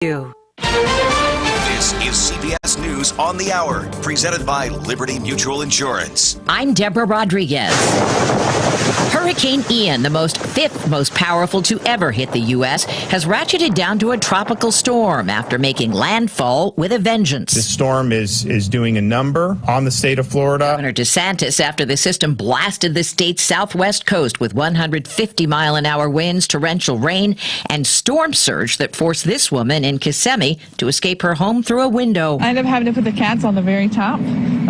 You. This is CBS News on the Hour, presented by Liberty Mutual Insurance. I'm Deborah Rodriguez. Hurricane Ian, the fifth most powerful to ever hit the U.S., has ratcheted down to a tropical storm after making landfall with a vengeance. This storm is doing a number on the state of Florida. Governor DeSantis, after the system blasted the state's southwest coast with 150-mile-an-hour winds, torrential rain, and storm surge that forced this woman in Kissimmee to escape her home through a window. I ended up having to put the cats on the very top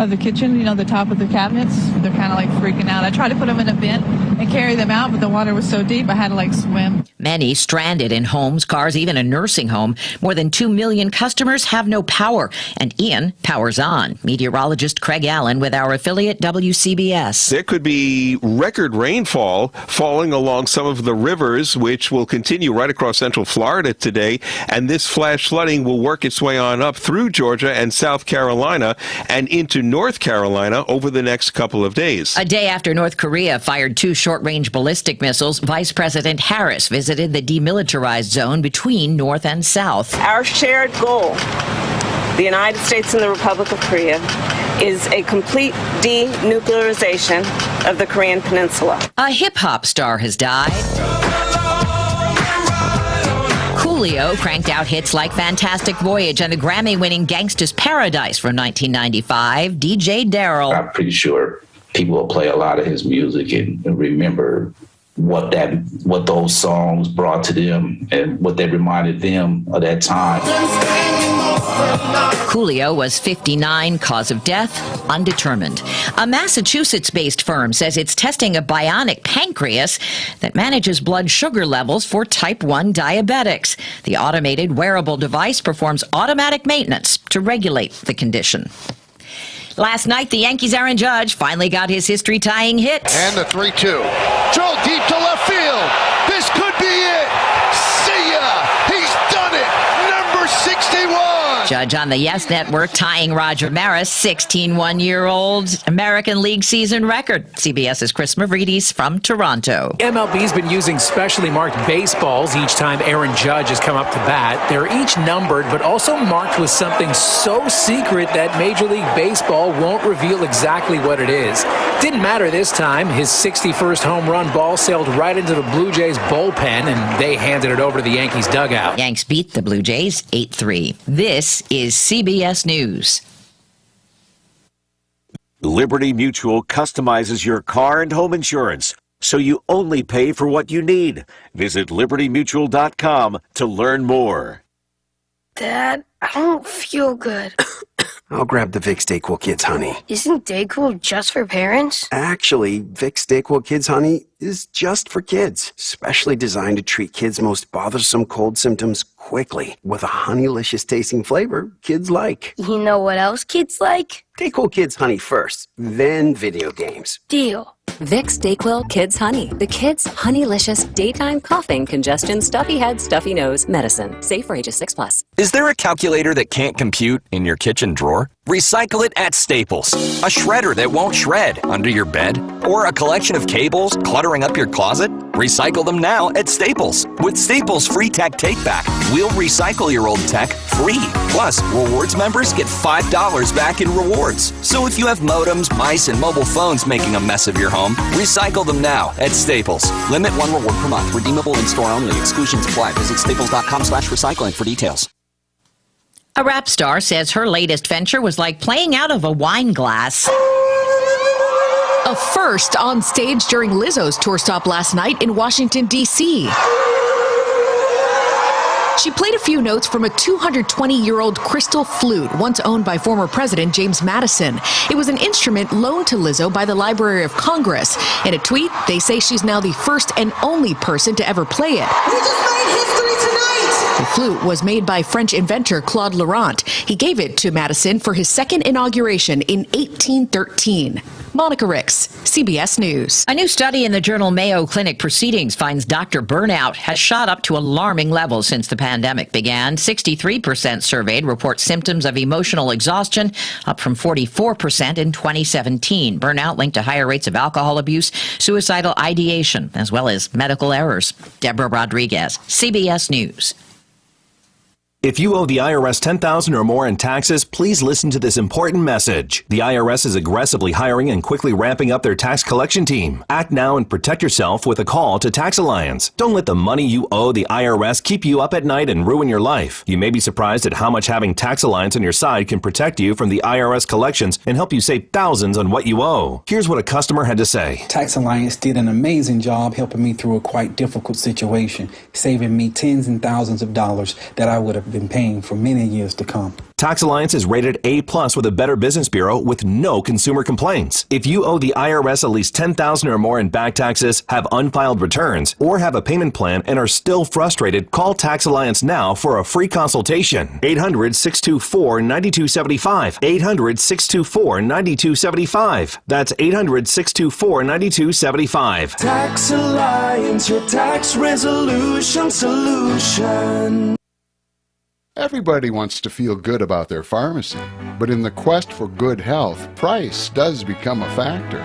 of the kitchen, the top of the cabinets. They're kind of like freaking out. I tried to put them in a bin and carry them out, but the water was so deep I had to swim. Many stranded in homes, cars, even a nursing home. More than 2 million customers have no power, and Ian powers on. Meteorologist Craig Allen with our affiliate WCBS. There could be record rainfall falling along some of the rivers, which will continue right across central Florida today, and this flash flooding will work its way on up through Georgia and South Carolina and into North Carolina over the next couple of days. A day after North Korea fired 2 short-range ballistic missiles, Vice President Harris visited the demilitarized zone between North and South. Our shared goal, the United States and the Republic of Korea, is a complete denuclearization of the Korean Peninsula. A hip-hop star has died. Coolio cranked out hits like Fantastic Voyage and the Grammy-winning Gangsta's Paradise from 1995, DJ Daryl. I'm pretty sure people will play a lot of his music and remember what those songs brought to them and what they reminded them of that time. Coolio was 59, cause of death undetermined. A Massachusetts-based firm says it's testing a bionic pancreas that manages blood sugar levels for type 1 diabetics. The automated wearable device performs automatic maintenance to regulate the condition. Last night, the Yankees' Aaron Judge finally got his history-tying hit. And the 3-2. Drilled deep to left field. This could be it. See ya. He's done it. Number 61. Judge on the Yes Network tying Roger Maris' 16-1-year-old American League season record. CBS's Chris Mavridis from Toronto. MLB's been using specially marked baseballs each time Aaron Judge has come up to bat. They're each numbered, but also marked with something so secret that Major League Baseball won't reveal exactly what it is. Didn't matter this time. His 61st home run ball sailed right into the Blue Jays bullpen, and they handed it over to the Yankees dugout. Yanks beat the Blue Jays 8-3. This is CBS News. Liberty Mutual customizes your car and home insurance, so you only pay for what you need. Visit libertymutual.com to learn more. Dad, I don't feel good. I'll grab the Vicks DayQuil Kids Honey. Isn't DayQuil just for parents? Actually, Vicks DayQuil Kids Honey is just for kids, specially designed to treat kids' most bothersome cold symptoms quickly with a honeylicious tasting flavor kids like. You know what else kids like? DayQuil Kids Honey first, then video games. Deal. Vicks DayQuil Kids Honey. The kids' honeylicious daytime coughing, congestion, stuffy head, stuffy nose medicine. Safe for ages 6+. Is there a calculator that can't compute in your kitchen drawer? Recycle it at Staples. A shredder that won't shred under your bed? Or a collection of cables cluttering up your closet? Recycle them now at Staples. With Staples Free Tech Take Back, we'll recycle your old tech free. Plus, rewards members get $5 back in rewards. So if you have modems, mice, and mobile phones making a mess of your home, recycle them now at Staples. Limit 1 reward per month. Redeemable in-store only. Exclusions apply. Visit staples.com/recycling for details. A rap star says her latest venture was like playing out of a wine glass. A first on stage during Lizzo's tour stop last night in Washington, D.C. She played a few notes from a 220-year-old crystal flute, once owned by former President James Madison. It was an instrument loaned to Lizzo by the Library of Congress. In a tweet, they say she's now the first and only person to ever play it. We just made history tonight! The flute was made by French inventor Claude Laurent. He gave it to Madison for his second inauguration in 1813. Monica Ricks, CBS News. A new study in the journal Mayo Clinic Proceedings finds doctor burnout has shot up to alarming levels since the pandemic began. 63% surveyed report symptoms of emotional exhaustion, up from 44% in 2017. Burnout linked to higher rates of alcohol abuse, suicidal ideation, as well as medical errors. Deborah Rodriguez, CBS News. If you owe the IRS $10,000 or more in taxes, please listen to this important message. The IRS is aggressively hiring and quickly ramping up their tax collection team. Act now and protect yourself with a call to Tax Alliance. Don't let the money you owe the IRS keep you up at night and ruin your life. You may be surprised at how much having Tax Alliance on your side can protect you from the IRS collections and help you save thousands on what you owe. Here's what a customer had to say. Tax Alliance did an amazing job helping me through a quite difficult situation, saving me tens and thousands of dollars that I would have been paying for many years to come. Tax Alliance is rated A+ with a Better Business Bureau with no consumer complaints. If you owe the IRS at least $10,000 or more in back taxes, have unfiled returns, or have a payment plan and are still frustrated, call Tax Alliance now for a free consultation. 800-624-9275. 800-624-9275. That's 800-624-9275. Tax Alliance, your tax resolution solution. Everybody wants to feel good about their pharmacy, but in the quest for good health, price does become a factor.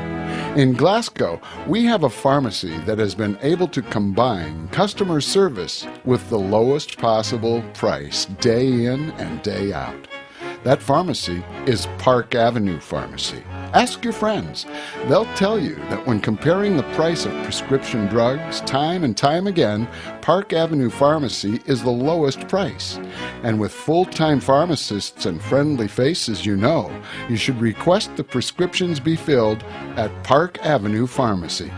In Glasgow, we have a pharmacy that has been able to combine customer service with the lowest possible price day in and day out. That pharmacy is Park Avenue Pharmacy. Ask your friends. They'll tell you that when comparing the price of prescription drugs time and time again, Park Avenue Pharmacy is the lowest price. And with full-time pharmacists and friendly faces you know, you should request the prescriptions be filled at Park Avenue Pharmacy.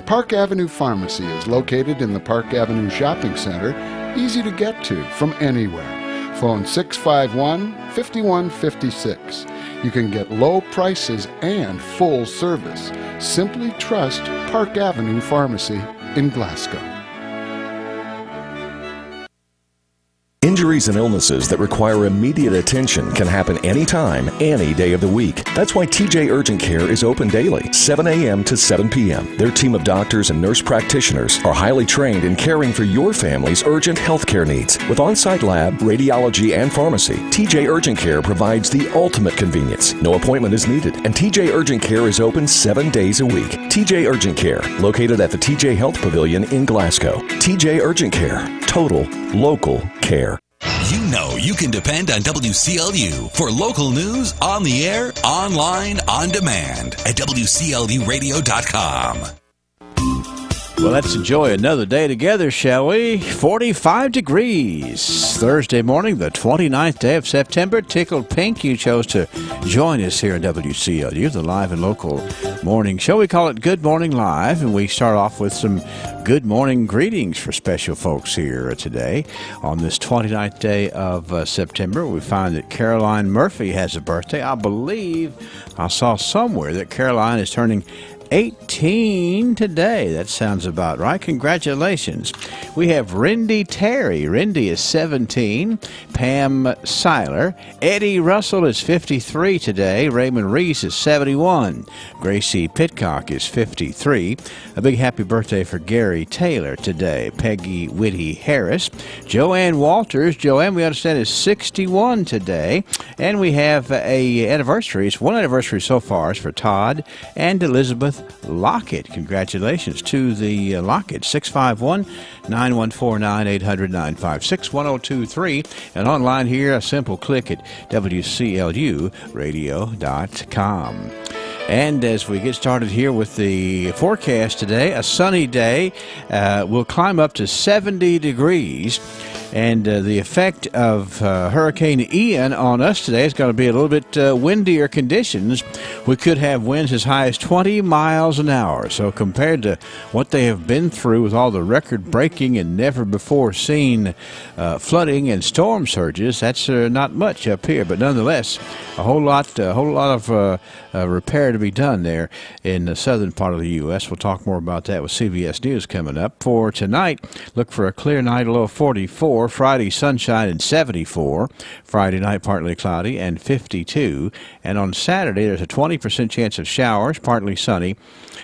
Park Avenue Pharmacy is located in the Park Avenue Shopping Center, easy to get to from anywhere. Phone 651-5156. You can get low prices and full service. Simply trust Park Avenue Pharmacy in Glasgow. Injuries and illnesses that require immediate attention can happen anytime, any day of the week. That's why TJ Urgent Care is open daily, 7 a.m. to 7 p.m. Their team of doctors and nurse practitioners are highly trained in caring for your family's urgent health care needs. With on-site lab, radiology, and pharmacy, TJ Urgent Care provides the ultimate convenience. No appointment is needed, and TJ Urgent Care is open 7 days a week. TJ Urgent Care, located at the TJ Health Pavilion in Glasgow. TJ Urgent Care, total local care. You know you can depend on WCLU for local news on the air, online, on demand at WCLUradio.com. Well, let's enjoy another day together, shall we? 45 degrees. Thursday morning, the 29th day of September. Tickled pink, you chose to join us here at WCLU, the live and local morning show. We call it Good Morning Live, and we start off with some good morning greetings for special folks here today. On this 29th day of September, we find that Caroline Murphy has a birthday. I believe I saw somewhere that Caroline is turning 18 today. That sounds about right. Congratulations. We have Rindy Terry. Rindy is 17. Pam Seiler. Eddie Russell is 53 today. Raymond Reese is 71. Gracie Pitcock is 53. A big happy birthday for Gary Taylor today. Peggy Whitty Harris. Joanne Walters. Joanne, we understand, is 61 today. And we have a anniversary. It's one anniversary so far. It's for Todd and Elizabeth Lockett. Congratulations to the Lockett. 651-914-9800-956-1023. And online here, a simple click at WCLUradio.com. And as we get started here with the forecast today, a sunny day. Will climb up to 70 degrees. And the effect of Hurricane Ian on us today is going to be a little bit windier conditions. We could have winds as high as 20 miles an hour. So compared to what they have been through with all the record-breaking and never-before-seen flooding and storm surges, that's not much up here. But nonetheless, a whole lot of repair to be done there in the southern part of the U.S. We'll talk more about that with CBS News coming up. For tonight, look for a clear night, a low of 44. Friday, sunshine and 74. Friday night, partly cloudy and 52. And on Saturday, there's a 20% chance of showers, partly sunny,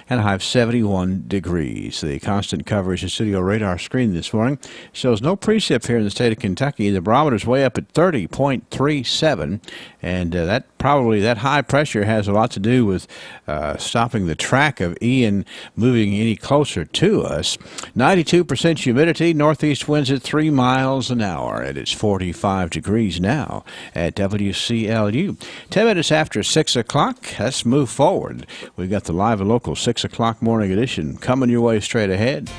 and a high of 71 degrees. The constant coverage in studio radar screen this morning shows no precip here in the state of Kentucky. The barometer's way up at 30.37, and that probably that high pressure has a lot to do with stopping the track of Ian moving any closer to us. 92% humidity, northeast winds at 3 miles an hour, and it's 45 degrees now at WCLU. 10 minutes after 6 o'clock, let's move forward. We've got the Live and Local 6 o'clock morning edition coming your way straight ahead.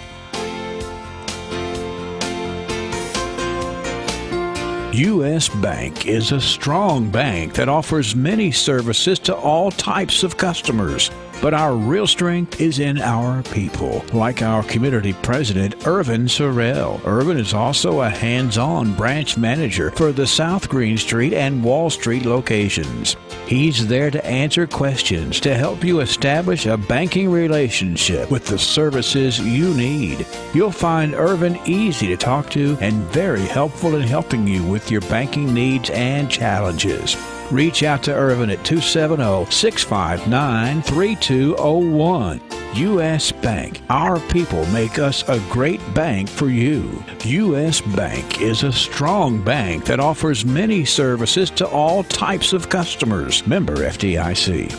U.S. Bank is a strong bank that offers many services to all types of customers. But our real strength is in our people, like our community president, Irvin Sorrell. Irvin is also a hands-on branch manager for the South Green Street and Wall Street locations. He's there to answer questions to help you establish a banking relationship with the services you need. You'll find Irvin easy to talk to and very helpful in helping you with your banking needs and challenges. Reach out to Irvin at 270-659-3201. U.S. Bank. Our people make us a great bank for you. U.S. Bank is a strong bank that offers many services to all types of customers. Member FDIC.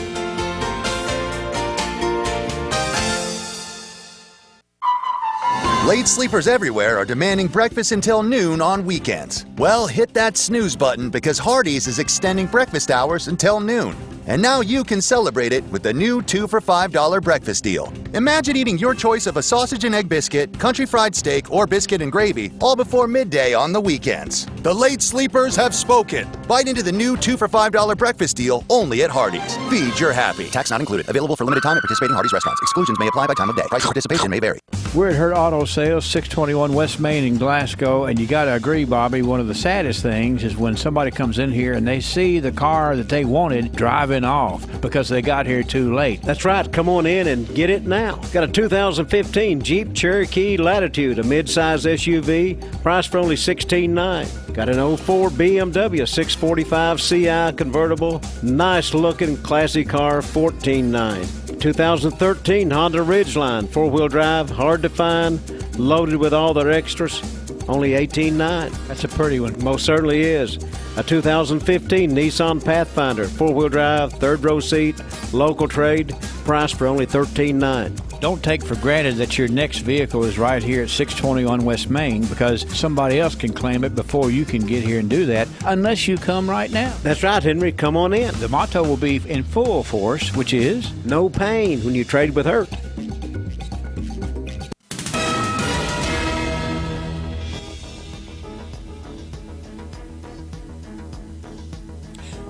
Late sleepers everywhere are demanding breakfast until noon on weekends. Well, hit that snooze button because Hardee's is extending breakfast hours until noon. And now you can celebrate it with the new 2 for $5 breakfast deal. Imagine eating your choice of a sausage and egg biscuit, country fried steak, or biscuit and gravy all before midday on the weekends. The late sleepers have spoken. Bite into the new 2 for $5 breakfast deal only at Hardee's. Feed your happy. Tax not included. Available for limited time at participating Hardee's restaurants. Exclusions may apply by time of day. Price of participation may vary. We're at Hurt Auto Sales, 621 West Main in Glasgow, and you got to agree, Bobby, one of the saddest things is when somebody comes in here and they see the car that they wanted driving off because they got here too late. That's right. Come on in and get it now. Got a 2015 Jeep Cherokee Latitude, a midsize SUV, priced for only $16,900. Got an 04 BMW 645 CI convertible, nice looking classy car, $14,900. 2013 Honda Ridgeline, 4-wheel drive, hard to find, loaded with all their extras, only $18,900. That's a pretty one. Most certainly is. A 2015 Nissan Pathfinder, 4-wheel drive, third row seat, local trade, priced for only $13,900. Don't take for granted that your next vehicle is right here at 621 West Main because somebody else can claim it before you can get here and do that unless you come right now. That's right, Henry. Come on in. The motto will be in full force, which is no pain when you trade with Hurt.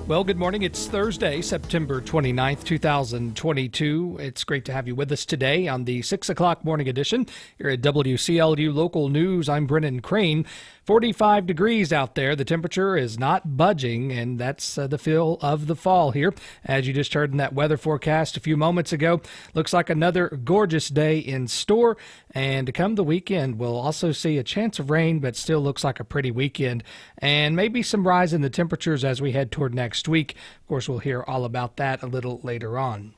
Well, good morning. It's Thursday, September 29th, 2022. It's great to have you with us today on the 6 o'clock morning edition here at WCLU Local News. I'm Brennan Crane. 45 degrees out there. The temperature is not budging, and that's the feel of the fall here. As you just heard in that weather forecast a few moments ago, looks like another gorgeous day in store. And to come the weekend, we'll also see a chance of rain, but still looks like a pretty weekend. And maybe some rise in the temperatures as we head toward next week. Of course, we'll hear all about that a little later on.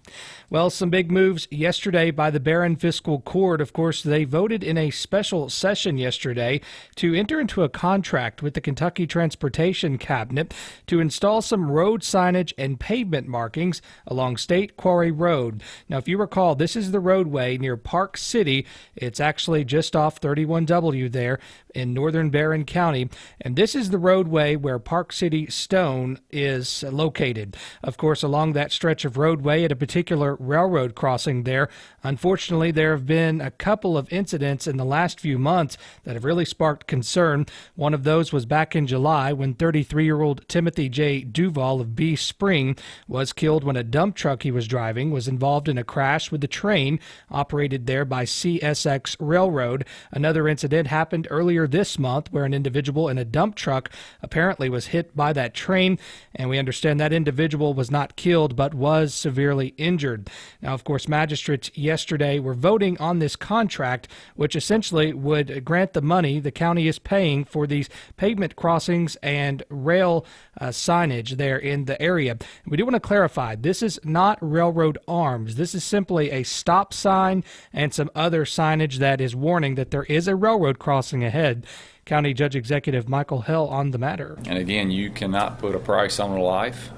Well, some big moves yesterday by the Barron Fiscal Court. Of course, they voted in a special session yesterday to enter into a contract with the Kentucky Transportation Cabinet to install some road signage and pavement markings along State Quarry Road. Now, if you recall, this is the roadway near Park City. It's actually just off 31W there in northern Barron County, and this is the roadway where Park City Stone is located. Of course, along that stretch of roadway at a particular railroad crossing there, unfortunately, there have been a couple of incidents in the last few months that have really sparked concern. One of those was back in July when 33-year-old Timothy J. Duval of Bee Spring was killed when a dump truck he was driving was involved in a crash with the train operated there by CSX Railroad. Another incident happened earlier this month where an individual in a dump truck apparently was hit by that train, and we understand that individual was not killed but was severely injured. Now, of course, magistrates yesterday were voting on this contract, which essentially would grant the money the county is paying for these pavement crossings and rail signage there in the area. We do want to clarify, this is not railroad arms. This is simply a stop sign and some other signage that is warning that there is a railroad crossing ahead. County Judge Executive Michael Hell on the matter. And again, you cannot put a price on a life.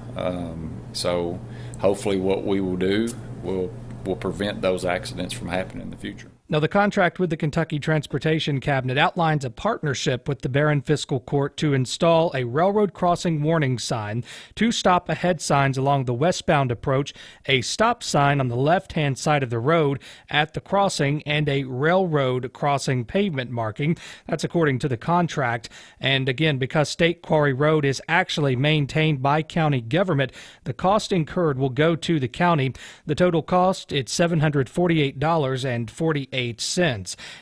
So hopefully what we will do will prevent those accidents from happening in the future. Now, the contract with the Kentucky Transportation Cabinet outlines a partnership with the Barron Fiscal Court to install a railroad crossing warning sign, 2 stop-ahead signs along the westbound approach, a stop sign on the left-hand side of the road at the crossing, and a railroad crossing pavement marking. That's according to the contract. And again, because State Quarry Road is actually maintained by county government, the cost incurred will go to the county. The total cost, it's $748.48.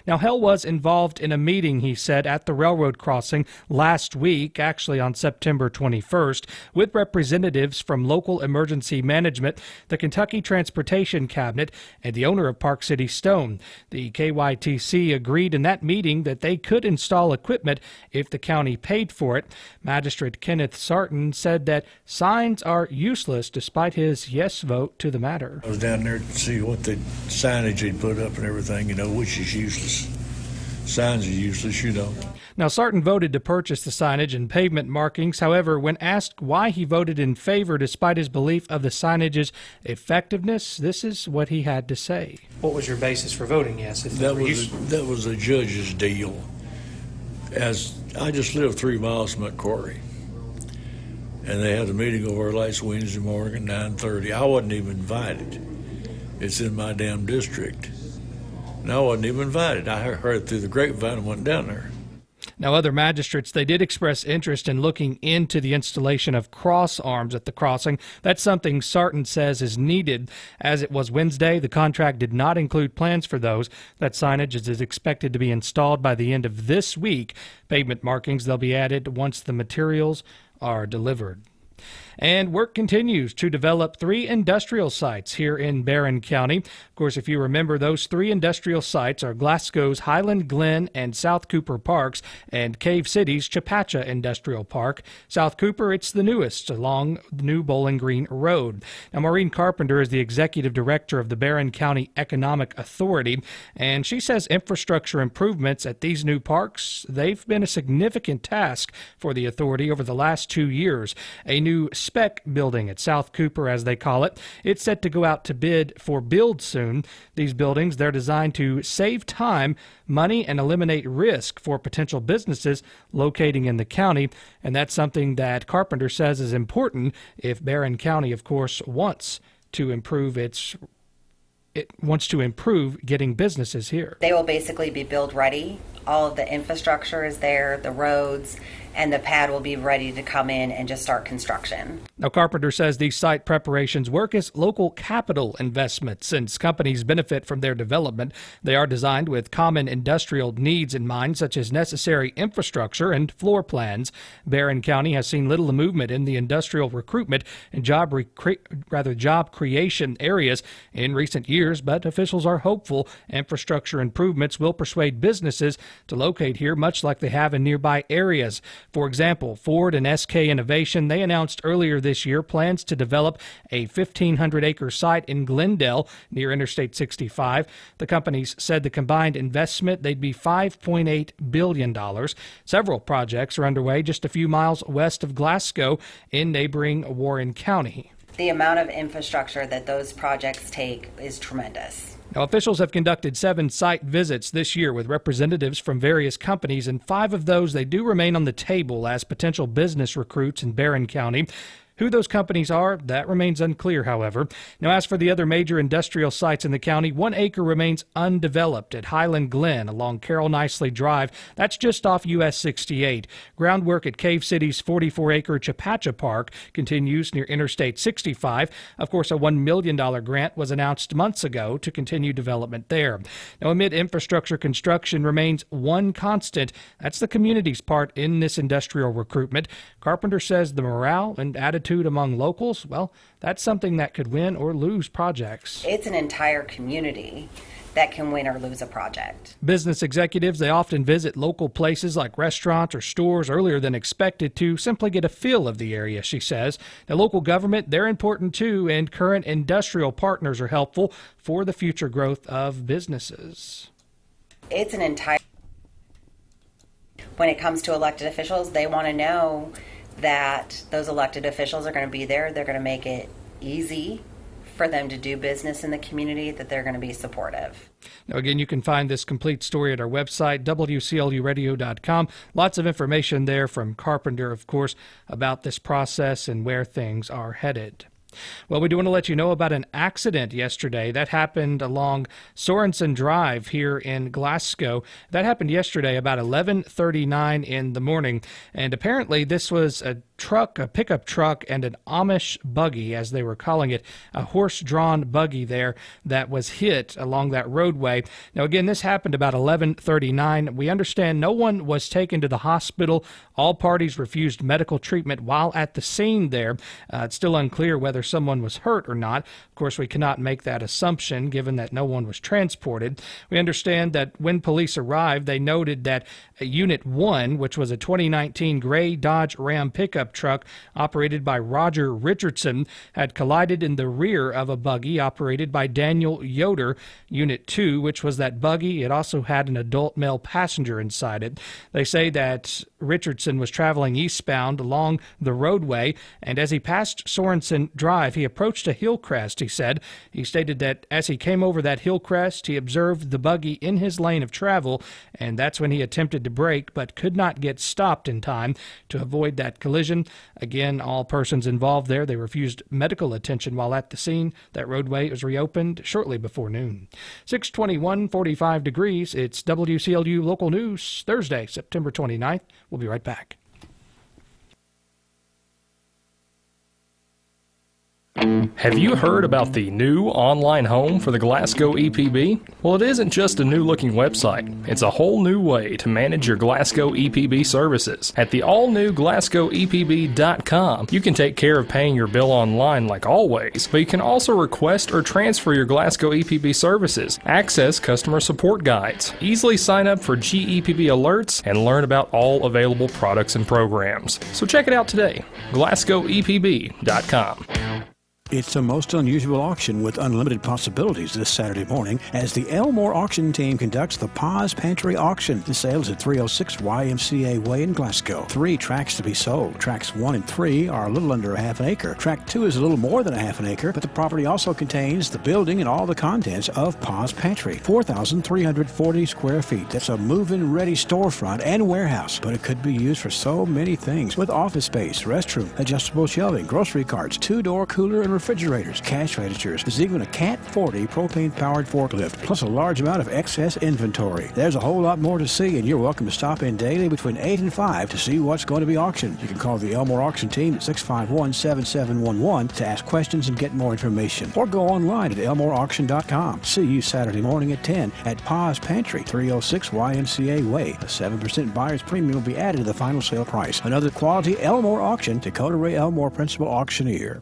Now, Hell was involved in a meeting, he said, at the railroad crossing last week, actually on September 21st, with representatives from local emergency management, the Kentucky Transportation Cabinet, and the owner of Park City Stone. The KYTC agreed in that meeting that they could install equipment if the county paid for it. Magistrate Kenneth Sarton said that signs are useless despite his yes vote to the matter. I was down there to see what the signage they'd put up and everything, which is useless. Signs are useless, Now, Sarton voted to purchase the signage and pavement markings. However, when asked why he voted in favor despite his belief of the signage's effectiveness, this is what he had to say. What was your basis for voting yes? That was a judge's deal. As I just live 3 miles from that quarry, and they had a meeting over last Wednesday morning at 9:30. I wasn't even invited. It's in my damn district. And I wasn't even invited. I heard it through the grapevine and went down there. Now, other magistrates, they did express interest in looking into the installation of cross arms at the crossing. That's something Sarton says is needed. As it was Wednesday, the contract did not include plans for those. That signage is expected to be installed by the end of this week. Pavement markings, they'll be added once the materials are delivered. And work continues to develop 3 industrial sites here in Barron County. Of course, if you remember, those 3 industrial sites are Glasgow's Highland Glen and South Cooper Parks, and Cave City's Chapacha Industrial Park. South Cooper, it's the newest along New Bowling Green Road. Now, Maureen Carpenter is the executive director of the Barron County Economic Authority, and she says infrastructure improvements at these new parks, they've been a significant task for the authority over the last 2 years. A new spec building at South Cooper, as they call it. It's set to go out to bid for build soon. These buildings, they're designed to save time, money, and eliminate risk for potential businesses locating in the county. And that's something that Carpenter says is important if Barron County, of course, wants to improve getting businesses here. They will basically be build ready. All of the infrastructure is there, the roads, and the pad will be ready to come in and just start construction. Now, Carpenter says these site preparations work as local capital investments since companies benefit from their development. They are designed with common industrial needs in mind, such as necessary infrastructure and floor plans. Barron County has seen little movement in the industrial recruitment and job creation areas in recent years, but officials are hopeful infrastructure improvements will persuade businesses to locate here, much like they have in nearby areas. For example, Ford and SK Innovation, they announced earlier this year plans to develop a 1,500-acre site in Glendale near Interstate 65. The companies said the combined investment, they'd be $5.8 billion. Several projects are underway just a few miles west of Glasgow in neighboring Warren County. The amount of infrastructure that those projects take is tremendous. Now, officials have conducted 7 site visits this year with representatives from various companies, and 5 of those, they do remain on the table as potential business recruits in Barron County. Who those companies are, that remains unclear, however. Now, as for the other major industrial sites in the county, 1 acre remains undeveloped at Highland Glen along Carroll Nicely Drive. That's just off US 68. Groundwork at Cave City's 44-acre Chapacha Park continues near Interstate 65. Of course, a $1 million grant was announced months ago to continue development there. Now, amid infrastructure construction remains one constant. That's the community's part in this industrial recruitment. Carpenter says the morale and attitude among locals, well, that's something that could win or lose projects. It's an entire community that can win or lose a project. Business executives, they often visit local places like restaurants or stores earlier than expected to simply get a feel of the area, she says. Now, local government, they're important too, and current industrial partners are helpful for the future growth of businesses. It's an entire... When it comes to elected officials, they want to know that those elected officials are going to be there. They're going to make it easy for them to do business in the community, that they're going to be supportive. Now, again, you can find this complete story at our website, WCLUradio.com. Lots of information there from Carpenter, of course, about this process and where things are headed. Well, we do want to let you know about an accident yesterday. That happened along Sorensen Drive here in Glasgow. That happened yesterday about 11:39 in the morning. And apparently this was a pickup truck, and an Amish buggy, as they were calling it, a horse-drawn buggy there that was hit along that roadway. Now, again, this happened about 11:39. We understand no one was taken to the hospital. All parties refused medical treatment while at the scene there. It's still unclear whether someone was hurt or not. Of course, we cannot make that assumption given that no one was transported. We understand that when police arrived, they noted that Unit 1, which was a 2019 gray Dodge Ram pickup truck operated by Roger Richardson, had collided in the rear of a buggy operated by Daniel Yoder. Unit 2, which was that buggy, it also had an adult male passenger inside it. They say that Richardson was traveling eastbound along the roadway, and as he passed Sorensen Drive, he approached a hill crest, he said. He stated that as he came over that hill crest, he observed the buggy in his lane of travel, and that's when he attempted to brake but could not get stopped in time to avoid that collision. Again, all persons involved there, they refused medical attention while at the scene. That roadway was reopened shortly before noon. 6:21, 45 degrees. It's WCLU Local News, Thursday, September 29th. We'll be right back. Have you heard about the new online home for the Glasgow EPB? Well, it isn't just a new-looking website. It's a whole new way to manage your Glasgow EPB services. At the all-new GlasgowEPB.com, you can take care of paying your bill online like always, but you can also request or transfer your Glasgow EPB services, access customer support guides, easily sign up for GEPB alerts, and learn about all available products and programs. So check it out today, GlasgowEPB.com. It's a most unusual auction with unlimited possibilities this Saturday morning as the Elmore Auction Team conducts the Paws Pantry Auction. The sale is at 306 YMCA Way in Glasgow. 3 tracks to be sold. Tracks 1 and 3 are a little under a half an acre. Track 2 is a little more than a half an acre, but the property also contains the building and all the contents of Paws Pantry. 4,340 square feet. That's a move-in ready storefront and warehouse, but it could be used for so many things with office space, restroom, adjustable shelving, grocery carts, 2-door cooler and refrigerators, cash registers. There's even a Cat 40 propane-powered forklift, plus a large amount of excess inventory. There's a whole lot more to see, and you're welcome to stop in daily between 8 and 5 to see what's going to be auctioned. You can call the Elmore Auction Team at 651-7711 to ask questions and get more information, or go online at elmoreauction.com. See you Saturday morning at 10 at Paws Pantry, 306 YMCA Way. A 7% buyer's premium will be added to the final sale price. Another quality Elmore auction, Dakota Ray Elmore, principal auctioneer.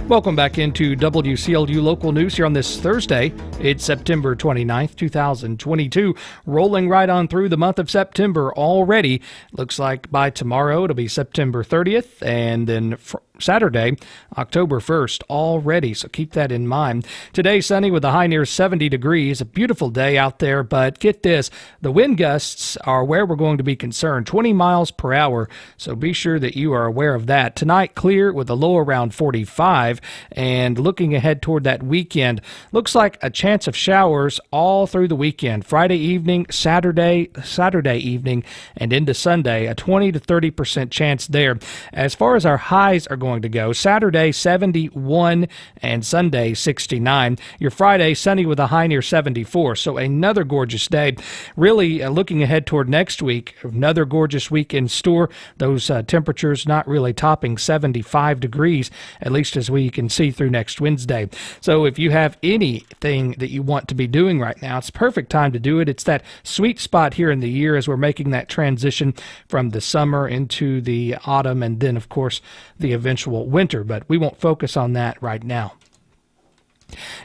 Welcome back into WCLU Local News here on this Thursday. It's September 29th, 2022. Rolling right on through the month of September already. Looks like by tomorrow it'll be September 30th, and then Saturday, October 1st already, so keep that in mind. Today, sunny with a high near 70 degrees. A beautiful day out there, but get this, the wind gusts are where we're going to be concerned, 20 miles per hour, so be sure that you are aware of that. Tonight, clear with a low around 45, and looking ahead toward that weekend, looks like a chance of showers all through the weekend. Friday evening, Saturday evening, and into Sunday, a 20 to 30% chance there. As far as our highs are going to go, Saturday 71 and Sunday 69. Your Friday sunny with a high near 74, so another gorgeous day. Really looking ahead toward next week, another gorgeous week in store. Those temperatures not really topping 75 degrees, at least as we can see through next Wednesday. So if you have anything that you want to be doing right now, it's the perfect time to do it. It's that sweet spot here in the year as we're making that transition from the summer into the autumn and then, of course, the eventual winter, but we won't focus on that right now.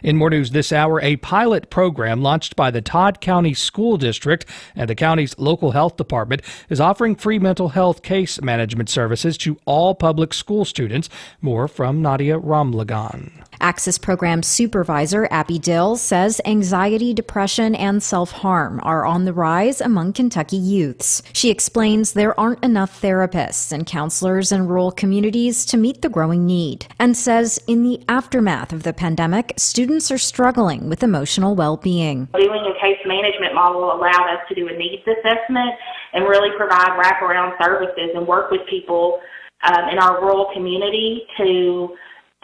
In more news this hour, a pilot program launched by the Todd County School District and the county's local health department is offering free mental health case management services to all public school students. More from Nadia Ramlagan. Access Program Supervisor Abby Dill says anxiety, depression, and self-harm are on the rise among Kentucky youths. She explains there aren't enough therapists and counselors in rural communities to meet the growing need, and says in the aftermath of the pandemic, students are struggling with emotional well-being. Doing a case management model allowed us to do a needs assessment and really provide wraparound services and work with people in our rural community to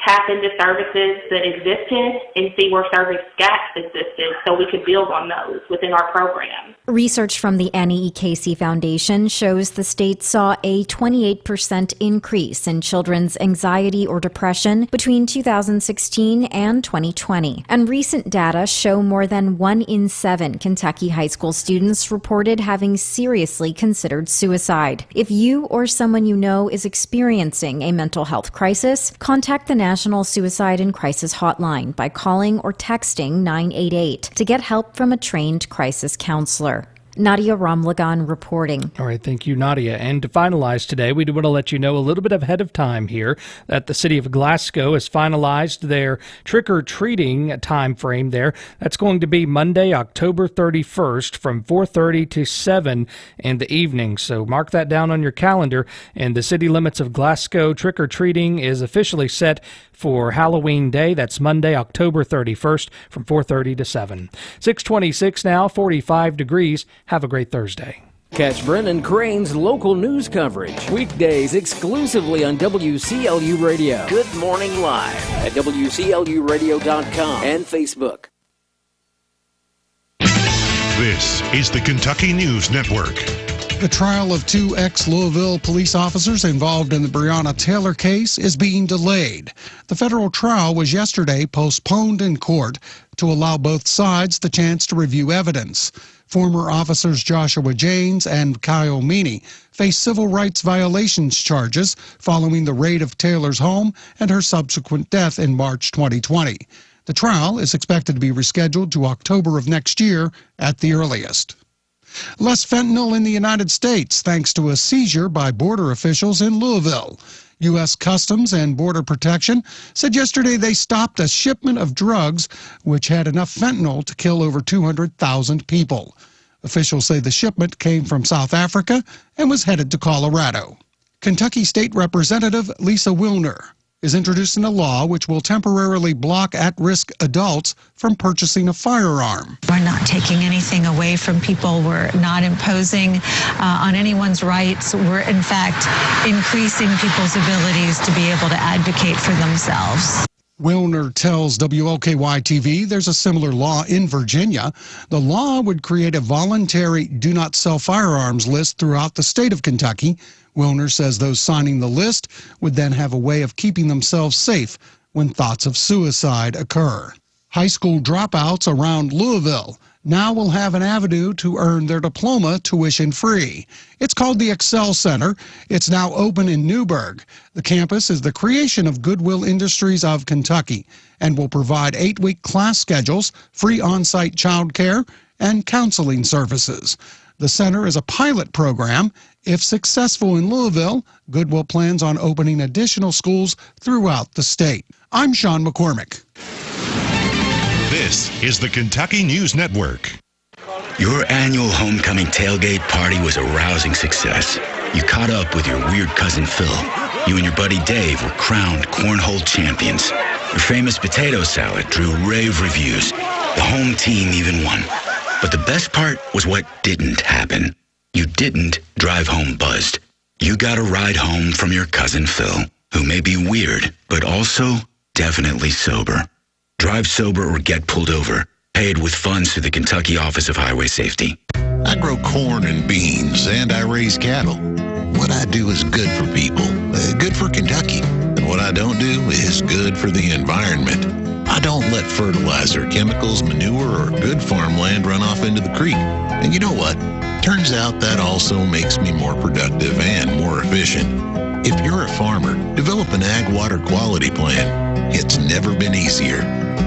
tap into services that existed and see where service gaps existed so we could build on those within our program. Research from the Annie E. Casey Foundation shows the state saw a 28% increase in children's anxiety or depression between 2016 and 2020. And recent data show more than 1 in 7 Kentucky high school students reported having seriously considered suicide. If you or someone you know is experiencing a mental health crisis, contact the National Suicide and Crisis Hotline by calling or texting 988 to get help from a trained crisis counselor. Nadia Ramlagan reporting. All right, thank you, Nadia. And to finalize today, we do want to let you know a little bit ahead of time here that the city of Glasgow has finalized their trick-or-treating time frame there. That's going to be Monday, October 31st from 4:30 to 7 in the evening. So mark that down on your calendar. And the city limits of Glasgow trick-or-treating is officially set for Halloween Day. That's Monday, October 31st from 4:30 to 7. 6:26 now, 45 degrees. Have a great Thursday. Catch Brendan Crane's local news coverage weekdays exclusively on WCLU Radio. Good Morning Live at WCLUradio.com and Facebook. This is the Kentucky News Network. The trial of 2 ex-Louisville police officers involved in the Breonna Taylor case is being delayed. The federal trial was yesterday postponed in court to allow both sides the chance to review evidence. Former officers Joshua Janes and Kyle Meany face civil rights violations charges following the raid of Taylor's home and her subsequent death in March 2020. The trial is expected to be rescheduled to October of next year at the earliest. Less fentanyl in the United States thanks to a seizure by border officials in Louisville. U.S. Customs and Border Protection said yesterday they stopped a shipment of drugs which had enough fentanyl to kill over 200,000 people. Officials say the shipment came from South Africa and was headed to Colorado. Kentucky State Representative Lisa Wilner is introducing a law which will temporarily block at-risk adults from purchasing a firearm. We're not taking anything away from people. We're not imposing on anyone's rights. We're, in fact, increasing people's abilities to be able to advocate for themselves. Wilner tells WLKY-TV there's a similar law in Virginia. The law would create a voluntary do not sell firearms list throughout the state of Kentucky. Wilner says those signing the list would then have a way of keeping themselves safe when thoughts of suicide occur. High school dropouts around Louisville now will have an avenue to earn their diploma tuition-free. It's called the Excel Center. It's now open in Newburgh. The campus is the creation of Goodwill Industries of Kentucky and will provide 8-week class schedules, free on-site childcare, and counseling services. The center is a pilot program. If successful in Louisville, Goodwill plans on opening additional schools throughout the state. I'm Sean McCormick. This is the Kentucky News Network. Your annual homecoming tailgate party was a rousing success. You caught up with your weird cousin Phil. You and your buddy Dave were crowned cornhole champions. Your famous potato salad drew rave reviews. The home team even won. But the best part was what didn't happen. You didn't drive home buzzed. You got a ride home from your cousin Phil, who may be weird, but also definitely sober. Drive sober or get pulled over. Paid with funds through the Kentucky Office of Highway Safety. I grow corn and beans, and I raise cattle. What I do is good for people, good for Kentucky. And what I don't do is good for the environment. I don't let fertilizer, chemicals, manure, or good farmland run off into the creek. And you know what? Turns out that also makes me more productive and more efficient. If you're a farmer, develop an ag water quality plan. It's never been easier.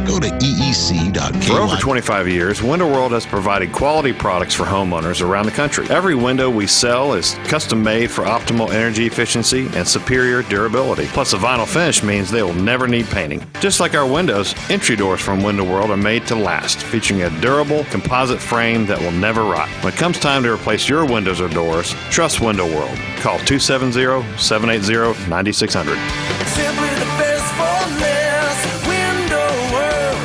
Go to eec.ky. For over 25 years, Window World has provided quality products for homeowners around the country. Every window we sell is custom made for optimal energy efficiency and superior durability. Plus, a vinyl finish means they will never need painting. Just like our windows, entry doors from Window World are made to last, featuring a durable composite frame that will never rot. When it comes time to replace your windows or doors, trust Window World. Call 270-780-9600. Simply the best for less. Window World.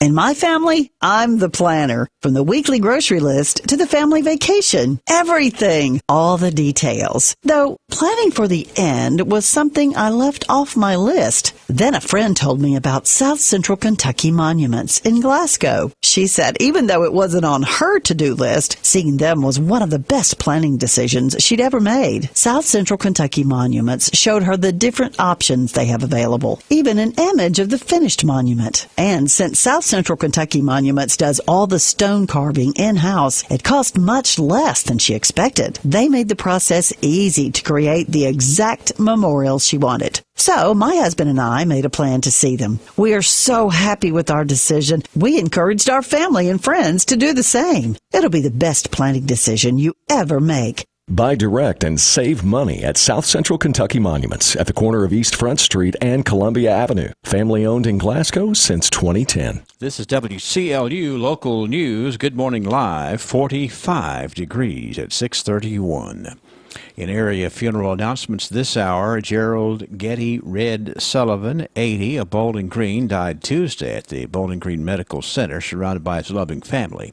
In my family, I'm the planner. From the weekly grocery list to the family vacation. Everything. All the details. Though planning for the end was something I left off my list. Then a friend told me about South Central Kentucky Monuments in Glasgow. She said even though it wasn't on her to-do list, seeing them was one of the best planning decisions she'd ever made. South Central Kentucky Monuments showed her the different options they have available, even an image of the finished monument. And since South Central Kentucky Monuments does all the stone carving in-house, it cost much less than she expected. They made the process easy to create the exact memorial she wanted. So my husband and I made a plan to see them. We are so happy with our decision. We encouraged our family and friends to do the same. It'll be the best planning decision you ever make. Buy direct and save money at South Central Kentucky Monuments at the corner of East Front Street and Columbia Avenue. Family owned in Glasgow since 2010. This is WCLU Local News. Good morning live. 45 degrees at 6:31. In area funeral announcements this hour, Gerald Getty Red Sullivan, 80, of Bowling Green, died Tuesday at the Bowling Green Medical Center, surrounded by his loving family.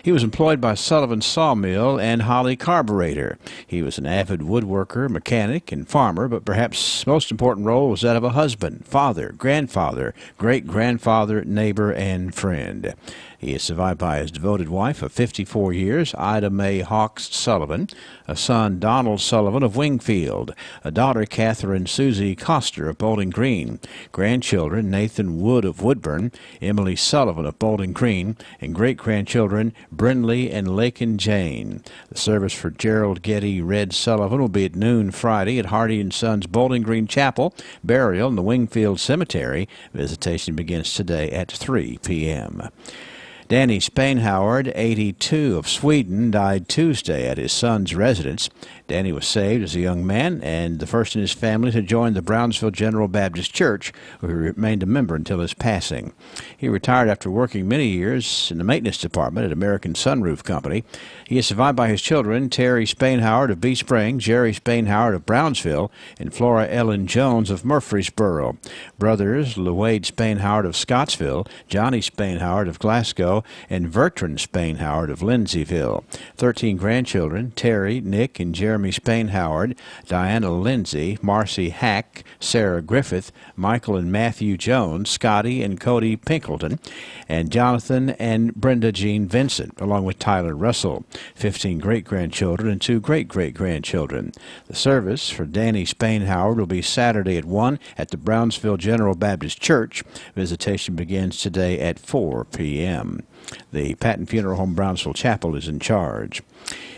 He was employed by Sullivan Sawmill and Holly Carburetor. He was an avid woodworker, mechanic, and farmer, but perhaps most important role was that of a husband, father, grandfather, great-grandfather, neighbor, and friend. He is survived by his devoted wife of 54 years, Ida Mae Hawks Sullivan, a son, Donald Sullivan of Wingfield, a daughter, Catherine Susie Coster of Bowling Green, grandchildren, Nathan Wood of Woodburn, Emily Sullivan of Bowling Green, and great-grandchildren, Brindley and Lakin Jane. The service for Gerald Getty Red Sullivan will be at noon Friday at Hardy & Sons Bowling Green Chapel, burial in the Wingfield Cemetery. Visitation begins today at 3 p.m. Danny Spainhoward, 82, of Sweden, died Tuesday at his son's residence. Danny was saved as a young man and the first in his family to join the Brownsville General Baptist Church, where he remained a member until his passing. He retired after working many years in the maintenance department at American Sunroof Company. He is survived by his children, Terry Spainhoward of Bee Springs, Jerry Spainhoward of Brownsville, and Flora Ellen Jones of Murfreesboro. Brothers, LeWade Spainhoward of Scottsville, Johnny Spainhoward of Glasgow, and Bertrand Spainhoward of Lindsayville. 13 grandchildren, Terry, Nick, and Jeremy Spainhoward, Diana Lindsay, Marcy Hack, Sarah Griffith, Michael and Matthew Jones, Scotty and Cody Pinkleton, and Jonathan and Brenda Jean Vincent, along with Tyler Russell. 15 great-grandchildren and 2 great-great-grandchildren. The service for Danny Spainhoward will be Saturday at 1 at the Brownsville General Baptist Church. Visitation begins today at 4 p.m. The Patton Funeral Home Brownsville Chapel is in charge.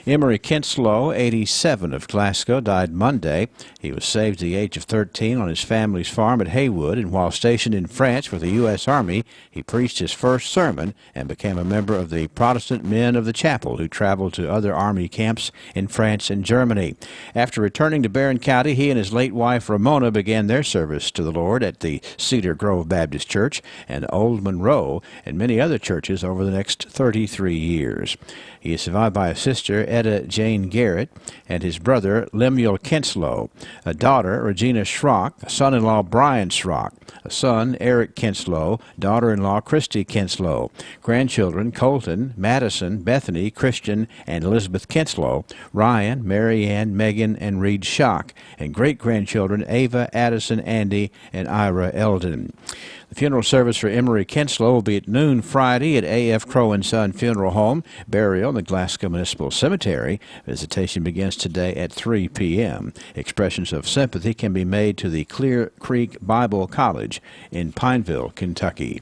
Emery Kinslow, 87, of Glasgow, died Monday. He was saved at the age of 13 on his family's farm at Haywood, and while stationed in France with the U.S. Army, he preached his first sermon and became a member of the Protestant Men of the Chapel who traveled to other Army camps in France and Germany. After returning to Barron County, he and his late wife Ramona began their service to the Lord at the Cedar Grove Baptist Church and Old Monroe and many other churches over the next 33 years. He is survived by a sister, Etta Jane Garrett, and his brother, Lemuel Kinslow, a daughter, Regina Schrock, a son-in-law, Brian Schrock, a son, Eric Kinslow, daughter-in-law, Christy Kinslow, grandchildren, Colton, Madison, Bethany, Christian, and Elizabeth Kinslow, Ryan, Marianne, Megan, and Reed Schock, and great-grandchildren, Ava, Addison, Andy, and Ira Eldon. The funeral service for Emery Kinslow will be at noon Friday at A.F. Crow & Son Funeral Home, burial in the Glasgow Municipal Cemetery. Visitation begins today at 3 p.m. Expressions of sympathy can be made to the Clear Creek Bible College in Pineville, Kentucky.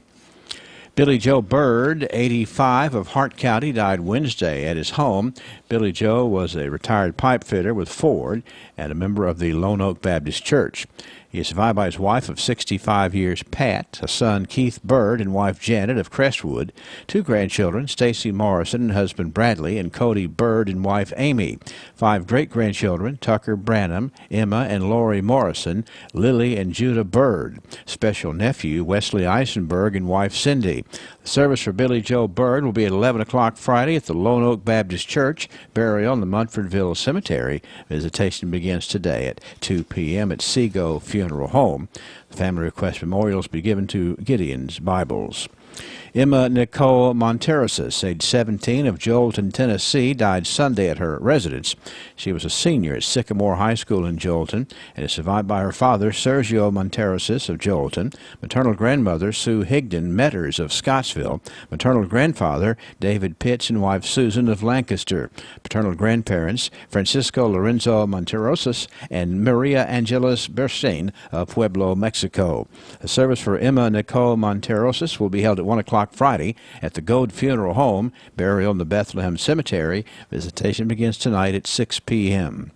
Billy Joe Bird, 85, of Hart County, died Wednesday at his home. Billy Joe was a retired pipe fitter with Ford and a member of the Lone Oak Baptist Church. He is survived by his wife of 65 years, Pat, a son, Keith Bird, and wife Janet of Crestwood, 2 grandchildren, Stacy Morrison and husband Bradley, and Cody Bird and wife Amy, 5 great-grandchildren, Tucker Branham, Emma and Lori Morrison, Lily and Judah Bird, special nephew, Wesley Eisenberg and wife Cindy. The service for Billy Joe Bird will be at 11 o'clock Friday at the Lone Oak Baptist Church, burial in the Munfordville Cemetery. Visitation begins today at 2 p.m. at Seago Funeral Home. The family request memorials be given to Gideon's Bibles. Emma Nicole Monterosis, age 17, of Joelton, Tennessee, died Sunday at her residence. She was a senior at Sycamore High School in Joelton and is survived by her father, Sergio Monterosis of Joelton, maternal grandmother, Sue Higdon Metters of Scottsville, maternal grandfather, David Pitts and wife Susan of Lancaster, paternal grandparents, Francisco Lorenzo Monterosis and Maria Angeles Bersain of Pueblo, Mexico. A service for Emma Nicole Monterosis will be held at 1 o'clock Friday at the Gold Funeral Home, burial in the Bethlehem Cemetery. Visitation begins tonight at 6 p.m.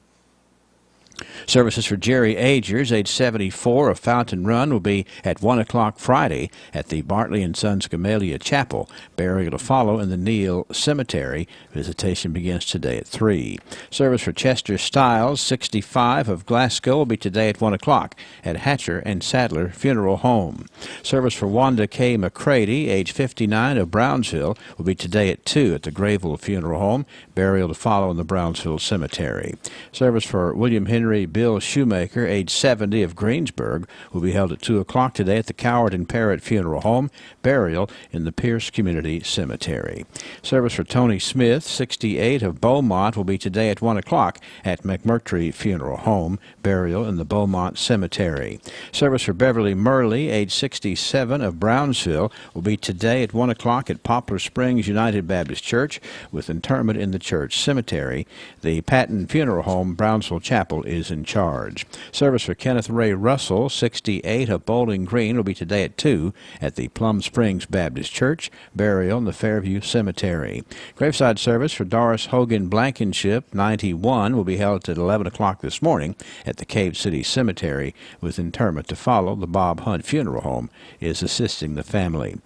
Services for Jerry Agers, age 74, of Fountain Run, will be at 1 o'clock Friday at the Bartley & Sons Camellia Chapel. Burial to follow in the Neal Cemetery. Visitation begins today at 3. Service for Chester Stiles, 65, of Glasgow, will be today at 1 o'clock at Hatcher & Sadler Funeral Home. Service for Wanda K. McCready, age 59, of Brownsville, will be today at 2 at the Grayville Funeral Home. Burial to follow in the Brownsville Cemetery. Service for William Henry Bill Shoemaker, age 70, of Greensburg, will be held at 2 o'clock today at the Coward and Parrott Funeral Home. Burial in the Pierce Community Cemetery. Service for Tony Smith, 68, of Beaumont, will be today at 1 o'clock at McMurtry Funeral Home. Burial in the Beaumont Cemetery. Service for Beverly Murley, age 67, of Brownsville, will be today at 1 o'clock at Poplar Springs United Baptist Church, with interment in the church cemetery. The Patton Funeral Home, Brownsville Chapel, is in charge. Service for Kenneth Ray Russell, 68, of Bowling Green, will be today at 2 at the Plum Springs Baptist Church. Burial in the Fairview Cemetery. Graveside service for Doris Hogan Blankenship, 91, will be held at 11 o'clock this morning at the Cave City Cemetery, with interment to follow. The Bob Hunt Funeral Home is assisting the family.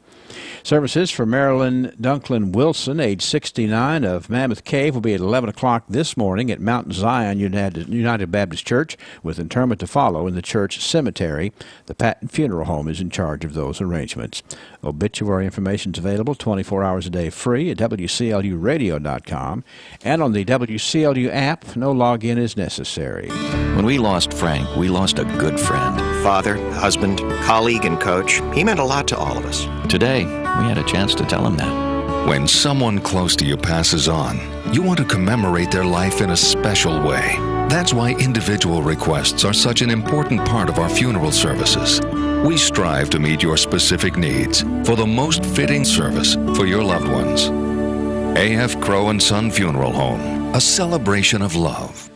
Services for Marilyn Dunklin Wilson, age 69, of Mammoth Cave, will be at 11 o'clock this morning at Mount Zion United Baptist Church, with interment to follow in the church cemetery. The Patton Funeral Home is in charge of those arrangements. Obituary information is available 24 hours a day free at WCLUradio.com and on the WCLU app. No login is necessary. When we lost Frank, we lost a good friend. Father, husband, colleague, and coach. He meant a lot to all of us. Today, we had a chance to tell him that. When someone close to you passes on, you want to commemorate their life in a special way. That's why individual requests are such an important part of our funeral services. We strive to meet your specific needs for the most fitting service for your loved ones. A.F. Crow & Son Funeral Home, a celebration of love.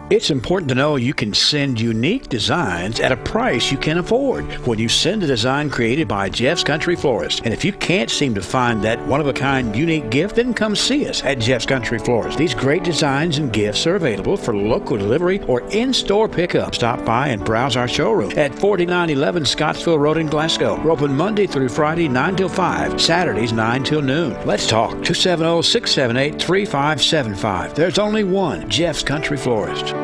It's important to know you can send unique designs at a price you can afford when you send a design created by Jeff's Country Florist. And if you can't seem to find that one-of-a-kind unique gift, then come see us at Jeff's Country Florist. These great designs and gifts are available for local delivery or in-store pickup. Stop by and browse our showroom at 4911 Scottsville Road in Glasgow. We're open Monday through Friday, 9 till 5, Saturdays, 9 till noon. Let's talk. 270-678-3575. There's only one Jeff's Country Florist.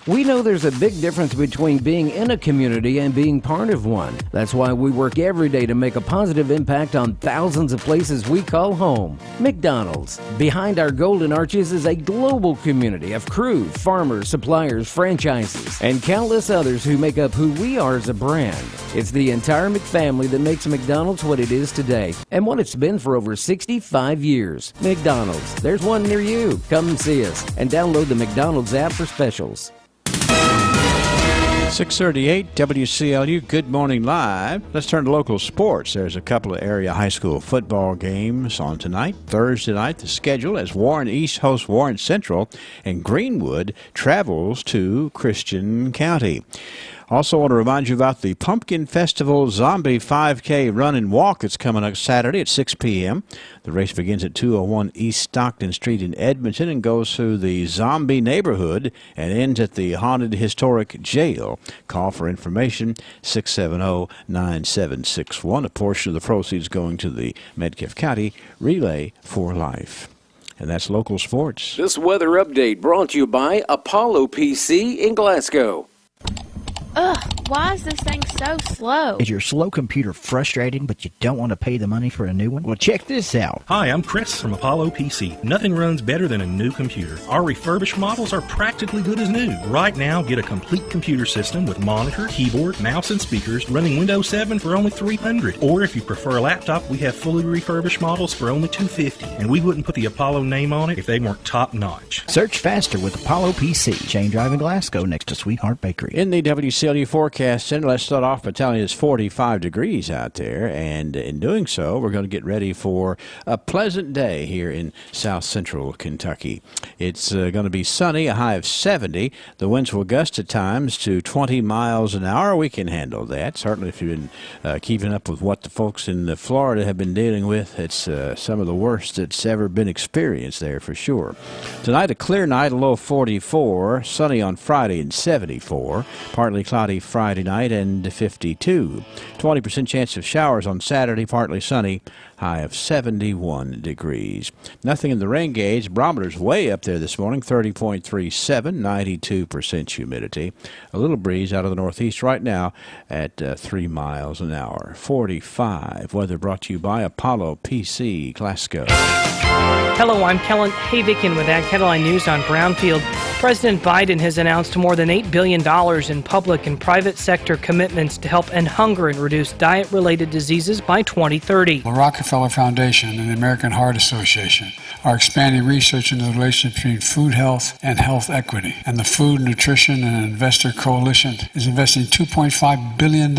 We know there's a big difference between being in a community and being part of one. That's why we work every day to make a positive impact on thousands of places we call home. McDonald's. Behind our golden arches is a global community of crew, farmers, suppliers, franchises, and countless others who make up who we are as a brand. It's the entire McFamily that makes McDonald's what it is today and what it's been for over 65 years. McDonald's. There's one near you. Come and see us and download the McDonald's app for specials. 638 WCLU, Good Morning Live. Let's turn to local sports. There's a couple of area high school football games on tonight. Thursday night, the schedule as Warren East hosts Warren Central and Greenwood travels to Christian County. Also want to remind you about the Pumpkin Festival Zombie 5K Run and Walk that's coming up Saturday at 6 p.m. The race begins at 201 East Stockton Street in Edmonton and goes through the zombie neighborhood and ends at the Haunted Historic Jail. Call for information, 670-9761. A portion of the proceeds going to the Metcalfe County Relay for Life. And that's local sports. This weather update brought to you by Apollo PC in Glasgow. Ugh, why is this thing so slow? Is your slow computer frustrating, but you don't want to pay the money for a new one? Well, check this out. Hi, I'm Chris from Apollo PC. Nothing runs better than a new computer. Our refurbished models are practically good as new. Right now, get a complete computer system with monitor, keyboard, mouse, and speakers running Windows 7 for only $300. Or if you prefer a laptop, we have fully refurbished models for only $250. And we wouldn't put the Apollo name on it if they weren't top-notch. Search faster with Apollo PC. Chain Drive in Glasgow next to Sweetheart Bakery. In the WCLU Forecast Center, let's start off by telling you it's 45 degrees out there, and in doing so, we're going to get ready for a pleasant day here in south central Kentucky. It's going to be sunny, a high of 70. The winds will gust at times to 20 miles an hour. We can handle that. Certainly if you've been keeping up with what the folks in Florida have been dealing with, it's some of the worst that's ever been experienced there for sure. Tonight, a clear night, a low of 44. Sunny on Friday and 74. Partly cloudy Friday night and 52. 20% chance of showers on Saturday, partly sunny, high of 71 degrees. Nothing in the rain gauge. Barometer's way up there this morning, 30.37, 92% humidity. A little breeze out of the northeast right now at 3 miles an hour. 45. Weather brought to you by Apollo PC, Glasgow. Hello, I'm Kellen Havikin with Ag Headline News on Brownfield. President Biden has announced more than $8 billion in public and private sector commitments to help end hunger and reduce diet-related diseases by 2030. The Rockefeller Foundation and the American Heart Association are expanding research into the relationship between food health and health equity. And the Food, Nutrition, and Investor Coalition is investing $2.5 billion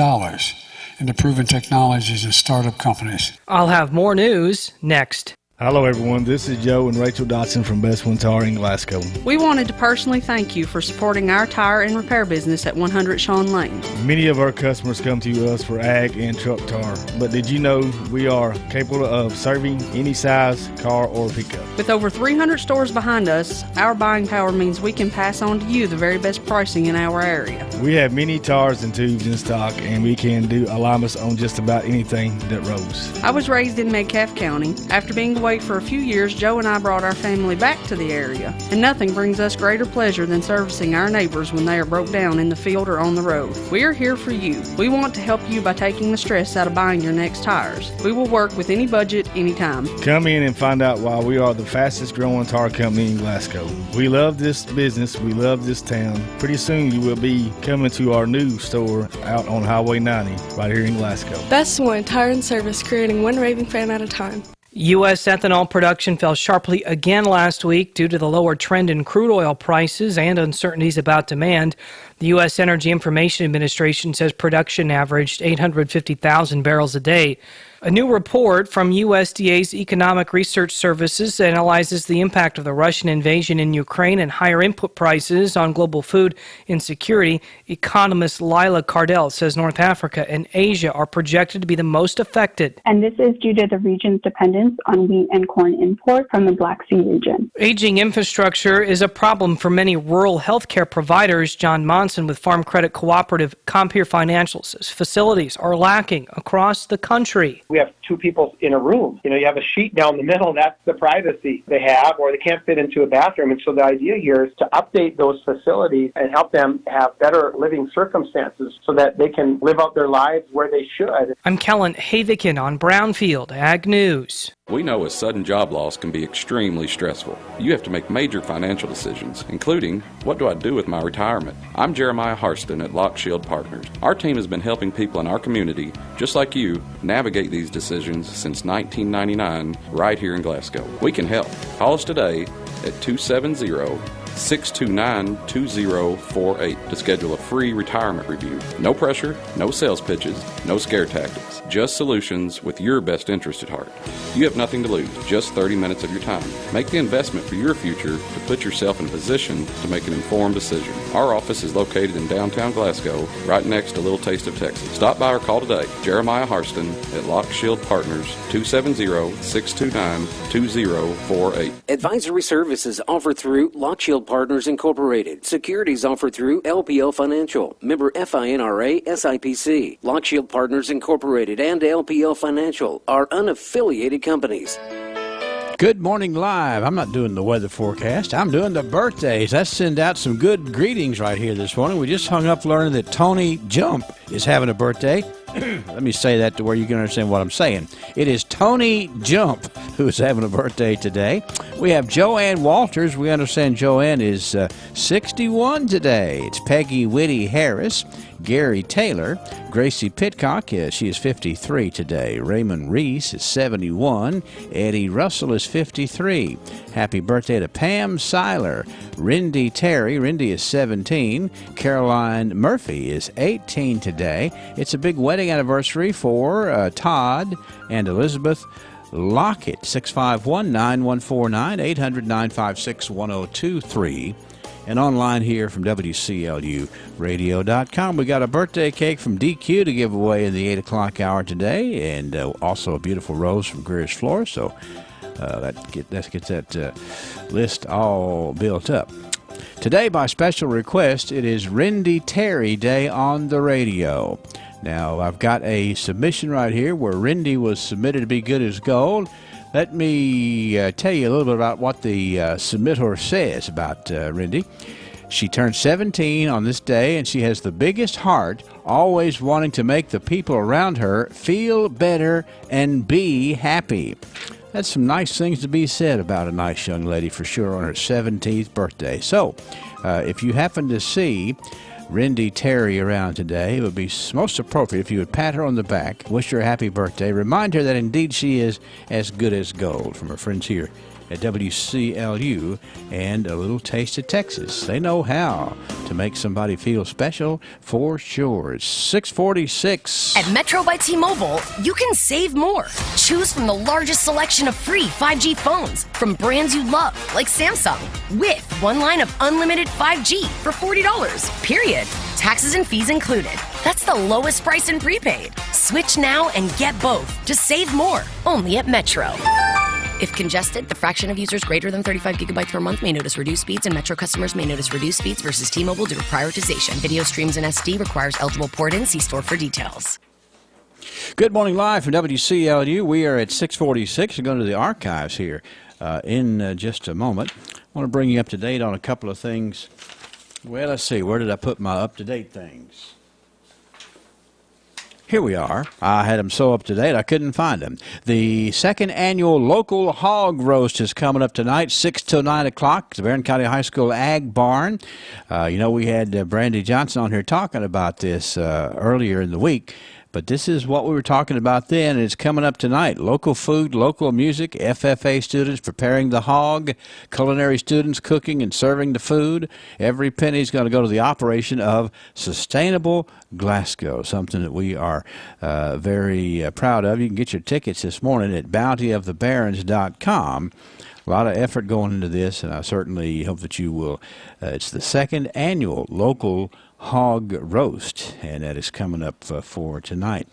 into proven technologies and startup companies. I'll have more news next. Hello everyone, this is Joe and Rachel Dotson from Best One Tire in Glasgow. We wanted to personally thank you for supporting our tire and repair business at 100 Shawn Lane. Many of our customers come to us for ag and truck tire, but did you know we are capable of serving any size car or pickup? With over 300 stores behind us, our buying power means we can pass on to you the very best pricing in our area. We have many tires and tubes in stock, and we can do alignments on just about anything that rolls. I was raised in Metcalfe County. After being away for a few years, Joe and I brought our family back to the area, and nothing brings us greater pleasure than servicing our neighbors when they are broke down in the field or on the road. We are here for you. We want to help you by taking the stress out of buying your next tires. We will work with any budget, anytime. Come in and find out why we are the fastest growing tire company in Glasgow. We love this business. We love this town. Pretty soon you will be coming to our new store out on Highway 90 right here in Glasgow. Best One Tire and Service, creating one raving fan at a time. U.S. ethanol production fell sharply again last week due to the lower trend in crude oil prices and uncertainties about demand. The U.S. Energy Information Administration says production averaged 850,000 barrels a day. A new report from USDA's Economic Research Services analyzes the impact of the Russian invasion in Ukraine and higher input prices on global food insecurity. Economist Lila Cardell says North Africa and Asia are projected to be the most affected. And this is due to the region's dependence on wheat and corn import from the Black Sea region. Aging infrastructure is a problem for many rural healthcare providers. John Monson with Farm Credit Cooperative Compeer Financial says facilities are lacking across the country. We have two people in a room. You have a sheet down the middle, and that's the privacy they have, or they can't fit into a bathroom. And so the idea here is to update those facilities and help them have better living circumstances so that they can live out their lives where they should. I'm Kellen Havikin on Brownfield Ag News. We know a sudden job loss can be extremely stressful. You have to make major financial decisions, including, what do I do with my retirement? I'm Jeremiah Harston at Lock Shield Partners. Our team has been helping people in our community, just like you, navigate these decisions since 1999 right here in Glasgow. We can help. Call us today at 270 629-2048 to schedule a free retirement review. No pressure, no sales pitches, no scare tactics. Just solutions with your best interest at heart. You have nothing to lose, just 30 minutes of your time. Make the investment for your future to put yourself in a position to make an informed decision. Our office is located in downtown Glasgow, right next to Little Taste of Texas. Stop by or call today. Jeremiah Harston at Lock Shield Partners, 270-629-2048. Advisory services offered through Lock Shield Partners Incorporated. Securities offered through LPL Financial. Member FINRA SIPC. Lock Shield Partners Incorporated and LPL Financial are unaffiliated companies. Good morning live. I'm not doing the weather forecast. I'm doing the birthdays. Let's send out some good greetings right here this morning. We just hung up learning that Tony Jump is having a birthday. Let me say that to where you can understand what I'm saying. It is Tony Jump who is having a birthday today. We have Joanne Walters. We understand Joanne is 61 today. It's Peggy Whitty Harris, Gary Taylor, Gracie Pitcock, she is 53 today. Raymond Reese is 71. Eddie Russell is 53. Happy birthday to Pam Seiler. Rindy Terry, Rindy is 17. Caroline Murphy is 18 today. It's a big wedding anniversary for Todd and Elizabeth Lockett. 651-9149, 800-956-1023. And online here from WCLUradio.com. We got a birthday cake from DQ to give away in the 8 o'clock hour today, and also a beautiful rose from Greer's Floor. So let's get that list all built up. Today, by special request, it is Rindy Terry Day on the radio. Now, I've got a submission right here where Rindy was submitted to be good as gold. Let me tell you a little bit about what the submitter says about Rindy. She turned 17 on this day, and she has the biggest heart, always wanting to make the people around her feel better and be happy. That's some nice things to be said about a nice young lady for sure on her 17th birthday. So, if you happen to see Rindy Terry around today, it would be most appropriate if you would pat her on the back, wish her a happy birthday, remind her that indeed she is as good as gold, from her friends here at WCLU and A Little Taste of Texas. They know how to make somebody feel special for sure. It's 646. At Metro by T-Mobile, you can save more. Choose from the largest selection of free 5G phones from brands you love, like Samsung, with one line of unlimited 5G for $40, period. Taxes and fees included. That's the lowest price in prepaid. Switch now and get both to save more, only at Metro. If congested, the fraction of users greater than 35 gigabytes per month may notice reduced speeds, and Metro customers may notice reduced speeds versus T-Mobile due to prioritization. Video streams in SD requires eligible port-in. See store for details. Good morning live from WCLU. We are at 646. We're going to the archives here in just a moment. I want to bring you up to date on a couple of things. Well, let's see. Where did I put my up-to-date things? Here we are. I had them so up to date I couldn't find them. The second annual local hog roast is coming up tonight, 6 till 9 o'clock. The Barron County High School Ag Barn. We had Brandy Johnson on here talking about this earlier in the week. But this is what we were talking about then, and it's coming up tonight. Local food, local music, FFA students preparing the hog, culinary students cooking and serving the food. Every penny is going to go to the operation of Sustainable Glasgow, something that we are very proud of. You can get your tickets this morning at bountyofthebarons.com. A lot of effort going into this, and I certainly hope that you will. It's the second annual local hog roast, and that is coming up for tonight.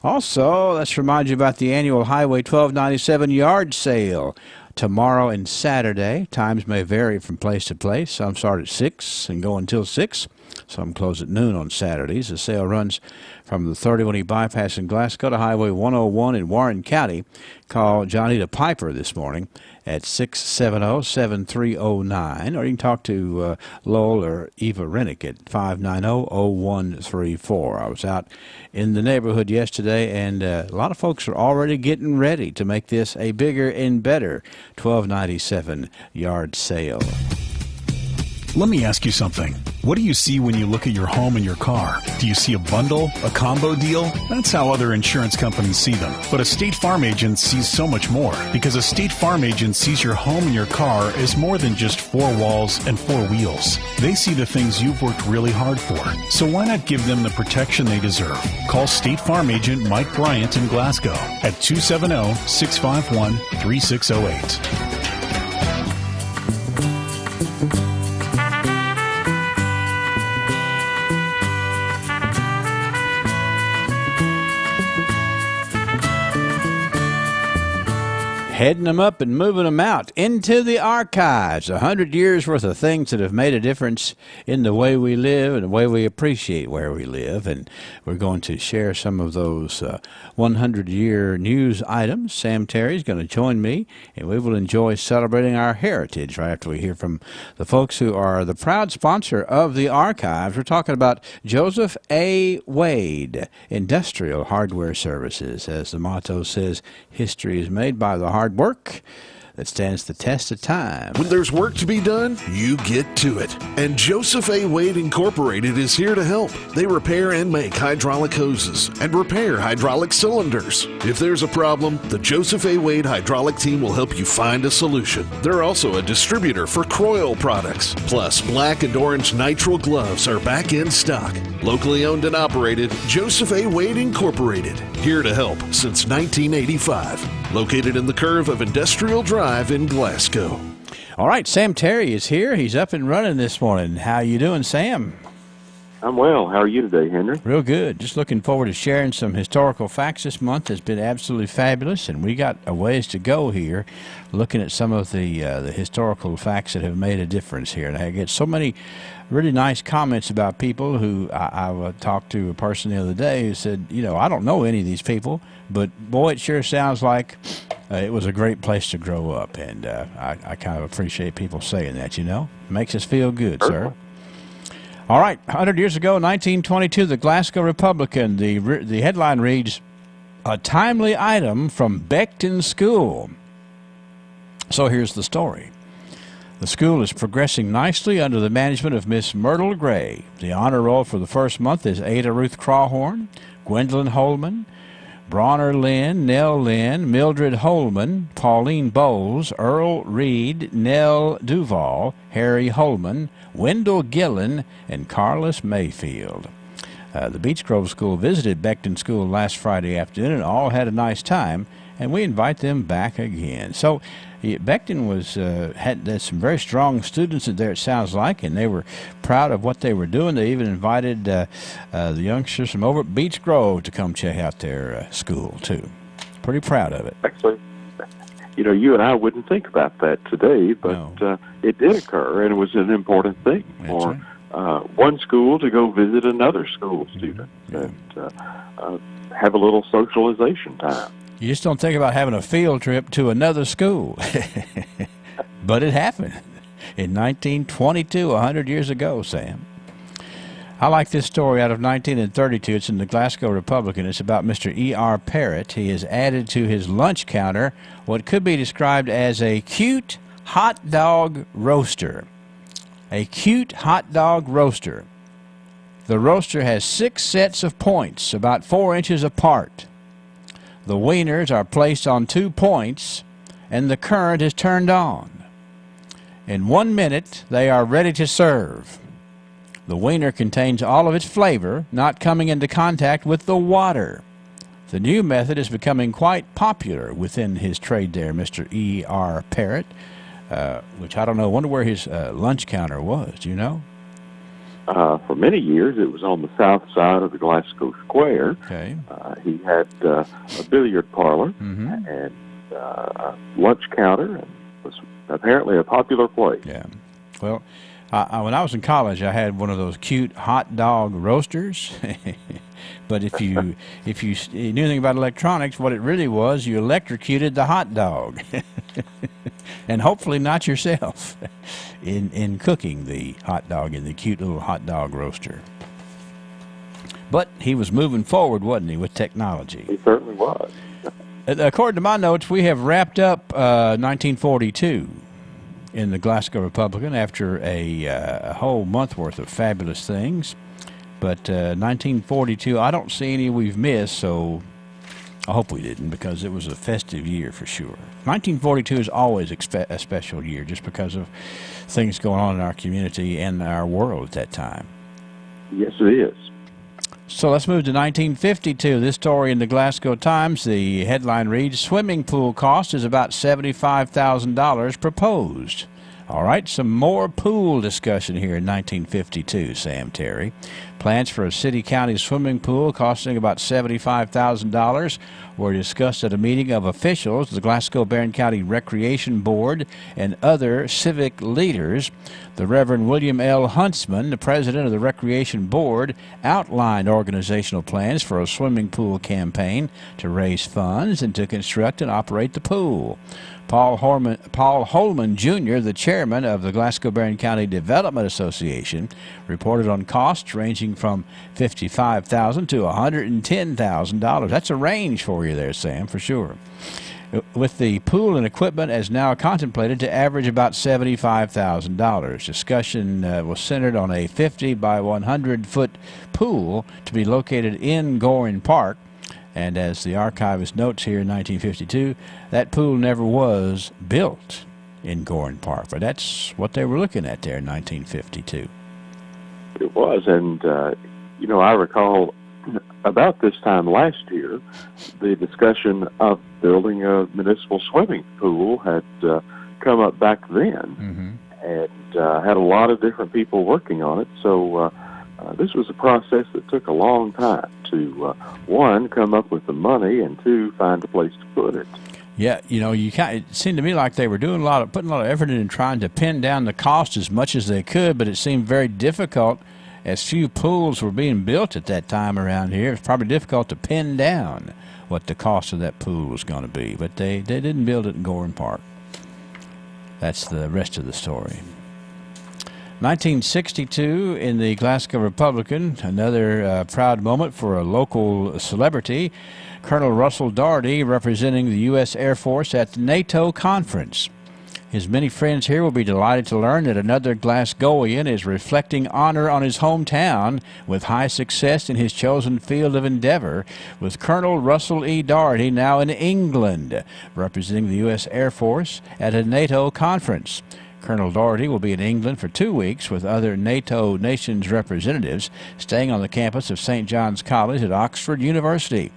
Also, let's remind you about the annual Highway 1297 yard sale tomorrow and Saturday. Times may vary from place to place. Some start at 6 and go until 6. Some close at noon on Saturdays. The sale runs from the 31E bypass in Glasgow to Highway 101 in Warren County. Call Johnny Piper this morning at 670-7309, or you can talk to Lowell or Eva Rennick at 590-0134. I was out in the neighborhood yesterday, and a lot of folks are already getting ready to make this a bigger and better 1297 yard sale. Let me ask you something. What do you see when you look at your home and your car? Do you see a bundle, a combo deal? That's how other insurance companies see them. But a State Farm agent sees so much more, because a State Farm agent sees your home and your car as more than just four walls and four wheels. They see the things you've worked really hard for. So why not give them the protection they deserve? Call State Farm agent Mike Bryant in Glasgow at 270-651-3608. Heading them up and moving them out into the archives. 100 years worth of things that have made a difference in the way we live and the way we appreciate where we live. And we're going to share some of those 100-year news items. Sam Terry is going to join me, and we will enjoy celebrating our heritage right after we hear from the folks who are the proud sponsor of the archives. We're talking about Joseph A. Wade, Industrial Hardware Services. As the motto says, history is made by the hard work that stands the test of time. When there's work to be done, you get to it. And Joseph A. Wade Incorporated is here to help. They repair and make hydraulic hoses and repair hydraulic cylinders. If there's a problem, the Joseph A. Wade hydraulic team will help you find a solution. They're also a distributor for Croyle products. Plus, black and orange nitrile gloves are back in stock. Locally owned and operated, Joseph A. Wade Incorporated. Here to help since 1985. Located in the curve of Industrial Drive in Glasgow. All right, Sam Terry is here. He's up and running this morning. How you doing, Sam? I'm well. How are you today, Henry? Real good. Just looking forward to sharing some historical facts this month. It's been absolutely fabulous, and we got a ways to go here looking at some of the historical facts that have made a difference here. And I get so many really nice comments about people who I talked to a person the other day who said, you know, I don't know any of these people, but boy, it sure sounds like it was a great place to grow up. And I kind of appreciate people saying that, you know. Makes us feel good, sir. All right, 100 years ago, 1922, the Glasgow Republican, the headline reads, "A timely item from Beckton School." So here's the story. The school is progressing nicely under the management of Miss Myrtle Gray. The honor roll for the first month is Ada Ruth Crawhorn, Gwendolyn Holman, Bronner Lynn, Nell Lynn, Mildred Holman, Pauline Bowles, Earl Reed, Nell Duval, Harry Holman, Wendell Gillen, and Carlos Mayfield. The Beech Grove School visited Beckton School last Friday afternoon and all had a nice time, and we invite them back again. So Beckton had some very strong students there, it sounds like, and they were proud of what they were doing. They even invited the youngsters from over at Beech Grove to come check out their school, too. Pretty proud of it. Actually, you know, you and I wouldn't think about that today, but it did occur, and it was an important thing for one school to go visit another school student and have a little socialization time. You just don't think about having a field trip to another school. But it happened in 1922, 100 years ago, Sam. I like this story out of 1932. It's in the Glasgow Republican. It's about Mr. E.R. Parrott. He has added to his lunch counter what could be described as a cute hot dog roaster. A cute hot dog roaster. The roaster has 6 sets of points, about 4 inches apart. The wieners are placed on 2 points, and the current is turned on. In 1 minute, they are ready to serve. The wiener contains all of its flavor, not coming into contact with the water. The new method is becoming quite popular within his trade there, Mr. E.R. Parrott, which I don't know, I wonder where his lunch counter was. Do you know? For many years, it was on the south side of the Glasgow Square. Okay. He had a billiard parlor and a lunch counter, and was apparently a popular place. Yeah. Well, when I was in college, I had one of those cute hot dog roasters. But if you knew anything about electronics, what it really was, you electrocuted the hot dog. And hopefully not yourself in cooking the hot dog in the cute little hot dog roaster. But he was moving forward, wasn't he, with technology? He certainly was. According to my notes, we have wrapped up 1942. in the Glasgow Republican after a whole month worth of fabulous things. But 1942, I don't see any we've missed, so I hope we didn't, because it was a festive year for sure. 1942 is always a special year just because of things going on in our community and our world at that time. Yes, it is. So let's move to 1952. This story in the Glasgow Times, the headline reads, swimming pool cost is about $75,000 proposed. All right, some more pool discussion here in 1952, Sam Terry. Plans for a city-county swimming pool costing about $75,000 were discussed at a meeting of officials, the Glasgow-Barron County Recreation Board, and other civic leaders. The Reverend William L. Huntsman, the president of the Recreation Board, outlined organizational plans for a swimming pool campaign to raise funds and to construct and operate the pool. Paul Holman Jr., the chairman of the Glasgow-Barron County Development Association, reported on costs ranging from $55,000 to $110,000. That's a range for you there, Sam, for sure. With the pool and equipment as now contemplated to average about $75,000. Discussion was centered on a 50 by 100-foot pool to be located in Gorin Park. And as the archivist notes here in 1952, that pool never was built in Gorin Park. But that's what they were looking at there in 1952. It was, and, I recall about this time last year, the discussion of building a municipal swimming pool had come up back then, and had a lot of different people working on it. So this was a process that took a long time to, one, come up with the money, and two, find a place to put it. Yeah, it seemed to me like they were putting a lot of effort in trying to pin down the cost as much as they could, but it seemed very difficult as few pools were being built at that time around here. It was probably difficult to pin down what the cost of that pool was going to be, but they didn't build it in Gorin Park. That's the rest of the story. 1962 in the Glasgow Republican, another proud moment for a local celebrity, Colonel Russell Daugherty representing the U.S. Air Force at the NATO conference. His many friends here will be delighted to learn that another Glasgowian is reflecting honor on his hometown with high success in his chosen field of endeavor, with Colonel Russell E. Daugherty now in England, representing the U.S. Air Force at a NATO conference. Colonel Daugherty will be in England for 2 weeks with other NATO nations representatives, staying on the campus of St. John's College at Oxford University.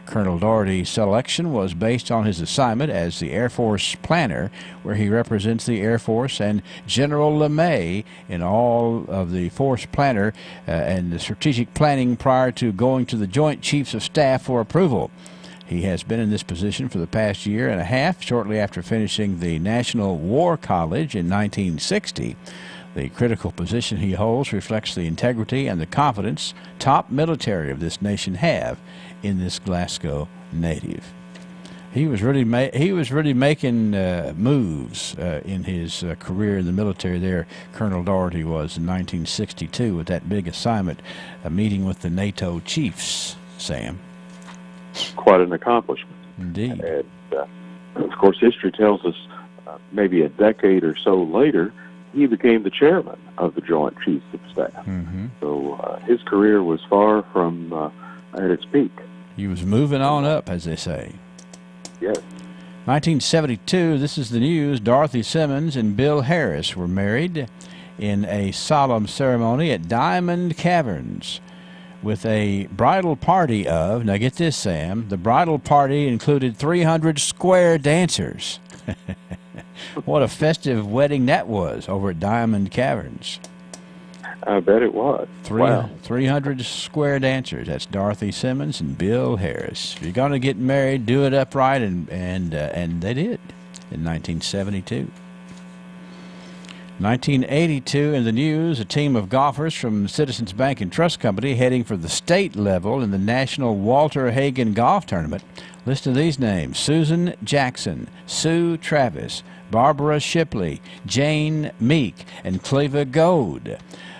Colonel Daugherty's selection was based on his assignment as the Air Force planner, where he represents the Air Force and General LeMay in all of the force planner and the strategic planning prior to going to the Joint Chiefs of Staff for approval. He has been in this position for the past year and a half, shortly after finishing the National War College in 1960. The critical position he holds reflects the integrity and the confidence top military of this nation have in this Glasgow native. He was really making moves in his career in the military there. Colonel Daugherty was in 1962 with that big assignment, a meeting with the NATO chiefs, Sam. Quite an accomplishment. Indeed. And, of course, history tells us maybe a decade or so later, he became the chairman of the Joint Chiefs of Staff. So his career was far from at its peak. He was moving on up, as they say. Yes. 1972, this is the news. Dorothy Simmons and Bill Harris were married in a solemn ceremony at Diamond Caverns with a bridal party of, now get this, Sam, the bridal party included 300 square dancers. What a festive wedding that was over at Diamond Caverns. I bet it was. Wow. 300 square dancers. That's Dorothy Simmons and Bill Harris. If you're going to get married, do it upright, and they did in 1972. 1982 in the news, a team of golfers from Citizens Bank and Trust Company heading for the state level in the National Walter Hagen Golf Tournament. Listen to these names: Susan Jackson, Sue Travis, Barbara Shipley, Jane Meek, and Cleva Gold.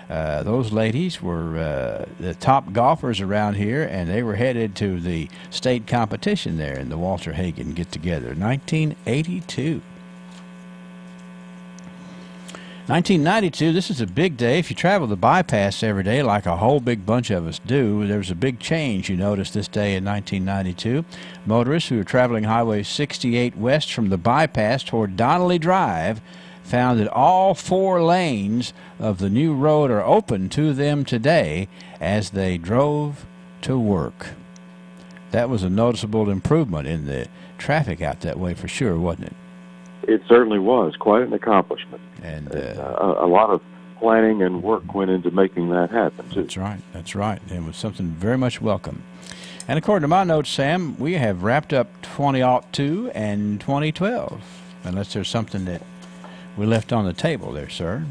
Those ladies were the top golfers around here, and they were headed to the state competition there in the Walter Hagen get-together, 1982. 1992, this is a big day. If you travel the bypass every day, like a whole big bunch of us do, there was a big change you noticed this day in 1992. Motorists who were traveling Highway 68 west from the bypass toward Donnelly Drive found that all 4 lanes of the new road are open to them today as they drove to work. That was a noticeable improvement in the traffic out that way for sure, wasn't it? It certainly was. Quite an accomplishment. And a lot of planning and work went into making that happen, too. That's right. It was something very much welcome. And according to my notes, Sam, we have wrapped up 2002 and 2012, unless there's something that we left on the table there, sir.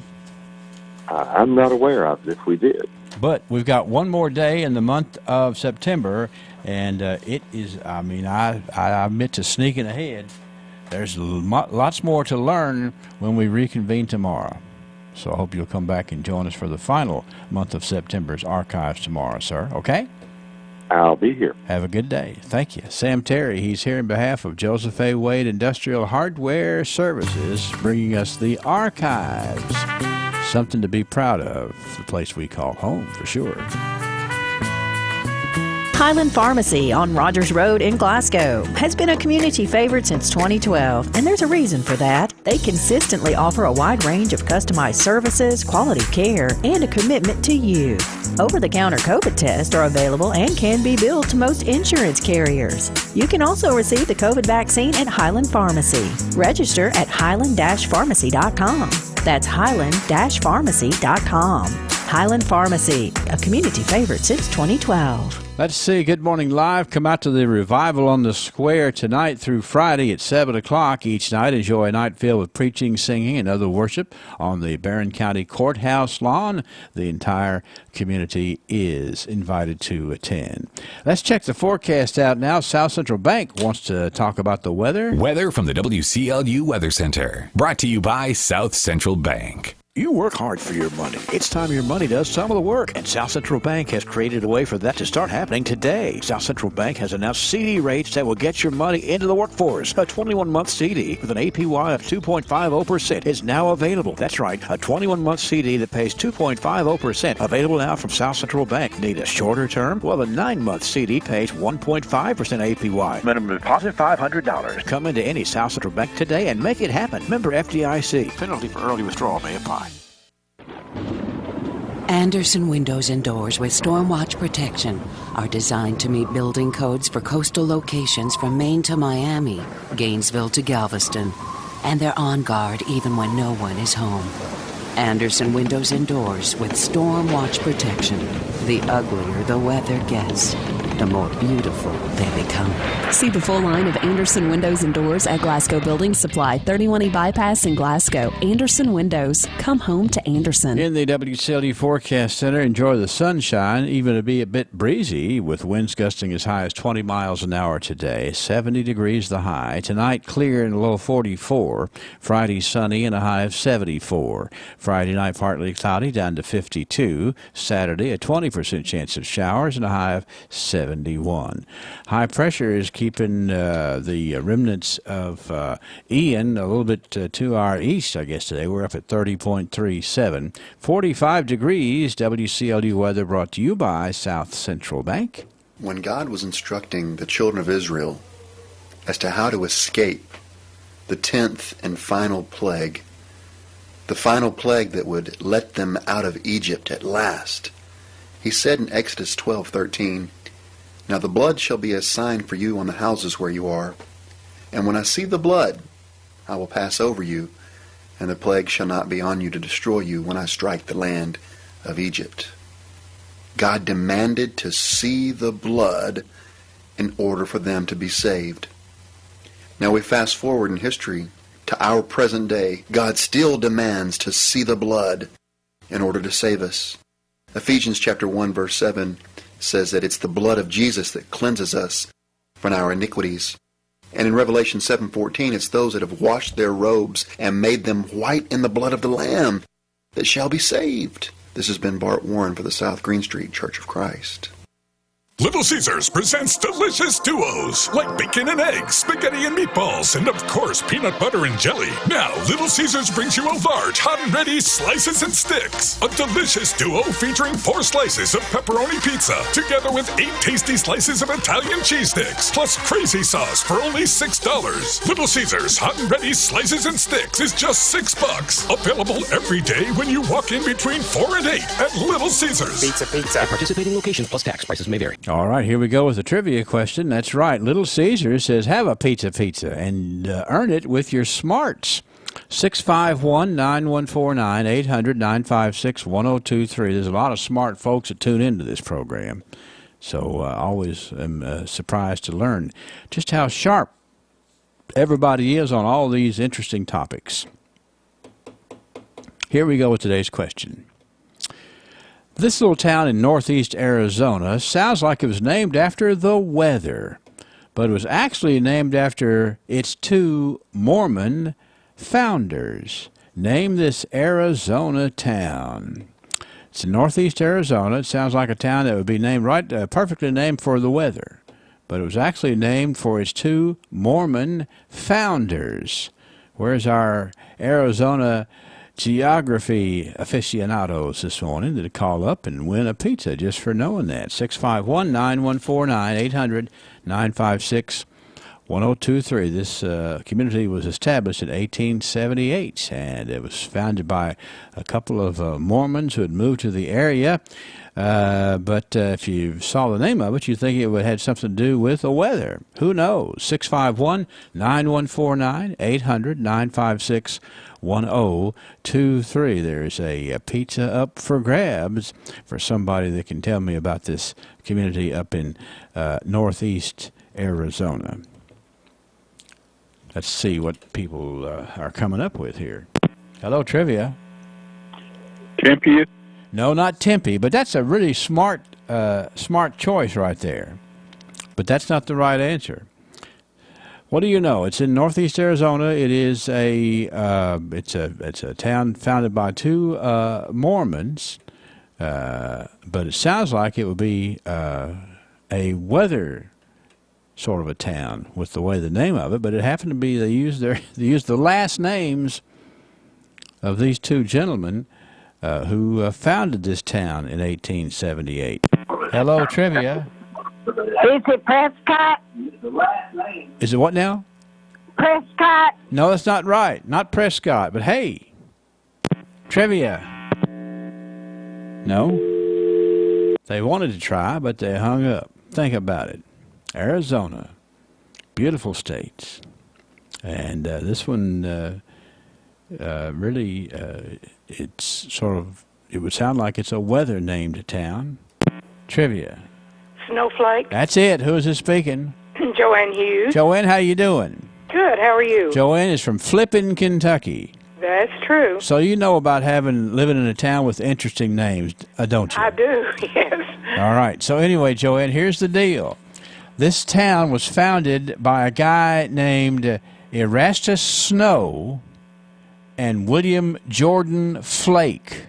I'm not aware of it if we did. But we've got one more day in the month of September, and it is, I admit to sneaking ahead. There's lots more to learn when we reconvene tomorrow. So I hope you'll come back and join us for the final month of September's archives tomorrow, sir. Okay? I'll be here. Have a good day. Thank you. Sam Terry, he's here in behalf of Joseph A. Wade Industrial Hardware Services, bringing us the archives. Something to be proud of, the place we call home for sure. Highland Pharmacy on Rogers Road in Glasgow has been a community favorite since 2012, and there's a reason for that. They consistently offer a wide range of customized services, quality care, and a commitment to you. Over-the-counter COVID tests are available and can be billed to most insurance carriers. You can also receive the COVID vaccine at Highland Pharmacy. Register at highland-pharmacy.com. That's highland-pharmacy.com. Highland Pharmacy, a community favorite since 2012. Let's see. Good Morning Live. Come out to the Revival on the Square tonight through Friday at 7 o'clock each night. Enjoy a night filled with preaching, singing, and other worship on the Barron County Courthouse lawn. The entire community is invited to attend. Let's check the forecast out now. South Central Bank wants to talk about the weather. Weather from the WCLU Weather Center. Brought to you by South Central Bank. You work hard for your money. It's time your money does some of the work, and South Central Bank has created a way for that to start happening today. South Central Bank has announced CD rates that will get your money into the workforce. A 21-month CD with an APY of 2.50% is now available. That's right, a 21-month CD that pays 2.50% available now from South Central Bank. Need a shorter term? Well, a 9-month CD pays 1.5% APY. Minimum deposit $500. Come into any South Central Bank today and make it happen. Member FDIC. Penalty for early withdrawal may apply. Anderson Windows and Doors with Stormwatch Protection are designed to meet building codes for coastal locations from Maine to Miami, Gainesville to Galveston, and they're on guard even when no one is home. Anderson Windows and Doors with Stormwatch Protection. The uglier the weather gets, the more beautiful they become. See the full line of Anderson Windows and Doors at Glasgow Building Supply, 31E Bypass in Glasgow. Anderson Windows. Come home to Anderson. In the WCLU Forecast Center, enjoy the sunshine, even to be a bit breezy, with winds gusting as high as 20 miles an hour today. 70 degrees the high. Tonight, clear and a low 44. Friday, sunny and a high of 74. Friday night, partly cloudy, down to 52. Saturday, a 20% chance of showers and a high of 71. High pressure is keeping the remnants of Ian a little bit to our east, I guess, today. We're up at 30.37. 45 degrees. WCLU weather brought to you by South Central Bank. When God was instructing the children of Israel as to how to escape the 10th and final plague, the final plague that would let them out of Egypt at last, he said in Exodus 12:13, "Now the blood shall be a sign for you on the houses where you are. And when I see the blood, I will pass over you, and the plague shall not be on you to destroy you when I strike the land of Egypt." God demanded to see the blood in order for them to be saved. Now we fast forward in history to our present day. God still demands to see the blood in order to save us. Ephesians chapter 1 verse 7 says that it's the blood of Jesus that cleanses us from our iniquities. And in Revelation 7:14, it's those that have washed their robes and made them white in the blood of the Lamb that shall be saved. This has been Bart Warren for the South Green Street Church of Christ. Little Caesars presents delicious duos like bacon and eggs, spaghetti and meatballs, and of course peanut butter and jelly. Now, Little Caesars brings you a large, hot and ready slices and sticks. A delicious duo featuring 4 slices of pepperoni pizza, together with 8 tasty slices of Italian cheese sticks, plus crazy sauce for only $6. Little Caesars hot and ready slices and sticks is just $6. Available every day when you walk in between 4 and 8 at Little Caesars. Pizza. At participating locations plus tax. Prices may vary. All right, here we go with the trivia question. That's right. Little Caesars says, have a pizza and earn it with your smarts. 651-9149, 800-956-1023. There's a lot of smart folks that tune into this program. So I always am surprised to learn just how sharp everybody is on all these interesting topics. Here we go with today's question. This little town in northeast Arizona sounds like it was named after the weather, but it was actually named after its 2 Mormon founders. Name this Arizona town. It's in northeast Arizona. It sounds like a town that would be named perfectly named for the weather, but it was actually named for its 2 Mormon founders. Where's our Arizona geography aficionados this morning that call up and win a pizza just for knowing that? 651-9149, 800-956-1023. This community was established in 1878, and it was founded by a couple of Mormons who had moved to the area. But if you saw the name of it, you'd think it would have something to do with the weather. Who knows? 651-9149, 800-956-1023. There's a pizza up for grabs for somebody that can tell me about this community up in northeast Arizona. Let's see what people are coming up with here. Hello, Trivia. Tempe. No, not Tempe, but that's a really smart choice right there. But that's not the right answer. What do you know? It's in northeast Arizona. It is it's a town founded by 2 Mormons, but it sounds like it would be a weather sort of a town with the way the name of it. But it happened to be they used the last names of these 2 gentlemen who founded this town in 1878. Hello, Trivia. Is it Prescott? Is it what now? Prescott. No, that's not right. Not Prescott, but hey. Trivia. No? They wanted to try, but they hung up. Think about it. Arizona. Beautiful states. And this one really, it's sort of, it would sound like it's a weather-named town. Trivia. Snowflake. That's it. Who is this speaking? Joanne Hughes. Joanne, how you doing? Good. How are you? Joanne is from Flippin, Kentucky. That's true. So you know about living in a town with interesting names, don't you? I do, yes. All right. So anyway, Joanne, here's the deal. This town was founded by a guy named Erastus Snow and William Jordan Flake.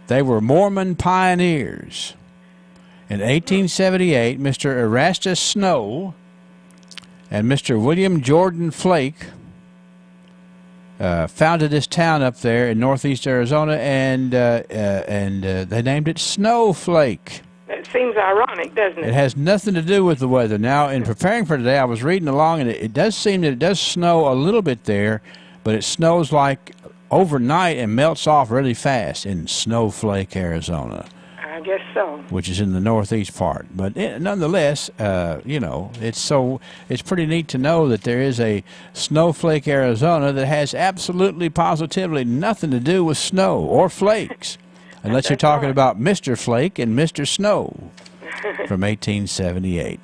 They were Mormon pioneers. In 1878, Mr. Erastus Snow and Mr. William Jordan Flake founded this town up there in northeast Arizona, and they named it Snowflake. That seems ironic, doesn't it? It has nothing to do with the weather. Now, in preparing for today, I was reading along, and it does seem that it does snow a little bit there, but it snows like overnight and melts off really fast in Snowflake, Arizona. I guess so. Which is in the northeast part. But nonetheless, it's pretty neat to know that there is a Snowflake, Arizona that has absolutely positively nothing to do with snow or flakes. Unless you're talking about Mr. Flake and Mr. Snow from 1878.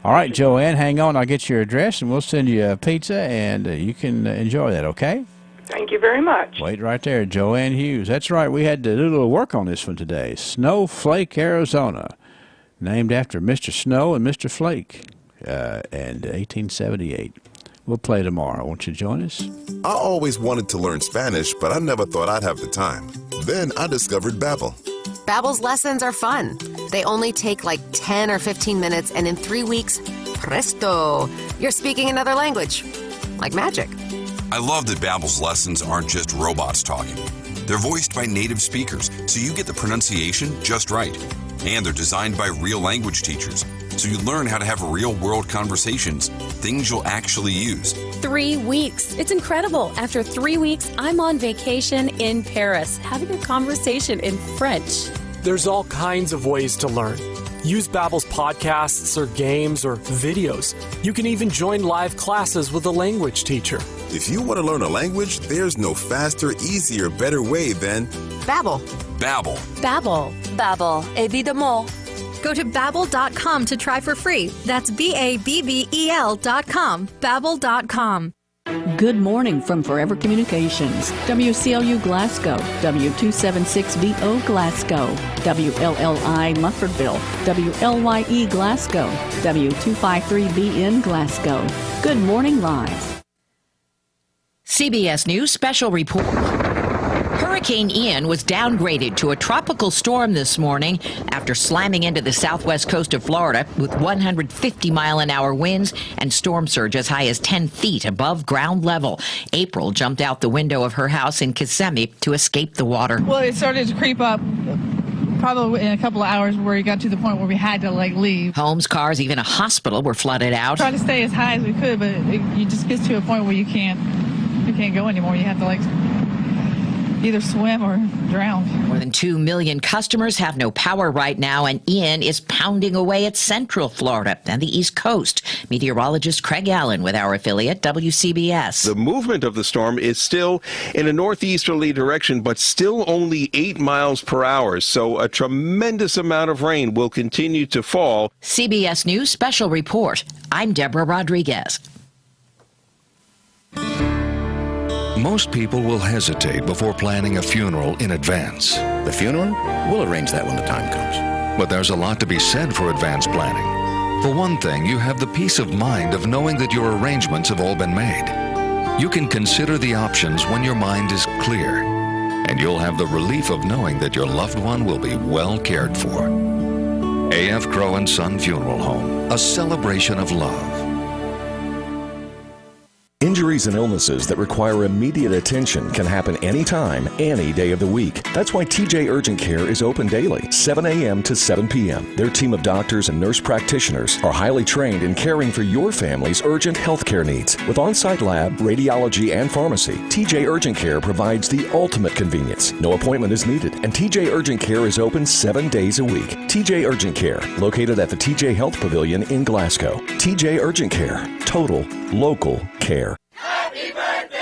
All right, Joanne, hang on. I'll get your address, and we'll send you a pizza, and you can enjoy that, okay? Thank you very much. Wait right there, Joanne Hughes. That's right. We had to do a little work on this one today. Snowflake, Arizona, named after Mr. Snow and Mr. Flake, and 1878. We'll play tomorrow. Won't you join us? I always wanted to learn Spanish, but I never thought I'd have the time. Then I discovered Babbel. Babbel's lessons are fun. They only take like 10 or 15 minutes, and in 3 weeks, presto, you're speaking another language. Like magic. I love that Babbel's lessons aren't just robots talking. They're voiced by native speakers, so you get the pronunciation just right. And they're designed by real language teachers, so you learn how to have real-world conversations, things you'll actually use. 3 weeks. It's incredible. After 3 weeks, I'm on vacation in Paris, having a conversation in French. There's all kinds of ways to learn. Use Babbel's podcasts or games or videos. You can even join live classes with a language teacher. If you want to learn a language, there's no faster, easier, better way than Babbel. Babbel. Babbel. Babbel, évidemment. Go to Babbel.com to try for free. That's BABBEL.com. Babbel.com. Good morning from Forever Communications, WCLU Glasgow, W276VO Glasgow, WLLI Muffordville, WLYE Glasgow, W253BN Glasgow. Good morning live. CBS News Special Report. Hurricane Ian was downgraded to a tropical storm this morning after slamming into the southwest coast of Florida with 150-mile-an-hour winds and storm surge as high as 10 feet above ground level. April jumped out the window of her house in Kissimmee to escape the water. Well, it started to creep up probably in a couple of hours where it got to the point where we had to leave. Homes, cars, even a hospital were flooded out. Try to stay as high as we could, but you just get to a point where you can't go anymore. You have to either swim or drown. More than 2 million customers have no power right now, and Ian is pounding away at central Florida and the East Coast. Meteorologist Craig Allen with our affiliate WCBS. The movement of the storm is still in a northeasterly direction, but still only 8 miles per hour, so a tremendous amount of rain will continue to fall. CBS News Special Report. I'm Deborah Rodriguez. Most people will hesitate before planning a funeral in advance. The funeral? We'll arrange that when the time comes. But there's a lot to be said for advance planning. For one thing, you have the peace of mind of knowing that your arrangements have all been made. You can consider the options when your mind is clear, and you'll have the relief of knowing that your loved one will be well cared for. A.F. Crow & Son Funeral Home, a celebration of love. Injuries and illnesses that require immediate attention can happen anytime, any day of the week. That's why TJ Urgent Care is open daily, 7 a.m. to 7 p.m. Their team of doctors and nurse practitioners are highly trained in caring for your family's urgent health care needs. With on-site lab, radiology, and pharmacy, TJ Urgent Care provides the ultimate convenience. No appointment is needed, and TJ Urgent Care is open 7 days a week. TJ Urgent Care, located at the TJ Health Pavilion in Glasgow. TJ Urgent Care, total local care. Happy birthday!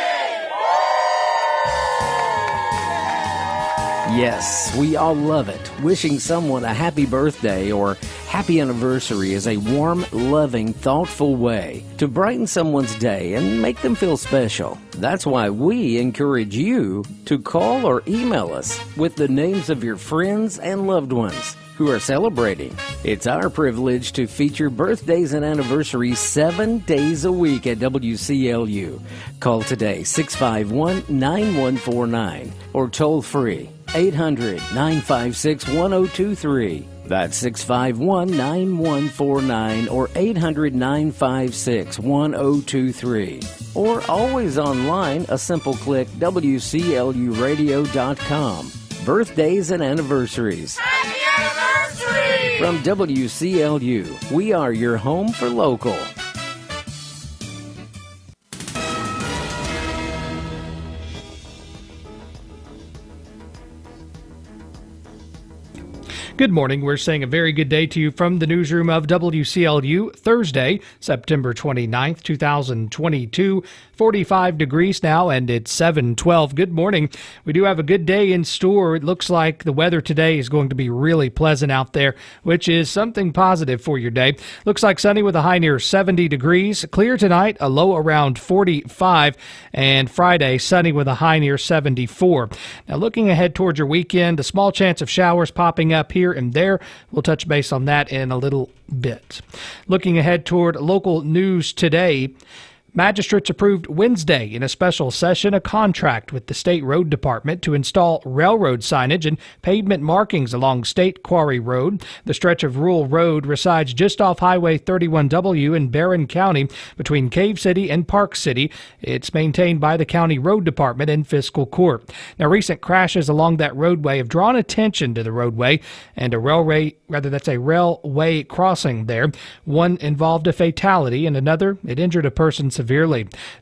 Yes, we all love it. Wishing someone a happy birthday or happy anniversary is a warm, loving, thoughtful way to brighten someone's day and make them feel special. That's why we encourage you to call or email us with the names of your friends and loved ones who are celebrating. It's our privilege to feature birthdays and anniversaries 7 days a week at WCLU. Call today 651-9149 or toll free 800-956-1023. That's 651-9149 or 800-956-1023. Or always online, a simple click, WCLUradio.com. Birthdays and anniversaries. Happy anniversary! From WCLU, we are your home for local. Good morning. We're saying a very good day to you from the newsroom of WCLU, Thursday, September 29th, 2022. 45 degrees now, and it's 7:12. Good morning. We do have a good day in store. It looks like the weather today is going to be really pleasant out there, which is something positive for your day. Looks like sunny with a high near 70 degrees. Clear tonight, a low around 45, and Friday, sunny with a high near 74. Now, looking ahead towards your weekend, a small chance of showers popping up here and there. We'll touch base on that in a little bit. Looking ahead toward local news today, Magistrates approved Wednesday in a special session a contract with the State Road Department to install railroad signage and pavement markings along State Quarry Road. The stretch of rural road resides just off Highway 31W in Barron County between Cave City and Park City. It's maintained by the County Road Department and Fiscal Court. Now, recent crashes along that roadway have drawn attention to the roadway and a railway crossing there. One involved a fatality and another, it injured a person severely.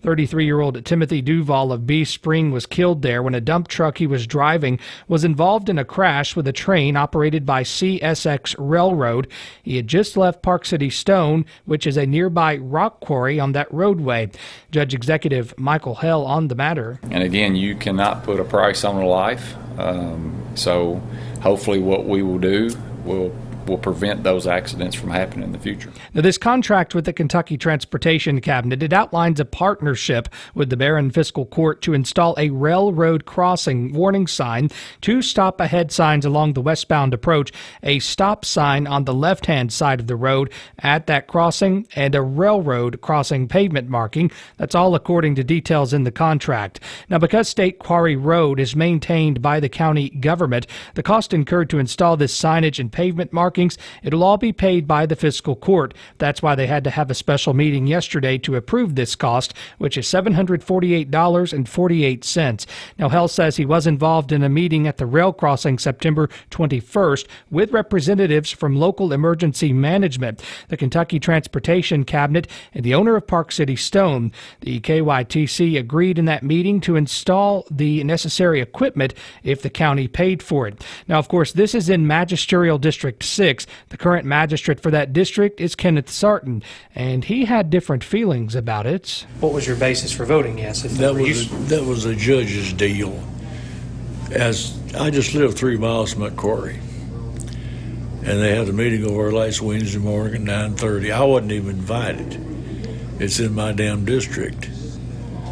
33-year-old Timothy Duval of Bee Spring was killed there when a dump truck he was driving was involved in a crash with a train operated by CSX Railroad. He had just left Park City Stone, which is a nearby rock quarry on that roadway. Judge Executive Michael Hell on the matter. And again, you cannot put a price on a life. So hopefully what we will do will prevent those accidents from happening in the future. Now, this contract with the Kentucky Transportation Cabinet, it outlines a partnership with the Barron Fiscal Court to install a railroad crossing warning sign, 2 stop-ahead signs along the westbound approach, a stop sign on the left-hand side of the road at that crossing, and a railroad crossing pavement marking. That's all according to details in the contract. Now, because State Quarry Road is maintained by the county government, the cost incurred to install this signage and pavement marking, it'll all be paid by the fiscal court. That's why they had to have a special meeting yesterday to approve this cost, which is $748.48. Now, Hell says he was involved in a meeting at the rail crossing September 21st with representatives from local emergency management, the Kentucky Transportation Cabinet, and the owner of Park City Stone. The KYTC agreed in that meeting to install the necessary equipment if the county paid for it. Now, of course, this is in Magisterial District 6. The current magistrate for that district is Kenneth Sarton, and he had different feelings about it. What was your basis for voting yes? That was a judge's deal. As I just live 3 miles from that quarry, and they had a meeting over last Wednesday morning at 9:30. I wasn't even invited. It's in my damn district,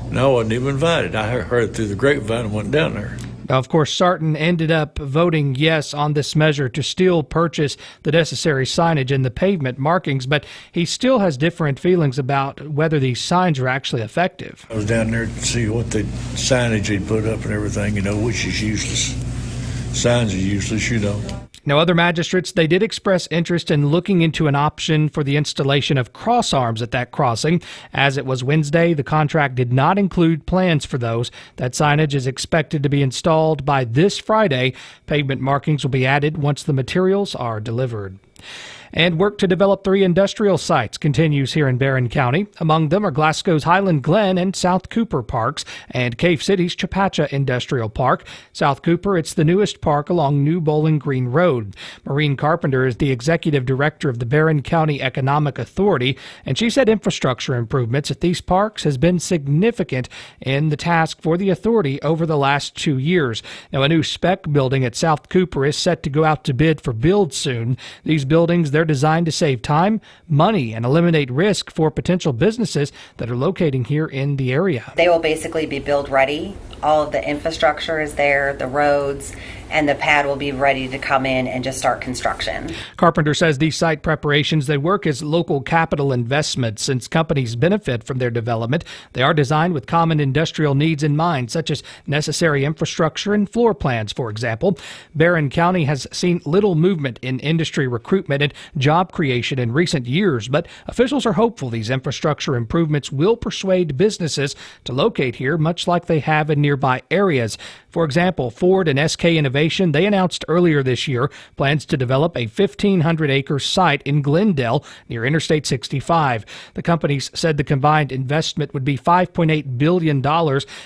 and I wasn't even invited. I heard it through the grapevine and went down there. Now, of course, Sarton ended up voting yes on this measure to still purchase the necessary signage and the pavement markings, but he still has different feelings about whether these signs are actually effective. I was down there to see what the signage he'd put up and everything, which is useless. Signs are useless, Now, other magistrates, they did express interest in looking into an option for the installation of cross arms at that crossing. As it was Wednesday, the contract did not include plans for those. That signage is expected to be installed by this Friday. Pavement markings will be added once the materials are delivered. And work to develop 3 industrial sites continues here in Barron County. Among them are Glasgow's Highland Glen and South Cooper parks and Cave City's Chapacha Industrial Park. South Cooper, it's the newest park along New Bowling Green Road. Maureen Carpenter is the executive director of the Barron County Economic Authority, and she said infrastructure improvements at these parks has been significant in the task for the authority over the last 2 years. Now, a new spec building at South Cooper is set to go out to bid for build soon. These buildings, they're designed to save time, money, and eliminate risk for potential businesses that are locating here in the area. They will basically be build ready. All of the infrastructure is there, the roads, and the pad will be ready to come in and just start construction. Carpenter says these site preparations, they work as local capital investments since companies benefit from their development. They are designed with common industrial needs in mind, such as necessary infrastructure and floor plans, for example. Barron County has seen little movement in industry recruitment and job creation in recent years, but officials are hopeful these infrastructure improvements will persuade businesses to locate here, much like they have in nearby areas. For example, Ford and SK Innovation, they announced earlier this year plans to develop a 1,500-acre site in Glendale near Interstate 65. The companies said the combined investment would be $5.8 billion,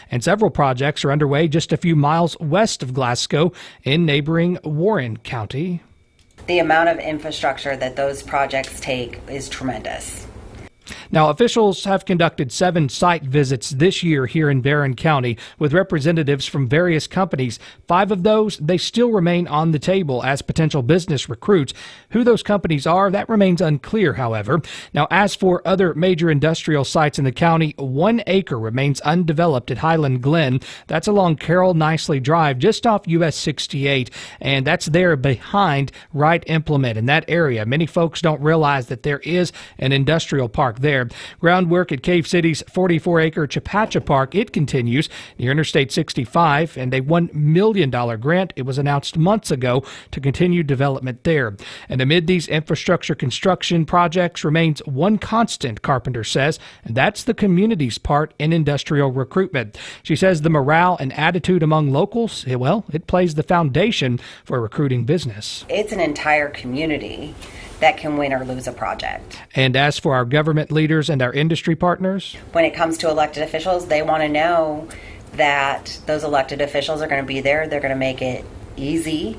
and several projects are underway just a few miles west of Glasgow in neighboring Warren County. The amount of infrastructure that those projects take is tremendous. Now, officials have conducted 7 site visits this year here in Barron County with representatives from various companies. 5 of those, they still remain on the table as potential business recruits. Who those companies are, that remains unclear, however. Now, as for other major industrial sites in the county, 1 acre remains undeveloped at Highland Glen. That's along Carroll Nicely Drive, just off US 68, and that's there behind Wright Implement in that area. Many folks don't realize that there is an industrial park park there. Groundwork at Cave City's 44-acre Chapacha Park, it continues near Interstate 65, and a $1 million grant, it was announced months ago to continue development there. And amid these infrastructure construction projects remains one constant, Carpenter says, and that's the community's part in industrial recruitment. She says the morale and attitude among locals, well, it plays the foundation for recruiting business. It's an entire community that can win or lose a project. And as for our government leaders and our industry partners, when it comes to elected officials, they want to know that those elected officials are going to be there. They're going to make it easy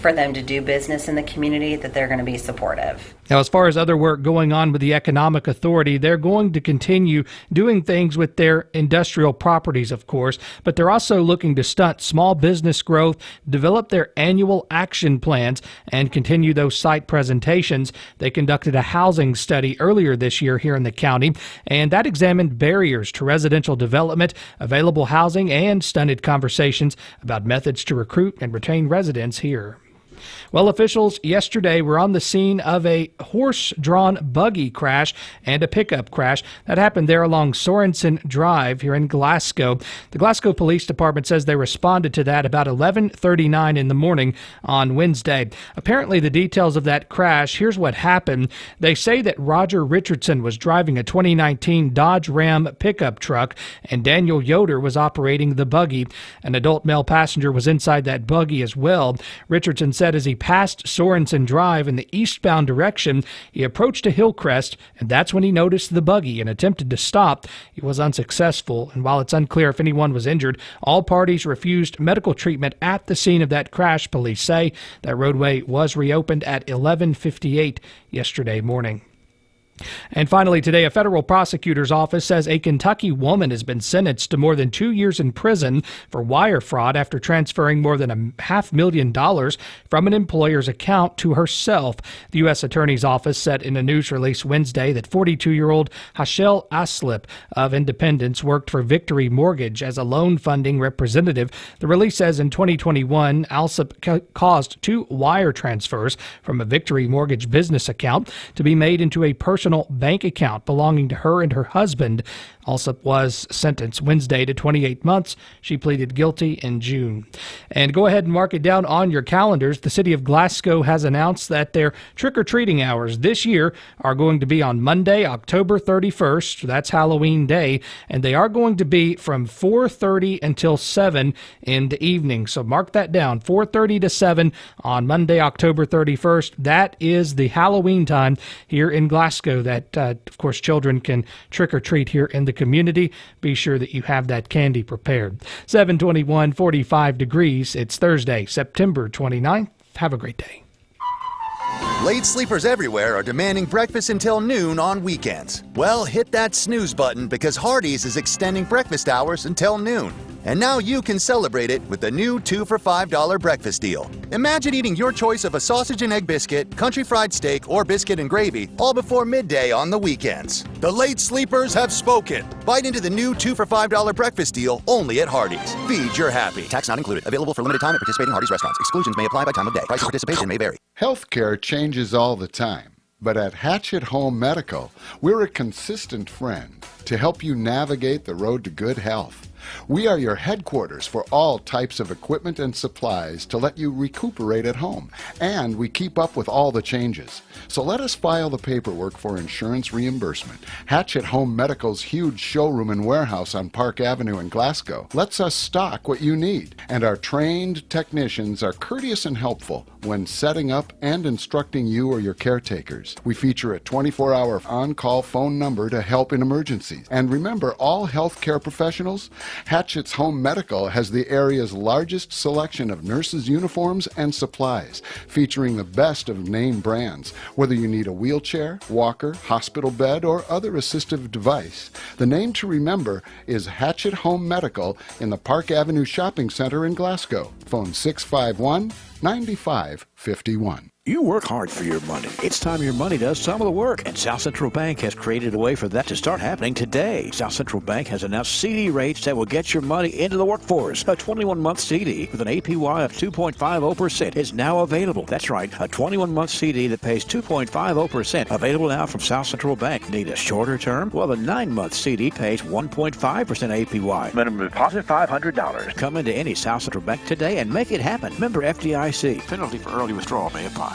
for them to do business in the community, that they're going to be supportive. Now, as far as other work going on with the Economic Authority, they're going to continue doing things with their industrial properties, of course, but they're also looking to stunt small business growth, develop their annual action plans, and continue those site presentations. They conducted a housing study earlier this year here in the county, and that examined barriers to residential development, available housing, and stunted conversations about methods to recruit and retain residents here. Well, officials yesterday were on the scene of a horse-drawn buggy crash and a pickup crash that happened there along Sorensen Drive here in Glasgow. The Glasgow Police Department says they responded to that about 11:39 in the morning on Wednesday. Apparently, the details of that crash, here's what happened. They say that Roger Richardson was driving a 2019 Dodge Ram pickup truck, and Daniel Yoder was operating the buggy. An adult male passenger was inside that buggy as well. Richardson said as he passed Sorensen Drive in the eastbound direction, he approached a hill crest, and that's when he noticed the buggy and attempted to stop. He was unsuccessful, and while it's unclear if anyone was injured, all parties refused medical treatment at the scene of that crash, police say. That roadway was reopened at 11:58 yesterday morning. And finally today, a federal prosecutor's office says a Kentucky woman has been sentenced to more than 2 years in prison for wire fraud after transferring more than $500,000 from an employer's account to herself. The U.S. Attorney's Office said in a news release Wednesday that 42-year-old Hashel Aslip of Independence worked for Victory Mortgage as a loan funding representative. The release says in 2021, Aslip caused 2 wire transfers from a Victory Mortgage business account to be made into a personal bank account belonging to her and her husband. Alsop was sentenced Wednesday to 28 months. She pleaded guilty in June. And go ahead and mark it down on your calendars. The city of Glasgow has announced that their trick-or-treating hours this year are going to be on Monday, October 31st. That's Halloween Day. And they are going to be from 4:30 until 7 in the evening. So mark that down, 4:30 to 7 on Monday, October 31st. That is the Halloween time here in Glasgow that, of course, children can trick-or-treat here in the community. Be sure that you have that candy prepared. 7:21, 45 degrees. It's Thursday, September 29th. Have a great day. Late sleepers everywhere are demanding breakfast until noon on weekends. Well, hit that snooze button because Hardee's is extending breakfast hours until noon. And now you can celebrate it with the new 2 for $5 breakfast deal. Imagine eating your choice of a sausage and egg biscuit, country fried steak, or biscuit and gravy all before midday on the weekends. The late sleepers have spoken. Bite into the new 2 for $5 breakfast deal only at Hardee's. Feed your happy. Tax not included. Available for limited time at participating Hardee's restaurants. Exclusions may apply by time of day. Price of participation may vary. Healthcare changes all the time. But at Hatchet Home Medical, we're a consistent friend to help you navigate the road to good health. We are your headquarters for all types of equipment and supplies to let you recuperate at home, and we keep up with all the changes. So let us file the paperwork for insurance reimbursement. Hatchet Home Medical's huge showroom and warehouse on Park Avenue in Glasgow lets us stock what you need, and our trained technicians are courteous and helpful when setting up and instructing you or your caretakers. We feature a 24-hour on-call phone number to help in emergencies. And remember, all healthcare professionals, Hatchet's Home Medical has the area's largest selection of nurses' uniforms and supplies, featuring the best of name brands. Whether you need a wheelchair, walker, hospital bed, or other assistive device, the name to remember is Hatchet Home Medical in the Park Avenue Shopping Center in Glasgow. Phone 651-9551. You work hard for your money. It's time your money does some of the work. And South Central Bank has created a way for that to start happening today. South Central Bank has announced CD rates that will get your money into the workforce. A 21-month CD with an APY of 2.50% is now available. That's right, a 21-month CD that pays 2.50%. Available now from South Central Bank. Need a shorter term? Well, the 9-month CD pays 1.5% APY. Minimum deposit $500. Come into any South Central Bank today and make it happen. Member FDIC. Penalty for early withdrawal may apply.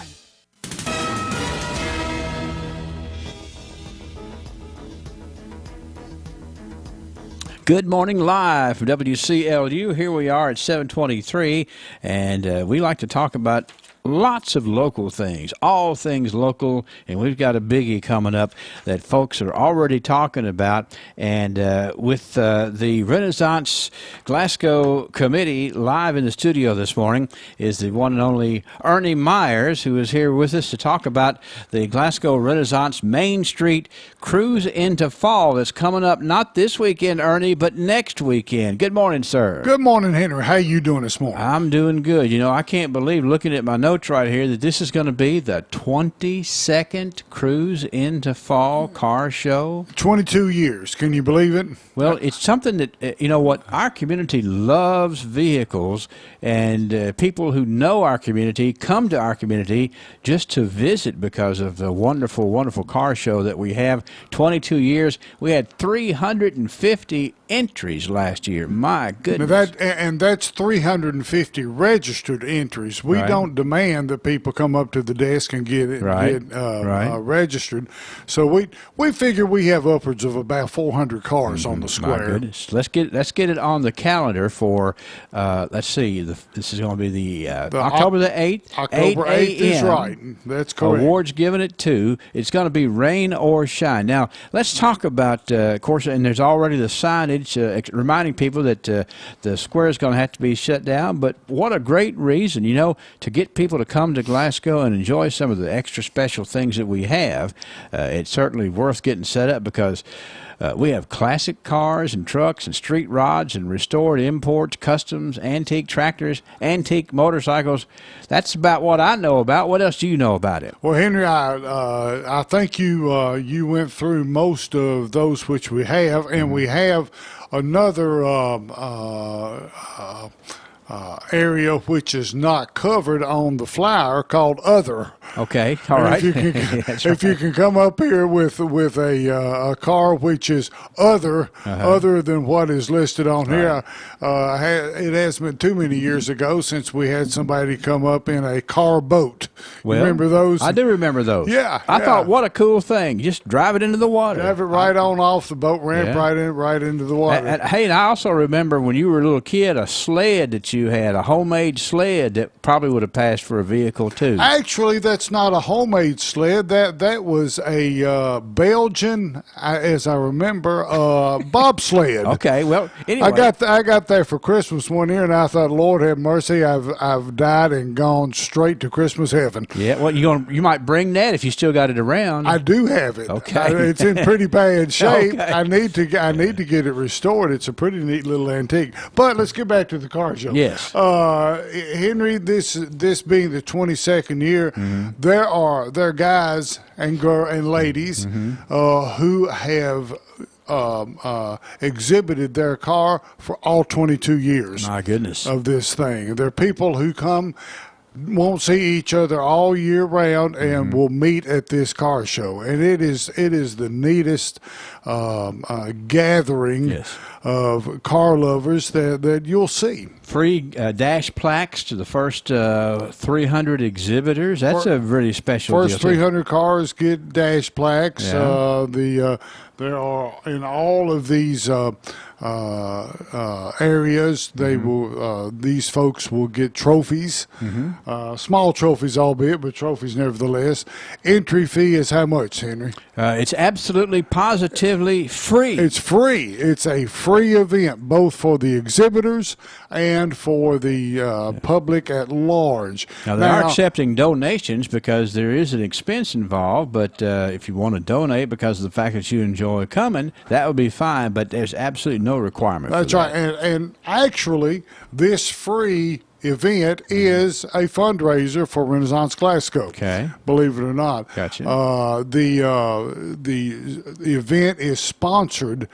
Good morning, live from WCLU. Here we are at 7:23, and we like to talk about lots of local things, all things local, and we've got a biggie coming up that folks are already talking about. And with the Renaissance Glasgow Committee live in the studio this morning is the one and only Ernie Myers, who is here with us to talk about the Glasgow Renaissance Main Street Cruise into Fall that's coming up not this weekend, Ernie, but next weekend. Good morning, sir. Good morning, Henry. How you doing this morning? I'm doing good. You know, I can't believe, looking at my notes right here, that this is going to be the 22nd Cruise into Fall car show. 22 years. Can you believe it? Well, it's something that, you know what, our community loves vehicles, and people who know our community come to our community just to visit because of the wonderful, wonderful car show that we have. 22 years. We had 350 entries last year. My goodness. And that's 350 registered entries. We don't demand that people come up to the desk and get it registered. So we figure we have upwards of about 400 cars on the square. My goodness. Let's get it on the calendar for let's see. This is going to be the October the 8th. October 8th is right. That's correct. Awards given at 2. It's going to be rain or shine. Now, let's talk about, of course, and there's already the signage reminding people that the square is going to have to be shut down. But what a great reason, you know, to get people to come to Glasgow and enjoy some of the extra special things that we have. It's certainly worth getting set up because we have classic cars and trucks and street rods and restored imports, customs, antique tractors, antique motorcycles. That's about what I know about. What else do you know about it? Well, Henry, I think you went through most of those which we have, and we have another area which is not covered on the flyer called Other. Okay, all right. If you can come up here with a car which is other than what is listed on here. It hasn't been too many years ago since we had somebody come up in a car boat. Well, remember those? I do remember those. Yeah. I thought, what a cool thing. Just drive it into the water. Drive it right on off the boat, ramp right into the water. Hey, and I also remember when you were a little kid, a sled that you had, a homemade sled that probably would have passed for a vehicle too. Actually, that's not a homemade sled. That was a Belgian, as I remember, bobsled. Okay, well, anyway, I got that for Christmas one year, and I thought, Lord have mercy, I've died and gone straight to Christmas heaven. Yeah, well, you might bring that if you still got it around. I do have it. Okay, it's in pretty bad shape. Okay. I need to get it restored. It's a pretty neat little antique. But let's get back to the car show. Yes. Henry, this being the 22nd year, there are guys and ladies who have exhibited their car for all 22 years. My goodness. Of this thing. There are people who won't see each other all year round and will meet at this car show, and it is the neatest gathering of car lovers that you'll see. Free dash plaques to the first 300 exhibitors. That's a really special first deal. 300 cars get dash plaques. Yeah. There are in all of these areas. They will. These folks will get trophies, small trophies, albeit, but trophies nevertheless. Entry fee is how much, Henry? It's absolutely, positively free. It's free. It's a free event, both for the exhibitors and for the public at large. Now, they are accepting donations because there is an expense involved, but if you want to donate because of the fact that you enjoy coming, that would be fine, but there's absolutely no requirement. That's for right. that. And actually, this free event is a fundraiser for Renaissance Glasgow. Okay. Believe it or not. Gotcha. The event is sponsored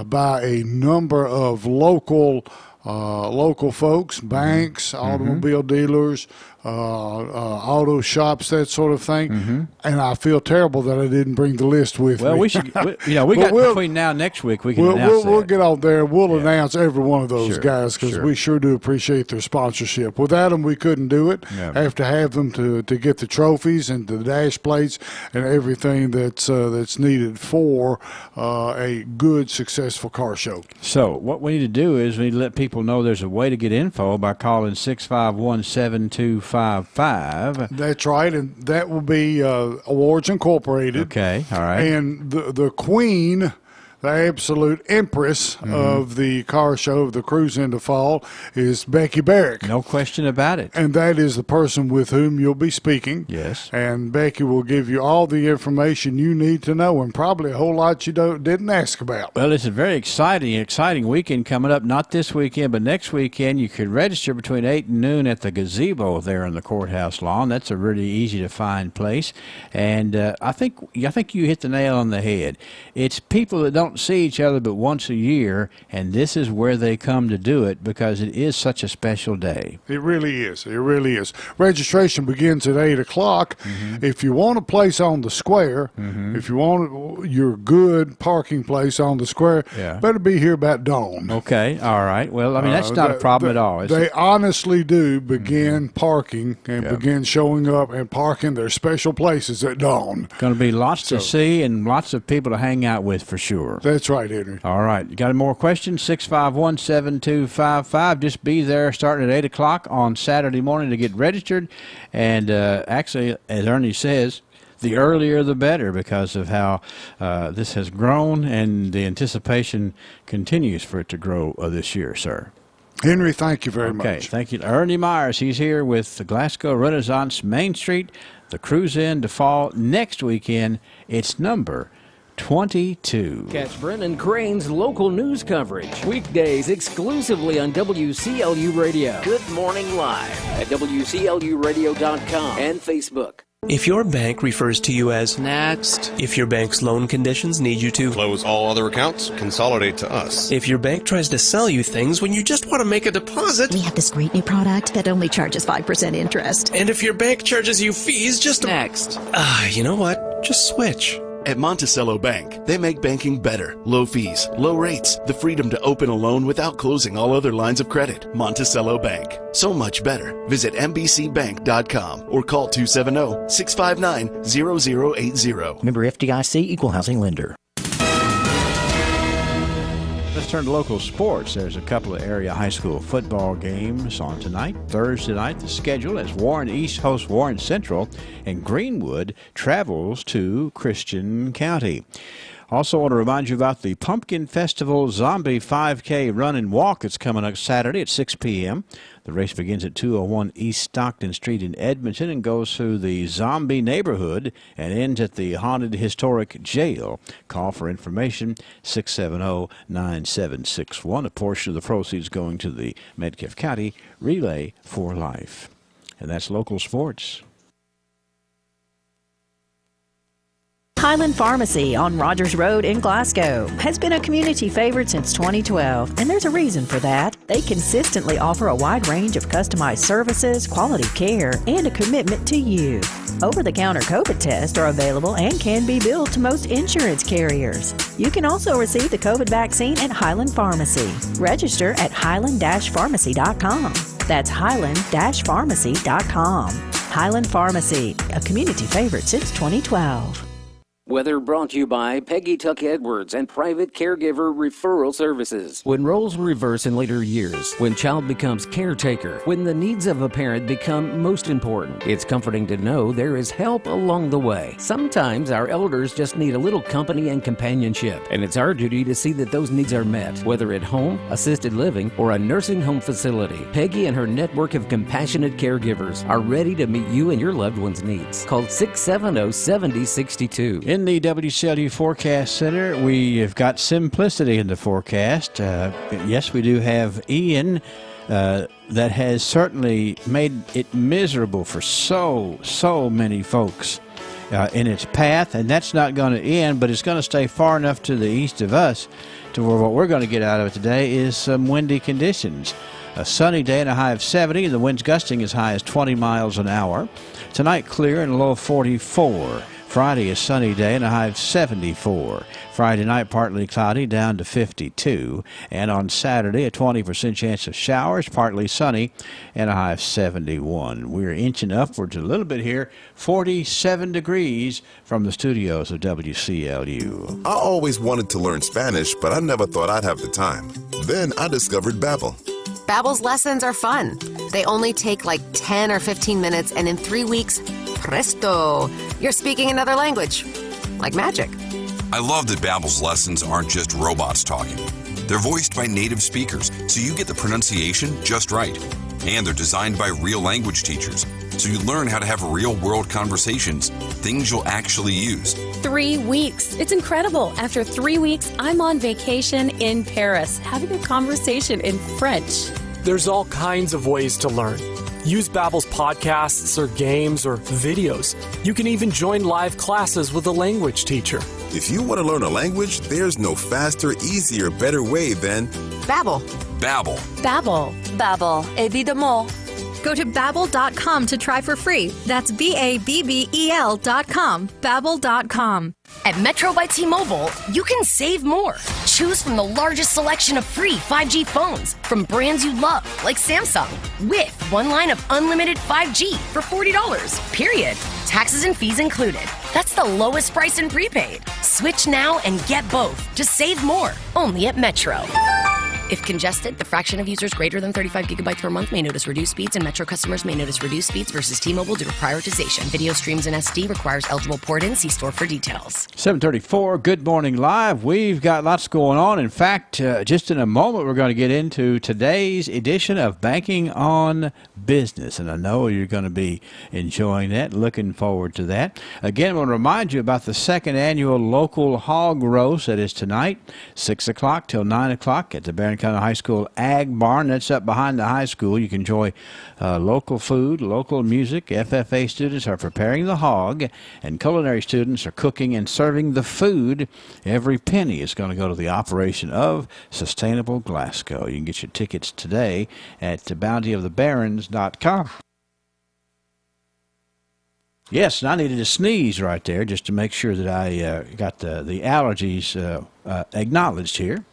by a number of local folks, banks, automobile dealers, auto shops, that sort of thing. And I feel terrible that I didn't bring the list with me. Well, we should. Between now and next week, we can announce that. We'll get out there. We'll announce every one of those guys because we sure do appreciate their sponsorship. Without them, we couldn't do it. Yeah. Have to have them to get the trophies and the dash plates and everything that's needed for a good, successful car show. So what we need to do is we need to let people know there's a way to get info by calling 651-7255. That's right, and that will be Awards Incorporated. Okay, all right. And the queen, the absolute empress of the car show of the Cruise Into Fall, is Becky Barrick. No question about it. And that is the person with whom you'll be speaking. Yes. And Becky will give you all the information you need to know, and probably a whole lot you didn't ask about. Well, it's a very exciting weekend coming up. Not this weekend, but next weekend. You can register between 8 and noon at the gazebo there on the courthouse lawn. That's a really easy to find place. And I think you hit the nail on the head. It's people that don't see each other but once a year, and this is where they come to do it because it is such a special day. It really is. It really is. Registration begins at 8 o'clock. If you want a place on the square, if you want your good parking place on the square, better be here about dawn. Okay, all right. Well, I mean, that's not a problem at all. They honestly do begin parking and begin showing up and parking their special places at dawn. Going to be lots to see and lots of people to hang out with for sure. That's right, Henry. All right. You got any more questions? 651-7255. Just be there starting at 8 o'clock on Saturday morning to get registered. And actually, as Ernie says, the earlier the better because of how this has grown and the anticipation continues for it to grow this year, sir. Henry, thank you very much. Okay, thank you. Ernie Myers, he's here with the Glasgow Renaissance Main Street, the Cruise Into Fall next weekend. It's number 22. Catch Brendan Crane's local news coverage weekdays exclusively on WCLU Radio. Good Morning Live at WCLUradio.com and Facebook. If your bank refers to you as next, if your bank's loan conditions need you to close all other accounts, consolidate to us. If your bank tries to sell you things when you just want to make a deposit. We have this great new product that only charges 5% interest. And if your bank charges you fees just to... Next. You know what? Just switch. At Monticello Bank, they make banking better. Low fees, low rates, the freedom to open a loan without closing all other lines of credit. Monticello Bank. So much better. Visit mbcbank.com or call 270-659-0080. Member FDIC, Equal Housing Lender. Let's turn to local sports. There's a couple of area high school football games on tonight. Thursday night, the schedule as Warren East hosts Warren Central and Greenwood travels to Christian County. Also want to remind you about the Pumpkin Festival Zombie 5K Run and Walk that's coming up Saturday at 6 p.m. The race begins at 201 East Stockton Street in Edmonton and goes through the zombie neighborhood and ends at the Haunted Historic Jail. Call for information, 670-9761. A portion of the proceeds going to the Metcalfe County Relay for Life. And that's local sports. Highland Pharmacy on Rogers Road in Glasgow has been a community favorite since 2012, and there's a reason for that. They consistently offer a wide range of customized services, quality care, and a commitment to you. Over-the-counter COVID tests are available and can be billed to most insurance carriers. You can also receive the COVID vaccine at Highland Pharmacy. Register at highland-pharmacy.com. That's highland-pharmacy.com. Highland Pharmacy, a community favorite since 2012. Weather brought to you by Peggy Tuck Edwards and Private Caregiver Referral Services. When roles reverse in later years, when child becomes caretaker, when the needs of a parent become most important, it's comforting to know there is help along the way. Sometimes our elders just need a little company and companionship, and it's our duty to see that those needs are met, whether at home, assisted living, or a nursing home facility. Peggy and her network of compassionate caregivers are ready to meet you and your loved one's needs. Call 670-7062. In the WCLU Forecast Center, we have got simplicity in the forecast. Yes, we do have Ian that has certainly made it miserable for so many folks in its path, and that's not going to end, but it's going to stay far enough to the east of us to where what we're going to get out of it today is some windy conditions. A sunny day and a high of 70, and the winds gusting as high as 20 miles an hour. Tonight, clear and a low of 44. Friday, a sunny day and a high of 74. Friday night, partly cloudy, down to 52. And on Saturday, a 20% chance of showers, partly sunny, and a high of 71. We're inching upwards a little bit here, 47 degrees from the studios of WCLU. I always wanted to learn Spanish, but I never thought I'd have the time. Then I discovered Babbel. Babbel's lessons are fun. They only take like 10 or 15 minutes, and in 3 weeks, presto, you're speaking another language. Like magic. I love that Babbel's lessons aren't just robots talking. They're voiced by native speakers, so you get the pronunciation just right. And they're designed by real language teachers, so you learn how to have real-world conversations, things you'll actually use. 3 weeks. It's incredible. After 3 weeks, I'm on vacation in Paris, having a conversation in French. There's all kinds of ways to learn. Use Babbel's podcasts or games or videos. You can even join live classes with a language teacher. If you want to learn a language, there's no faster, easier, better way than Babbel. Babbel. Babbel. Babbel. Évidemment. Go to Babbel.com to try for free. That's Babbel.com. Babbel.com. At Metro by T-Mobile, you can save more. Choose from the largest selection of free 5G phones from brands you love, like Samsung, with one line of unlimited 5G for $40, period. Taxes and fees included. That's the lowest price in prepaid. Switch now and get both to save more, only at Metro. If congested, the fraction of users greater than 35 gigabytes per month may notice reduced speeds, and Metro customers may notice reduced speeds versus T-Mobile due to prioritization. Video streams in SD requires eligible port-in. See store for details. 7:34, Good Morning Live. We've got lots going on. In fact, just in a moment, we're going to get into today's edition of Banking on Business, and I know you're going to be enjoying that, looking forward to that. Again, I want to remind you about the second annual local hog roast that is tonight, 6 o'clock till 9 o'clock at the Barron County High School Ag Barn. That's up behind the high school. You can enjoy local food, local music. FFA students are preparing the hog, and culinary students are cooking and serving the food. Every penny is going to go to the operation of Sustainable Glasgow. You can get your tickets today at bountyofthebarons.com. Yes, and I needed to sneeze right there just to make sure that I got the allergies acknowledged here.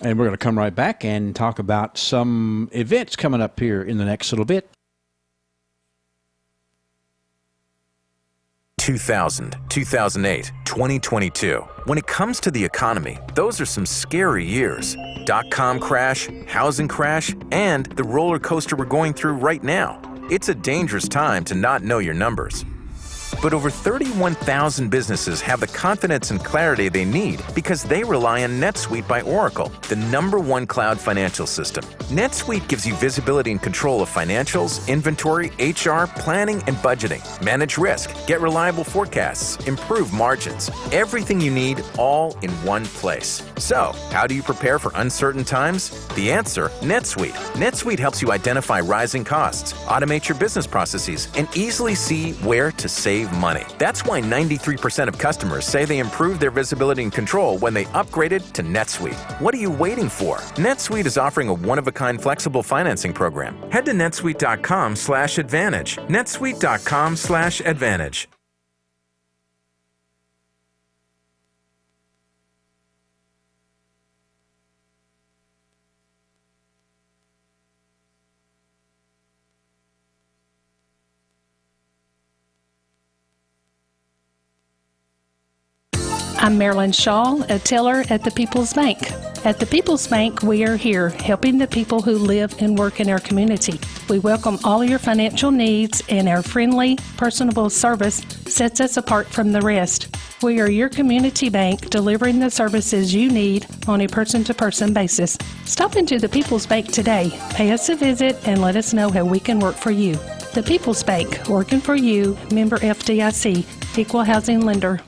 And we're going to come right back and talk about some events coming up here in the next little bit. 2000, 2008, 2022. When it comes to the economy, those are some scary years. Dot-com crash, housing crash, and the roller coaster we're going through right now. It's a dangerous time to not know your numbers. But over 31,000 businesses have the confidence and clarity they need because they rely on NetSuite by Oracle, the #1 cloud financial system. NetSuite gives you visibility and control of financials, inventory, HR, planning, and budgeting. Manage risk, get reliable forecasts, improve margins. Everything you need all in one place. So, how do you prepare for uncertain times? The answer, NetSuite. NetSuite helps you identify rising costs, automate your business processes, and easily see where to save money. That's why 93% of customers say they improved their visibility and control when they upgraded to NetSuite. What are you waiting for? NetSuite is offering a one-of-a-kind flexible financing program. Head to netsuite.com/advantage. netsuite.com/advantage. I'm Marilyn Shaw, a teller at the People's Bank. At the People's Bank, we are here helping the people who live and work in our community. We welcome all your financial needs, and our friendly, personable service sets us apart from the rest. We are your community bank, delivering the services you need on a person-to-person basis. Stop into the People's Bank today, pay us a visit, and let us know how we can work for you. The People's Bank, working for you, member FDIC, equal housing lender.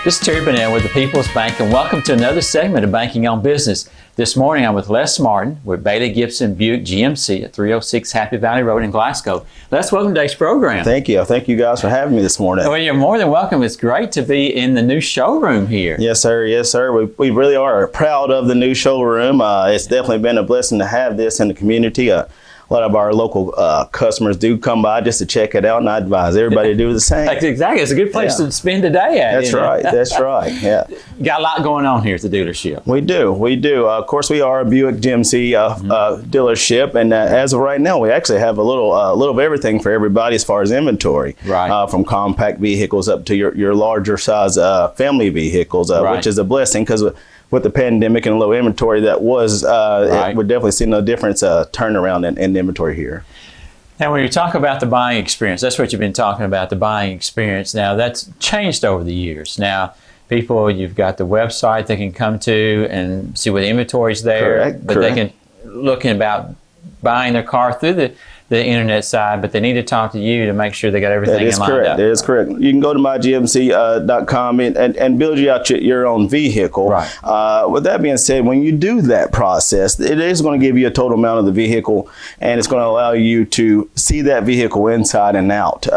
This is Terry Burnell with the People's Bank, and welcome to another segment of Banking on Business. This morning I'm with Les Martin with Bailey Gibson Buick GMC at 306 Happy Valley Road in Glasgow. Les, welcome to today's program. Thank you. Thank you guys for having me this morning. Well, you're more than welcome. It's great to be in the new showroom here. Yes, sir. Yes, sir. We really are proud of the new showroom. It's definitely been a blessing to have this in the community. A lot of our local customers do come by just to check it out, and I advise everybody to do the same. Exactly. It's a good place to spend a day at. That's right. That's right. Yeah. You got a lot going on here at the dealership. We do. We do. Of course, we are a Buick GMC dealership, and as of right now, we actually have a little of everything for everybody as far as inventory. Right. From compact vehicles up to your larger size family vehicles, which is a blessing because with the pandemic and low inventory, that was we're definitely seeing a difference turnaround in inventory here. Now, when you talk about the buying experience, that's what you've been talking about, the buying experience. Now, that's changed over the years. Now, people, you've got the website they can come to and see what inventory is there. Correct. But they can look about buying their car through the internet side, but they need to talk to you to make sure they got everything in line up. That is correct. You can go to mygmc.com and build you out your own vehicle. Right. With that being said, when you do that process, it is going to give you a total amount of the vehicle, and it's going to allow you to see that vehicle inside and out.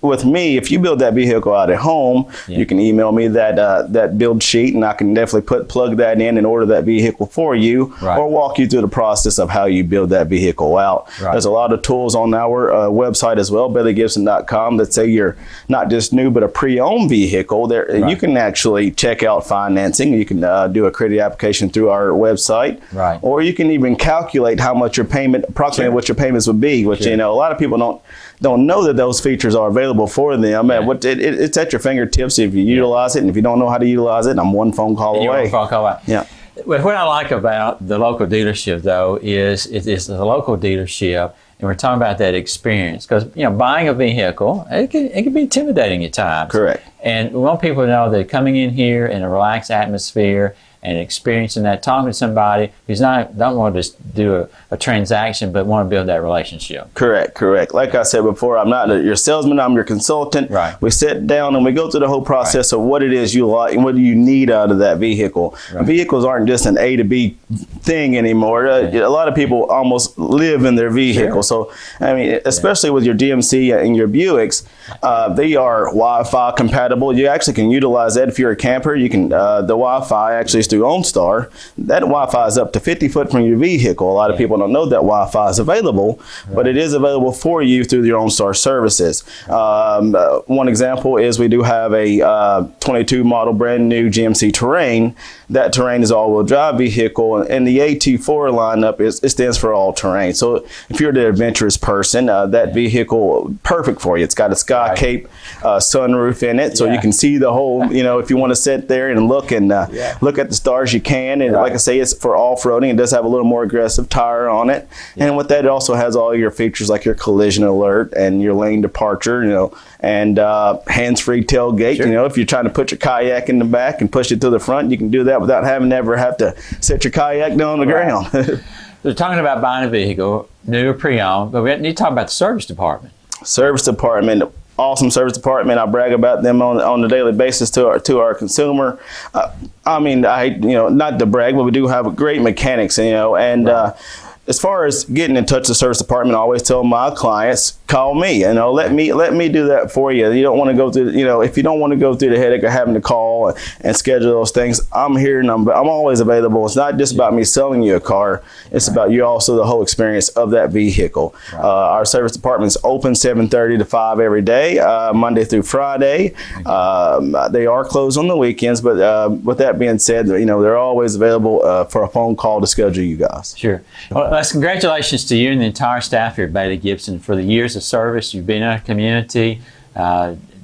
With me, if you build that vehicle out at home, you can email me that build sheet, and I can definitely plug that in and order that vehicle for you, or walk you through the process of how you build that vehicle out. There's a lot of tools on our website as well, BaileyGibson.com, that say you're not just new but a pre-owned vehicle. There, you can actually check out financing. You can do a credit application through our website, or you can even calculate how much your payment, approximately what your payments would be. Which you know, a lot of people don't know that those features are available for them. It's at your fingertips if you utilize it, and if you don't know how to utilize it, I'm one phone call away. One phone call away. Yeah. Well, what I like about the local dealership, though, is it's the local dealership. And we're talking about that experience because, you know, buying a vehicle, it can be intimidating at times. Correct. And we want people to know that coming in here in a relaxed atmosphere and experiencing that, talking to somebody who's don't want to just do a transaction, but want to build that relationship. Correct. Like I said before, I'm not your salesman, I'm your consultant. Right. We sit down and we go through the whole process of what it is you like and what do you need out of that vehicle. Vehicles aren't just an A to B thing anymore. A lot of people almost live in their vehicle. So, I mean, especially with your GMC and your Buicks, they are Wi-Fi compatible. You actually can utilize that if you're a camper. You can, the Wi-Fi actually is through OnStar. That Wi-Fi is up to 50 foot from your vehicle. A lot of people don't know that Wi-Fi is available, but it is available for you through your OnStar services. One example is we do have a 22 model brand new GMC Terrain. That Terrain is all-wheel drive vehicle, and the AT4 lineup it stands for all terrain. So if you're the adventurous person, that vehicle perfect for you. It's got a Sky Cape sunroof in it, so you can see the whole. You know, if you want to sit there and look at the stars, you can. And like I say, it's for off-roading. It does have a little more aggressive tire on it, and with that, it also has all your features like your collision alert and your lane departure. You know, and hands-free tailgate. You know, if you're trying to put your kayak in the back and push it to the front, you can do that without having to ever have to set your kayak down on the ground. We're talking about buying a vehicle, new or pre-owned, but we need to talk about the service department. Service department, awesome service department. I brag about them on a daily basis to our consumer. I mean, not to brag, but we do have great mechanics, you know, and as far as getting in touch with the service department, I always tell my clients, call me. You know, let me do that for you. You don't want to go through, you know, if you don't want to go through the headache of having to call and schedule those things, I'm here and I'm always available. It's not just about me selling you a car. It's about you also the whole experience of that vehicle. Our service department is open 7:30 to 5 every day, Monday through Friday. They are closed on the weekends, but with that being said, you know, they're always available for a phone call to schedule you guys. Sure. Well, congratulations to you and the entire staff here at Bailey Gibson for the years of service you've been in our community.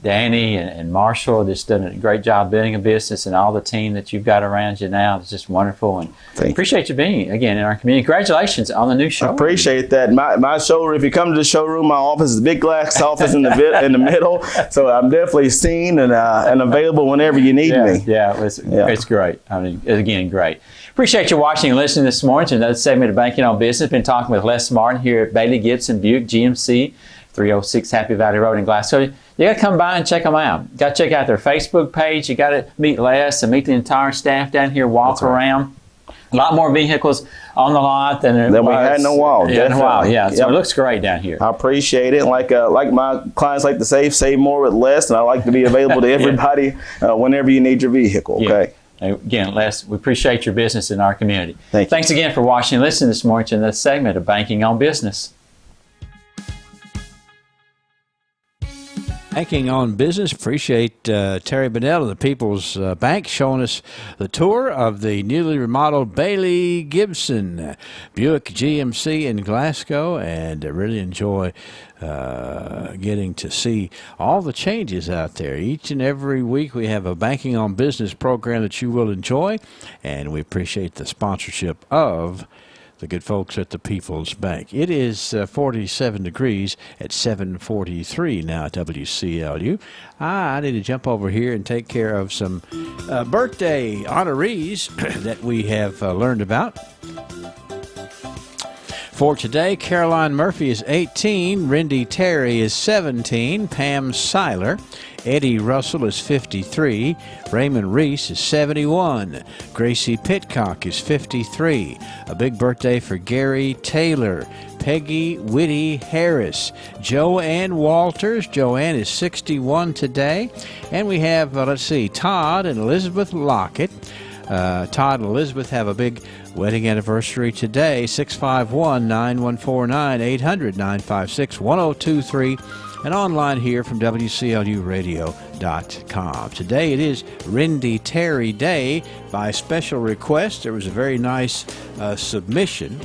Danny and Marshall just done a great job building a business, and all the team that you've got around you now is just wonderful. And appreciate you being again in our community. Congratulations on the new showroom. I appreciate that. My showroom. If you come to the showroom, my office is a big glass office in the middle. So I'm definitely seen and available whenever you need me. Yeah, it's great. I mean, again, great. Appreciate you watching and listening this morning to another segment of Banking on Business. Been talking with Les Martin here at Bailey Gibson Buick GMC, 306 Happy Valley Road in Glasgow. You got to come by and check them out. Got to check out their Facebook page. You got to meet Les and meet the entire staff down here. Walk around. A lot more vehicles on the lot than we had in a while. Yeah, so it looks great down here. I appreciate it. Like my clients like to save more with less, and I like to be available to everybody whenever you need your vehicle. Okay. Yeah. Again, Les, we appreciate your business in our community. Thanks again for watching and listening this morning to this segment of Banking on Business. Banking on Business. Appreciate Terry Bennell of the People's Bank showing us the tour of the newly remodeled Bailey Gibson Buick GMC in Glasgow, and really enjoy getting to see all the changes out there. Each and every week we have a Banking on Business program that you will enjoy, and we appreciate the sponsorship of the good folks at the People's Bank. It is 47 degrees at 7:43 now at WCLU. I need to jump over here and take care of some birthday honorees that we have learned about. For today, Caroline Murphy is 18, Rindy Terry is 17, Pam Seiler, Eddie Russell is 53, Raymond Reese is 71, Gracie Pitcock is 53, a big birthday for Gary Taylor, Peggy Whitty Harris, Joanne Walters. Joanne is 61 today. And we have, Todd and Elizabeth Lockett. Todd and Elizabeth have a big wedding anniversary today. 651-9149, 800-956-1023, and online here from WCLUradio.com. Today it is Rindy Terry Day. By special request, there was a very nice submission.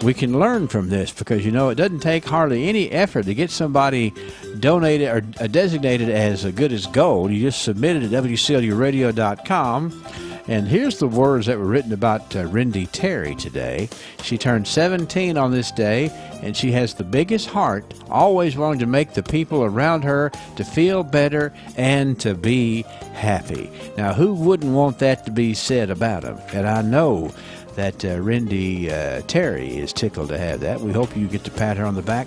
We can learn from this because, it doesn't take hardly any effort to get somebody donated or designated as good as gold. You just submit it at WCLUradio.com. And here's the words that were written about Rindy Terry today. She turned 17 on this day, and she has the biggest heart, always wanting to make the people around her to feel better and to be happy. Now, who wouldn't want that to be said about them? And I know that Rindy Terry is tickled to have that. We hope you get to pat her on the back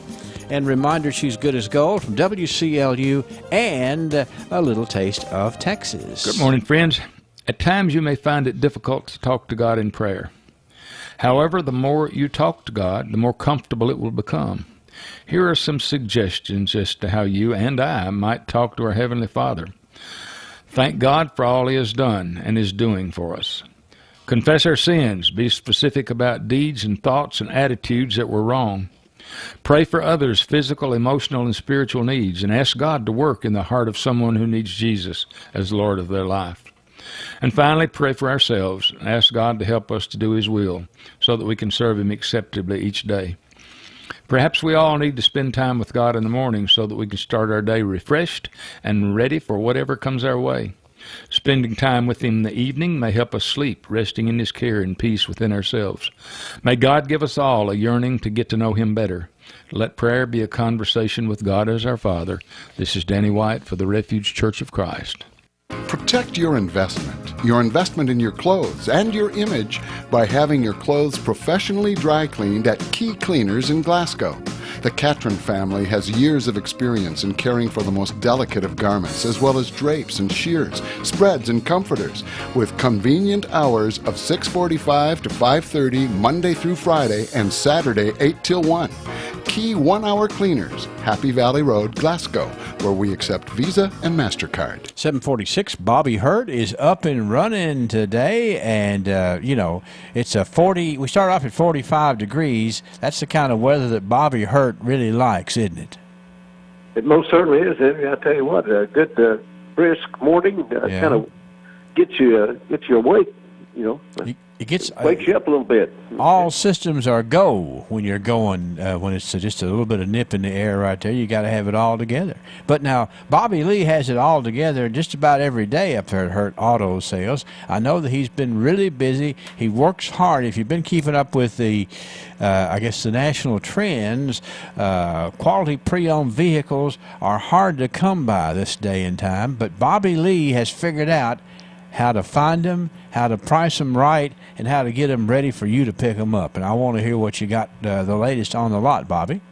and remind her she's good as gold from WCLU and a little taste of Texas. Good morning, friends. At times you may find it difficult to talk to God in prayer. However, the more you talk to God, the more comfortable it will become. Here are some suggestions as to how you and I might talk to our Heavenly Father. Thank God for all He has done and is doing for us. Confess our sins. Be specific about deeds and thoughts and attitudes that were wrong. Pray for others' physical, emotional, and spiritual needs, and ask God to work in the heart of someone who needs Jesus as Lord of their life. And finally, pray for ourselves and ask God to help us to do His will so that we can serve Him acceptably each day. Perhaps we all need to spend time with God in the morning so that we can start our day refreshed and ready for whatever comes our way. Spending time with Him in the evening may help us sleep, resting in His care and peace within ourselves. May God give us all a yearning to get to know Him better. Let prayer be a conversation with God as our Father. This is Danny White for the Refuge Church of Christ. Protect your investment in your clothes and your image by having your clothes professionally dry cleaned at Key Cleaners in Glasgow. The Catron family has years of experience in caring for the most delicate of garments, as well as drapes and shears, spreads and comforters, with convenient hours of 6:45 to 5:30 Monday through Friday and Saturday 8 till 1. Key 1-hour cleaners, Happy Valley Road, Glasgow, where we accept Visa and MasterCard. 746, Bobby Hurt is up and running today, and, it's a 40, we start off at 45 degrees. That's the kind of weather that Bobby Hurt really likes, isn't it? It most certainly is, Henry. I tell you what, a good brisk morning kind of get you awake It gets wakes you up a little bit. All systems are go when you're going, when it's just a little bit of nip in the air right there. You got to have it all together. But now, Bobby Lee has it all together just about every day up there at Hurt Auto Sales. I know that he's been really busy. He works hard. If you've been keeping up with the, I guess, the national trends, quality pre-owned vehicles are hard to come by this day and time. But Bobby Lee has figured out how to find them, how to price them right, and how to get them ready for you to pick them up. And I want to hear what you got the latest on the lot, Bobby.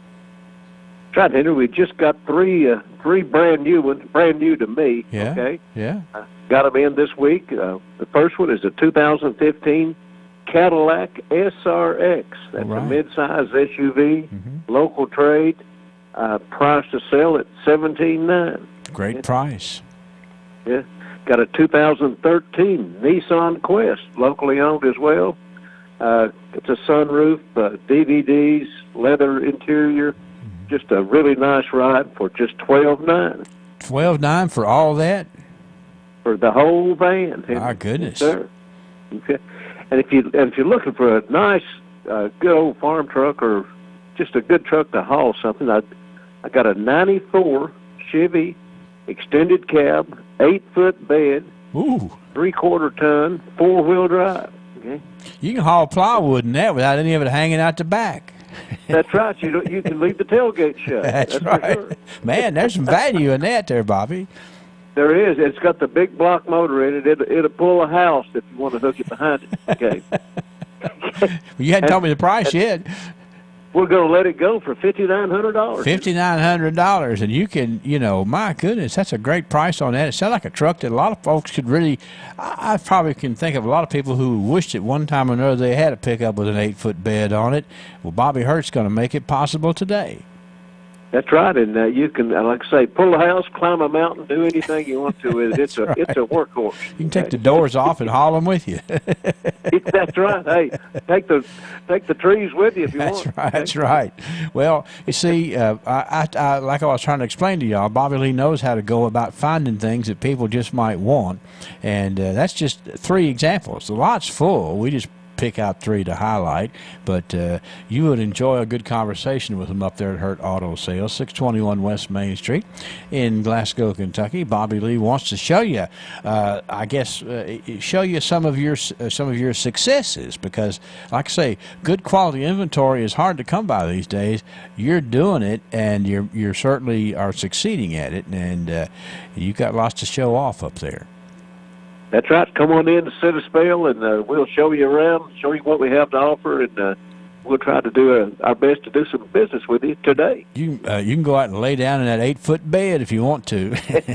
That's right, Henry. We just got three brand new ones, brand new to me. Yeah. Okay. Yeah. Got them in this week. The first one is a 2015 Cadillac SRX. That's a mid-size SUV, local trade, price to sell at $17,900. Great price. Yeah. Got a 2013 Nissan Quest, locally owned as well. It's a sunroof, DVDs, leather interior. Just a really nice ride for just $12,900. $12,900 for all that? For the whole van. My goodness. Yes, sir. Okay. And if you're looking for a nice, good old farm truck or just a good truck to haul something, I got a 94 Chevy extended cab, 8-foot bed, 3/4 ton, 4-wheel drive. Okay. You can haul plywood in that without any of it hanging out the back. That's right. You can leave the tailgate shut. That's right. Sure. Man, there's some value in that there, Bobby. There is. It's got the big block motor in it. It'll pull a house if you want to hook it behind it. Okay. You hadn't told me the price yet. We're going to let it go for $5,900. $5,900, and you can, my goodness, that's a great price on that. It sounds like a truck that a lot of folks could really. I probably can think of a lot of people who wished at one time or another they had a pickup with an 8-foot bed on it. Well, Bobby Hurt's going to make it possible today. That's right, and you can, like I say, pull a house, climb a mountain, do anything you want to with it. It's right. It's a workhorse. You can take the doors off and haul them with you. That's right. Hey, take the trees with you if you want. That's right. Well, you see, like I was trying to explain to y'all, Bobby Lee knows how to go about finding things that people just might want, and that's just 3 examples. The lot's full. We just pick out 3 to highlight, but you would enjoy a good conversation with them up there at Hurt Auto Sales, 621 West Main Street in Glasgow, Kentucky. Bobby Lee wants to show you, show you some of your successes, because, like I say, good quality inventory is hard to come by these days. You're doing it, and you certainly are succeeding at it, and you've got lots to show off up there. That's right. Come on in to sit a spell, and we'll show you around, show you what we have to offer, and we'll try to do our best to do some business with you today. You can go out and lay down in that 8-foot bed if you want to.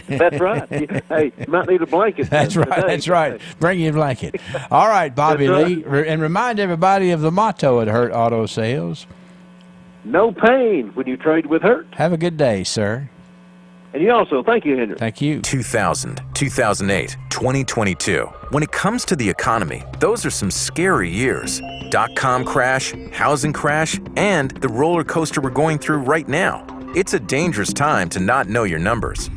That's right. Hey, you might need a blanket. That's right. Today. That's right. Bring your blanket. All right, Bobby Lee, and remind everybody of the motto at Hurt Auto Sales. No pain when you trade with Hurt. Have a good day, sir. And you also, thank you, Henry. Thank you. 2000, 2008, 2022. When it comes to the economy, those are some scary years. .com crash, housing crash, and the roller coaster we're going through right now. It's a dangerous time to not know your numbers.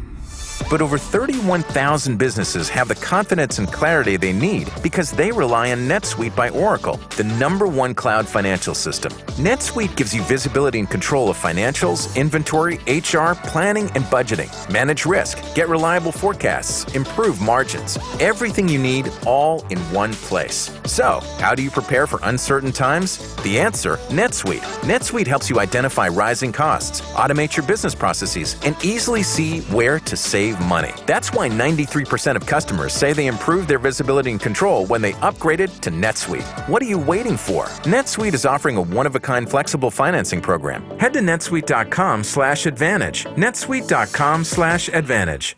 But over 31,000 businesses have the confidence and clarity they need because they rely on NetSuite by Oracle, the #1 cloud financial system. NetSuite gives you visibility and control of financials, inventory, HR, planning, and budgeting. Manage risk, get reliable forecasts, improve margins. Everything you need all in one place. So, how do you prepare for uncertain times? The answer, NetSuite. NetSuite helps you identify rising costs, automate your business processes, and easily see where to save money. That's why 93% of customers say they improved their visibility and control when they upgraded to NetSuite. What are you waiting for? NetSuite is offering a one-of-a-kind flexible financing program. Head to netsuite.com/advantage. netsuite.com/advantage.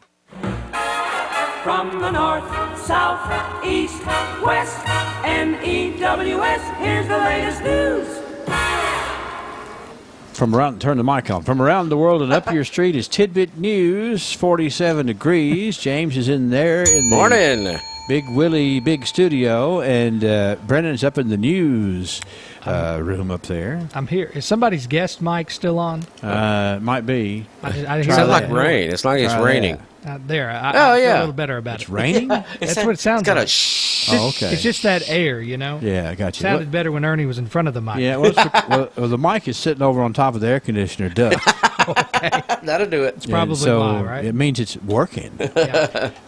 From the north, south, east, west, NEWS, here's the latest news. Turn the mic on. From around the world and up your street is Tidbit News, 47 degrees. James is in there in the morning. Big Willie Big Studio, and Brennan's up in the news room up there. I'm here. Is somebody's guest mic still on? Might be. It sounds like rain. It's like it's raining. There. I yeah. feel a little better about it's it. Raining? That's what it sounds it's got like. A shh. Oh, okay. It's just that air, you know? Yeah, I got you. Sounded better when Ernie was in front of the mic. Yeah, well, the mic is sitting over on top of the air conditioner duct. That'll do it. It's probably so why, right? it means it's working.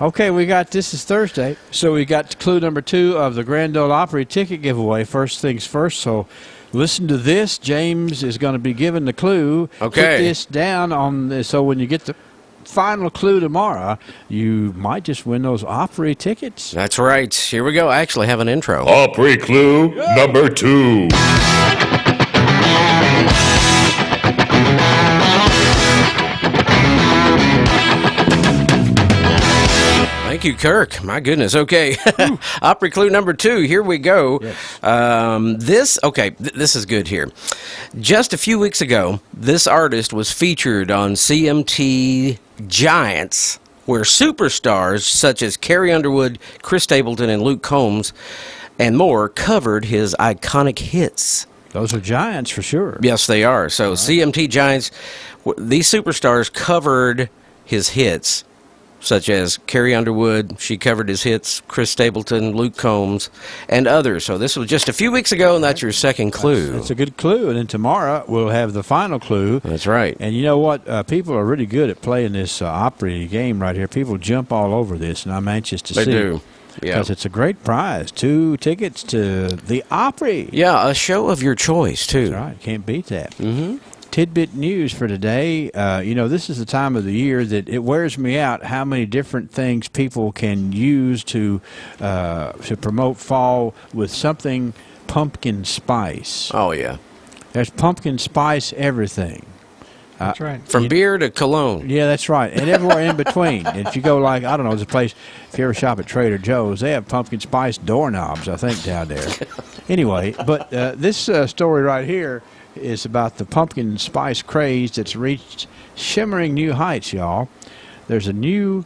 Okay, this is Thursday, so we got clue number 2 of the Grand Ole Opry ticket giveaway. First things first, so listen to this. James is going to be giving the clue. Okay. Put this down on this, so when you get the final clue tomorrow, you might just win those Opry tickets. That's right. Here we go. I actually have an intro. Opry clue number 2. Thank you, Kirk. My goodness. Okay. Opry clue number 2. Here we go. Yes. This is good here. Just a few weeks ago, this artist was featured on CMT Giants, where superstars such as Carrie Underwood, Chris Stapleton, and Luke Combs, and more covered his iconic hits. Those are Giants for sure. Yes, they are. So CMT Giants, these superstars covered his hits, such as Carrie Underwood. She covered his hits, Chris Stapleton, Luke Combs, and others. So this was just a few weeks ago, and that's your second clue. That's a good clue. And then tomorrow we'll have the final clue. That's right. And you know what? People are really good at playing this Opry game right here. People jump all over this, and I'm anxious to see. They do. Yeah. Because it's a great prize. 2 tickets to the Opry. Yeah, a show of your choice, too. That's right. Can't beat that. Mm-hmm. Tidbit news for today. This is the time of the year that it wears me out how many different things people can use to promote fall with something pumpkin spice. Oh, yeah. There's pumpkin spice everything. That's right. From beer to cologne. Yeah, that's right. And everywhere in between. And if you go there's a place, if you ever shop at Trader Joe's, they have pumpkin spice doorknobs, I think, down there. Anyway, but this story right here is about the pumpkin spice craze that's reached shimmering new heights, y'all. There's a new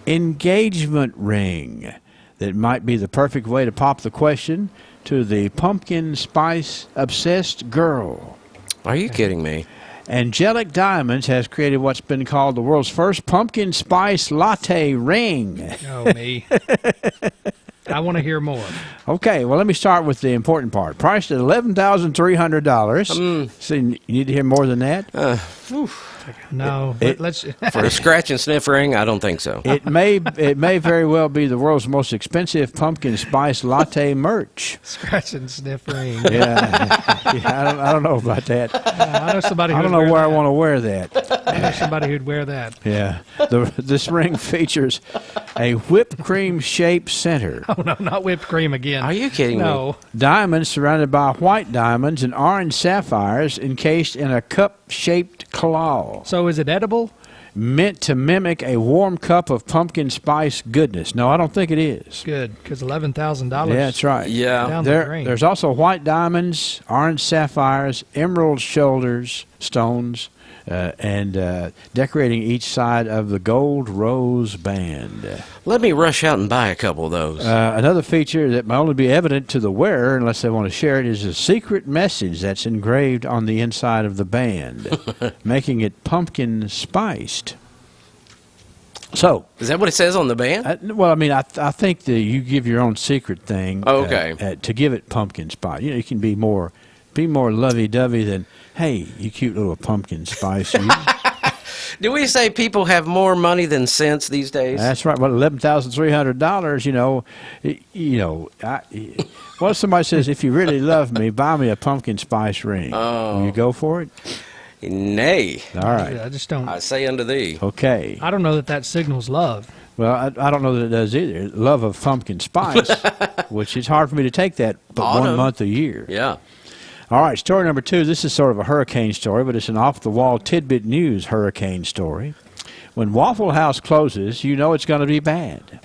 engagement ring that might be the perfect way to pop the question to the pumpkin spice obsessed girl. Are you kidding me? Angelic Diamonds has created what's been called the world's first pumpkin spice latte ring. Oh, me. I want to hear more. Okay, well, let me start with the important part. Priced at $11,300. So you need to hear more than that? No, let's for a scratch and sniff ring, I don't think so. It may very well be the world's most expensive pumpkin spice latte merch. Scratch and sniff ring. Yeah, I don't know about that. I know somebody. I don't know where I want to wear that. I know somebody who'd wear that. Yeah, this ring features a whipped cream shaped center. Oh no, not whipped cream again. Are you kidding me? Diamonds surrounded by white diamonds and orange sapphires encased in a cup-shaped claw. So is it edible? Meant to mimic a warm cup of pumpkin spice goodness. No, I don't think it is. Good, because $11,000. Yeah, that's right. Yeah. Down There's also white diamonds, orange sapphires, emerald stones, and decorating each side of the gold rose band. Let me rush out and buy a couple of those. Another feature that might only be evident to the wearer, unless they want to share it, is a secret message that's engraved on the inside of the band, making it pumpkin spiced. So, is that what it says on the band? I think that you give your own secret thing. Okay. To give it pumpkin spice. You can be more lovey-dovey than, hey, you cute little pumpkin spice. Do we say people have more money than sense these days? That's right. Well, $11,300. What if somebody says, if you really love me, buy me a pumpkin spice ring? Oh. Will you go for it? Nay. All right. I just don't. I say unto thee. Okay. I don't know that signals love. Well, I don't know that it does either. Love of pumpkin spice, which is hard for me to take that but 1 month a year. Yeah. All right, story number 2. This is sort of a hurricane story, but it's an off-the-wall tidbit news hurricane story. When Waffle House closes, you know it's going to be bad.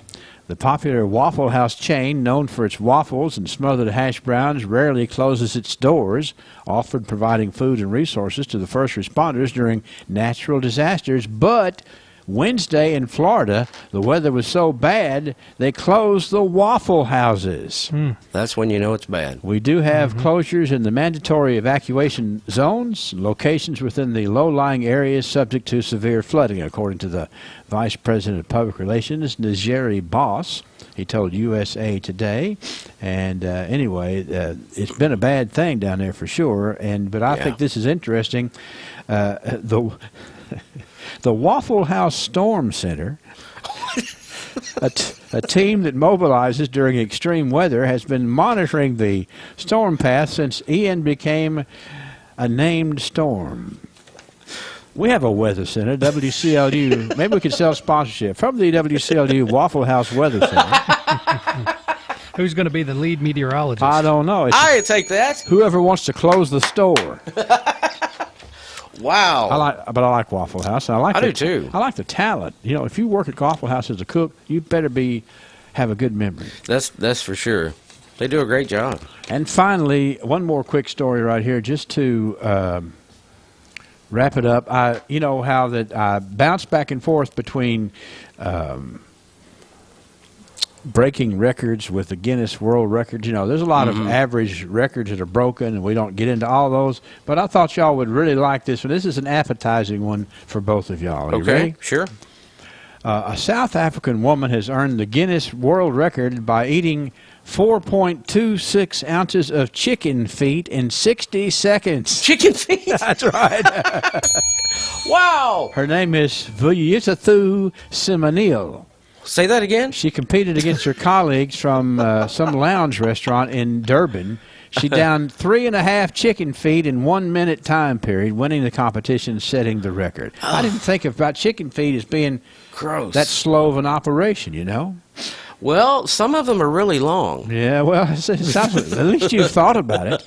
The popular Waffle House chain, known for its waffles and smothered hash browns, rarely closes its doors, often providing food and resources to the first responders during natural disasters. But Wednesday in Florida, the weather was so bad, they closed the Waffle Houses. That's when you know it's bad. We do have closures in the mandatory evacuation zones, locations within the low-lying areas subject to severe flooding, according to the Vice President of Public Relations, Najeri Boss. He told USA Today. And anyway, it's been a bad thing down there for sure. But I think this is interesting. The Waffle House Storm Center, a team that mobilizes during extreme weather, has been monitoring the storm path since Ian became a named storm. We have a weather center, WCLU. Maybe we could sell sponsorship from the WCLU Waffle House Weather Center. Who's going to be the lead meteorologist? I don't know. I take that. Whoever wants to close the store. Wow. I like Waffle House. I do too. I like the talent. You know, if you work at Waffle House as a cook, you better have a good memory. That's for sure. They do a great job. And finally, one more quick story right here, just to wrap it up. You know how that I bounce back and forth between breaking records with the Guinness World Records. You know, there's a lot of average records that are broken, and we don't get into all those. But I thought y'all would really like this one. This is an appetizing one for both of y'all. Are you ready? Sure. A South African woman has earned the Guinness World Record by eating 4.26 ounces of chicken feet in 60 seconds. Chicken feet? That's right. Wow. Her name is Vuyisathu Simanil. Say that again? She competed against her colleagues from some lounge restaurant in Durban. She downed 3.5 chicken feet in 1 minute time period, winning the competition, setting the record. I didn't think about chicken feet as being gross. That slow of an operation, you know? Well, some of them are really long. Yeah, well, it sounds, at least you've thought about it.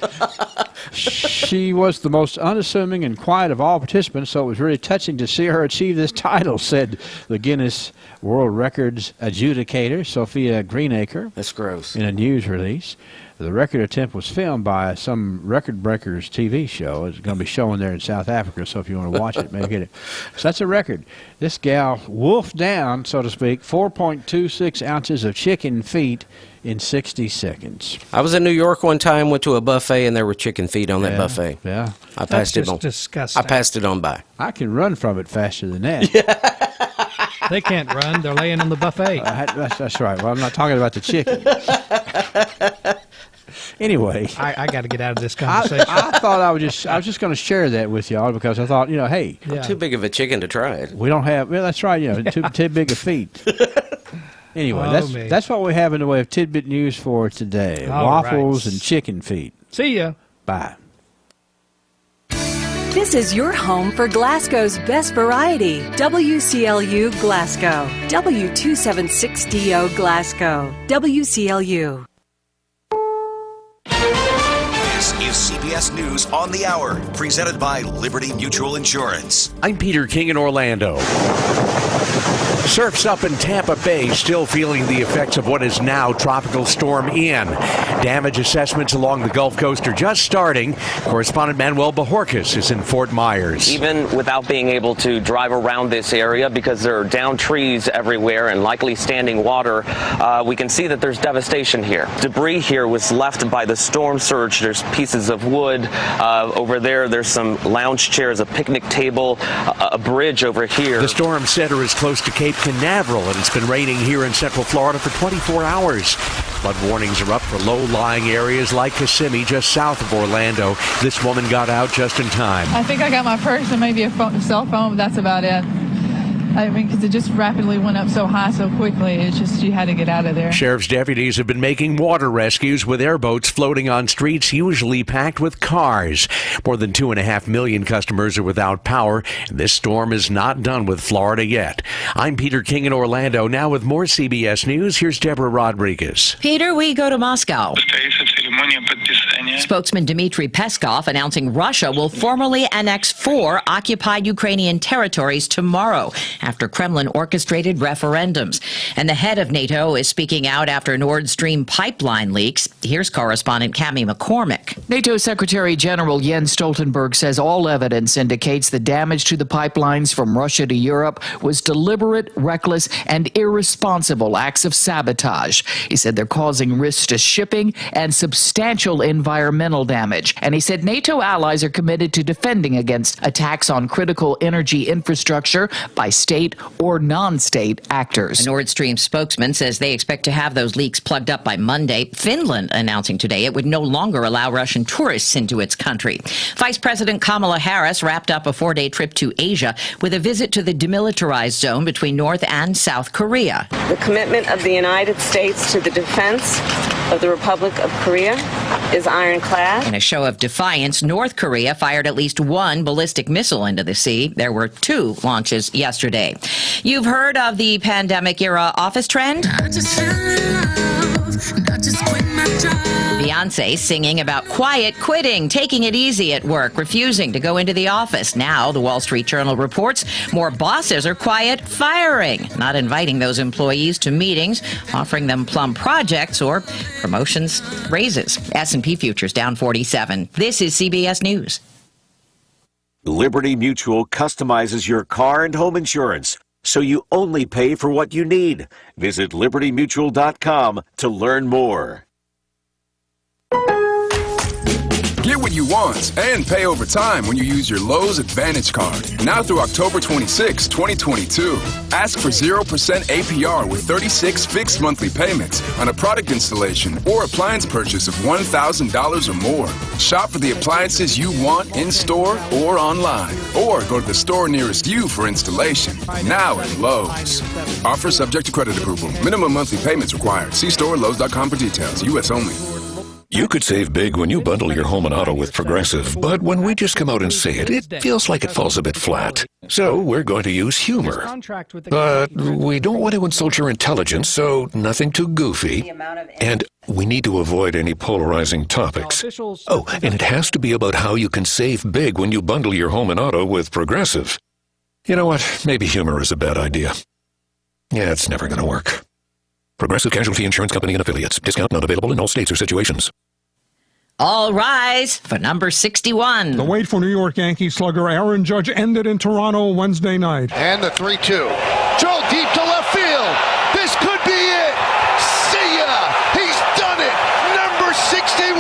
She was the most unassuming and quiet of all participants, so it was really touching to see her achieve this title, said the Guinness World Records adjudicator, Sophia Greenacre. That's gross. In a news release. The record attempt was filmed by some Record Breakers TV show. It's going to be showing there in South Africa, so if you want to watch it, maybe get it. So that's a record. This gal wolfed down, so to speak, 4.26 ounces of chicken feet in 60 seconds. I was in New York one time, went to a buffet, and there were chicken feet on that buffet. Yeah. I passed it on. Disgusting. I passed it on by. I can run from it faster than that. They can't run. They're laying on the buffet. That's right. Well, I'm not talking about the chicken. Anyway, I got to get out of this conversation. I thought I was just going to share that with y'all because I thought, hey, I'm too big of a chicken to try it. We don't have. Well, that's right. Too big of feet. Anyway, that's what we have in the way of tidbit news for today. Waffles and chicken feet. See ya. Bye. This is your home for Glasgow's best variety. WCLU Glasgow. W276DO Glasgow. WCLU. This is CBS News on the Hour, presented by Liberty Mutual Insurance. I'm Peter King in Orlando. Surf's up in Tampa Bay, still feeling the effects of what is now Tropical Storm Ian. Damage assessments along the Gulf Coast are just starting. Correspondent Manuel Bajorquez is in Fort Myers. Even without being able to drive around this area because there are downed trees everywhere and likely standing water, we can see that there's devastation here. Debris here was left by the storm surge. There's pieces of wood. Over there, there's some lounge chairs, a picnic table, a bridge over here. The storm center is close to Cape Canaveral, and it's been raining here in Central Florida for 24 hours. Flood warnings are up for low-lying areas like Kissimmee, just south of Orlando. This woman got out just in time. I think I got my purse and maybe a cell phone, but that's about it. I mean, because it just rapidly went up so high so quickly, it's just you had to get out of there. Sheriff's deputies have been making water rescues with airboats floating on streets usually packed with cars. More than 2.5 million customers are without power, and this storm is not done with Florida yet. I'm Peter King in Orlando. Now with more CBS News, here's Deborah Rodriguez. Peter, we go to Moscow. Spokesman Dmitry Peskov announcing Russia will formally annex 4 occupied Ukrainian territories tomorrow after Kremlin orchestrated referendums. And the head of NATO is speaking out after Nord Stream pipeline leaks. Here's correspondent Cammie McCormick. NATO Secretary General Jens Stoltenberg says all evidence indicates the damage to the pipelines from Russia to Europe was deliberate, reckless, and irresponsible acts of sabotage. He said they're causing risks to shipping and subsistence substantial environmental damage. And he said NATO allies are committed to defending against attacks on critical energy infrastructure by state or non-state actors. A Nord Stream spokesman says they expect to have those leaks plugged up by Monday. Finland announcing today it would no longer allow Russian tourists into its country. Vice President Kamala Harris wrapped up a 4-day trip to Asia with a visit to the demilitarized zone between North and South Korea. The commitment of the United States to the defense of the Republic of Korea is ironclad. In a show of defiance, North Korea fired at least one ballistic missile into the sea. There were 2 launches yesterday. You've heard of the pandemic-era office trend? Beyonce singing about quiet quitting, taking it easy at work, refusing to go into the office. Now, the Wall Street Journal reports more bosses are quiet firing, not inviting those employees to meetings, offering them plum projects or promotions, raises. S&P futures down 47. This is CBS News. Liberty Mutual customizes your car and home insurance, so you only pay for what you need. Visit libertymutual.com to learn more. Get what you want and pay over time when you use your Lowe's Advantage Card. Now through October 26, 2022. Ask for 0% APR with 36 fixed monthly payments on a product installation or appliance purchase of $1,000 or more. Shop for the appliances you want in-store or online. Or go to the store nearest you for installation. Now at Lowe's. Offer subject to credit approval. Minimum monthly payments required. See store at Lowe's.com for details. U.S. only. You could save big when you bundle your home and auto with Progressive, but when we just come out and say it, it feels like it falls a bit flat. So we're going to use humor. But we don't want to insult your intelligence, so nothing too goofy. And we need to avoid any polarizing topics. Oh, and it has to be about how you can save big when you bundle your home and auto with Progressive. You know what? Maybe humor is a bad idea. Yeah, it's never going to work. Progressive Casualty Insurance Company and Affiliates. Discount not available in all states or situations. All rise for number 61. The wait for New York Yankees slugger Aaron Judge ended in Toronto Wednesday night. And the 3-2. Drilled deep to left field. This could be it. See ya. He's done it. Number 61.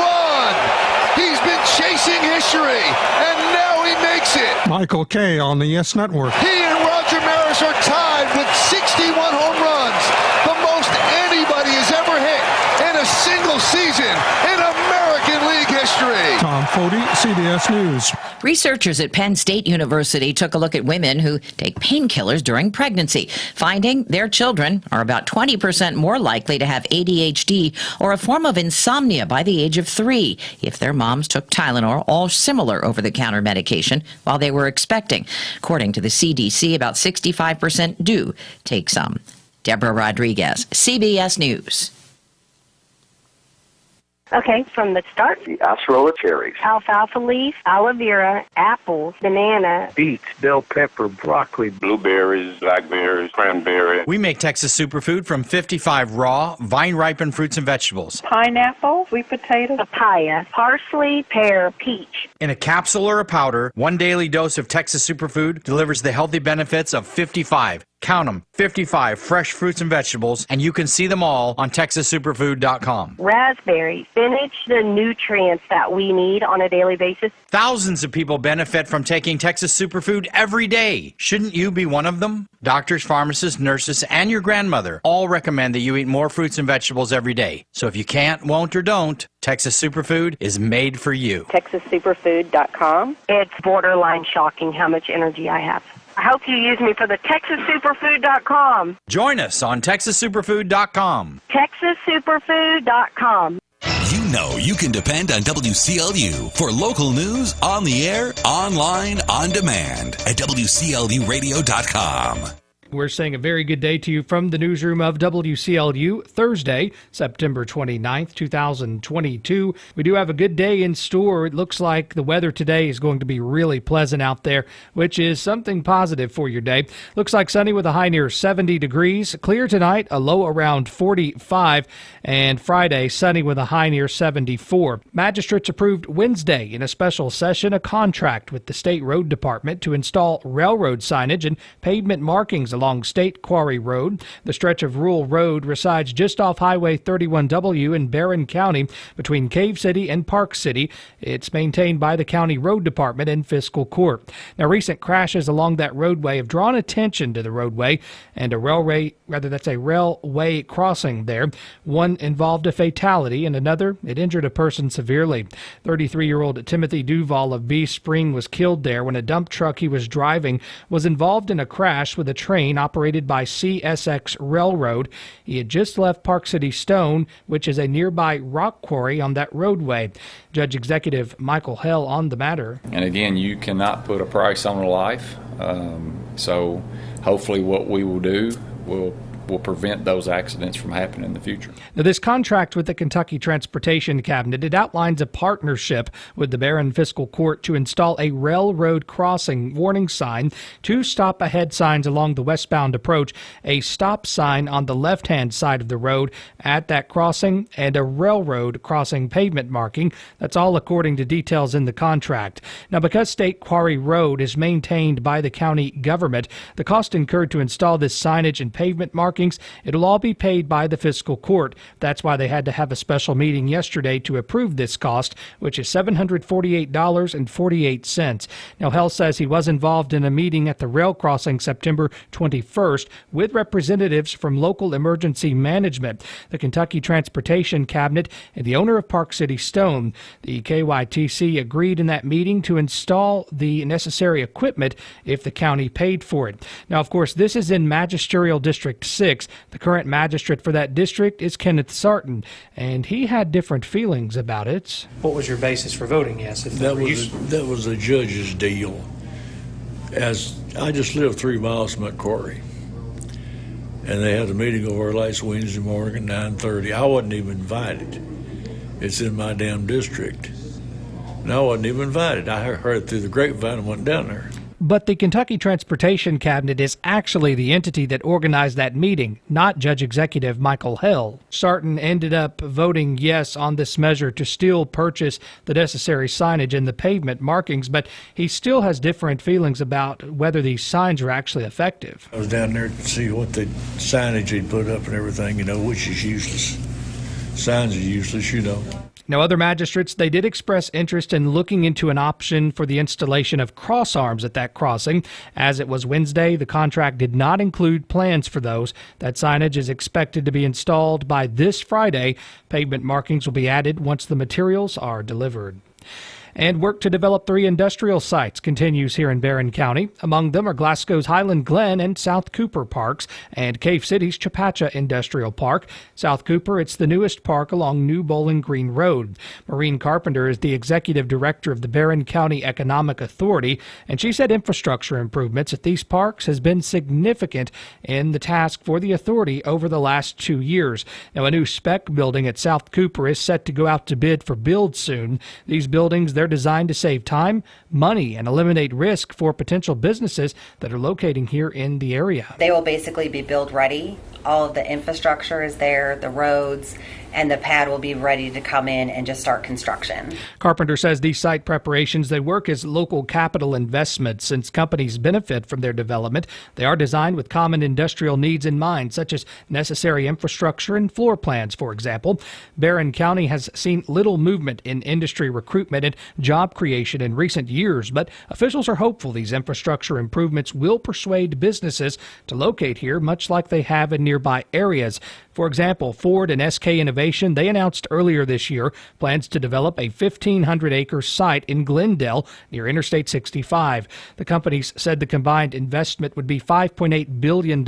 He's been chasing history, and now he makes it. Michael Kay on the Yes Network. He and Roger Maris are tied with 61 home runs. The most anybody has ever hit in a single season in American League history. Tom Foti, CBS News. Researchers at Penn State University took a look at women who take painkillers during pregnancy, finding their children are about 20% more likely to have ADHD or a form of insomnia by the age of 3 if their moms took Tylenol, all similar over-the-counter medication, while they were expecting. According to the CDC, about 65% do take some. Deborah Rodriguez, CBS News. Okay, from the start. The acerola cherries. Alfalfa leaf, aloe vera, apples, banana. Beets, bell pepper, broccoli. Blueberries, blackberries, cranberry. We make Texas Superfood from 55 raw, vine-ripened fruits and vegetables. Pineapple, sweet potato, papaya, parsley, pear, peach. In a capsule or a powder, 1 daily dose of Texas Superfood delivers the healthy benefits of 55. Count them, 55 fresh fruits and vegetables, and you can see them all on TexasSuperfood.com. Raspberry, spinach, the nutrients that we need on a daily basis. Thousands of people benefit from taking Texas Superfood every day. Shouldn't you be one of them? Doctors, pharmacists, nurses, and your grandmother all recommend that you eat more fruits and vegetables every day. So if you can't, won't, or don't, Texas Superfood is made for you. TexasSuperfood.com. It's borderline shocking how much energy I have. I hope you use me for the TexasSuperfood.com. Join us on TexasSuperfood.com. TexasSuperfood.com. You know you can depend on WCLU for local news on the air, online, on demand at WCLUradio.com. We're saying a very good day to you from the newsroom of WCLU, Thursday, September 29th, 2022. We do have a good day in store. It looks like the weather today is going to be really pleasant out there, which is something positive for your day. Looks like sunny with a high near 70 degrees. Clear tonight, a low around 45. And Friday, sunny with a high near 74. Magistrates approved Wednesday in a special session a contract with the State Road Department to install railroad signage and pavement markings along State Quarry Road. The stretch of rural road resides just off Highway 31W in Barron County between Cave City and Park City. It's maintained by the County Road Department and Fiscal Court. Now, recent crashes along that roadway have drawn attention to the roadway and a railway crossing there. One involved a fatality and another, it injured a person severely. 33-year-old Timothy Duval of Bee Spring was killed there when a dump truck he was driving was involved in a crash with a train operated by CSX Railroad. He had just left Park City Stone, which is a nearby rock quarry on that roadway. Judge Executive Michael Hell on the matter. And again, you cannot put a price on a life. So hopefully what we will do will prevent those accidents from happening in the future. Now, this contract with the Kentucky Transportation Cabinet, it outlines a partnership with the Barron Fiscal Court to install a railroad crossing warning sign, 2 stop-ahead signs along the westbound approach, a stop sign on the left-hand side of the road at that crossing, and a railroad crossing pavement marking. That's all according to details in the contract. Now, because State Quarry Road is maintained by the county government, the cost incurred to install this signage and pavement marking, it'll all be paid by the fiscal court. That's why they had to have a special meeting yesterday to approve this cost, which is $748.48. Now, Hell says he was involved in a meeting at the rail crossing September 21st with representatives from local emergency management, the Kentucky Transportation Cabinet, and the owner of Park City Stone. The KYTC agreed in that meeting to install the necessary equipment if the county paid for it. Now, of course, this is in Magisterial District 6. The current magistrate for that district is Kenneth Sarton, and he had different feelings about it. What was your basis for voting yes? That was a judge's deal. As I just live 3 miles from that quarry, and they had a meeting over last Wednesday morning at 9:30. I wasn't even invited. It's in my damn district. And I wasn't even invited. I heard it through the grapevine and went down there. But the Kentucky Transportation Cabinet is actually the entity that organized that meeting, not Judge Executive Michael Hell. Sarton ended up voting yes on this measure to still purchase the necessary signage and the pavement markings, but he still has different feelings about whether these signs are actually effective. I was down there to see what the signage he'd put up and everything, which is useless. Signs are useless, Now, other magistrates, they did express interest in looking into an option for the installation of cross arms at that crossing. As it was Wednesday, the contract did not include plans for those. That signage is expected to be installed by this Friday. Pavement markings will be added once the materials are delivered. And work to develop 3 industrial sites continues here in Barron County. Among them are Glasgow's Highland Glen and South Cooper parks and Cave City's Chapacha Industrial Park. South Cooper, it's the newest park along New Bowling Green Road. Maureen Carpenter is the executive director of the Barron County Economic Authority, and she said infrastructure improvements at these parks has been significant in the task for the authority over the last 2 years. Now, a new spec building at South Cooper is set to go out to bid for build soon. These buildings, they're designed to save time, money, and eliminate risk for potential businesses that are locating here in the area. They will basically be build ready. All of the infrastructure is there, the roads, and the pad will be ready to come in and just start construction. Carpenter says these site preparations, they work as local capital investments. Since companies benefit from their development, they are designed with common industrial needs in mind, such as necessary infrastructure and floor plans, for example. Barron County has seen little movement in industry recruitment and job creation in recent years, but officials are hopeful these infrastructure improvements will persuade businesses to locate here, much like they have in nearby areas. For example, Ford and SK Innovation, they announced earlier this year plans to develop a 1,500-acre site in Glendale near Interstate 65. The companies said the combined investment would be $5.8 billion,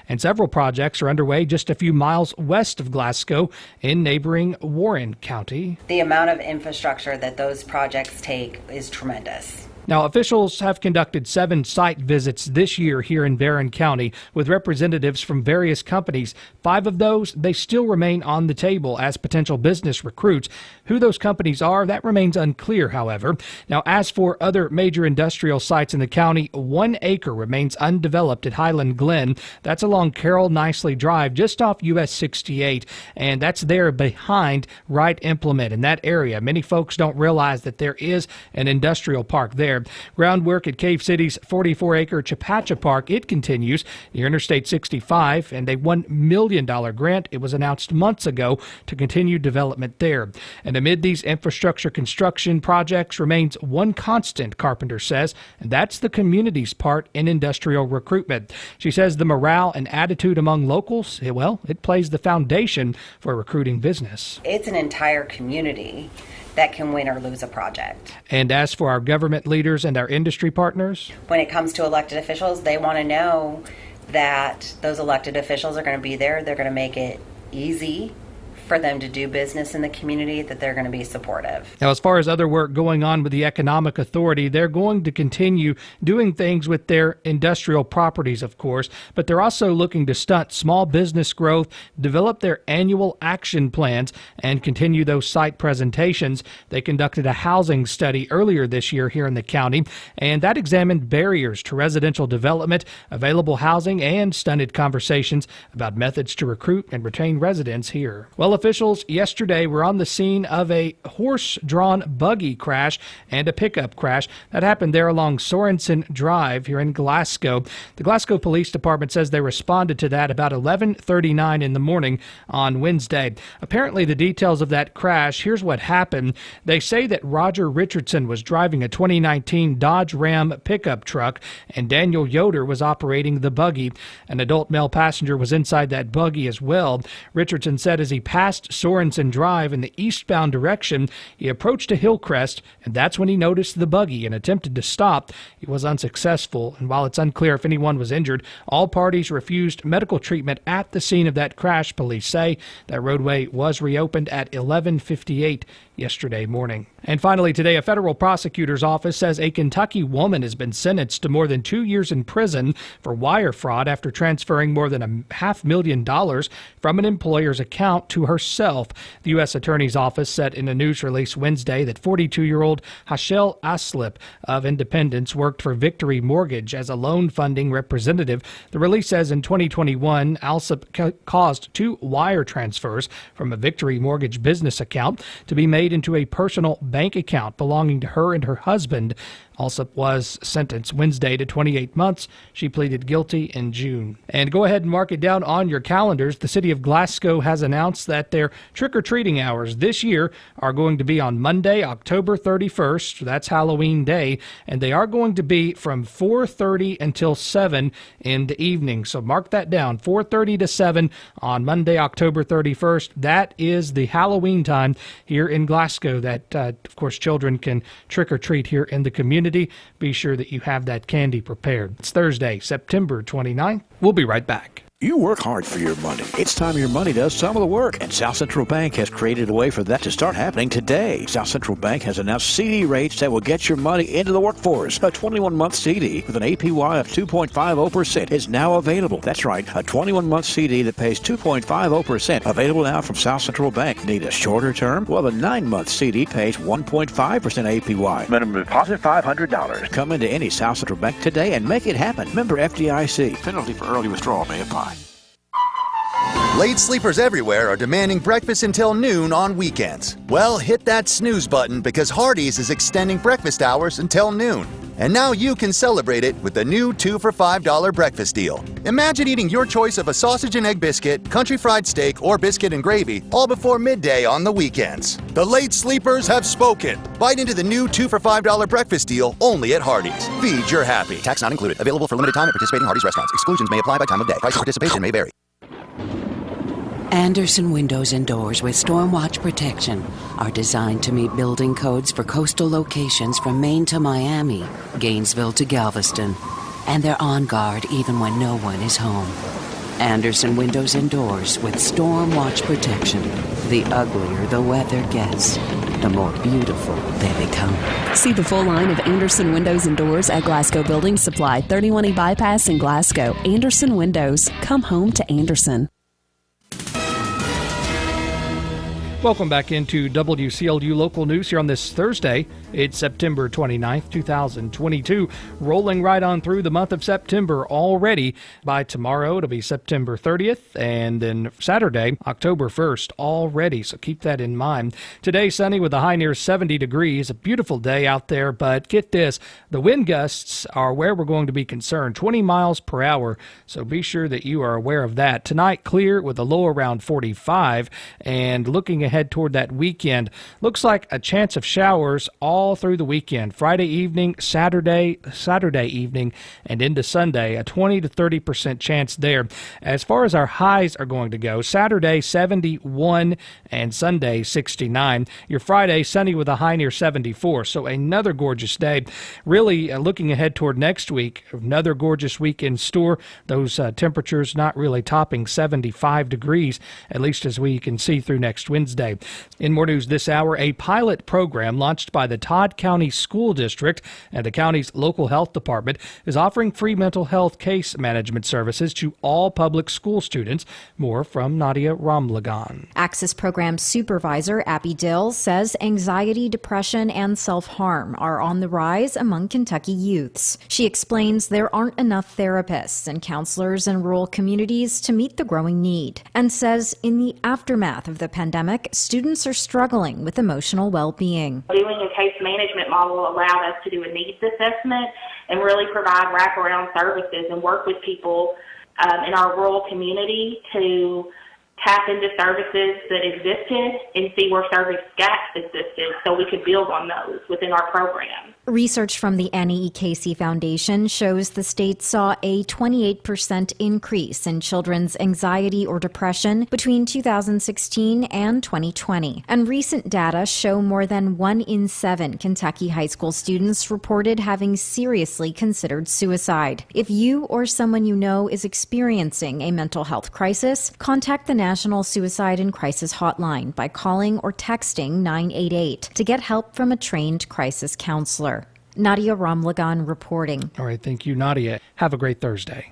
and several projects are underway just a few miles west of Glasgow in neighboring Warren County. The amount of infrastructure that those projects take is tremendous. Now, officials have conducted 7 site visits this year here in Barron County with representatives from various companies. 5 of those, they still remain on the table as potential business recruits. Who those companies are, that remains unclear, however. Now, as for other major industrial sites in the county, 1 acre remains undeveloped at Highland Glen. That's along Carroll Nicely Drive, just off US 68, and that's there behind Wright Implement in that area. Many folks don't realize that there is an industrial park there. there. Groundwork at Cave City's 44-acre Chapacha Park, it continues near Interstate 65, and a $1 million grant, it was announced months ago to continue development there. And amid these infrastructure construction projects remains one constant, Carpenter says, and that's the community's part in industrial recruitment. She says the morale and attitude among locals, well, it plays the foundation for recruiting business. It's an entire community that can win or lose a project. And as for our government leaders and our industry partners, when it comes to elected officials, they want to know that those elected officials are going to be there. They're going to make it easy for them to do business in the community, that they're going to be supportive. Now, as far as other work going on with the Economic Authority, they're going to continue doing things with their industrial properties, of course, but they're also looking to stunt small business growth, develop their annual action plans, and continue those site presentations. They conducted a housing study earlier this year here in the county, and that examined barriers to residential development, available housing, and stunted conversations about methods to recruit and retain residents here. Well, officials yesterday were on the scene of a horse-drawn buggy crash and a pickup crash that happened there along Sorensen Drive here in Glasgow. The Glasgow Police Department says they responded to that about 11:39 in the morning on Wednesday. Apparently, the details of that crash, here's what happened. They say that Roger Richardson was driving a 2019 Dodge Ram pickup truck, and Daniel Yoder was operating the buggy. An adult male passenger was inside that buggy as well. Richardson said as he passed Sorensen Drive in the eastbound direction, he approached a hill crest, and that's when he noticed the buggy and attempted to stop. He was unsuccessful, and while it's unclear if anyone was injured, all parties refused medical treatment at the scene of that crash. Police say that roadway was reopened at 11:58 yesterday morning. And finally today, a federal prosecutor's office says a Kentucky woman has been sentenced to more than 2 years in prison for wire fraud after transferring more than $500,000 from an employer's account to herself. The U.S. Attorney's Office said in a news release Wednesday that 42-year-old Hashel Aslip of Independence worked for Victory Mortgage as a loan funding representative. The release says in 2021, Aslip caused 2 wire transfers from a Victory Mortgage business account to be made into a personal bank account belonging to her and her husband. Alsop was sentenced Wednesday to 28 months. She pleaded guilty in June. And go ahead and mark it down on your calendars. The city of Glasgow has announced that their trick-or-treating hours this year are going to be on Monday, October 31st. That's Halloween Day. And they are going to be from 4:30 until 7 in the evening. So mark that down, 4:30 to 7 on Monday, October 31st. That is the Halloween time here in Glasgow that, of course, children can trick-or-treat here in the community. Be sure that you have that candy prepared. It's Thursday, September 29th. We'll be right back. You work hard for your money. It's time your money does some of the work. And South Central Bank has created a way for that to start happening today. South Central Bank has announced CD rates that will get your money into the workforce. A 21-month CD with an APY of 2.50% is now available. That's right, a 21-month CD that pays 2.50% available now from South Central Bank. Need a shorter term? Well, the 9-month CD pays 1.5% APY. Minimum deposit $500. Come into any South Central Bank today and make it happen. Member FDIC. Penalty for early withdrawal may apply. Late sleepers everywhere are demanding breakfast until noon on weekends. Well, hit that snooze button because Hardee's is extending breakfast hours until noon. And now you can celebrate it with the new 2 for $5 breakfast deal. Imagine eating your choice of a sausage and egg biscuit, country fried steak, or biscuit and gravy all before midday on the weekends. The late sleepers have spoken. Bite into the new 2 for $5 breakfast deal only at Hardee's. Feed your happy. Tax not included. Available for limited time at participating Hardee's restaurants. Exclusions may apply by time of day. Price of participation may vary. Andersen Windows and Doors with Stormwatch Protection are designed to meet building codes for coastal locations from Maine to Miami, Gainesville to Galveston, and they're on guard even when no one is home. Andersen Windows and Doors with Stormwatch Protection. The uglier the weather gets, the more beautiful they become. See the full line of Andersen Windows and Doors at Glasgow Building Supply, 31E Bypass in Glasgow. Andersen Windows. Come home to Andersen. Welcome back into WCLU Local News here on this Thursday. It's September 29th, 2022. Rolling right on through the month of September already. By tomorrow, it'll be September 30th, and then Saturday, October 1st already, so keep that in mind. Today, sunny with a high near 70 degrees. A beautiful day out there, but get this, the wind gusts are where we're going to be concerned, 20 miles per hour, so be sure that you are aware of that. Tonight, clear with a low around 45, and looking ahead toward that weekend, looks like a chance of showers all through the weekend. Friday evening, Saturday evening, and into Sunday, a 20 to 30% chance there. As far as our highs are going to go, Saturday 71 and Sunday 69. Your Friday sunny with a high near 74, so another gorgeous day. Really looking ahead toward next week, another gorgeous week in store. Those temperatures not really topping 75 degrees, at least as we can see through next Wednesday. In more news this hour, a pilot program launched by the Todd County School District and the county's local health department is offering free mental health case management services to all public school students. More from Nadia Ramlagan. Access Program Supervisor Abby Dill says anxiety, depression, and self-harm are on the rise among Kentucky youths. She explains there aren't enough therapists and counselors in rural communities to meet the growing need, and says in the aftermath of the pandemic, students are struggling with emotional well-being. Doing a case management model allowed us to do a needs assessment and really provide wraparound services and work with people in our rural community to tap into services that existed and see where service gaps existed so we could build on those within our program. Research from the Annie E. Casey Foundation shows the state saw a 28% increase in children's anxiety or depression between 2016 and 2020. And recent data show more than 1 in 7 Kentucky high school students reported having seriously considered suicide. If you or someone you know is experiencing a mental health crisis, contact the National Suicide and Crisis Hotline by calling or texting 988 to get help from a trained crisis counselor. Nadia Ramlagan reporting. All right, thank you, Nadia. Have a great Thursday.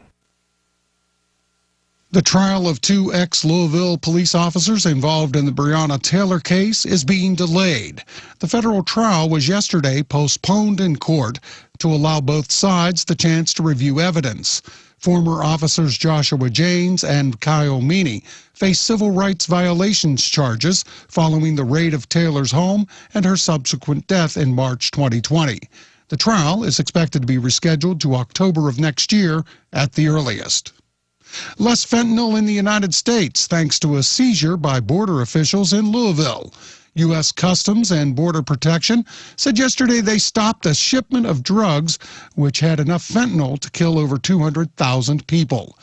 The trial of 2 ex-Louisville police officers involved in the Breonna Taylor case is being delayed. The federal trial was yesterday postponed in court to allow both sides the chance to review evidence. Former officers Joshua James and Kyle Meany face civil rights violations charges following the raid of Taylor's home and her subsequent death in March 2020. The trial is expected to be rescheduled to October of next year at the earliest. Less fentanyl in the United States thanks to a seizure by border officials in Louisville. U.S. Customs and Border Protection said yesterday they stopped a shipment of drugs which had enough fentanyl to kill over 200,000 people.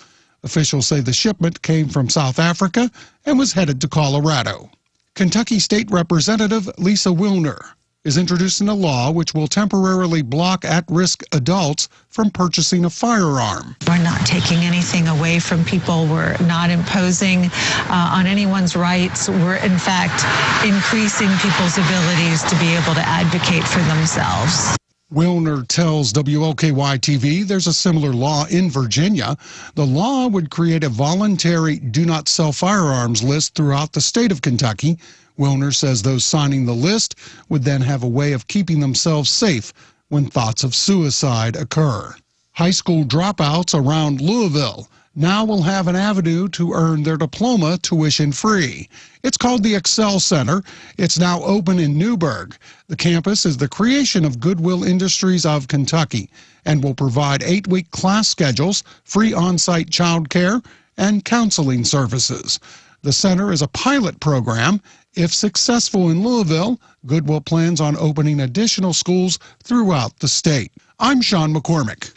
Officials say the shipment came from South Africa and was headed to Colorado. Kentucky State Representative Lisa Wilner is introducing a law which will temporarily block at-risk adults from purchasing a firearm. We're not taking anything away from people. We're not imposing on anyone's rights. We're, in fact, increasing people's abilities to be able to advocate for themselves. Wilner tells WLKY-TV there's a similar law in Virginia. The law would create a voluntary do not sell firearms list throughout the state of Kentucky. Wilner says those signing the list would then have a way of keeping themselves safe when thoughts of suicide occur. High school dropouts around Louisville now will have an avenue to earn their diploma tuition-free. It's called the Excel Center. It's now open in Newburgh. The campus is the creation of Goodwill Industries of Kentucky and will provide 8-week class schedules, free on-site childcare, and counseling services. The center is a pilot program. If successful in Louisville, Goodwill plans on opening additional schools throughout the state. I'm Sean McCormick.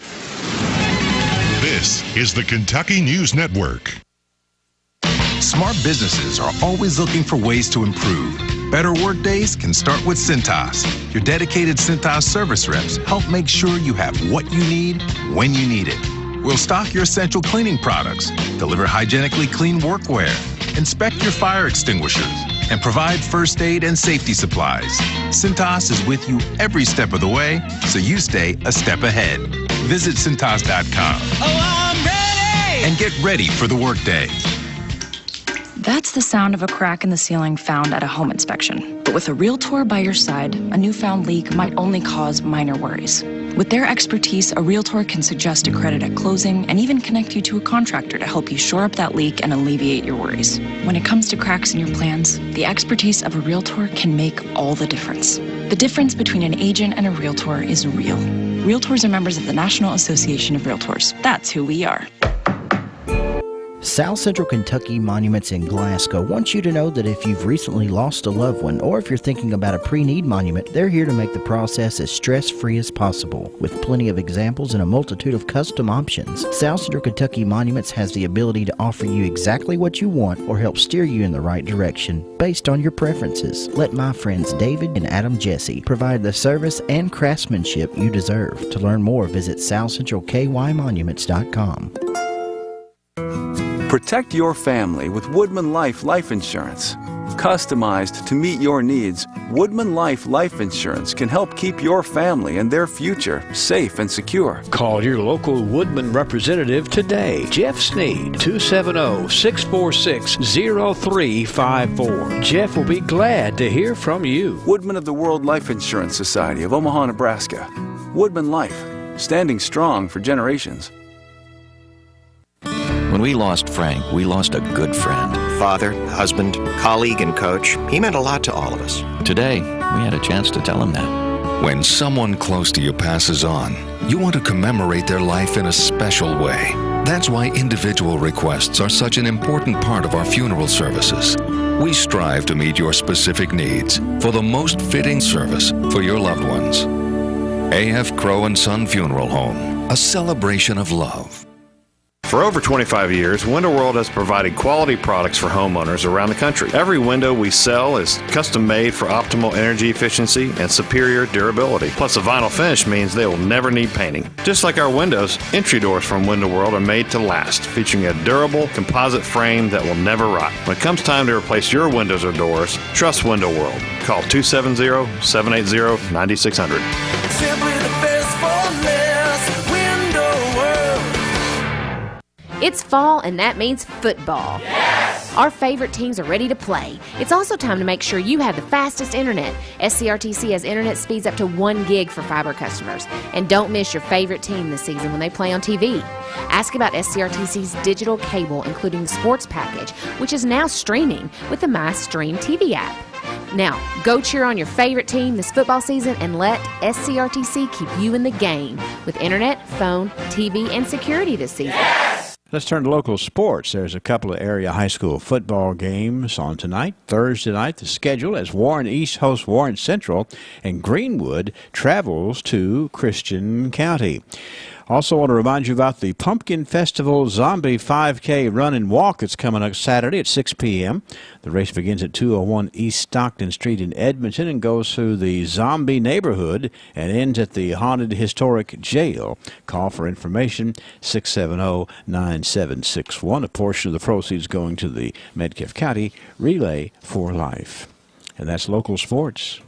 This is the Kentucky News Network. Smart businesses are always looking for ways to improve. Better work days can start with Cintas. Your dedicated Cintas service reps help make sure you have what you need when you need it. We'll stock your essential cleaning products, deliver hygienically clean workwear, inspect your fire extinguishers, and provide first aid and safety supplies. Cintas is with you every step of the way, so you stay a step ahead. Visit Cintas.com. Oh, I'm ready! And get ready for the workday. That's the sound of a crack in the ceiling found at a home inspection. But with a Realtor by your side, a newfound leak might only cause minor worries. With their expertise, a Realtor can suggest a credit at closing and even connect you to a contractor to help you shore up that leak and alleviate your worries. When it comes to cracks in your plans, the expertise of a Realtor can make all the difference. The difference between an agent and a Realtor is real. Realtors are members of the National Association of Realtors. That's who we are. South Central Kentucky Monuments in Glasgow wants you to know that if you've recently lost a loved one or if you're thinking about a pre-need monument, they're here to make the process as stress-free as possible. With plenty of examples and a multitude of custom options, South Central Kentucky Monuments has the ability to offer you exactly what you want or help steer you in the right direction based on your preferences. Let my friends David and Adam Jesse provide the service and craftsmanship you deserve. To learn more, visit southcentralkymonuments.com. Protect your family with Woodman Life Life Insurance. Customized to meet your needs, Woodman Life Life Insurance can help keep your family and their future safe and secure. Call your local Woodman representative today. Jeff Sneed, 270-646-0354. Jeff will be glad to hear from you. Woodman of the World Life Insurance Society of Omaha, Nebraska. Woodman Life, standing strong for generations. When we lost Frank, we lost a good friend. Father, husband, colleague, and coach. He meant a lot to all of us. Today, we had a chance to tell him that. When someone close to you passes on, you want to commemorate their life in a special way. That's why individual requests are such an important part of our funeral services. We strive to meet your specific needs for the most fitting service for your loved ones. A.F. Crow & Son Funeral Home, a celebration of love. For over 25 years, Window World has provided quality products for homeowners around the country. Every window we sell is custom made for optimal energy efficiency and superior durability. Plus, a vinyl finish means they will never need painting. Just like our windows, entry doors from Window World are made to last, featuring a durable composite frame that will never rot. When it comes time to replace your windows or doors, trust Window World. Call 270-780-9600. Simply the best for less. Window World. It's fall, and that means football. Yes! Our favorite teams are ready to play. It's also time to make sure you have the fastest internet. SCRTC has internet speeds up to 1 gig for fiber customers. And don't miss your favorite team this season when they play on TV. Ask about SCRTC's digital cable, including the sports package, which is now streaming with the MyStream TV app. Now, go cheer on your favorite team this football season and let SCRTC keep you in the game with internet, phone, TV, and security this season. Yes! Let's turn to local sports. There's a couple of area high school football games on tonight. Thursday night, the schedule as Warren East hosts Warren Central and Greenwood travels to Christian County. Also want to remind you about the Pumpkin Festival Zombie 5K Run and Walk that's coming up Saturday at 6 p.m. The race begins at 201 East Stockton Street in Edmonton and goes through the zombie neighborhood and ends at the Haunted Historic Jail. Call for information, 670-9761. A portion of the proceeds going to the Metcalfe County Relay for Life. And that's local sports.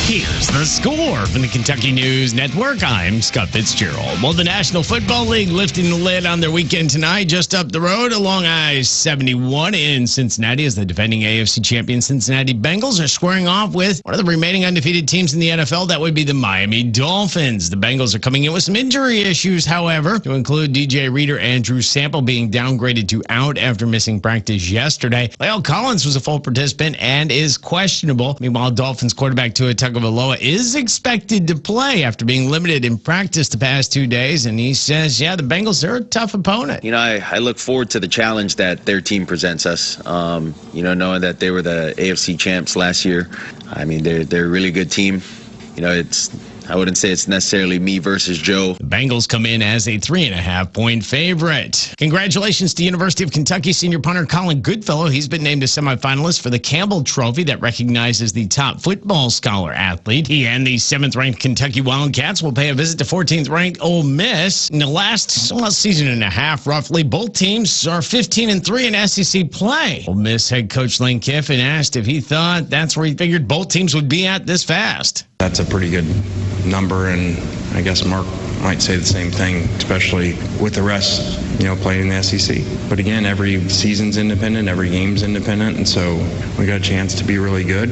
Here's the score from the Kentucky News Network. I'm Scott Fitzgerald. Well, the National Football League lifting the lid on their weekend tonight just up the road along I-71 in Cincinnati as the defending AFC champion Cincinnati Bengals are squaring off with one of the remaining undefeated teams in the NFL. That would be the Miami Dolphins. The Bengals are coming in with some injury issues, however, to include DJ Reader and Drew Sample being downgraded to out after missing practice yesterday. La'el Collins was a full participant and is questionable. Meanwhile, Dolphins quarterback Tua Tagovailoa is expected to play after being limited in practice the past 2 days, and he says, yeah, the Bengals are a tough opponent. You know, I look forward to the challenge that their team presents us. You know, knowing that they were the AFC champs last year. I mean, they're a really good team. You know, I wouldn't say it's necessarily me versus Joe. The Bengals come in as a 3.5-point favorite. Congratulations to University of Kentucky senior punter Colin Goodfellow. He's been named a semifinalist for the Campbell Trophy that recognizes the top football scholar athlete. He and the 7th-ranked Kentucky Wildcats will pay a visit to 14th-ranked Ole Miss. In the last season and a half, roughly, both teams are 15-3 in SEC play. Ole Miss head coach Lane Kiffin asked if he thought that's where he figured both teams would be at this fast. That's a pretty good number, and I guess Mark might say the same thing, especially with the rest, playing in the SEC. But again, every season's independent, every game's independent, and so we got a chance to be really good.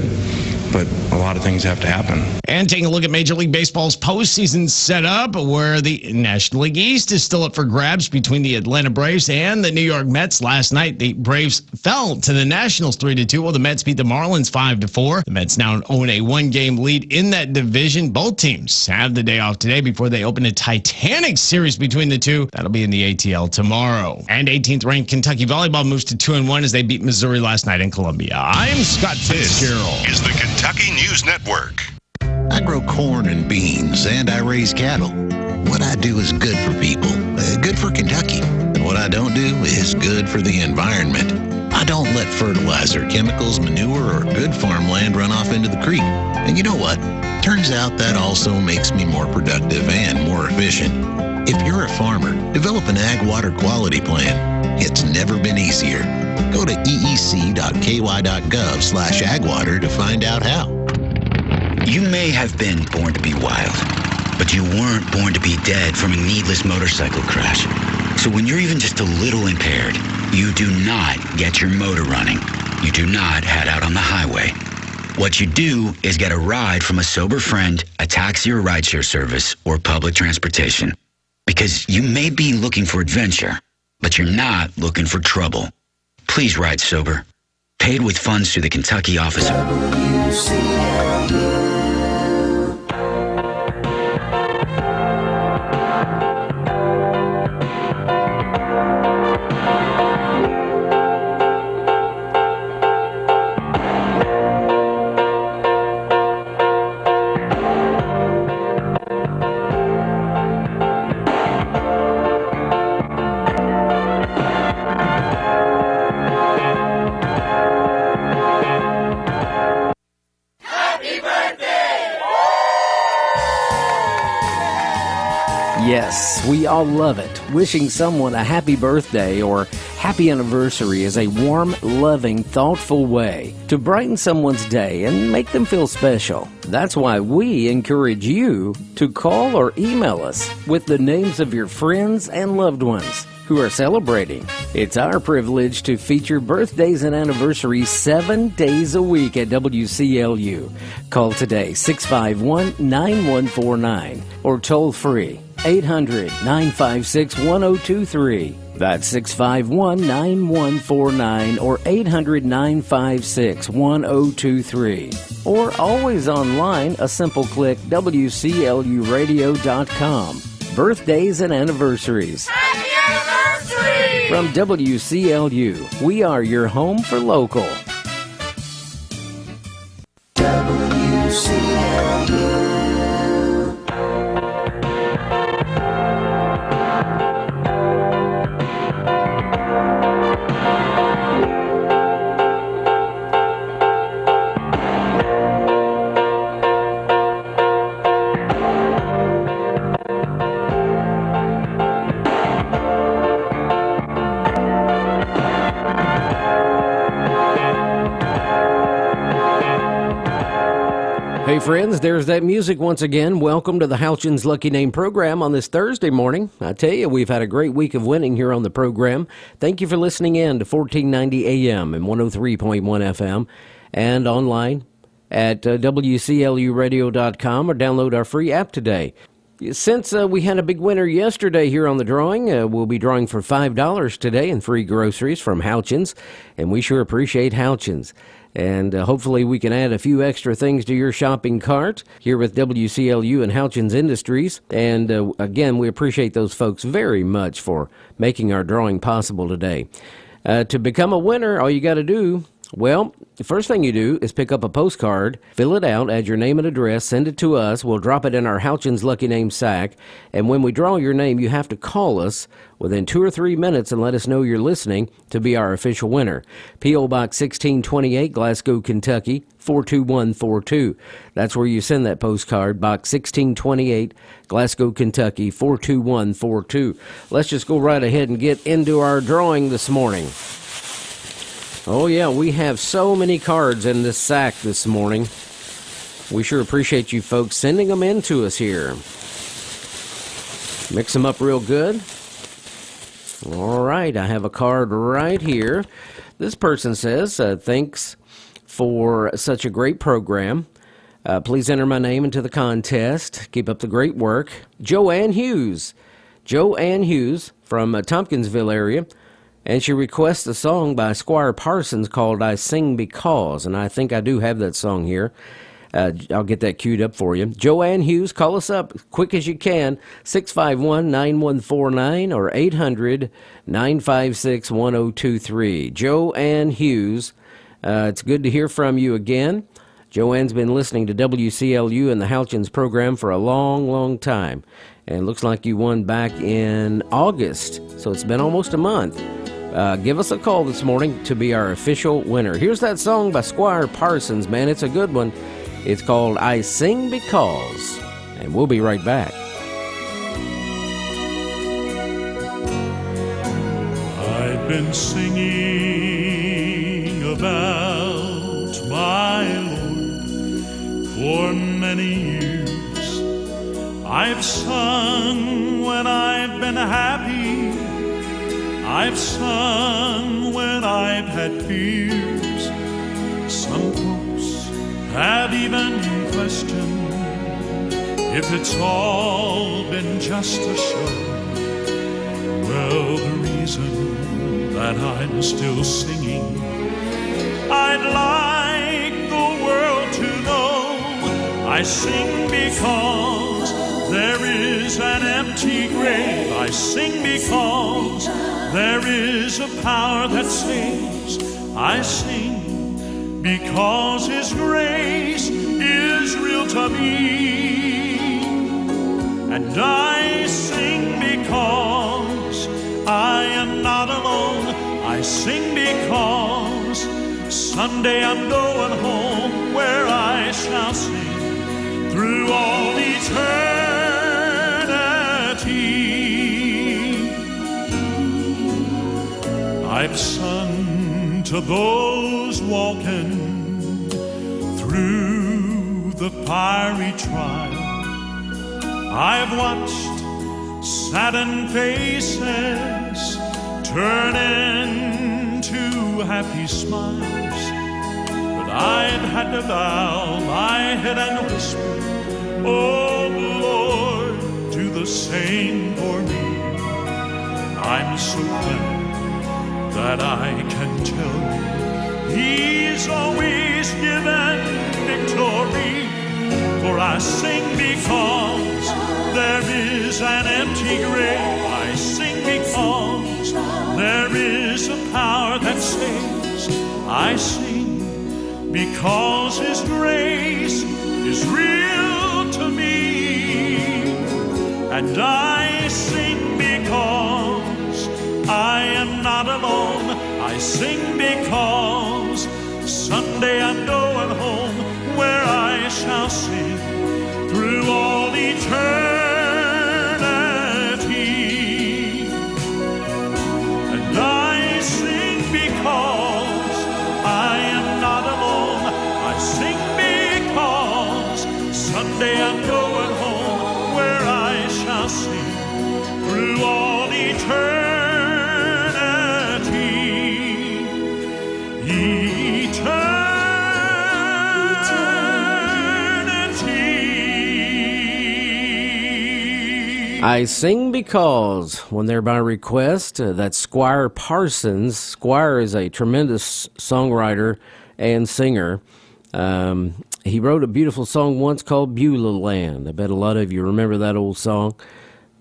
But a lot of things have to happen. And taking a look at Major League Baseball's postseason setup, where the National League East is still up for grabs between the Atlanta Braves and the New York Mets. Last night, the Braves fell to the Nationals 3-2, while the Mets beat the Marlins 5-4. The Mets now own a one-game lead in that division. Both teams have the day off today before they open a titanic series between the two. That'll be in the ATL tomorrow. And 18th-ranked Kentucky volleyball moves to 2-1 as they beat Missouri last night in Columbia. I'm Scott Fitzgerald. Is the Kentucky News Network. I grow corn and beans, and I raise cattle. What I do is good for people, good for Kentucky. And what I don't do is good for the environment. I don't let fertilizer, chemicals, manure, or good farmland run off into the creek. And you know what? Turns out that also makes me more productive and more efficient. If you're a farmer, develop an ag water quality plan. It's never been easier. Go to eec.ky.gov/agwater to find out how. You may have been born to be wild, but you weren't born to be dead from a needless motorcycle crash. So when you're even just a little impaired, you do not get your motor running. You do not head out on the highway. What you do is get a ride from a sober friend, a taxi or rideshare service, or public transportation. Because you may be looking for adventure, but you're not looking for trouble. Please ride sober. Paid with funds through the Kentucky office of WCLU. Yes, we all love it. Wishing someone a happy birthday or happy anniversary is a warm, loving, thoughtful way to brighten someone's day and make them feel special. That's why we encourage you to call or email us with the names of your friends and loved ones who are celebrating. It's our privilege to feature birthdays and anniversaries 7 days a week at WCLU. Call today, 651-9149, or toll free, 800-956-1023. That's 651-9149 or 800-956-1023. Or always online, a simple click, WCLUradio.com. Birthdays and anniversaries. Happy anniversary! From WCLU, we are your home for local. WCLU. Hey friends, there's that music once again. Welcome to the Houchins Lucky Name program on this Thursday morning. I tell you, we've had a great week of winning here on the program. Thank you for listening in to 1490 AM and 103.1 FM and online at WCLUradio.com or download our free app today. Since we had a big winner yesterday here on the drawing, we'll be drawing for $5 today in free groceries from Houchins, and we sure appreciate Houchins. And hopefully we can add a few extra things to your shopping cart here with WCLU and Houchins Industries. And again, we appreciate those folks very much for making our drawing possible today. To become a winner, all you got to do, well, the first thing you do is pick up a postcard, fill it out, add your name and address, send it to us. We'll drop it in our Houchins Lucky Name sack. And when we draw your name, you have to call us within 2 or 3 minutes and let us know you're listening to be our official winner. P.O. Box 1628, Glasgow, Kentucky, 42142. That's where you send that postcard, Box 1628, Glasgow, Kentucky, 42142. Let's just go right ahead and get into our drawing this morning. Oh, yeah, we have so many cards in this sack this morning. We sure appreciate you folks sending them in to us here. Mix them up real good. All right, I have a card right here. This person says, thanks for such a great program. Please enter my name into the contest. Keep up the great work. Joanne Hughes. Joanne Hughes from Tompkinsville area. And she requests a song by Squire Parsons called I Sing Because. And I think I do have that song here. I'll get that queued up for you. Joanne Hughes, call us up quick as you can, 651-9149 or 800-956-1023. Joanne Hughes, it's good to hear from you again. Joanne's been listening to WCLU and the Houchins program for a long, long time. And it looks like you won back in August, so it's been almost a month. Give us a call this morning to be our official winner. Here's that song by Squire Parsons, man. It's a good one. It's called I Sing Because, and we'll be right back. I've been singing about my Lord for many years. I've sung when I've been happy. I've sung when I've had fears. Some folks have even questioned if it's all been just a show. Well, the reason that I'm still singing, I'd like the world to know I sing because there is an empty grave. I sing because there is a power that saves. I sing because His grace is real to me. And I sing because I am not alone. I sing because someday I'm going home where I shall sing through all eternity. I've sung to those walking through the fiery trial. I've watched saddened faces turn into happy smiles. But I've had to bow my head and whisper, oh Lord, do the same for me. I'm so glad that I can tell you He's always given victory. For I sing because there is an empty grave. I sing because there is a power that saves. I sing because His grace is real to me. And I sing because I am not alone. I sing because someday I'm going home where I shall sing through all eternity. And I sing because I am not alone. I sing because someday I'm going home where I shall sing through all eternity. I sing because, when they're by request, that's Squire Parsons. Squire is a tremendous songwriter and singer. He wrote a beautiful song once called Beulah Land. I bet a lot of you remember that old song.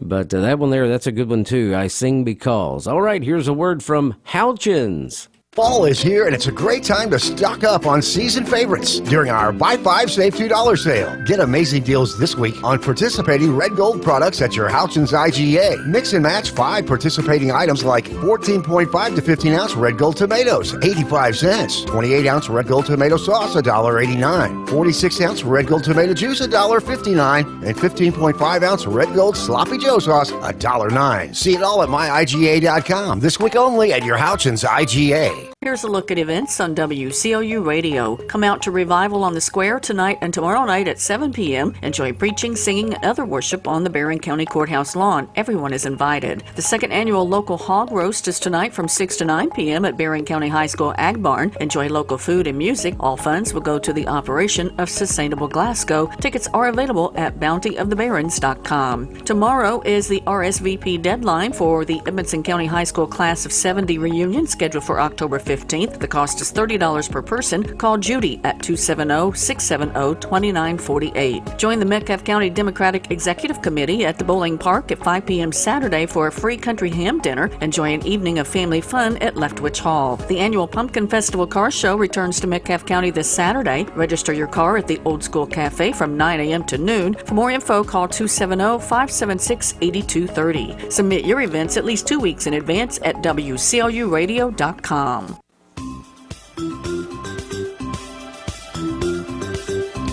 But that one there, that's a good one too. I sing because. All right, here's a word from Houchins. Fall is here, and it's a great time to stock up on season favorites during our Buy 5, Save $2 sale. Get amazing deals this week on participating Red Gold products at your Houchins IGA. Mix and match 5 participating items like 14.5 to 15-ounce Red Gold tomatoes, 85 cents. 28-ounce Red Gold tomato sauce, $1.89. 46-ounce Red Gold tomato juice, $1.59. And 15.5-ounce Red Gold Sloppy Joe sauce, $1.09. See it all at myiga.com. This week only at your Houchins IGA. Here's a look at events on WCLU Radio. Come out to Revival on the Square tonight and tomorrow night at 7 p.m. Enjoy preaching, singing, and other worship on the Barron County Courthouse lawn. Everyone is invited. The second annual local hog roast is tonight from 6 to 9 p.m. at Barron County High School Ag Barn. Enjoy local food and music. All funds will go to the operation of Sustainable Glasgow. Tickets are available at bountyofthebarons.com. Tomorrow is the RSVP deadline for the Edmonson County High School Class of 70 reunion scheduled for October 15th. The cost is $30 per person. Call Judy at 270-670-2948. Join the Metcalfe County Democratic Executive Committee at the Bowling Park at 5 p.m. Saturday for a free country ham dinner. Enjoy an evening of family fun at Leftwich Hall. The annual Pumpkin Festival Car Show returns to Metcalfe County this Saturday. Register your car at the Old School Cafe from 9 a.m. to noon. For more info, call 270-576-8230. Submit your events at least 2 weeks in advance at WCLUradio.com.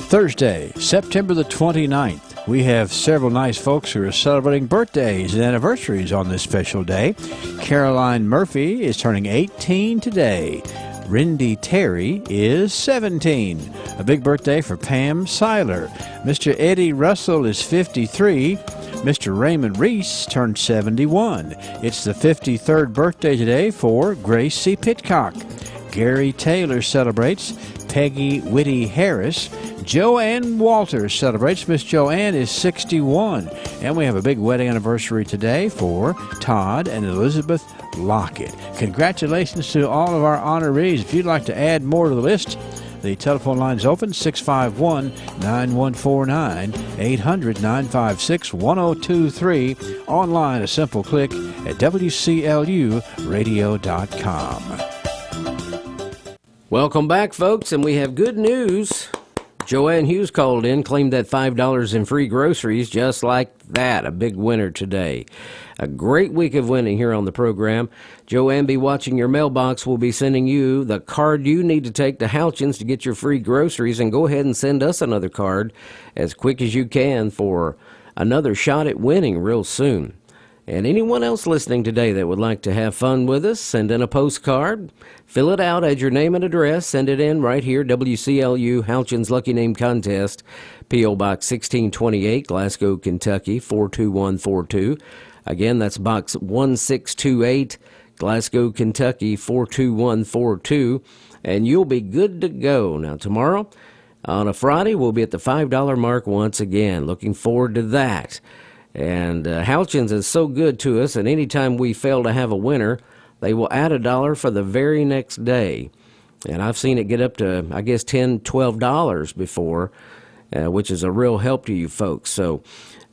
Thursday, September the 29th. We have several nice folks who are celebrating birthdays and anniversaries on this special day. Caroline Murphy is turning 18 today. Rindy Terry is 17. A big birthday for Pam Seiler. Mr. Eddie Russell is 53. Mr. Raymond Reese turned 71. It's the 53rd birthday today for Grace C. Pitcock. Gary Taylor celebrates. Peggy Whitty Harris. Joanne Walters celebrates. Miss Joanne is 61. And we have a big wedding anniversary today for Todd and Elizabeth Lockett. Congratulations to all of our honorees. If you'd like to add more to the list, the telephone line's open, 651-9149, 800-956-1023. Online, a simple click at WCLUradio.com. Welcome back, folks, and we have good news. Joanne Hughes called in, claimed that $5 in free groceries just like that. A big winner today. A great week of winning here on the program. Joanne, be watching your mailbox. We'll be sending you the card you need to take to Houchins to get your free groceries, and go ahead and send us another card as quick as you can for another shot at winning real soon. And anyone else listening today that would like to have fun with us, send in a postcard. Fill it out, add your name and address, send it in right here, WCLU Houchins Lucky Name Contest, P.O. Box 1628, Glasgow, Kentucky, 42142. Again, that's Box 1628, Glasgow, Kentucky, 42142. And you'll be good to go. Now, tomorrow, on a Friday, we'll be at the $5 mark once again. Looking forward to that. And Houchins is so good to us, and anytime we fail to have a winner, they will add $1 for the very next day. And I've seen it get up to, I guess, $10, $12 before, which is a real help to you folks. So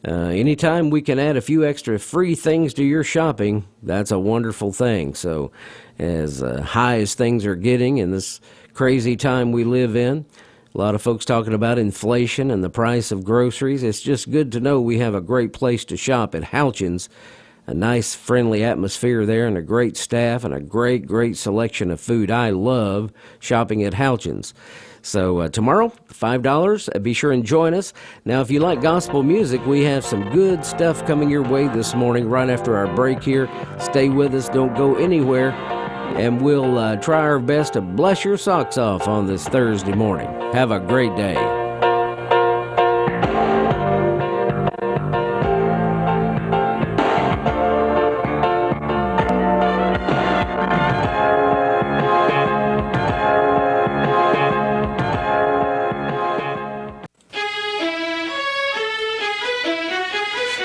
anytime we can add a few extra free things to your shopping, that's a wonderful thing. So as high as things are getting in this crazy time we live in, a lot of folks talking about inflation and the price of groceries. It's just good to know we have a great place to shop at Houchins. A nice, friendly atmosphere there and a great staff and a great, great selection of food. I love shopping at Houchins. So tomorrow, $5. Be sure and join us. Now, if you like gospel music, we have some good stuff coming your way this morning right after our break here. Stay with us. Don't go anywhere. And we'll try our best to bless your socks off on this Thursday morning. Have a great day.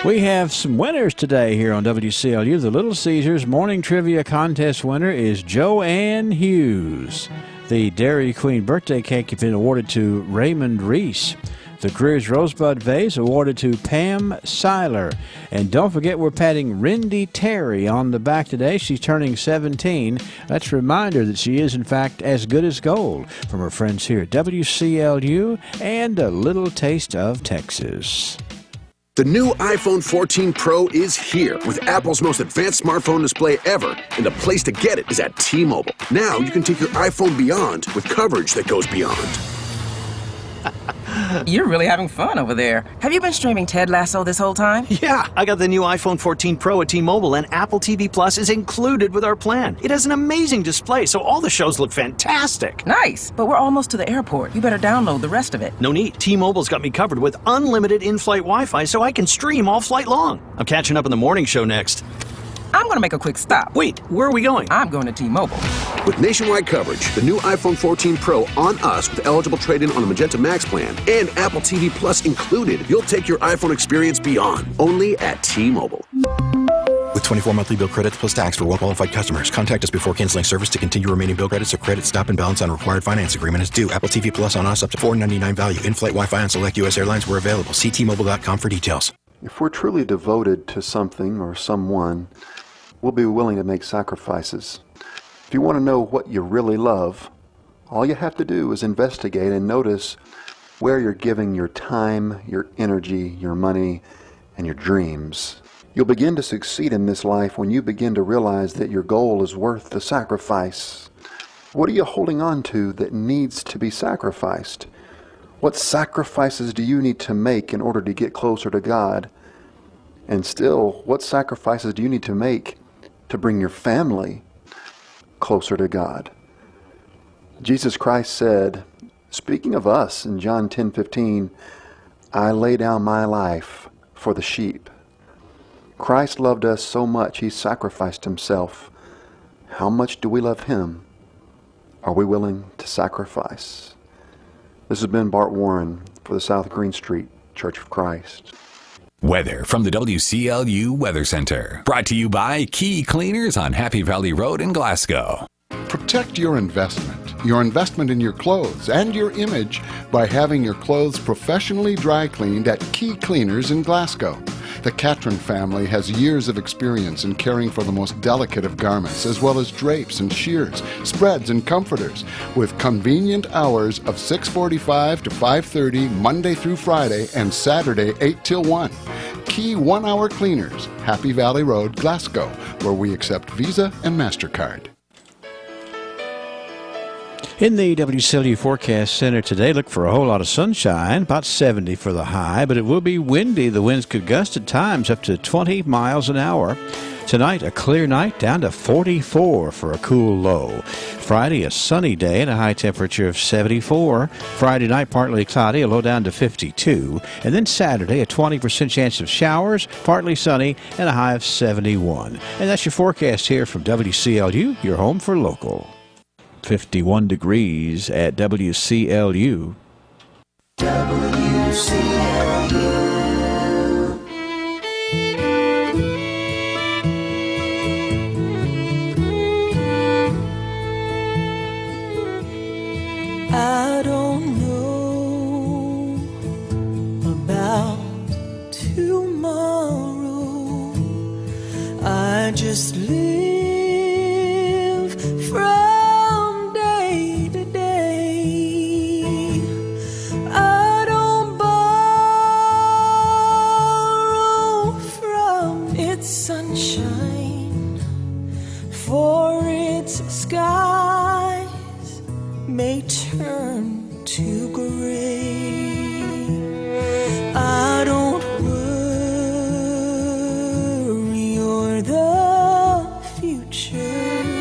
We have some winners today here on WCLU. The Little Caesars Morning Trivia Contest winner is Joanne Hughes. The Dairy Queen birthday cake has been awarded to Raymond Reese. The Greer's Rosebud Vase awarded to Pam Seiler. And don't forget, we're patting Rindy Terry on the back today. She's turning 17. That's a reminder that she is, in fact, as good as gold from her friends here at WCLU and a little taste of Texas. The new iPhone 14 Pro is here with Apple's most advanced smartphone display ever, and the place to get it is at T-Mobile. Now you can take your iPhone beyond with coverage that goes beyond. You're really having fun over there. Have you been streaming Ted Lasso this whole time? Yeah, I got the new iPhone 14 Pro at T-Mobile, and Apple TV Plus is included with our plan. It has an amazing display, so all the shows look fantastic. Nice, but we're almost to the airport. You better download the rest of it. No need. T-Mobile's got me covered with unlimited in-flight Wi-Fi, so I can stream all flight long. I'm catching up on the morning show next. I'm going to make a quick stop. Wait, where are we going? I'm going to T-Mobile. With nationwide coverage, the new iPhone 14 Pro on us with eligible trade-in on the Magenta Max plan and Apple TV Plus included, you'll take your iPhone experience beyond. Only at T-Mobile. With 24 monthly bill credits plus tax for well-qualified customers. Contact us before canceling service to continue remaining bill credits or credit stop and balance on required finance agreement is due. Apple TV Plus on us up to $4.99 value. In-flight Wi-Fi on select U.S. airlines were available. See T-Mobile.com for details. If we're truly devoted to something or someone, we'll be willing to make sacrifices. If you want to know what you really love, all you have to do is investigate and notice where you're giving your time, your energy, your money, and your dreams. You'll begin to succeed in this life when you begin to realize that your goal is worth the sacrifice. What are you holding on to that needs to be sacrificed? What sacrifices do you need to make in order to get closer to God? And still, what sacrifices do you need to make to bring your family closer to God? Jesus Christ said, speaking of us in John 10:15, I lay down my life for the sheep. Christ loved us so much, he sacrificed himself. How much do we love him? Are we willing to sacrifice? This has been Bart Warren for the South Green Street Church of Christ. Weather from the WCLU Weather Center. Brought to you by Key Cleaners on Happy Valley Road in Glasgow. Protect your investment in your clothes and your image by having your clothes professionally dry cleaned at Key Cleaners in Glasgow. The Catron family has years of experience in caring for the most delicate of garments, as well as drapes and sheers, spreads and comforters, with convenient hours of 6:45 to 5:30 Monday through Friday and Saturday 8 till 1. Key 1-hour cleaners, Happy Valley Road, Glasgow, where we accept Visa and MasterCard. In the WCLU Forecast Center today, look for a whole lot of sunshine, about 70 for the high, but it will be windy. The winds could gust at times up to 20 miles an hour. Tonight, a clear night down to 44 for a cool low. Friday, a sunny day and a high temperature of 74. Friday night, partly cloudy, a low down to 52. And then Saturday, a 20% chance of showers, partly sunny, and a high of 71. And that's your forecast here from WCLU, your home for local. 51 degrees at WCLU. I don't know about tomorrow. I just live from day to day. I don't borrow from its sunshine, for its skies may turn to gray. I don't worry o'er the future,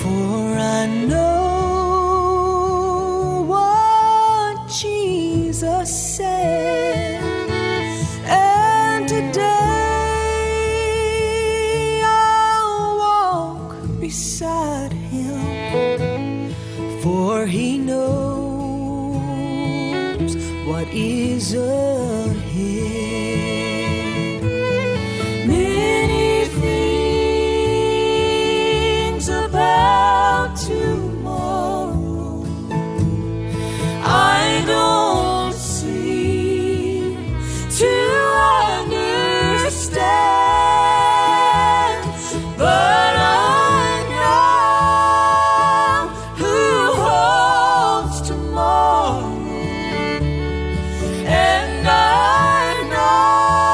for I know what Jesus said. And today I'll walk beside him, for he knows what is ahead. Many things about tomorrow I don't seem to understand, but I know who holds tomorrow, and I know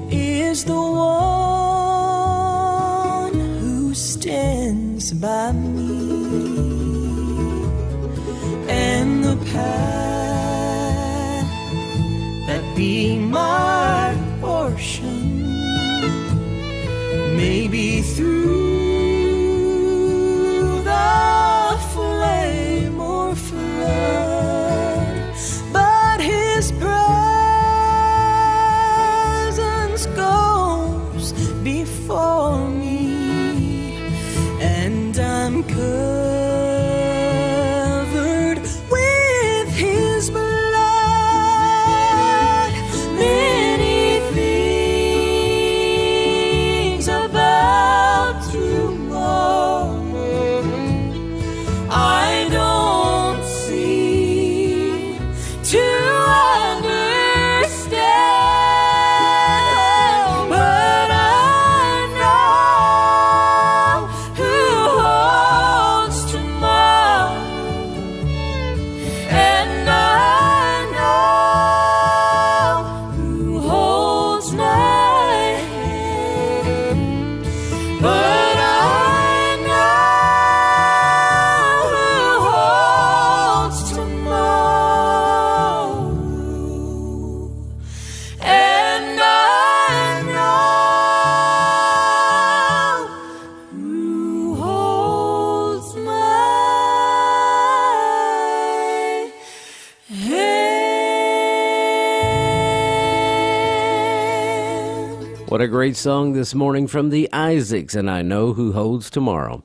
is the one who stands by me, and the path that be my portion may be through the flame or flood, but his presence goes before me, and I'm covered with his blood. Many things about tomorrow I don't seem to understand, but I know who holds tomorrow, and I know who holds my hand, but I know who holds tomorrow, and I know who holds my hand. What a great song this morning from the Isaacs, and I Know Who Holds Tomorrow.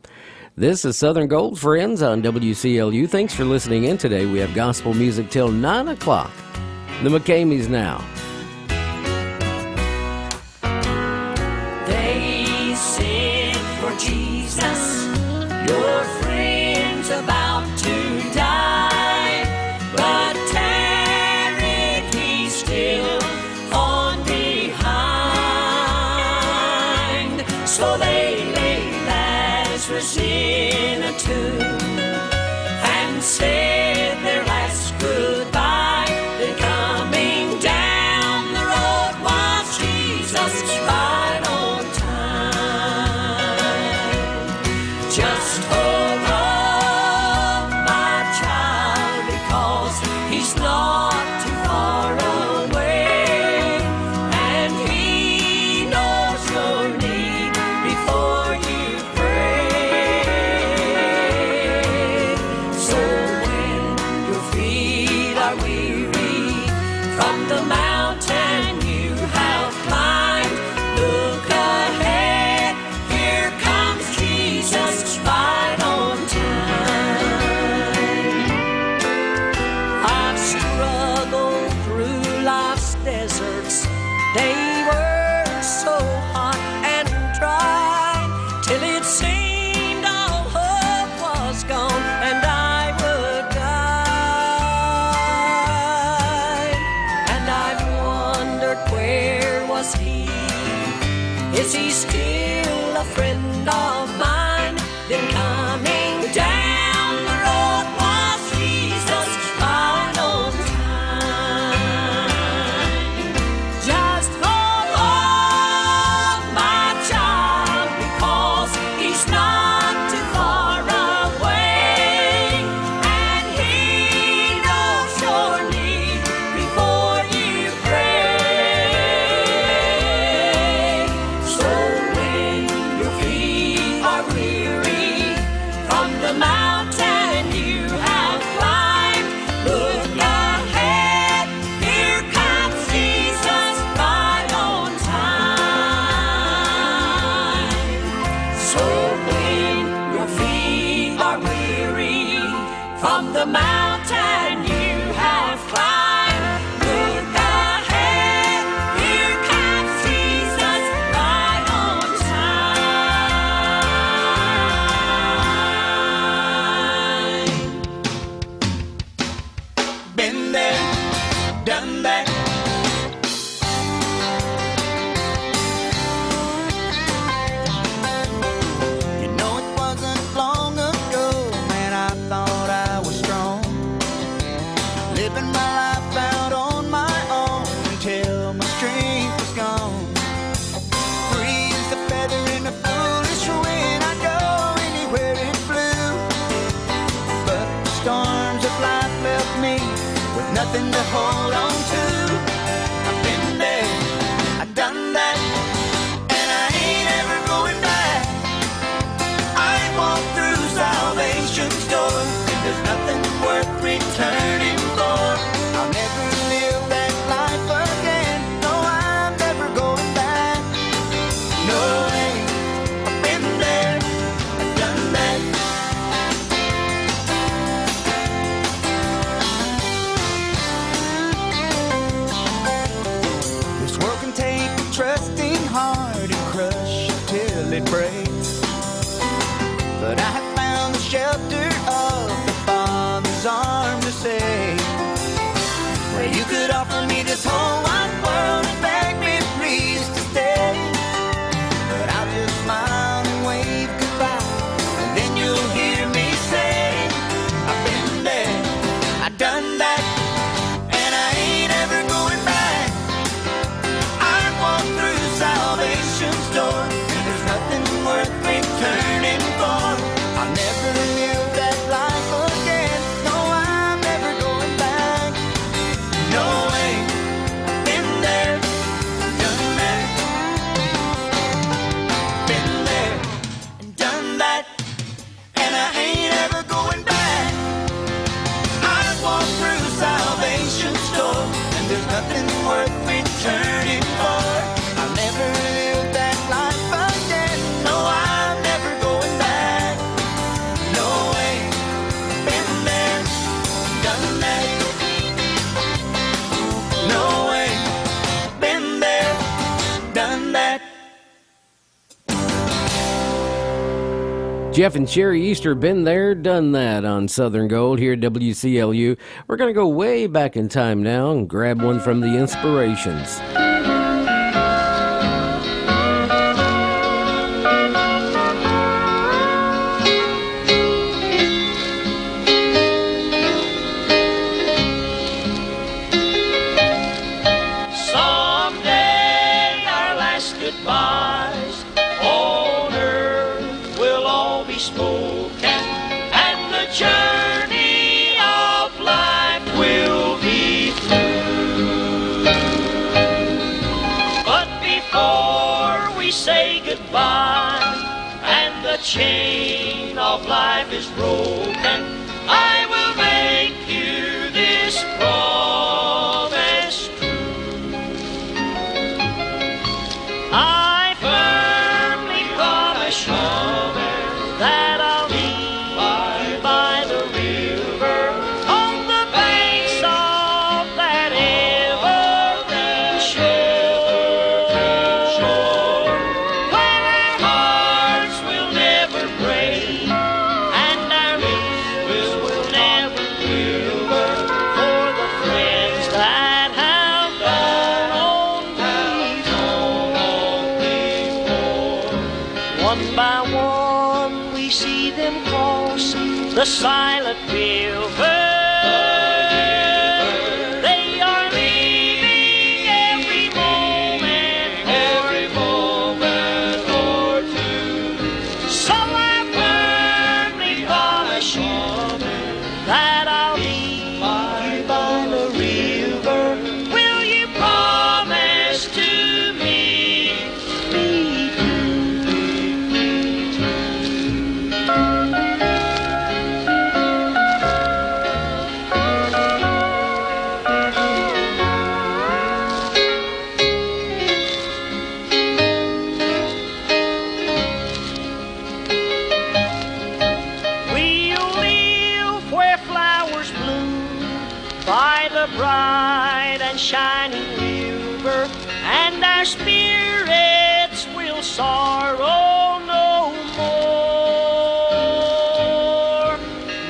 This is Southern Gold, friends, on WCLU. Thanks for listening in today. We have gospel music till 9 o'clock. The McCameys now. They said for Jesus, your friend's about to die, but tarried he still on behind. So they laid Lazarus in a tomb and said their last goodbye. Then coming down the road was Jesus, right on time. Just hold on, my child, because he's not too far away, and he knows your need before you pray. So when your feet are weary from the mountain you have climbed, look ahead, here comes Jesus, right on time. I've struggled through life's deserts, they were so hot and dry, till it seemed all hope was gone and I would die. And I've wondered, where was he? Is he still a friend of mine? Then coming down the road was Jesus, right on time. Just hold on, my child, because he's not too far away, and he knows your need before you pray. So when your feet hold on to. I've been there, I've done that, and I ain't ever going back. I walked through salvation's door, and there's nothing worth returning for. I'll never live that life again. No, I'm never going back. No way. I've been there, I've done that. This world can take a trusting heart and crush it till it breaks. But I have found the shelter of the Father's arms to say, where you could offer me this whole wide world and beg me please to stay. But I'll just smile and wave goodbye, and then you'll hear me say, I've been there, I've done that, and I ain't ever going back. I walked through salvation's door, and there's nothing worth returning for. I'll never live that life again. No, I'm never going back. No way. I've been there, done that. Been there and done that, and I ain't ever going back. I walked through salvation's door, and there's nothing worth returning for. I'll never live that life again. No, I'm never going back. No way. Been there, done that. No way. Been there, done that. Jeff and Sherry Easter, been there, done that on Southern Gold here at WCLU. We're going to go way back in time now and grab one from the Inspirations. Someday our last goodbyes on earth will all be spoken, and the journey of life will be through. But before we say goodbye and the chain of life is broken, I will make you this promise true. I firmly promise you that I'll meet you by the river, on the banks of that evergreen shore, where our hearts will never break and our lips will never quiver, for the friends that have gone on before. One by one we see them cross the silent river. They are leaving every moment or two. So I firmly promise you that I'll meet you by the river. Will you promise to meet me We'll live where flowers bloom by the bright and shining river, and our spirits will sorrow no more.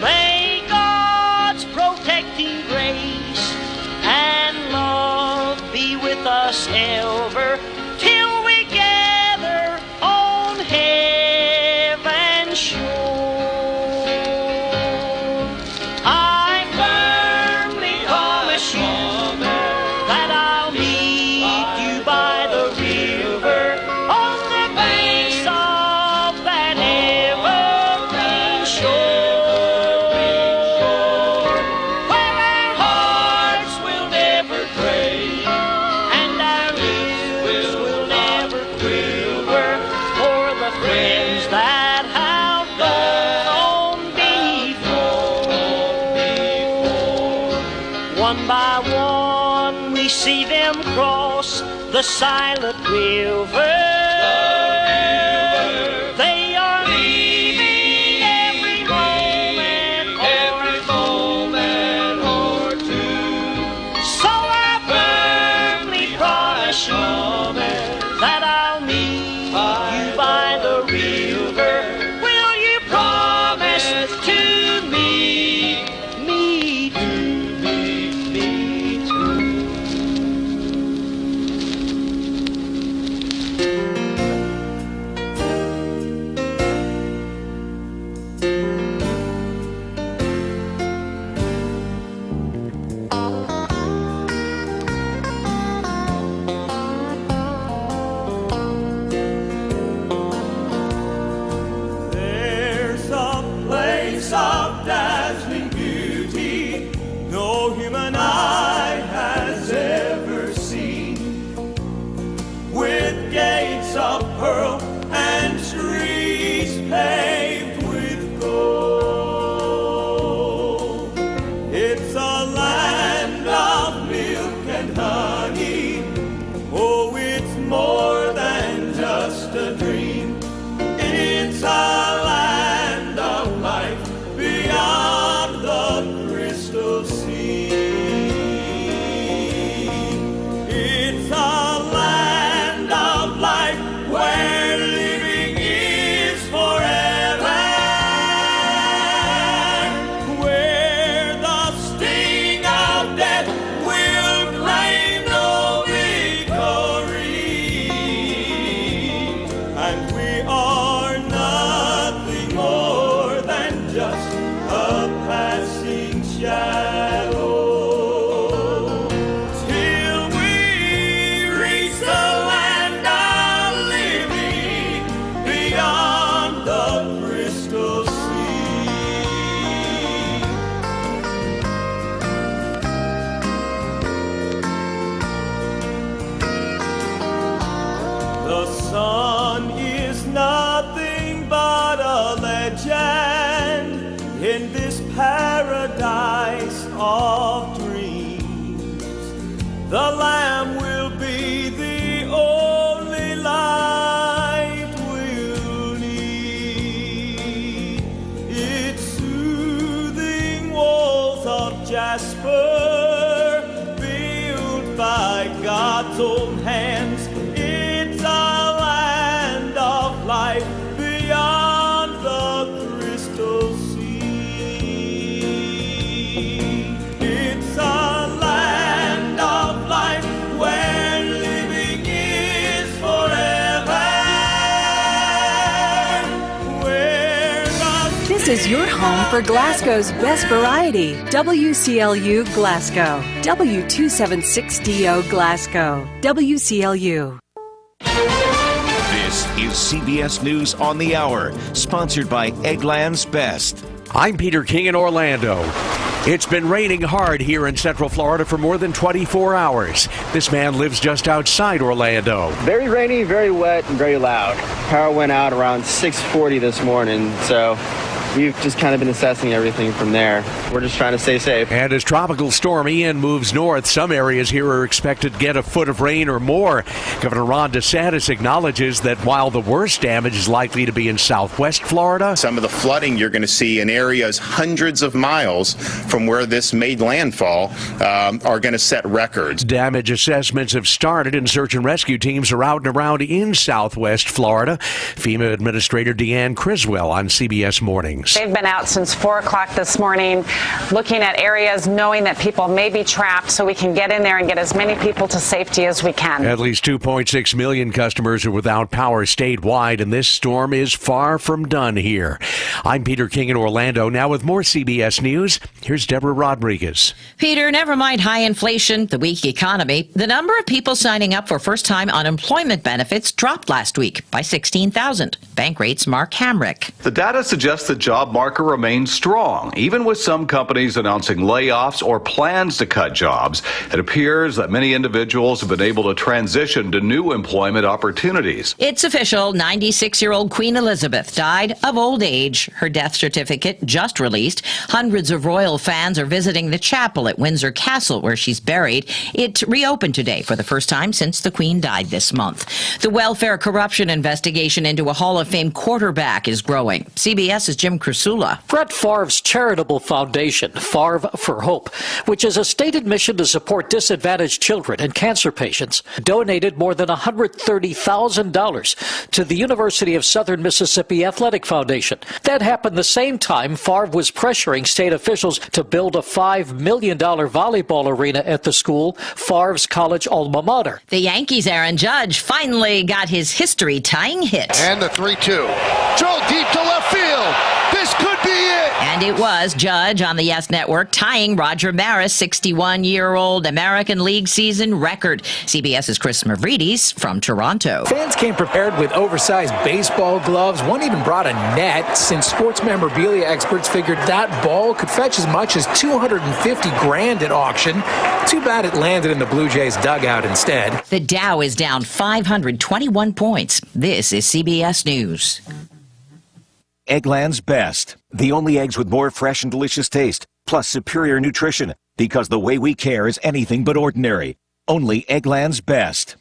May God's protecting grace and love be with us ever, till we gather on heaven's shore. I firmly promise you that I'll meet you by the river, on the banks of that evergreen shore, where our hearts will the silent river. They are leaving every moment or two. So I firmly promise that I'll meet you by the river. Will you promise to meet me too? Me too. There's a place of dazzling beauty no human eye has ever seen, with gates of pearl and streets paved with gold. It's a land of milk and honey. Oh, it's more than just a dream. It's a land of life beyond the crystal sea. It's a land of life where living is forever, where the sting of death will claim no victory, and we are nothing more than just a passing shadow, till we reach the land of living beyond the crystal sea. The sun is nothing but a legend in this paradise of dreams. The Lamb will be the only light we'll need. Its soothing walls of jasper, built by God's own hands. It's a land of life beyond the crystal sea. It's a land of life where living is forever, where the This is your home for Glasgow's best variety. WCLU Glasgow. W276DO Glasgow. WCLU. This is CBS News on the Hour, sponsored by Eggland's Best. I'm Peter King in Orlando. It's been raining hard here in Central Florida for more than 24 hours. This man lives just outside Orlando. Very rainy, very wet, and very loud. Power went out around 6:40 this morning, so we've just kind of been assessing everything from there. We're just trying to stay safe. And as Tropical Storm Ian moves north, some areas here are expected to get a foot of rain or more. Governor Ron DeSantis acknowledges that while the worst damage is likely to be in southwest Florida, some of the flooding you're going to see in areas hundreds of miles from where this made landfall are going to set records. Damage assessments have started and search and rescue teams are out and around in southwest Florida. FEMA Administrator Deanne Criswell on CBS Mornings. They've been out since 4 o'clock this morning looking at areas, knowing that people may be trapped, so we can get in there and get as many people to safety as we can. At least 2.6 million customers are without power statewide, and this storm is far from done here. I'm Peter King in Orlando. Now with more CBS News, here's Deborah Rodriguez. Peter, never mind high inflation, the weak economy. The number of people signing up for first-time unemployment benefits dropped last week by 16,000. Bank rates Mark Hamrick. The data suggests that job market remains strong. Even with some companies announcing layoffs or plans to cut jobs, it appears that many individuals have been able to transition to new employment opportunities. It's official. 96-year-old Queen Elizabeth died of old age. Her death certificate just released. Hundreds of royal fans are visiting the chapel at Windsor Castle where she's buried. It reopened today for the first time since the Queen died this month. The welfare corruption investigation into a Hall of Fame quarterback is growing. CBS's Jim Krasula. Brett Favre's charitable foundation, Favre for Hope, which is a stated mission to support disadvantaged children and cancer patients, donated more than $130,000 to the University of Southern Mississippi Athletic Foundation. That happened the same time Favre was pressuring state officials to build a $5 million volleyball arena at the school, Favre's college alma mater. The Yankees' Aaron Judge finally got his history-tying hit. And the 3-2. Drilled deep to left field. This could be it. And it was Judge on the Yes Network tying Roger Maris' 61-year-old American League season record. CBS's Chris Mavridis from Toronto. Fans came prepared with oversized baseball gloves. One even brought a net, since sports memorabilia experts figured that ball could fetch as much as $250,000 at auction. Too bad it landed in the Blue Jays dugout instead. The Dow is down 521 points. This is CBS News. Eggland's Best. The only eggs with more fresh and delicious taste, plus superior nutrition. Because the way we care is anything but ordinary. Only Eggland's Best.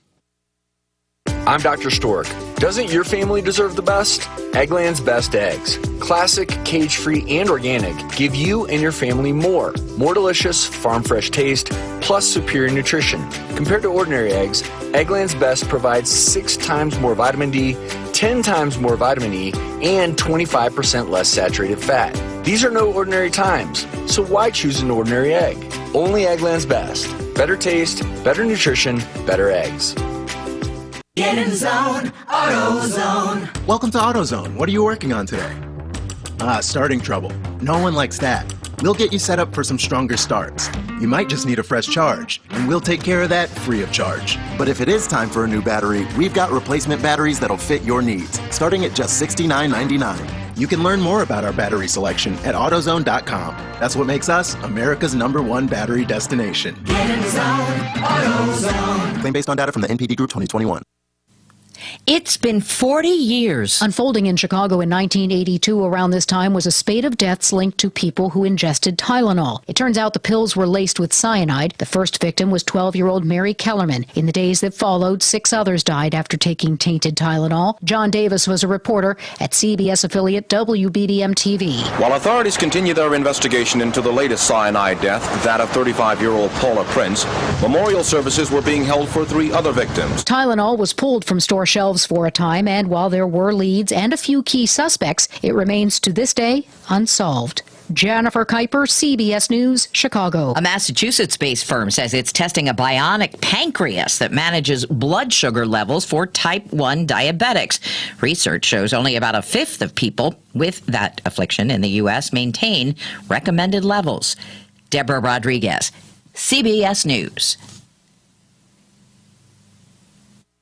I'm Dr. Stork. Doesn't your family deserve the best? Eggland's Best Eggs. Classic, cage-free, and organic give you and your family more. More delicious, farm-fresh taste, plus superior nutrition. Compared to ordinary eggs, Eggland's Best provides 6 times more vitamin D, 10 times more vitamin E, and 25% less saturated fat. These are no ordinary times, so why choose an ordinary egg? Only Eggland's Best. Better taste, better nutrition, better eggs. Get in the zone, AutoZone. Welcome to AutoZone. What are you working on today? Starting trouble. No one likes that. We'll get you set up for some stronger starts. You might just need a fresh charge, and we'll take care of that free of charge. But if it is time for a new battery, we've got replacement batteries that'll fit your needs, starting at just $69.99. You can learn more about our battery selection at AutoZone.com. That's what makes us America's #1 battery destination. Get in the zone, AutoZone. Claim based on data from the NPD Group 2021. It's been 40 years. Unfolding in Chicago in 1982 around this time was a spate of deaths linked to people who ingested Tylenol. It turns out the pills were laced with cyanide. The first victim was 12-year-old Mary Kellerman. In the days that followed, 6 others died after taking tainted Tylenol. John Davis was a reporter at CBS affiliate WBDM-TV. While authorities continue their investigation into the latest cyanide death, that of 35-year-old Paula Prince, memorial services were being held for 3 other victims. Tylenol was pulled from store shelves for a time, and while there were leads and a few key suspects, it remains to this day unsolved. Jennifer Kuiper, CBS News, Chicago. A Massachusetts-based firm says it's testing a bionic pancreas that manages blood sugar levels for type 1 diabetics. Research shows only about a fifth of people with that affliction in the U.S. maintain recommended levels. Deborah Rodriguez, CBS News.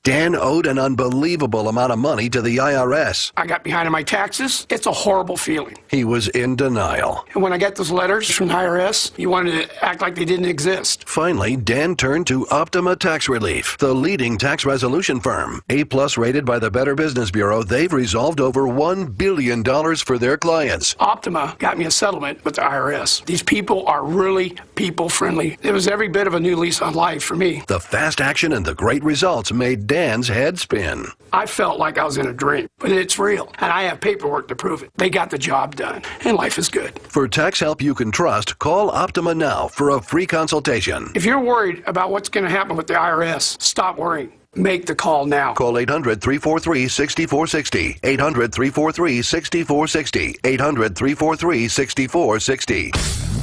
Dan owed an unbelievable amount of money to the IRS. I got behind on my taxes. It's a horrible feeling. He was in denial. And when I got those letters from the IRS, you wanted to act like they didn't exist. Finally, Dan turned to Optima Tax Relief, the leading tax resolution firm. A-plus rated by the Better Business Bureau, they've resolved over $1 billion for their clients. Optima got me a settlement with the IRS. These people are really people-friendly. It was every bit of a new lease on life for me. The fast action and the great results made Dan's head spin. I felt like I was in a dream, but it's real, and I have paperwork to prove it. They got the job done, and life is good. For tax help you can trust, call Optima now for a free consultation. If you're worried about what's going to happen with the IRS, stop worrying. Make the call now. Call 800-343-6460. 800-343-6460. 800-343-6460.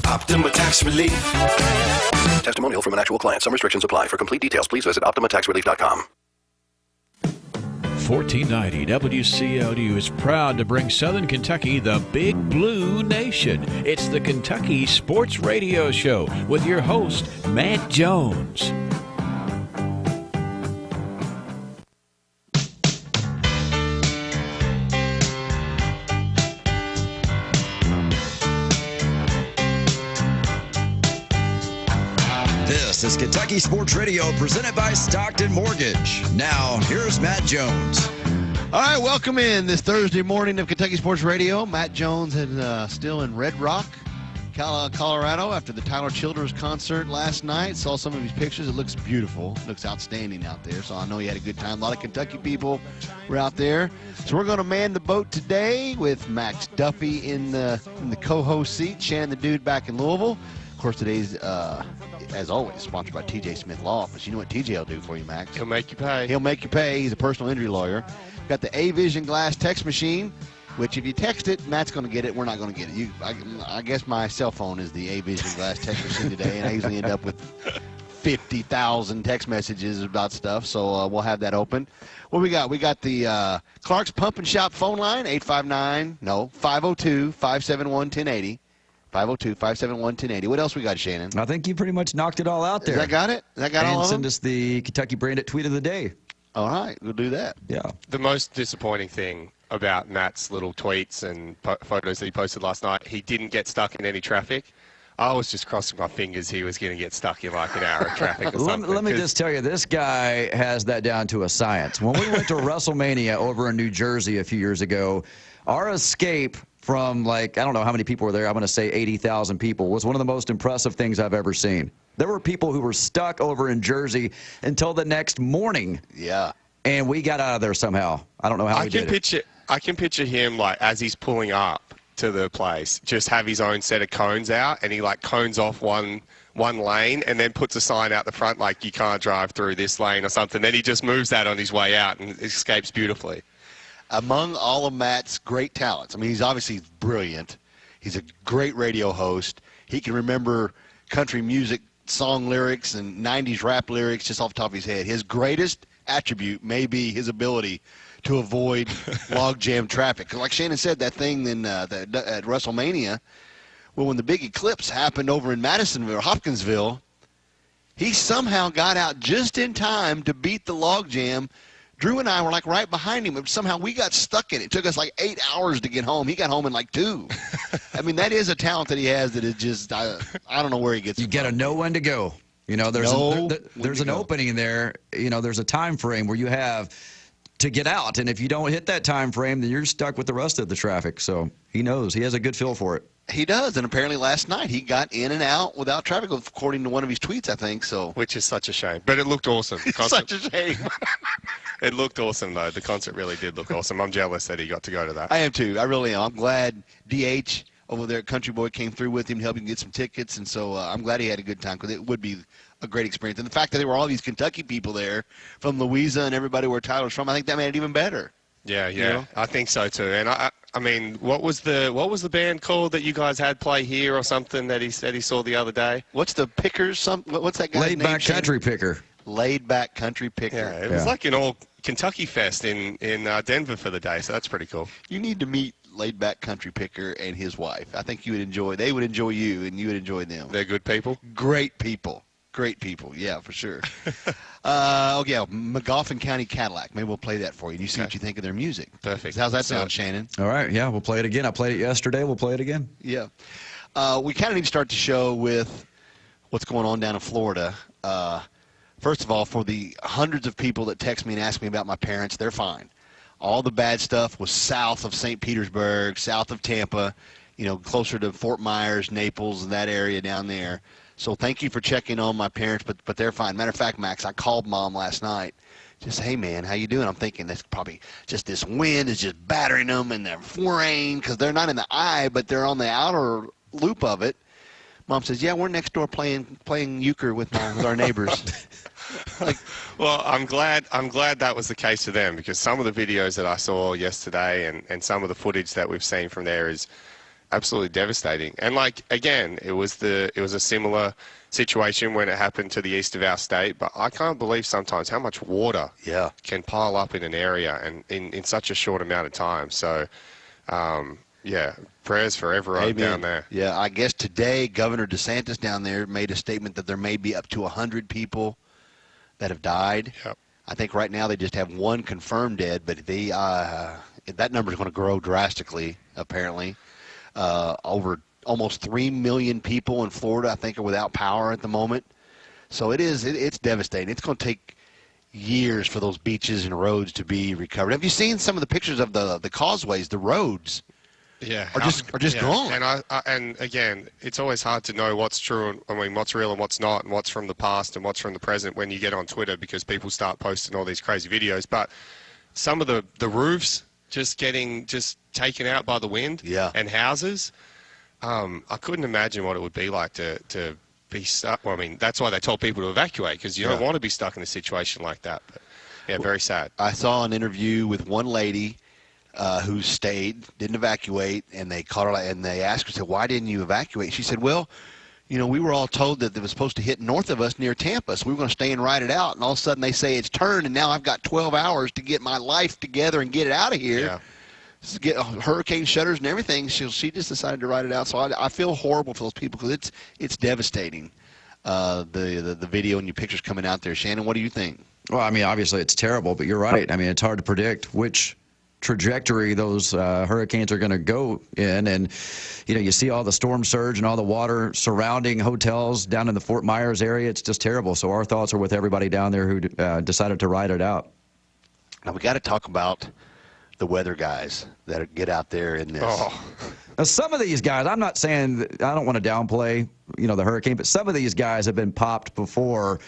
Optima Tax Relief. Testimonial from an actual client. Some restrictions apply. For complete details, please visit OptimaTaxRelief.com. 1490 WCLU is proud to bring Southern Kentucky the Big Blue Nation. It's the Kentucky Sports Radio Show with your host, Matt Jones. is Kentucky Sports Radio, presented by Stockton Mortgage. Now, here's Matt Jones. All right, welcome in this Thursday morning of Kentucky Sports Radio. Matt Jones is still in Red Rock, Colorado, after the Tyler Childers concert last night. Saw some of his pictures. It looks beautiful. It looks outstanding out there. So I know he had a good time. A lot of Kentucky people were out there. So we're going to man the boat today with Max Duffy in the co-host seat. Shannon the Dude back in Louisville. Of course, today's, as always, sponsored by TJ Smith Law Office. You know what TJ will do for you, Max? He'll make you pay. He'll make you pay. He's a personal injury lawyer. Got the A-Vision Glass text machine, which if you text it, Matt's going to get it. We're not going to get it. I guess my cell phone is the A-Vision Glass text machine today, and I usually end up with 50,000 text messages about stuff, so we'll have that open. What we got? We got the Clark's Pump and Shop phone line, 502-571-1080. 502-571-1080. What else we got, Shannon? I think you pretty much knocked it all out there. Has that got it? Has that got all of them? Send us the Kentucky Branded Tweet of the Day. All right, we'll do that. Yeah. The most disappointing thing about Matt's little tweets and photos that he posted last night, he didn't get stuck in any traffic. I was just crossing my fingers he was going to get stuck in like an hour of traffic or something. Let me just tell you, this guy has that down to a science. When we went to WrestleMania over in New Jersey a few years ago, our escape from, like, I don't know how many people were there, I'm going to say 80,000 people, was one of the most impressive things I've ever seen. There were people who were stuck over in Jersey until the next morning. Yeah. And we got out of there somehow. I don't know how we did it. I can picture him, like, as he's pulling up to the place, just have his own set of cones out, and he, like, cones off one lane and then puts a sign out the front, like, you can't drive through this lane or something. Then he just moves that on his way out and escapes beautifully. Among all of Matt's great talents, I mean, he's obviously brilliant. He's a great radio host. He can remember country music song lyrics and 90s rap lyrics just off the top of his head. His greatest attribute may be his ability to avoid logjam traffic. 'Cause like Shannon said, that thing at WrestleMania, well, when the big eclipse happened over in Madisonville, Hopkinsville, he somehow got out just in time to beat the logjam. Drew and I were like right behind him, but somehow we got stuck in it. It took us like 8 hours to get home. He got home in like 2. I mean, that is a talent that he has that is just, I don't know where he gets it. You got to know when to go. You know, there's an opening there. You know, there's a time frame where you have to get out, and if you don't hit that time frame, then you're stuck with the rest of the traffic. So he knows. He has a good feel for it. He does, and apparently last night he got in and out without traffic, according to one of his tweets, I think. So, which is such a shame, but it looked awesome. It's such a shame. It looked awesome, though. The concert really did look awesome. I'm jealous that he got to go to that. I am, too. I really am. I'm glad DH over there at Country Boy came through with him to help him get some tickets, and so I'm glad he had a good time because it would be a great experience. And the fact that there were all these Kentucky people there from Louisa and everybody where Tyler's from, I think that made it even better. Yeah, You know? I think so, too. And I mean, what was the band called that you guys had play here or something that he said he saw the other day? What's the Pickers? What's that guy's name? Laid Back Country Picker. Laid Back Country Picker. Yeah, it was like an all Kentucky fest in Denver for the day, so that's pretty cool. You need to meet Laid Back Country Picker and his wife. I think you would enjoy. They would enjoy you, and you would enjoy them. They're good people. Great people. Great people. Yeah, for sure. McGoffin County Cadillac. Maybe we'll play that for you. You see what you think of their music. Perfect. How's that sound, Shannon? All right. Yeah, we'll play it again. I played it yesterday. We'll play it again. Yeah. We kind of need to start the show with what's going on down in Florida. First of all, for the hundreds of people that text me and ask me about my parents, they're fine. All the bad stuff was south of St. Petersburg, south of Tampa, closer to Fort Myers, Naples, and that area down there. So thank you for checking on my parents, but they're fine. Matter of fact, Max, I called Mom last night. Just, hey, man, how you doing? I'm thinking that's probably just this wind is just battering them and they're rain because they're not in the eye, but they're on the outer loop of it. Mom says, yeah, we're next door playing euchre with our neighbors. Well, I'm glad that was the case to them because some of the videos that I saw yesterday and some of the footage that we've seen from there is absolutely devastating. And again, it was a similar situation when it happened to the east of our state, but I can't believe sometimes how much water can pile up in an area and in such a short amount of time. So prayers for everyone down there. Yeah, I guess today Governor DeSantis down there made a statement that there may be up to 100 people that have died. Yep. I think right now they just have one confirmed dead, but that number is going to grow drastically, apparently. Over almost 3 million people in Florida, I think, are without power at the moment. So it's devastating. It's going to take years for those beaches and roads to be recovered. Have you seen some of the pictures of the causeways, the roads? Yeah, are just gone. And again, it's always hard to know what's true. I mean, what's real and what's not, and what's from the past and what's from the present when you get on Twitter, because people start posting all these crazy videos. But some of the roofs just taken out by the wind. Yeah. And houses. I couldn't imagine what it would be like to be stuck. Well, I mean, that's why they told people to evacuate, because you don't want to be stuck in a situation like that. But yeah, very sad. I saw an interview with one lady who stayed, didn't evacuate, and they caught her and they asked her, said, "Why didn't you evacuate?" She said, "Well, you know, we were all told that it was supposed to hit north of us near Tampa, so we were going to stay and ride it out, and all of a sudden they say it's turned, and now I've got 12 hours to get my life together and get it out of here." Yeah. Get hurricane shutters and everything. She just decided to ride it out. So I feel horrible for those people, because it's devastating. The video and your pictures coming out there. Shannon, what do you think? Well, I mean, obviously it's terrible, but you're right. I mean, it's hard to predict which trajectory those hurricanes are going to go in. And, you know, you see all the storm surge and all the water surrounding hotels down in the Fort Myers area. It's just terrible. So our thoughts are with everybody down there who decided to ride it out. Now, we got to talk about the weather guys that get out there in this. Now, some of these guys, I'm not saying that, I don't want to downplay, you know, the hurricane, but some of these guys have been popped before,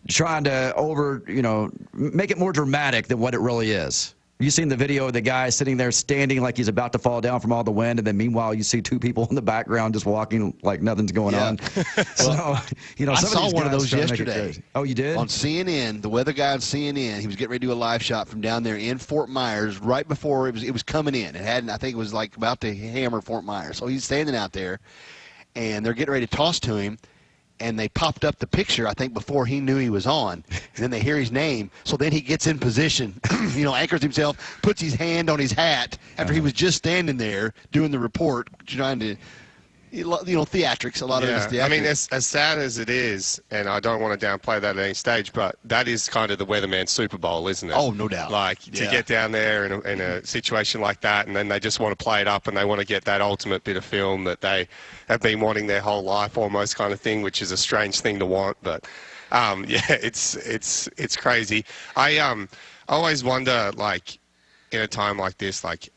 trying to make it more dramatic than what it really is. You seen the video of the guy sitting there standing like he's about to fall down from all the wind, and then meanwhile you see two people in the background just walking like nothing's going on. So, you know, I some saw of these one of guys those try to make it yesterday. crazy. Oh, you did? On CNN, the weather guy on CNN, he was getting ready to do a live shot from down there in Fort Myers right before it was coming in. It hadn't, I think it was like about to hammer Fort Myers. So he's standing out there, and they're getting ready to toss to him. And they popped up the picture, I think, before he knew he was on. And then they hear his name. So then he gets in position, you know, anchors himself, puts his hand on his hat after he was just standing there doing the report, trying to, you know, theatrics. A lot of it is theatrics. I mean, as sad as it is, and I don't want to downplay that at any stage, but that is kind of the weatherman's Super Bowl, isn't it? Oh, no doubt. Like, to get down there in a situation like that, and then they just want to play it up, and they want to get that ultimate bit of film that they have been wanting their whole life, almost, kind of thing, which is a strange thing to want. But yeah, it's crazy. I always wonder, like, in a time like this, like,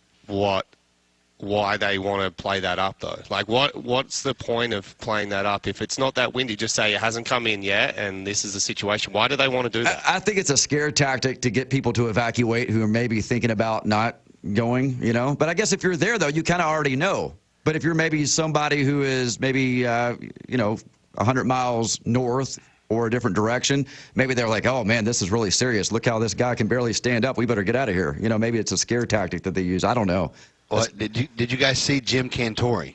why they want to play that up, though. Like, what's the point of playing that up? If it's not that windy, just say it hasn't come in yet and this is the situation. Why do they want to do that? I think it's a scare tactic to get people to evacuate who are maybe thinking about not going, you know. But I guess if you're there, though, you kind of already know. But if you're maybe somebody who is maybe, 100 miles north or a different direction, maybe they're like, oh, man, this is really serious. Look how this guy can barely stand up. We better get out of here. You know, maybe it's a scare tactic that they use. I don't know. Well, did you guys see Jim Cantori?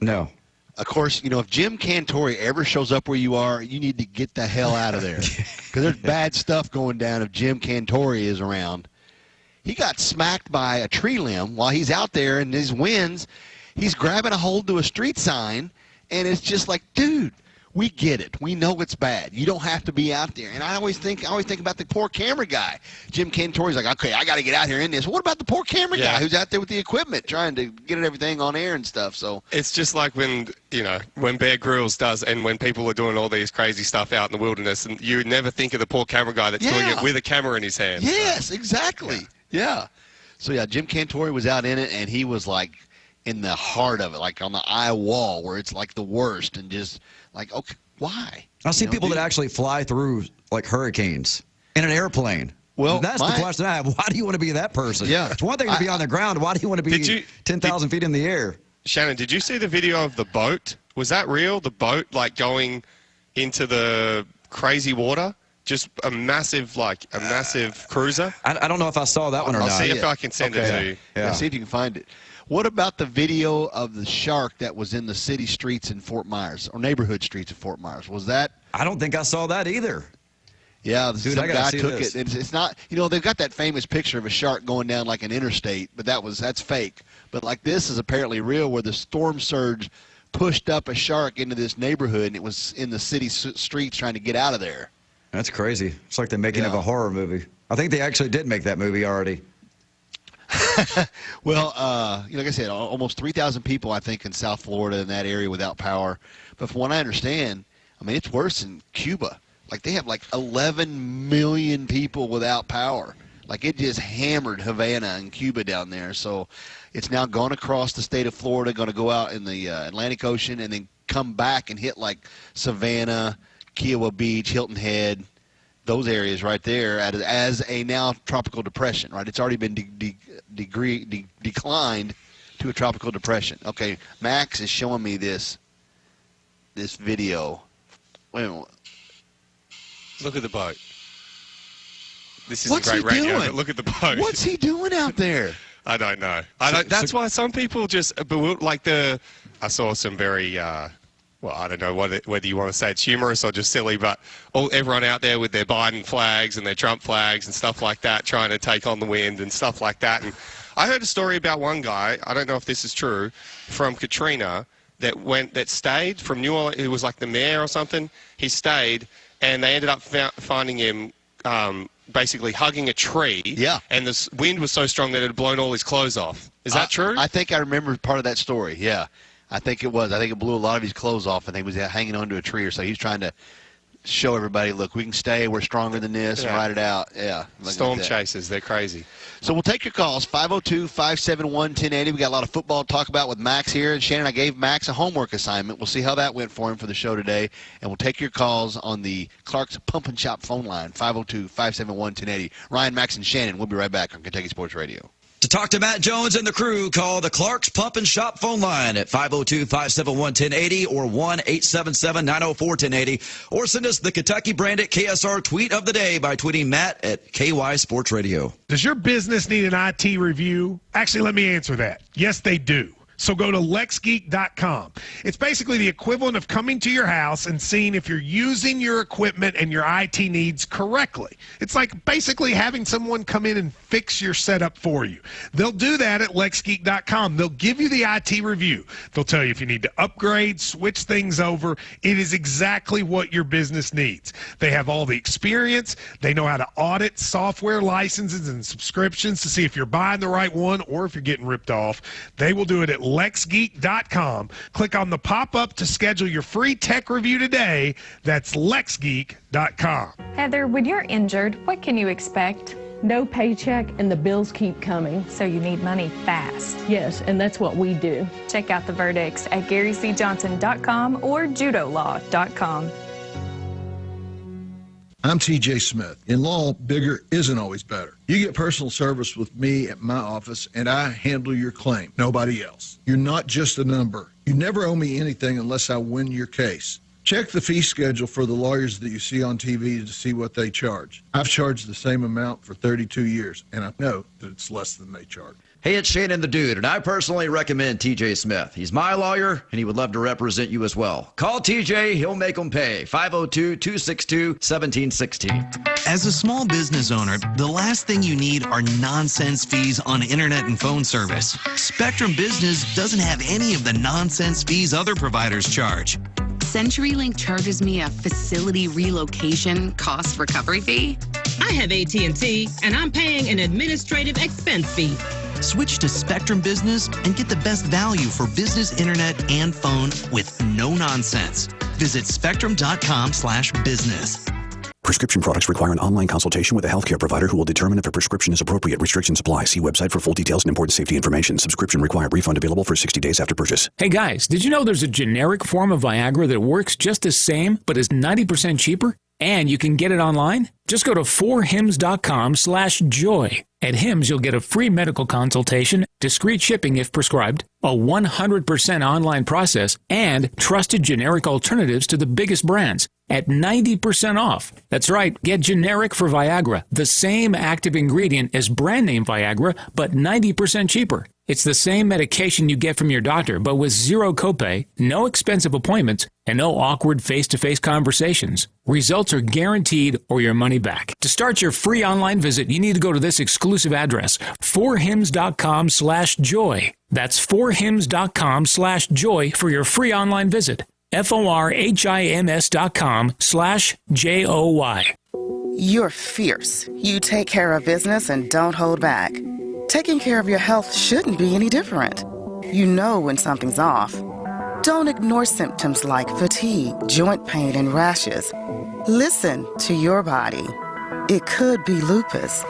No. Of course, you know, if Jim Cantori ever shows up where you are, you need to get the hell out of there. Because there's bad stuff going down if Jim Cantori is around. He got smacked by a tree limb while he's out there in these winds. He's grabbing a hold to a street sign, and it's just like, dude, we get it. We know it's bad. You don't have to be out there. And I always think about the poor camera guy. Jim Cantori's like, okay, I got to get out here in this. What about the poor camera guy who's out there with the equipment trying to get everything on air and stuff? So it's just like when Bear Grylls does, and when people are doing all these crazy stuff out in the wilderness, and you never think of the poor camera guy that's doing it with a camera in his hand. Yes, exactly. Yeah. So yeah, Jim Cantori was out in it, and he was like in the heart of it, like on the eye wall where it's like the worst, and just like, okay, why? I see people that actually fly through like hurricanes in an airplane. Well, that's the question I have. Why do you want to be that person? Yeah. It's one thing to be on the ground. Why do you want to be 10,000 feet in the air? Shannon, did you see the video of the boat? Was that real? The boat like going into the crazy water? Just a massive cruiser? I don't know if I saw that one or not. I'll see if I can send it to you. Yeah, see if you can find it. What about the video of the shark that was in the city streets in Fort Myers, or neighborhood streets of Fort Myers? Was that? I don't think I saw that either. Yeah, Dude, some guy took it. It's not, they've got that famous picture of a shark going down like an interstate, but that's fake. But like this is apparently real, where the storm surge pushed up a shark into this neighborhood, and it was in the city streets trying to get out of there. That's crazy. It's like the making of a horror movie. I think they actually did make that movie already. Well, like I said, almost 3,000 people, I think, in South Florida in that area without power. But from what I understand, I mean, it's worse in Cuba. Like they have like 11 million people without power. Like it just hammered Havana and Cuba down there. So it's now gone across the state of Florida, going to go out in the Atlantic Ocean, and then come back and hit like Savannah, Kiowa Beach, Hilton Head, those areas right there as a now tropical depression, right? It's already been declined to a tropical depression. Okay, Max is showing me this video. Wait a minute. Look at the boat. This is a great radio, but look at the boat. What's he doing out there? I don't know. That's why some people just I saw some very well, I don't know whether you want to say it's humorous or just silly, but everyone out there with their Biden flags and their Trump flags and stuff like that, trying to take on the wind and stuff like that. And I heard a story about one guy, I don't know if this is true, from Katrina that stayed from New Orleans. It was like the mayor or something. He stayed, and they ended up finding him basically hugging a tree. Yeah. And the wind was so strong that it had blown all his clothes off. Is that true? I think I remember part of that story, yeah. I think it was. I think it blew a lot of his clothes off, and he was hanging onto a tree or so. He was trying to show everybody, look, we can stay. We're stronger than this. Yeah. Ride it out. Yeah. Storm chasers. They're crazy. So we'll take your calls, 502-571-1080. We got a lot of football to talk about with Max here. And Shannon, I gave Max a homework assignment. We'll see how that went for him for the show today. And we'll take your calls on the Clark's Pump and Shop phone line, 502-571-1080. Ryan, Max, and Shannon. We'll be right back on Kentucky Sports Radio. To talk to Matt Jones and the crew, call the Clark's Pump and Shop phone line at 502-571-1080 or 1-877-904-1080, or send us the Kentucky branded KSR tweet of the day by tweeting Matt at KY Sports Radio. Does your business need an IT review? Actually, let me answer that. Yes, they do. So go to LexGeek.com. It's basically the equivalent of coming to your house and seeing if you're using your equipment and your IT needs correctly. It's like basically having someone come in and fix your setup for you. They'll do that at LexGeek.com. They'll give you the IT review. They'll tell you if you need to upgrade, switch things over. It is exactly what your business needs. They have all the experience. They know how to audit software licenses and subscriptions to see if you're buying the right one or if you're getting ripped off. They will do it at LexGeek.com. Click on the pop-up to schedule your free tech review today. That's LexGeek.com. Heather, when you're injured, what can you expect? No paycheck and the bills keep coming. So you need money fast. Yes, and that's what we do. Check out the verdicts at GaryCJohnson.com or JudoLaw.com. I'm TJ Smith. In law, bigger isn't always better. You get personal service with me at my office, and I handle your claim. Nobody else. You're not just a number. You never owe me anything unless I win your case. Check the fee schedule for the lawyers that you see on TV to see what they charge. I've charged the same amount for 32 years, and I know that it's less than they charge. Hey, it's Shannon the Dude, and I personally recommend TJ Smith. He's my lawyer, and he would love to represent you as well. Call TJ, he'll make them pay. 502-262-1716. As a small business owner, the last thing you need are nonsense fees on internet and phone service. Spectrum Business doesn't have any of the nonsense fees other providers charge. CenturyLink charges me a facility relocation cost recovery fee. I have AT&T, and I'm paying an administrative expense fee. Switch to Spectrum Business and get the best value for business internet and phone with no nonsense. Visit spectrum.com/business. Prescription products require an online consultation with a healthcare provider who will determine if a prescription is appropriate. Restrictions apply. See website for full details and important safety information. Subscription required. Refund available for 60 days after purchase. Hey guys, did you know there's a generic form of Viagra that works just the same but is 90% cheaper? And you can get it online? Just go to 4hims.com/joy. At Hims, you'll get a free medical consultation, discreet shipping if prescribed, a 100% online process, and trusted generic alternatives to the biggest brands at 90% off. That's right, get generic for Viagra, the same active ingredient as brand name Viagra, but 90% cheaper. It's the same medication you get from your doctor, but with zero copay, no expensive appointments, and no awkward face-to-face conversations. Results are guaranteed or your money back. To start your free online visit, you need to go to this exclusive address, 4hims.com/joy. That's 4hims.com/joy for your free online visit. FORHIMS.com/JOY. You're fierce. You take care of business and don't hold back. Taking care of your health shouldn't be any different. You know when something's off. Don't ignore symptoms like fatigue, joint pain, and rashes. Listen to your body. It could be lupus.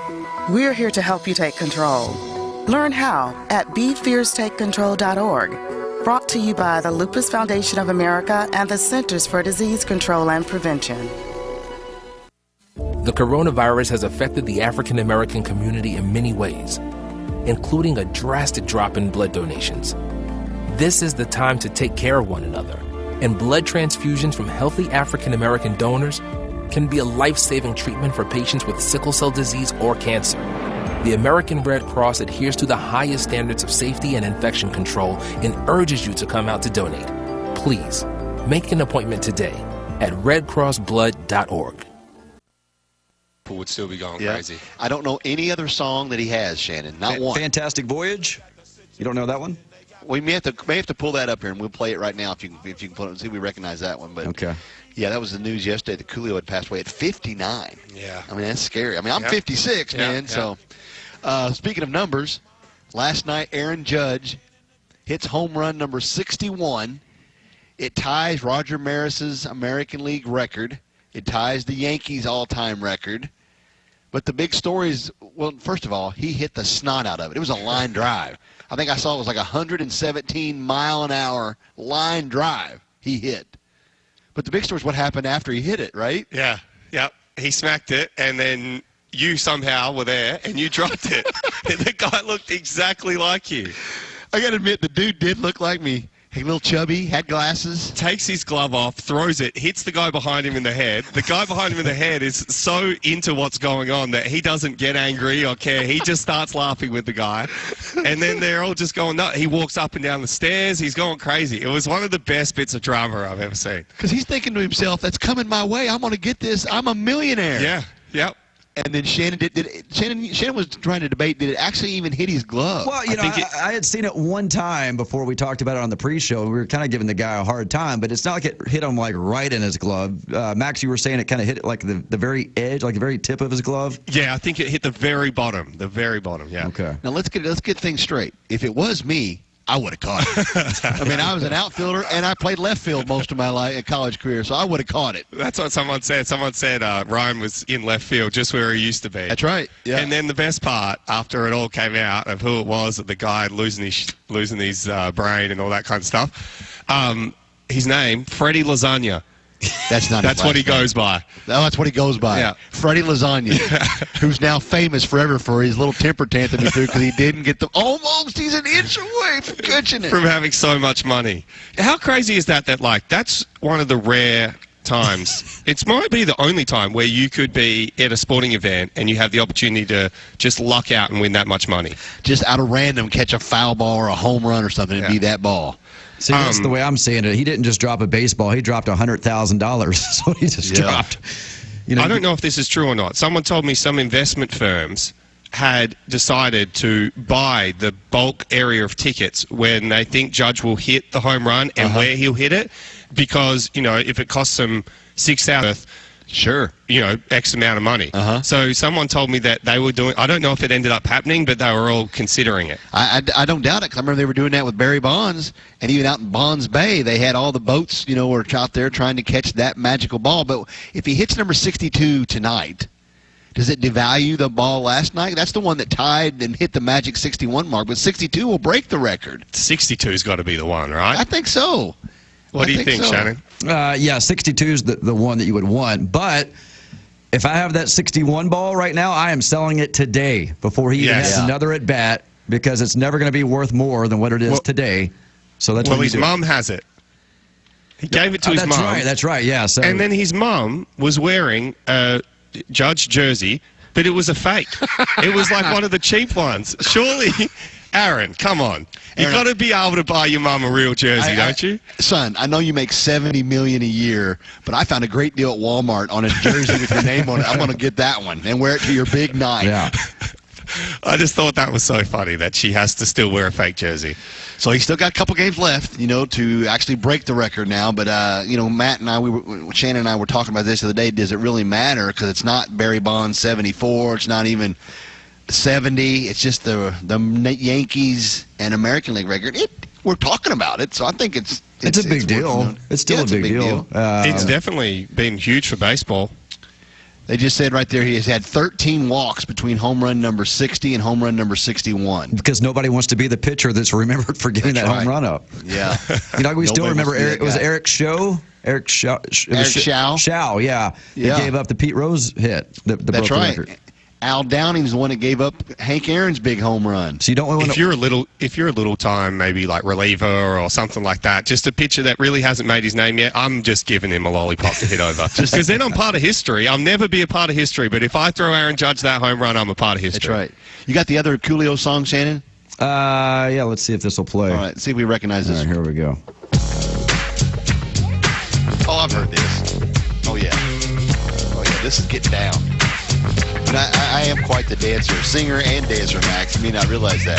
We're here to help you take control. Learn how at BeFierceTakeControl.org. Brought to you by the Lupus Foundation of America and the Centers for Disease Control and Prevention. The coronavirus has affected the African American community in many ways, including a drastic drop in blood donations. This is the time to take care of one another, and blood transfusions from healthy African American donors can be a life-saving treatment for patients with sickle cell disease or cancer. The American Red Cross adheres to the highest standards of safety and infection control and urges you to come out to donate. Please, make an appointment today at redcrossblood.org. Would still be going Yeah. crazy. I don't know any other song that he has, Shannon. Not one. Fantastic Voyage? You don't know that one? We may have to pull that up here, and we'll play it right now if you can pull it and see if we recognize that one. But okay. Yeah, that was the news yesterday that Coolio had passed away at 59. Yeah. I mean, that's scary. I mean, I'm Yeah. 56, man. Yeah. So, speaking of numbers, last night Aaron Judge hits home run number 61. It ties Roger Maris's American League record. It ties the Yankees' all-time record. But the big story is, well, first of all, he hit the snot out of it. It was a line drive. I think I saw it was like 117-mile-an-hour line drive he hit. But the big story is what happened after he hit it, right? Yeah. Yep. He smacked it, and then you somehow were there, and you dropped it. The guy looked exactly like you. I got to admit, the dude did look like me. A little chubby, had glasses. Takes his glove off, throws it, hits the guy behind him in the head. The guy behind him in the head is so into what's going on that he doesn't get angry or care. He just starts laughing with the guy. And then they're all just going nuts. He walks up and down the stairs. He's going crazy. It was one of the best bits of drama I've ever seen. Because he's thinking to himself, that's coming my way. I'm going to get this. I'm a millionaire. Yeah. Yep. And then Shannon Shannon was trying to debate, did it actually even hit his glove? Well, you know, I had seen it one time before we talked about it on the pre-show. We were kind of giving the guy a hard time, but it's not like it hit him like right in his glove. Max, you were saying it kind of hit it like the very edge, like the very tip of his glove? Yeah, I think it hit the very bottom. The very bottom, yeah. Okay. Now let's get things straight. If it was me, I would have caught it. I mean, I was an outfielder, and I played left field most of my college career, so I would have caught it. That's what someone said. Someone said Ryan was in left field, just where he used to be. That's right. Yeah. And then the best part, after it all came out of who it was, the guy losing his brain and all that kind of stuff, his name, Freddie Lasagna. That's not. That's what he goes by. No, that's what he goes by. Yeah. Freddie Lasagna, who's now famous forever for his little temper tantrum he threw because he didn't get the almost. He's an inch away from catching it. From having so much money. How crazy is that? That's one of the rare times. It might be the only time where you could be at a sporting event and you have the opportunity to just luck out and win that much money. Just out of random, catch a foul ball or a home run or something and be that ball. See, that's the way I'm seeing it. He didn't just drop a baseball. He dropped $100,000. So he just dropped. You know, I don't know if this is true or not. Someone told me some investment firms had decided to buy the bulk area of tickets when they think Judge will hit the home run and where he'll hit it, because, you know, if it costs them $6,000, sure, you know, X amount of money. So someone told me that they were doing, I don't know if it ended up happening, but they were all considering it. I don't doubt it, because I remember they were doing that with Barry Bonds, and even out in Bonds Bay, they had all the boats, you know, were out there trying to catch that magical ball. But if he hits number 62 tonight, does it devalue the ball last night? That's the one that tied and hit the magic 61 mark, but 62 will break the record. 62's got to be the one, right? I think so. What do you think, so. Shannon? Yeah, 62 is the one that you would want. But if I have that 61 ball right now, I am selling it today before he even has another at bat, because it's never going to be worth more than what it is today. So that's what his mum has it. He gave it to his mum. That's right. Yeah. So. And then his mum was wearing a Judge jersey, but it was a fake. It was like one of the cheap ones. Surely, Aaron, come on. You've got to be able to buy your mum a real jersey, don't you? Son, I know you make $70 million a year, but I found a great deal at Walmart on a jersey with your name on it. I'm going to get that one and wear it to your big night. Yeah. I just thought that was so funny that she has to still wear a fake jersey. So he's still got a couple games left, you know, to actually break the record now. But, you know, Matt and I, Shannon and I were talking about this the other day. Does it really matter? Because it's not Barry Bonds 74. It's not even 70. It's just the Yankees and American League record. We're talking about it, so I think it's It's a big deal. It's still a big deal. It's definitely been huge for baseball. They just said right there he has had 13 walks between home run number 60 and home run number 61. Because nobody wants to be the pitcher that's remembered for getting that home run up. Yeah. We still remember Eric. Was it Eric Shaw? Eric Shaw. Shaw, yeah. He gave up the Pete Rose hit. That's right. Record. Al Downing's the one that gave up Hank Aaron's big home run. So you don't want if you're a little time, maybe like reliever or something like that, just a pitcher that really hasn't made his name yet, I'm just giving him a lollipop to hit over. Because then I'm part of history. I'll never be a part of history, but if I throw Aaron Judge that home run, I'm a part of history. That's right. You got the other Coolio song, Shannon? Yeah, let's see if this will play. All right, see if we recognize this. All right, here we go. Oh, I've heard this. Oh, yeah. This is Get Down. But I am quite the singer and dancer, Max. You may not realize that.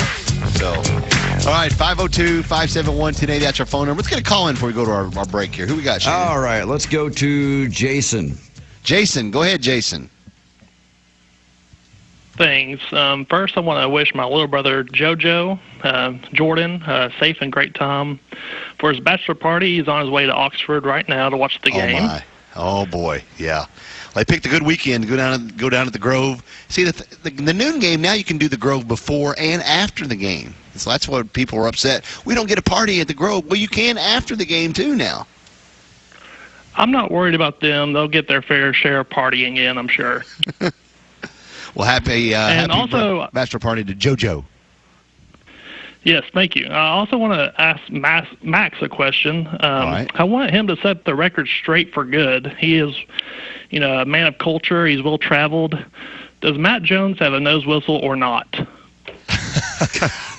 So, all right, 502-571 today. That's our phone number. Let's get a call in before we go to our break here. Who we got, Shane? All right, let's go to Jason. Jason, go ahead, Jason. Thanks. First, I want to wish my little brother JoJo Jordan safe and great time for his bachelor party. He's on his way to Oxford right now to watch the game. Oh boy, yeah. Well, I picked a good weekend. Go down to the Grove. See the noon game now. You can do the Grove before and after the game. So that's what people were upset. We don't get a party at the Grove. Well, you can after the game too now. I'm not worried about them. They'll get their fair share of partying in, I'm sure. Well, happy bachelor party to JoJo. Yes, thank you. I also want to ask Max a question. Right. I want him to set the record straight for good. He is, a man of culture. He's well-traveled. Does Matt Jones have a nose whistle or not?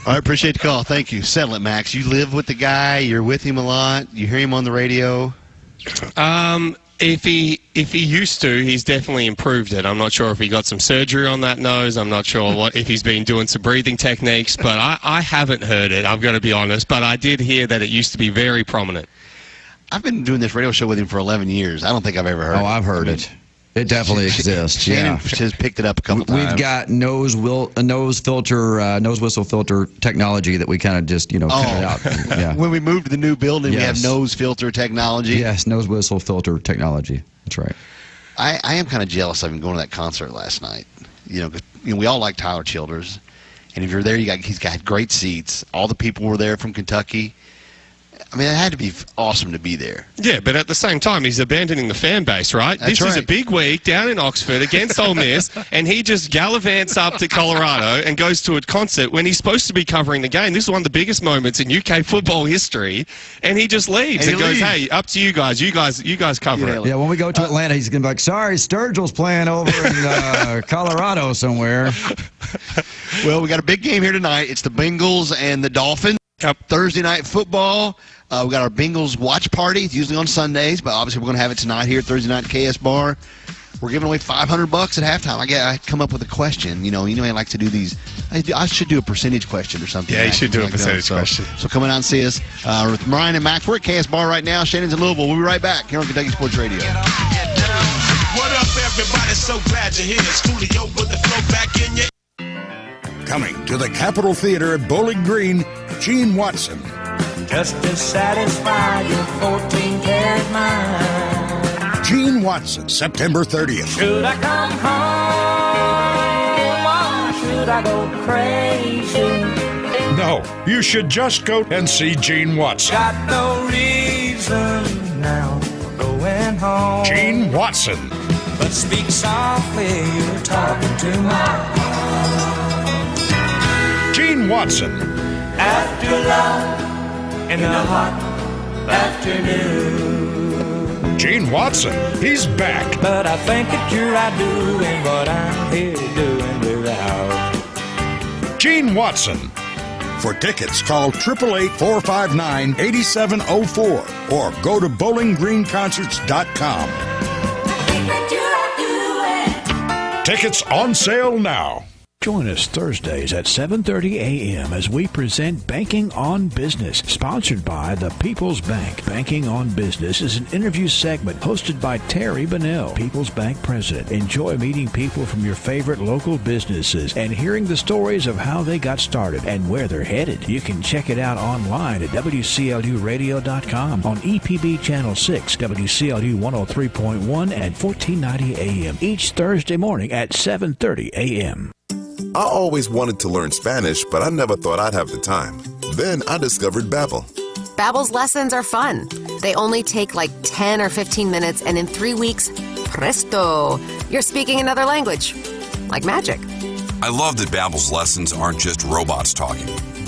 I appreciate the call. Thank you. Settle it, Max. You live with the guy. You're with him a lot. You hear him on the radio. If he used to, he's definitely improved it. I'm not sure if he got some surgery on that nose. I'm not sure if he's been doing some breathing techniques, but I haven't heard it. I've got to be honest. But I did hear that it used to be very prominent. I've been doing this radio show with him for 11 years. I don't think I've ever heard it. Oh, I've heard it. It definitely exists. Shannon has picked it up a couple times. We've got nose whistle filter technology that we kind of just cut it out. Yeah. When we moved to the new building, we have nose filter technology. Yes, nose whistle filter technology. That's right. I am kind of jealous of him going to that concert last night. We all like Tyler Childers, and if you're there, he's got great seats. All the people were there from Kentucky. I mean, it had to be awesome to be there. Yeah, but at the same time, he's abandoning the fan base, right? That's this is a big week down in Oxford against Ole Miss, and he just gallivants up to Colorado and goes to a concert when he's supposed to be covering the game. This is one of the biggest moments in UK football history, and he just leaves and goes, "Hey, up to you guys. You guys cover it." Yeah, when we go to Atlanta, he's going to be like, "Sorry, Sturgill's playing over in Colorado somewhere." Well, we got a big game here tonight. It's the Bengals and the Dolphins. Thursday night football. We got our Bengals watch party. It's usually on Sundays, but obviously we're going to have it tonight here Thursday night at KS Bar. We're giving away $500 at halftime. I come up with a question. I like to do these. I should do a percentage question or something. Yeah, you should do a percentage question. So come on out and see us with Ryan and Max. We're at KS Bar right now. Shannon's in Louisville. We'll be right back here on Kentucky Sports Radio. What up, everybody? So glad you're here. Studio with the flow back in your. Coming to the Capitol Theater at Bowling Green, Gene Watson. Just to satisfy your 14-karat mind. Gene Watson, September 30th. Should I come home or should I go crazy? No, you should just go and see Gene Watson. Got no reason now for going home. Gene Watson. But speak softly, you're talking to my heart. Gene Watson. After love in the hot afternoon. Gene Watson, he's back. But I think that you're out doing what I'm here doing without. Gene Watson. For tickets, call 888-459-8704 or go to bowlinggreenconcerts.com. Tickets on sale now. Join us Thursdays at 7:30 a.m. as we present Banking on Business, sponsored by the People's Bank. Banking on Business is an interview segment hosted by Terry Bunnell, People's Bank president. Enjoy meeting people from your favorite local businesses and hearing the stories of how they got started and where they're headed. You can check it out online at WCLUradio.com on EPB Channel 6, WCLU 103.1 and 1490 a.m. each Thursday morning at 7:30 a.m. I always wanted to learn Spanish, but I never thought I'd have the time. Then I discovered Babbel. Babbel's lessons are fun. They only take like 10 or 15 minutes, and in 3 weeks, presto, you're speaking another language. Like magic. I love that Babbel's lessons aren't just robots talking.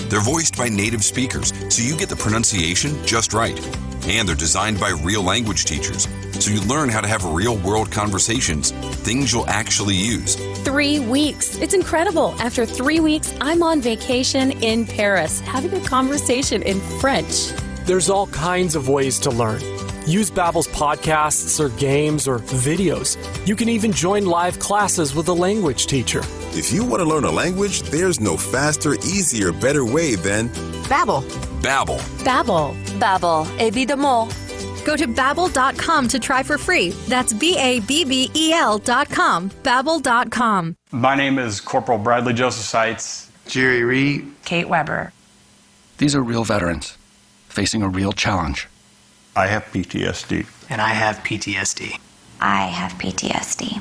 They're voiced by native speakers, so you get the pronunciation just right. And they're designed by real language teachers, so you learn how to have real-world conversations, things you'll actually use. 3 weeks. It's incredible. After 3 weeks, I'm on vacation in Paris, having a conversation in French. There's all kinds of ways to learn. Use Babbel's podcasts or games or videos. You can even join live classes with a language teacher. If you want to learn a language, there's no faster, easier, better way than Babbel. Babbel. Babbel. Babbel. Évidemment. Go to Babbel.com to try for free. That's BABBEL.com. Babbel.com. My name is Corporal Bradley Joseph Seitz. Jerry Reed. Kate Weber. These are real veterans facing a real challenge. I have PTSD. And I have PTSD. I have PTSD.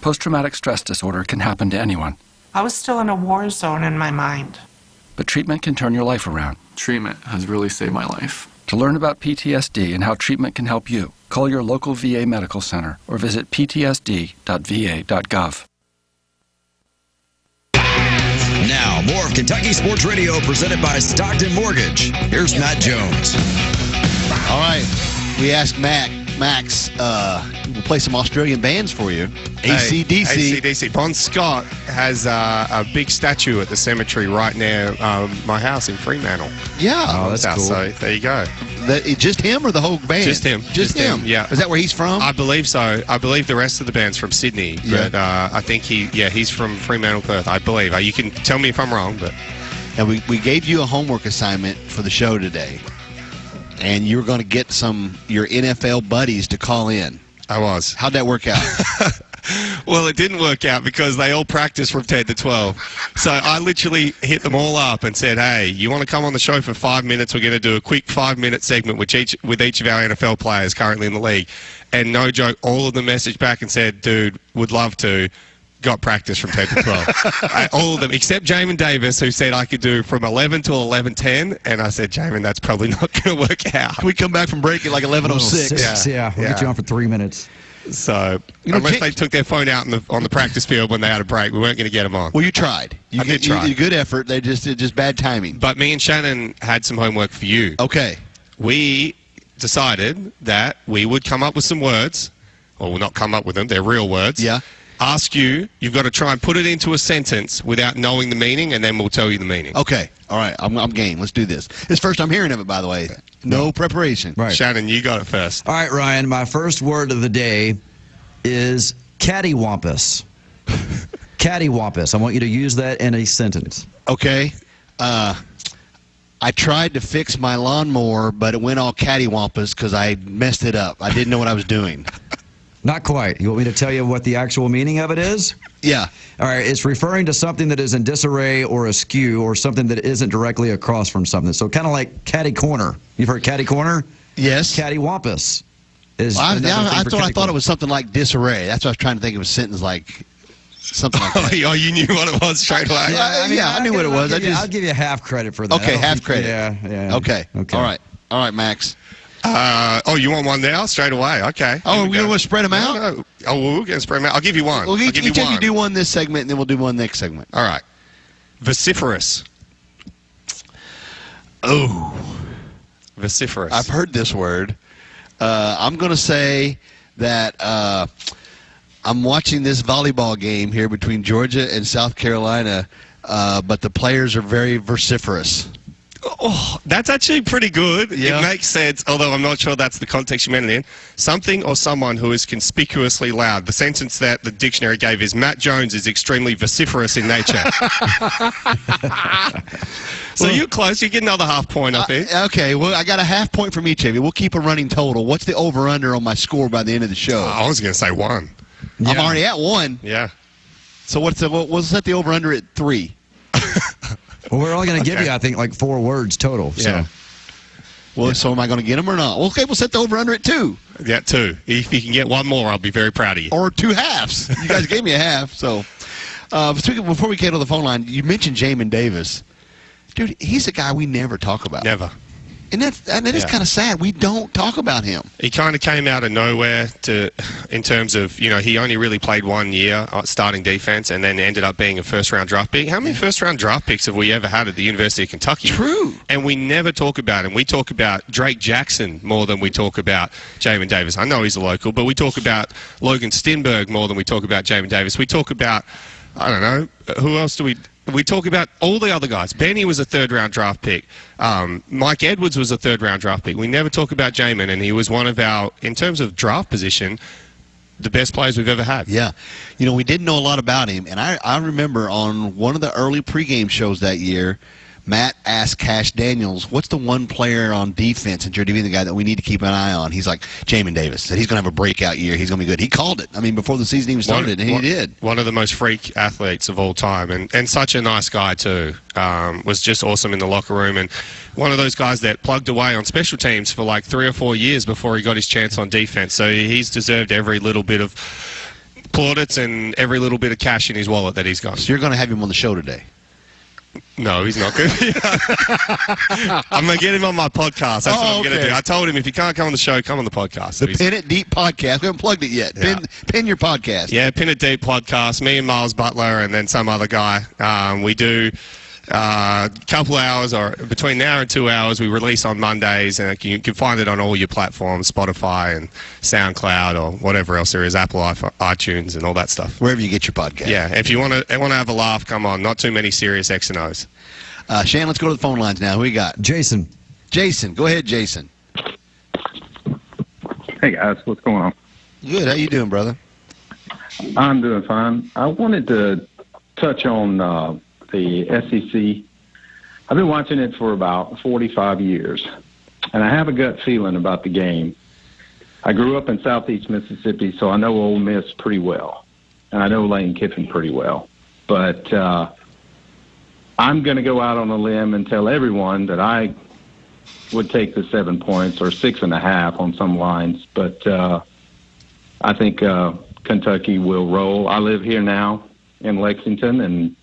Post-traumatic stress disorder can happen to anyone. I was still in a war zone in my mind. But treatment can turn your life around. Treatment has really saved my life. To learn about PTSD and how treatment can help you, call your local VA medical center or visit ptsd.va.gov. Now, more of Kentucky Sports Radio presented by Stockton Mortgage. Here's Matt Jones. All right. We asked Max, we'll play some Australian bands for you. AC/DC. AC/DC. Bon Scott has a big statue at the cemetery right near my house in Fremantle. Yeah. Oh, that's cool. So there you go. Just him or the whole band? Just him. Just him. Yeah. Is that where he's from? I believe so. I believe the rest of the band's from Sydney, but I think he's from Fremantle, Perth. I believe. You can tell me if I'm wrong, but. And we gave you a homework assignment for the show today. And you were going to get your NFL buddies to call in. I was. How'd that work out? Well, it didn't work out because they all practiced from 10 to 12. So I literally hit them all up and said, hey, you want to come on the show for 5 minutes? We're going to do a quick 5-minute segment with each of our NFL players currently in the league. And no joke, all of them messaged back and said, dude, would love to. Got practice from 10 to 12. All of them, except Jamin Davis, who said I could do from 11 till 11:10. And I said, Jamin, that's probably not going to work out. We come back from break at like 11:06. Yeah, we'll get you on for 3 minutes. So, unless they took their phone out on the practice field when they had a break, we weren't going to get them on. Well, you tried. You did good effort. They just bad timing. But me and Shannon had some homework for you. Okay. We decided that we would come up with some words. Or we'll not come up with them. They're real words. Yeah. Ask you, you've got to try and put it into a sentence without knowing the meaning, and then we'll tell you the meaning. Okay. All right. I'm game. Let's do this. It's first time hearing of it, by the way. No preparation. Right. Shannon, you got it first. All right, Ryan, my first word of the day is cattywampus. Cattywampus. I want you to use that in a sentence. Okay. I tried to fix my lawnmower, but it went all cattywampus because I messed it up. I didn't know what I was doing. Not quite. You want me to tell you what the actual meaning of it is? Yeah. All right. It's referring to something that is in disarray or askew or something that isn't directly across from something. So kind of like catty corner. You've heard catty corner? Yes. Cattywampus. I thought it was something like disarray. That's what I was trying to think of a sentence like something like that. Oh, you knew what it was straight away? I knew what it was. I'll give you half credit for that. Okay, half credit. Yeah. Okay. All right, Max. You want one now? Straight away. Okay. Oh, we're going to spread them out? No. Oh, well, we're going to spread them out. I'll give you one. Well, each of you do one this segment, and then we'll do one next segment. All right. Vociferous. Oh. Vociferous. I've heard this word. I'm going to say that I'm watching this volleyball game here between Georgia and South Carolina, but the players are very vociferous. Oh, that's actually pretty good. Yeah. It makes sense, although I'm not sure that's the context you meant it in. Something or someone who is conspicuously loud. The sentence that the dictionary gave is Matt Jones is extremely vociferous in nature. So you're close. You get another half point, I think. Okay, well, I got a half point from each of you. We'll keep a running total. What's the over-under on my score by the end of the show? I was going to say 1. Yeah. I'm already at 1. Yeah. So we'll set the over-under at 3. Well, we're only going to give you, I think, like 4 words total. Yeah. Well, so am I going to get them or not? Okay, we'll set the over-under at 2. Yeah, 2. If you can get 1 more, I'll be very proud of you. Or 2 halves. You guys gave me a half. So, before we get to the phone line, you mentioned Jamin Davis. Dude, he's a guy we never talk about. Never. And that is kind of sad. We don't talk about him. He kind of came out of nowhere in terms of, he only really played 1 year starting defense and then ended up being a first-round draft pick. How many first-round draft picks have we ever had at the University of Kentucky? True. And we never talk about him. We talk about Drake Jackson more than we talk about Jamin Davis. I know he's a local, but we talk about Logan Stinberg more than we talk about Jamin Davis. We talk about, I don't know, who else do we talk about all the other guys. Benny was a third-round draft pick. Mike Edwards was a third-round draft pick. We never talk about Jamin, and he was one of our, in terms of draft position, the best players we've ever had. Yeah. We didn't know a lot about him, and I remember on one of the early pregame shows that year, Matt asked Cash Daniels, what's the one player on defense, and you're the guy that we need to keep an eye on? He's like, Jamin Davis. Said he's going to have a breakout year. He's going to be good. He called it. I mean, before the season even started, and he did. One of the most freak athletes of all time, and such a nice guy, too. Was just awesome in the locker room, and one of those guys that plugged away on special teams for like 3 or 4 years before he got his chance on defense. So he's deserved every little bit of plaudits and every little bit of cash in his wallet that he's got. So you're going to have him on the show today? No, he's not good. I'm going to get him on my podcast. That's what I'm going to do. I told him if you can't come on the show, come on the podcast. The Pin It Deep podcast. We haven't plugged it yet. Yeah. Pin your podcast. Yeah, Pin It Deep podcast. Me and Miles Butler and then some other guy. We do a couple hours, or between an hour and 2 hours, we release on Mondays, and you can find it on all your platforms, Spotify and SoundCloud or whatever else there is, Apple, iTunes, and all that stuff. Wherever you get your podcast. Yeah, if you want to have a laugh, come on. Not too many serious X and O's. Shan, let's go to the phone lines now. Who we got? Jason. Jason, go ahead, Jason. Hey guys, what's going on? Good. How you doing, brother? I'm doing fine. I wanted to touch on the SEC. I've been watching it for about 45 years, and I have a gut feeling about the game. I grew up in southeast Mississippi, so I know Ole Miss pretty well, and I know Lane Kiffin pretty well. But I'm going to go out on a limb and tell everyone that I would take the 7 points or 6.5 on some lines, but I think Kentucky will roll. I live here now in Lexington, and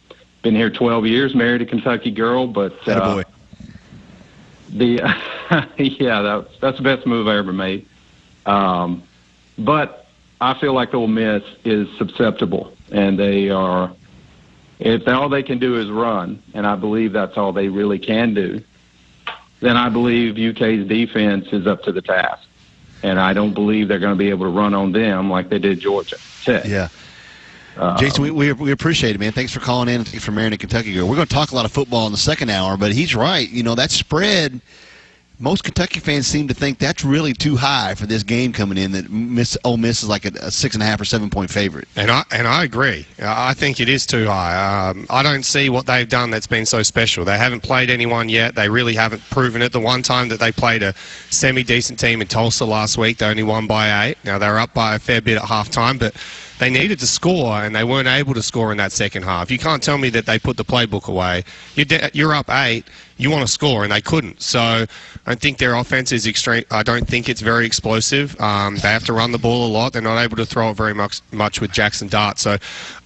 been here 12 years, married a Kentucky girl, but yeah, that's the best move I ever made. But I feel like Ole Miss is susceptible, and they are. If all they can do is run, and I believe that's all they really can do, then I believe UK's defense is up to the task, and I don't believe they're going to be able to run on them like they did Georgia Tech. Yeah. Jason, we appreciate it, man. Thanks for calling in and thanks for marrying a Kentucky girl. We're going to talk a lot of football in the second hour, but he's right. That spread, most Kentucky fans seem to think that's really too high for this game coming in, that Ole Miss is like a 6.5 or 7 point favorite. And I agree. I think it is too high. I don't see what they've done that's been so special. They haven't played anyone yet. They really haven't proven it. The one time that they played a semi-decent team in Tulsa last week, they only won by 8. Now, they were up by a fair bit at halftime, but they needed to score, and they weren't able to score in that second half. You can't tell me that they put the playbook away. You're up 8. You want to score, and they couldn't. So I think their offense is extreme. I don't think it's very explosive. They have to run the ball a lot. They're not able to throw it very much with Jackson Dart. So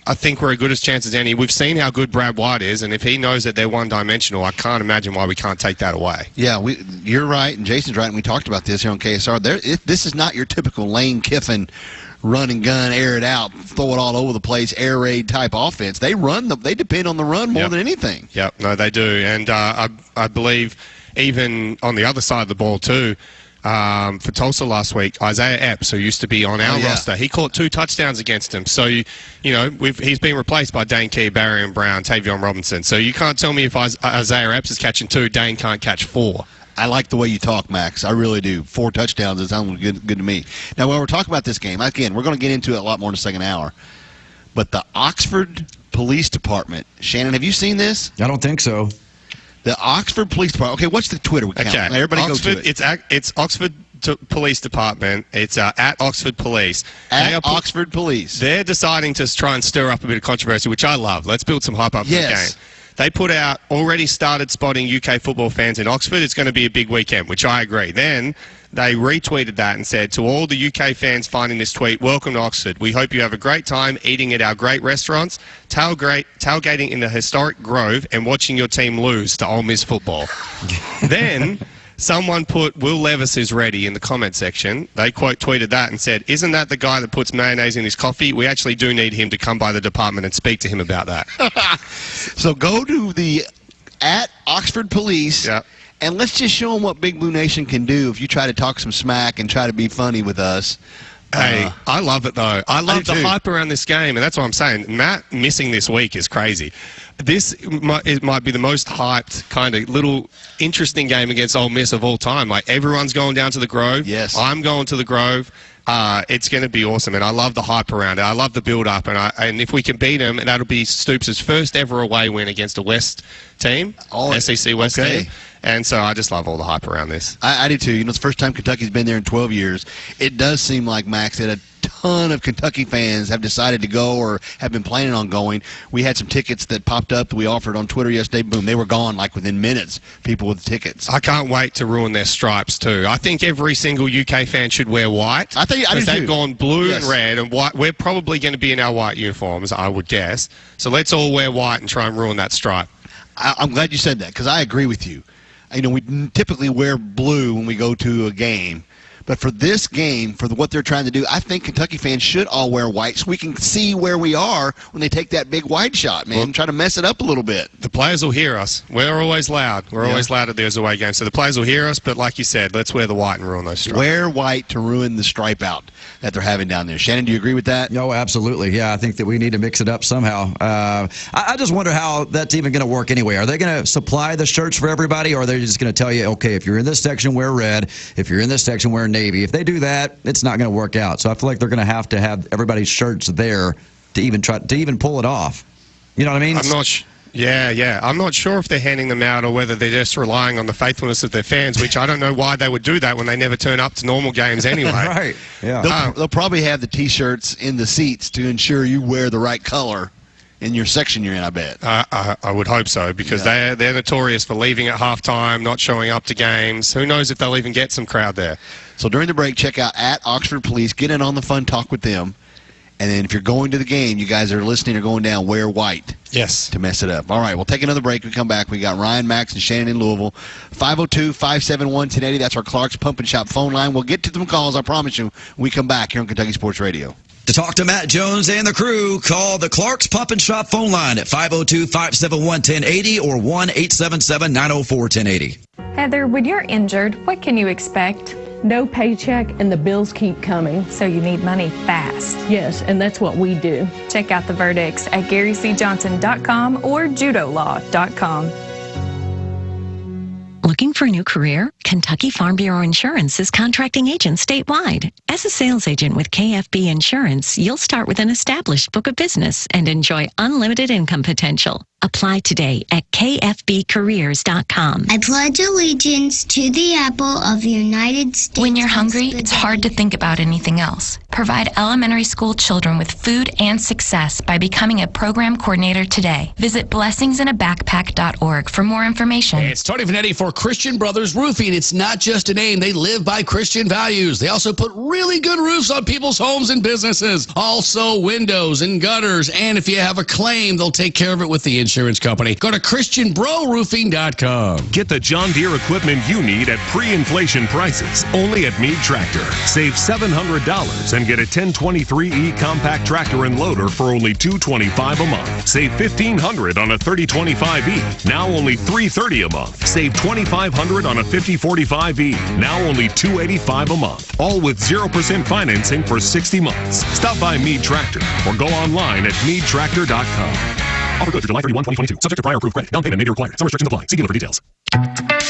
I think we're as good as chance as any. We've seen how good Brad White is, and if he knows that they're one-dimensional, I can't imagine why we can't take that away. Yeah, you're right, and Jason's right, and we talked about this here on KSR. This is not your typical Lane Kiffin run and gun, air it out, throw it all over the place, air raid type offense. They depend on the run more than anything. Yep, no, they do. And I believe even on the other side of the ball too, for Tulsa last week, Isaiah Epps, who used to be on our roster, he caught 2 touchdowns against him. So, he's been replaced by Dane Key, Barry Brown, Tavion Robinson. So you can't tell me if Isaiah Epps is catching 2, Dane can't catch 4. I like the way you talk, Max. I really do. 4 touchdowns, it sounds good to me. Now, when we're talking about this game, again, we're going to get into it a lot more in the second hour. But the Oxford Police Department, Shannon, have you seen this? I don't think so. The Oxford Police Department. Okay, what's the Twitter account? Okay, Everybody Oxford, go to it. It's Oxford Police Department. It's at Oxford Police. Oxford Police. They're deciding to try and stir up a bit of controversy, which I love. Let's build some hype up for the game. They put out, already started spotting UK football fans in Oxford. It's going to be a big weekend, which I agree. Then they retweeted that and said, to all the UK fans finding this tweet, welcome to Oxford. We hope you have a great time eating at our great restaurants, tailgating in the historic Grove, and watching your team lose to Ole Miss football. Then someone put, Will Levis is ready in the comment section. They quote tweeted that and said, isn't that the guy that puts mayonnaise in his coffee? We actually do need him to come by the department and speak to him about that. So go to the at Oxford Police, and let's just show them what Big Blue Nation can do if you try to talk some smack and try to be funny with us. Hey, I love it, though. I love the hype around this game, and that's what I'm saying. Matt missing this week is crazy. This might be the most hyped kind of little interesting game against Ole Miss of all time. Like, everyone's going down to the Grove. Yes. I'm going to the Grove. It's going to be awesome, and I love the hype around it. I love the build-up, and if we can beat them, that'll be Stoops' first ever away win against a West team, SEC West team. And so I just love all the hype around this. I do too. It's the first time Kentucky's been there in 12 years. It does seem like, Max, that a ton of Kentucky fans have decided to go or have been planning on going. We had some tickets that popped up that we offered on Twitter yesterday. Boom, they were gone like within minutes, people with tickets. I can't wait to ruin their stripes too. I think every single UK fan should wear white. I do they've too. Gone blue and red and white. We're probably going to be in our white uniforms, I would guess. So let's all wear white and try and ruin that stripe. I'm glad you said that because I agree with you. We typically wear blue when we go to a game. But for this game, for what they're trying to do, I think Kentucky fans should all wear white so we can see where we are when they take that big wide shot, man. Well, try to mess it up a little bit. The players will hear us. We're always loud. We're always loud at those away games. So the players will hear us, but like you said, let's wear the white and ruin those stripes. Wear white to ruin the stripe out that they're having down there. Shannon, do you agree with that? No, absolutely. Yeah, I think that we need to mix it up somehow. I just wonder how that's even going to work anyway. Are they going to supply the shirts for everybody, or are they just going to tell you, okay, if you're in this section, wear red. If you're in this section, wear navy. If they do that, it's not going to work out. So I feel like they're going to have everybody's shirts there to even pull it off. You know what I mean? I'm not Yeah. I'm not sure if they're handing them out or whether they're just relying on the faithfulness of their fans, which I don't know why they would do that when they never turn up to normal games anyway. Right. Yeah. They'll probably have the T-shirts in the seats to ensure you wear the right color in your section you're in, I bet. I would hope so, because they're notorious for leaving at halftime, not showing up to games. Who knows if they'll even get some crowd there. So during the break, check out at Oxford Police. Get in on the fun, talk with them. And then if you're going to the game, you guys are listening or going down, wear white. Yes. To mess it up. All right, we'll take another break. We come back. We got Ryan, Max, and Shannon in Louisville. 502-571-1080. That's our Clark's Pump and Shop phone line. We'll get to them calls, I promise you, when we come back here on Kentucky Sports Radio. To talk to Matt Jones and the crew, call the Clark's Pump and Shop phone line at 502-571-1080 or 1-877-904-1080. Heather, when you're injured, what can you expect? No paycheck and the bills keep coming. So you need money fast. Yes, and that's what we do. Check out the verdicts at GaryCJohnson.com or JudoLaw.com. Looking for a new career? Kentucky Farm Bureau Insurance is contracting agents statewide. As a sales agent with KFB Insurance, you'll start with an established book of business and enjoy unlimited income potential. Apply today at kfbcareers.com. I pledge allegiance to the apple of the United States. When you're hungry, it's hard to think about anything else. Provide elementary school children with food and success by becoming a program coordinator today. Visit blessingsinAbackpack.org for more information. Hey, it's Tony Vanetti for Christian Brothers Roofing. It's not just a name. They live by Christian values. They also put really good roofs on people's homes and businesses. Also windows and gutters. And if you have a claim, they'll take care of it with the insurance company. Go to ChristianBroRoofing.com. Get the John Deere equipment you need at pre-inflation prices only at Meade Tractor. Save $700 and get a 1023E compact tractor and loader for only $225 a month. Save $1,500 on a 3025E, now only $330 a month. Save $2,500 on a 5045E, now only $285 a month. All with 0% financing for 60 months. Stop by Mead Tractor or go online at meadtractor.com. Offer good through July 31, 2022. Subject to prior approved credit. Down payment may be required. Some restrictions apply. See dealer for details.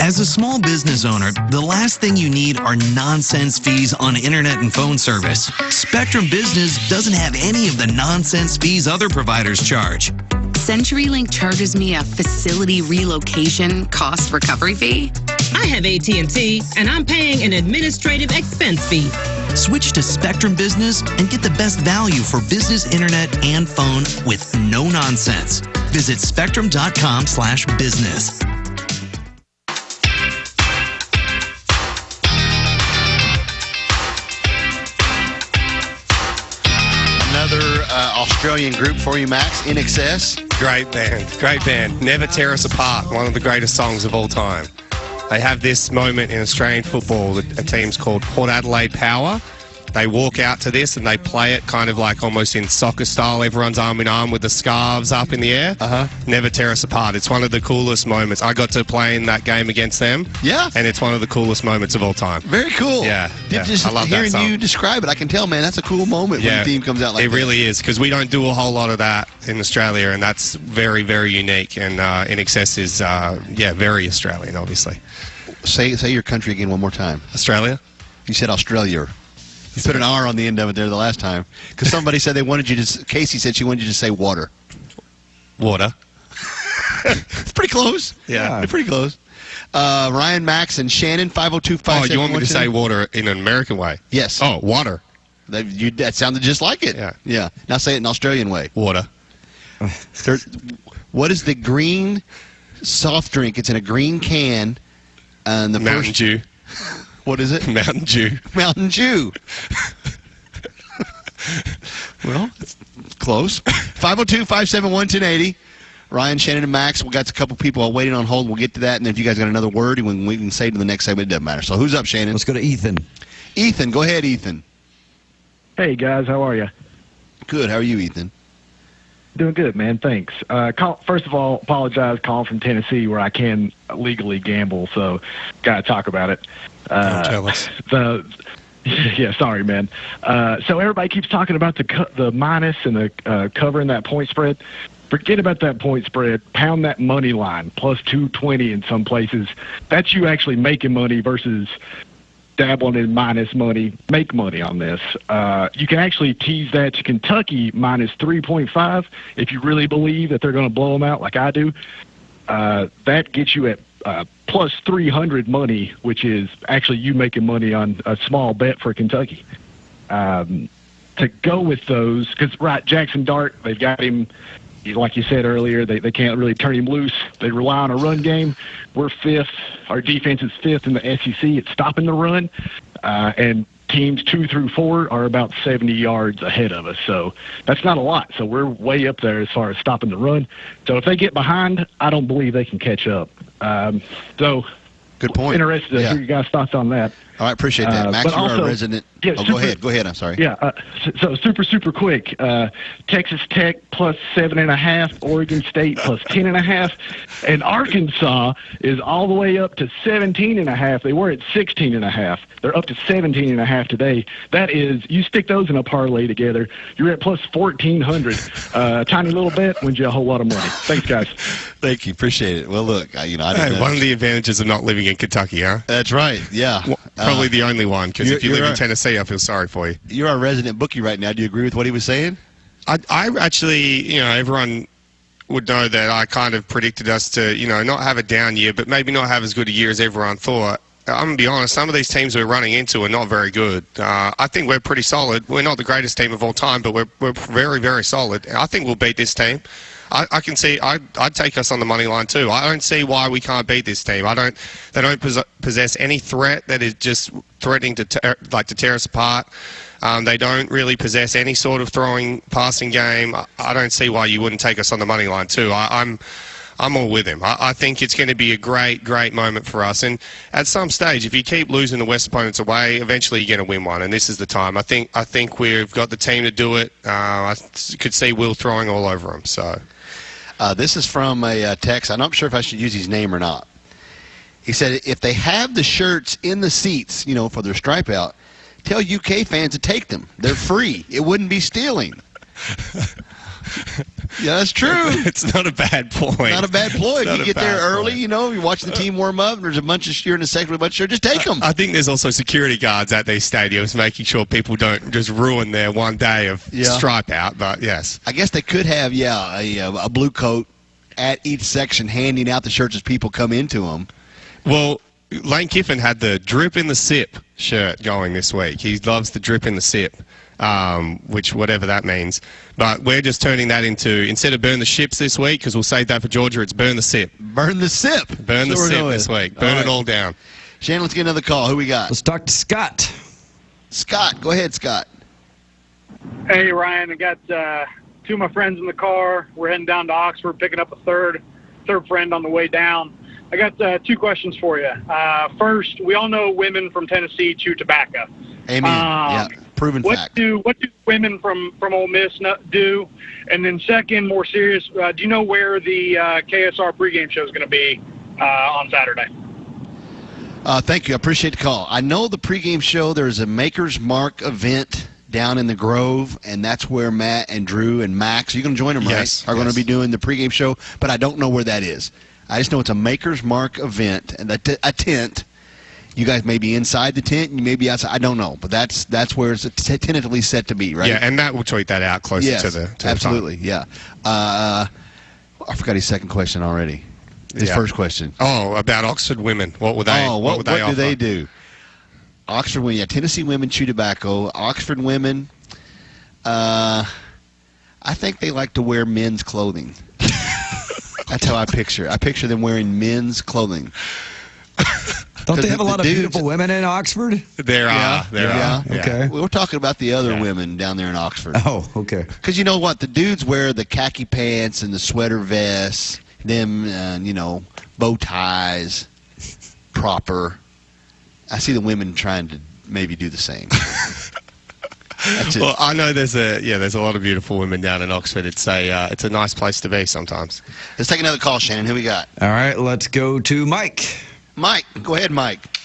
As a small business owner, the last thing you need are nonsense fees on internet and phone service. Spectrum Business doesn't have any of the nonsense fees other providers charge. CenturyLink charges me a facility relocation cost recovery fee. I have AT&T, and I'm paying an administrative expense fee. Switch to Spectrum Business and get the best value for business internet and phone with no nonsense. Visit spectrum.com/business. Another Australian group for you, Max, In Excess. Great band. Never Tear Us Apart, one of the greatest songs of all time. They have this moment in Australian football. A team's called Port Adelaide Power. They walk out to this and they play it kind of like almost in soccer style. Everyone's arm in arm with the scarves up in the air. Never Tear Us Apart. It's one of the coolest moments. I got to play in that game against them. Yeah. And it's one of the coolest moments of all time. Very cool. Yeah. Just I love that hearing song. you describe it, I can tell, man, that's a cool moment when the team comes out like that. It really is, because we don't do a whole lot of that in Australia, and that's very, very unique. And In Excess is, very Australian, obviously. Say your country again one more time. Australia? You said Australia. You put an R on the end of it there the last time. Because somebody said they wanted you to, Casey said she wanted you to say water. Water. It's pretty close. Yeah. Pretty close. Ryan, Max, and Shannon, 502-571. Oh, you want me to say water in an American way? Yes. Oh, water. That sounded just like it. Yeah. Now say it in Australian way. Water. What is the green soft drink? It's in a green can. And the Mountain Dew. What is it? Mountain Dew. Mountain Dew. Well, it's close. 502-571-1080. Ryan, Shannon, and Max. We got a couple people waiting on hold. We'll get to that. And if you guys got another word, we can say to the next segment. It doesn't matter. So who's up, Shannon? Let's go to Ethan. Ethan, go ahead, Ethan. Hey, guys. How are you? Good. How are you, Ethan? Doing good, man. Thanks. First of all, apologize calling from Tennessee where I can legally gamble, so got to talk about it. Don't tell us. Yeah, sorry, man. So everybody keeps talking about the minus and the covering that point spread. Forget about that point spread. Pound that money line, plus 220 in some places. That's you actually making money versus dabbling in minus money, make money on this. You can actually tease that to Kentucky minus 3.5 if you really believe that they're going to blow them out like I do. That gets you at plus 300 money, which is actually you making money on a small bet for Kentucky. To go with those, because, Jackson Dart, they've got him, like you said earlier, they can't really turn him loose. They rely on a run game. We're fifth. Our defense is fifth in the SEC at stopping the run. And teams 2 through 4 are about 70 yards ahead of us. So that's not a lot. So we're way up there as far as stopping the run. So if they get behind, I don't believe they can catch up. So good point. Interested to hear your guys' thoughts on that. All right, appreciate that. Max, you're our resident. Yeah, go ahead. I'm sorry. Yeah, so super quick. Texas Tech plus 7.5, Oregon State plus 10.5, and Arkansas is all the way up to 17.5. They were at 16.5. They're up to 17.5 today. That is, you stick those in a parlay together, you're at plus 1,400. Tiny little bet wins you a whole lot of money. Thanks, guys. Thank you. Appreciate it. Well, look, I didn't know. One of the advantages of not living in Kentucky, huh? That's right. Yeah. Probably the only one, because if you live in Tennessee, I feel sorry for you. You're our resident bookie right now. Do you agree with what he was saying? I actually, everyone would know that I kind of predicted us to, not have a down year, but maybe not have as good a year as everyone thought. I'm going to be honest, some of these teams we're running into are not very good. I think we're pretty solid. We're not the greatest team of all time, but we're very, very solid. I think we'll beat this team. I can see. I'd take us on the money line too. I don't see why we can't beat this team. They don't possess any threat that is just threatening to tear us apart. They don't really possess any sort of passing game. I don't see why you wouldn't take us on the money line too. I'm I'm all with him. I think it's going to be a great moment for us. And at some stage, if you keep losing the West opponents away, eventually you're going to win one. And this is the time. I think we've got the team to do it. I could see Will throwing all over him. So, this is from a text. I'm not sure if I should use his name or not. He said, if they have the shirts in the seats, for their stripe out, tell UK fans to take them. They're free. It wouldn't be stealing. Yeah, that's true. It's not a bad point. Not a bad ploy. If you get there early, you're watching the team warm up, and there's a bunch of you're in the second with a bunch of shirts, just take them. I think there's also security guards at these stadiums making sure people don't just ruin their one day of stripe out, but yes. I guess they could have, a blue coat at each section handing out the shirts as people come into them. Well, Lane Kiffin had the Drip in the Sip shirt going this week. He loves the Drip in the Sip, which whatever that means. But we're just turning that into, instead of Burn the Ships this week, because we'll save that for Georgia, it's Burn the Sip. Burn the Sip. Burn the Sip this week. Burn it all down. Shannon, let's get another call. Who we got? Let's talk to Scott. Scott, go ahead, Scott. Hey, Ryan, I got two of my friends in the car. We're heading down to Oxford, picking up a third friend on the way down. I got two questions for you. First, we all know women from Tennessee chew tobacco. Amen. Proven fact. What do women from Ole Miss do? And then second, more serious, do you know where the KSR pregame show is going to be on Saturday? Thank you. I appreciate the call. I know the pregame show, there's a Maker's Mark event down in the Grove, and that's where Matt and Drew and Max, are you going to join them, yes, right? Are going to be doing the pregame show, but I don't know where that is. I just know it's a Maker's Mark event, and a tent. You guys may be inside the tent, and you may be outside. I don't know, but that's where it's tentatively set to be, right? Yeah, and Matt will tweet that out closer to the absolutely, time. Yeah. I forgot his second question already. His first question. Oh, about Oxford women. What would they? What they do they do? Oxford women. Yeah, Tennessee women chew tobacco. Oxford women. I think they like to wear men's clothing. That's how I picture. I picture them wearing men's clothing. Don't they have a lot of beautiful women in Oxford? There are. Okay. We're talking about the other women down there in Oxford. Oh, okay. Because you know what? The dudes wear the khaki pants and the sweater vests, them, bow ties, proper. I see the women trying to maybe do the same. Well, I know there's a lot of beautiful women down in Oxford. It's a nice place to be sometimes. Let's take another call, Shannon. Who we got? All right, let's go to Mike. Mike, go ahead, Mike.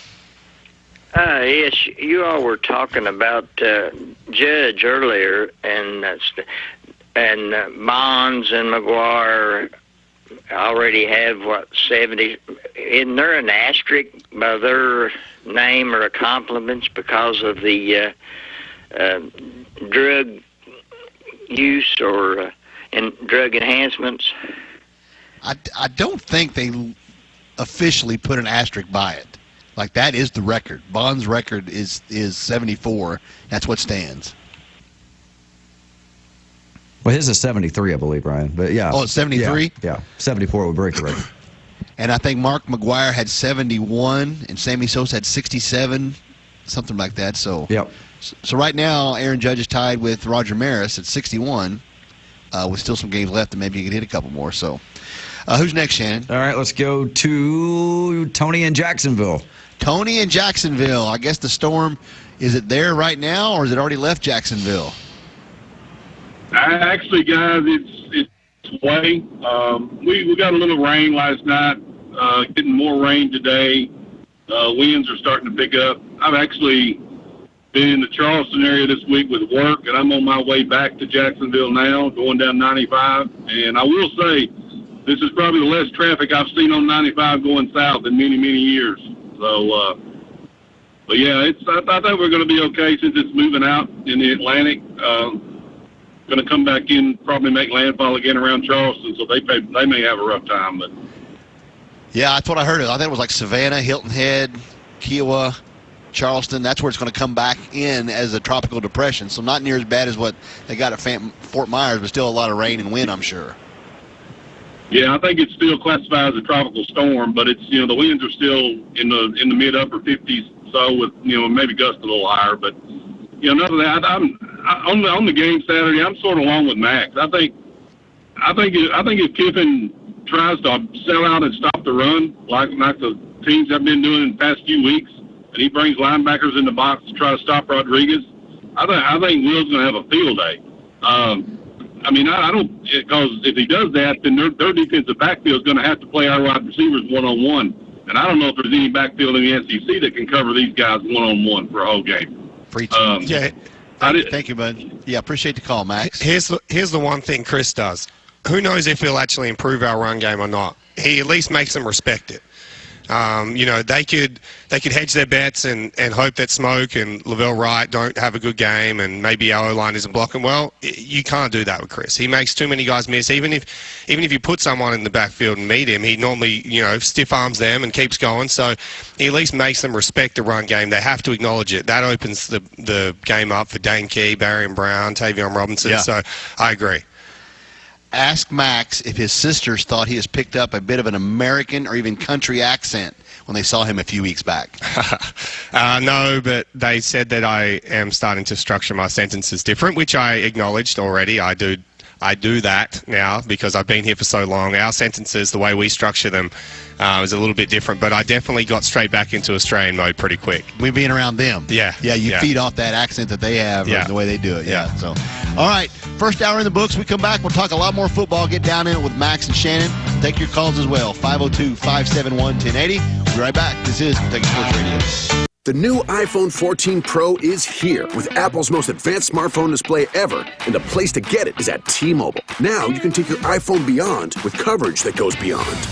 Yes, you all were talking about Judge earlier, and Bonds and McGuire already have 70. Isn't there an asterisk by their name or accomplishments because of the drug use or drug enhancements? I don't think they officially put an asterisk by it. Like, that is the record. Bond's record is 74. That's what stands. Well, his is 73, I believe, Ryan. But yeah. Oh, it's 73? Yeah. 74 would break the record. And I think Mark McGuire had 71, and Sammy Sosa had 67, something like that. So, yep. So right now, Aaron Judge is tied with Roger Maris at 61, with still some games left, and maybe he can hit a couple more. So, who's next, Shannon? All right, let's go to Tony in Jacksonville. Tony in Jacksonville. I guess the Storm, is it there right now, or has it already left Jacksonville? Actually, guys, it's way. We got a little rain last night, getting more rain today. Winds are starting to pick up. I've actually been in the Charleston area this week with work, and I'm on my way back to Jacksonville now, going down 95. And I will say, this is probably the less traffic I've seen on 95 going south in many, many years. So, but yeah, I think we're going to be okay since it's moving out in the Atlantic. Going to come back in, probably make landfall again around Charleston, so they may have a rough time. But yeah, that's what I heard. I think it was like Savannah, Hilton Head, Kiowa, Charleston. That's where it's going to come back in as a tropical depression. So not near as bad as what they got at Fort Myers, but still a lot of rain and wind, I'm sure. Yeah, I think it's still classified as a tropical storm, but it's the winds are still in the mid upper 50s. So with maybe gusts a little higher, but enough of that. On the game Saturday, I'm sort of along with Max. I think if Kiffin tries to sell out and stop the run, like the teams have been doing in the past few weeks, and he brings linebackers in the box to try to stop Rodriguez, I think Will's going to have a field day. I don't, because if he does that, then their defensive backfield is going to have to play our wide receivers one-on-one. And I don't know if there's any backfield in the SEC that can cover these guys one-on-one for a whole game. Thank you, bud. Yeah, appreciate the call, Max. Here's the one thing Chris does. Who knows if he'll actually improve our run game or not? He at least makes them respect it. They could hedge their bets and hope that Smoke and Lavelle Wright don't have a good game and maybe our O-line isn't blocking well. You can't do that with Chris. He makes too many guys miss. Even if you put someone in the backfield and meet him, he normally stiff arms them and keeps going. So he at least makes them respect the run game. They have to acknowledge it. That opens the game up for Dane Key, Barry Brown, Tavion Robinson. Yeah. So I agree. Ask Max if his sisters thought he has picked up a bit of an American or even country accent when they saw him a few weeks back. No, but they said that I am starting to structure my sentences different, which I acknowledged already. I do that now because I've been here for so long. Our sentences, the way we structure them, is a little bit different, but I definitely got straight back into Australian mode pretty quick. We've been around them. Yeah. Yeah, you feed off that accent that they have, or the way they do it. Yeah. So, all right, first hour in the books. We come back, we'll talk a lot more football, get down in it with Max and Shannon. Take your calls as well, 502-571-1080. We'll be right back. This is Kentucky Sports Radio. The new iPhone 14 Pro is here with Apple's most advanced smartphone display ever, and the place to get it is at T-Mobile. Now you can take your iPhone beyond with coverage that goes beyond.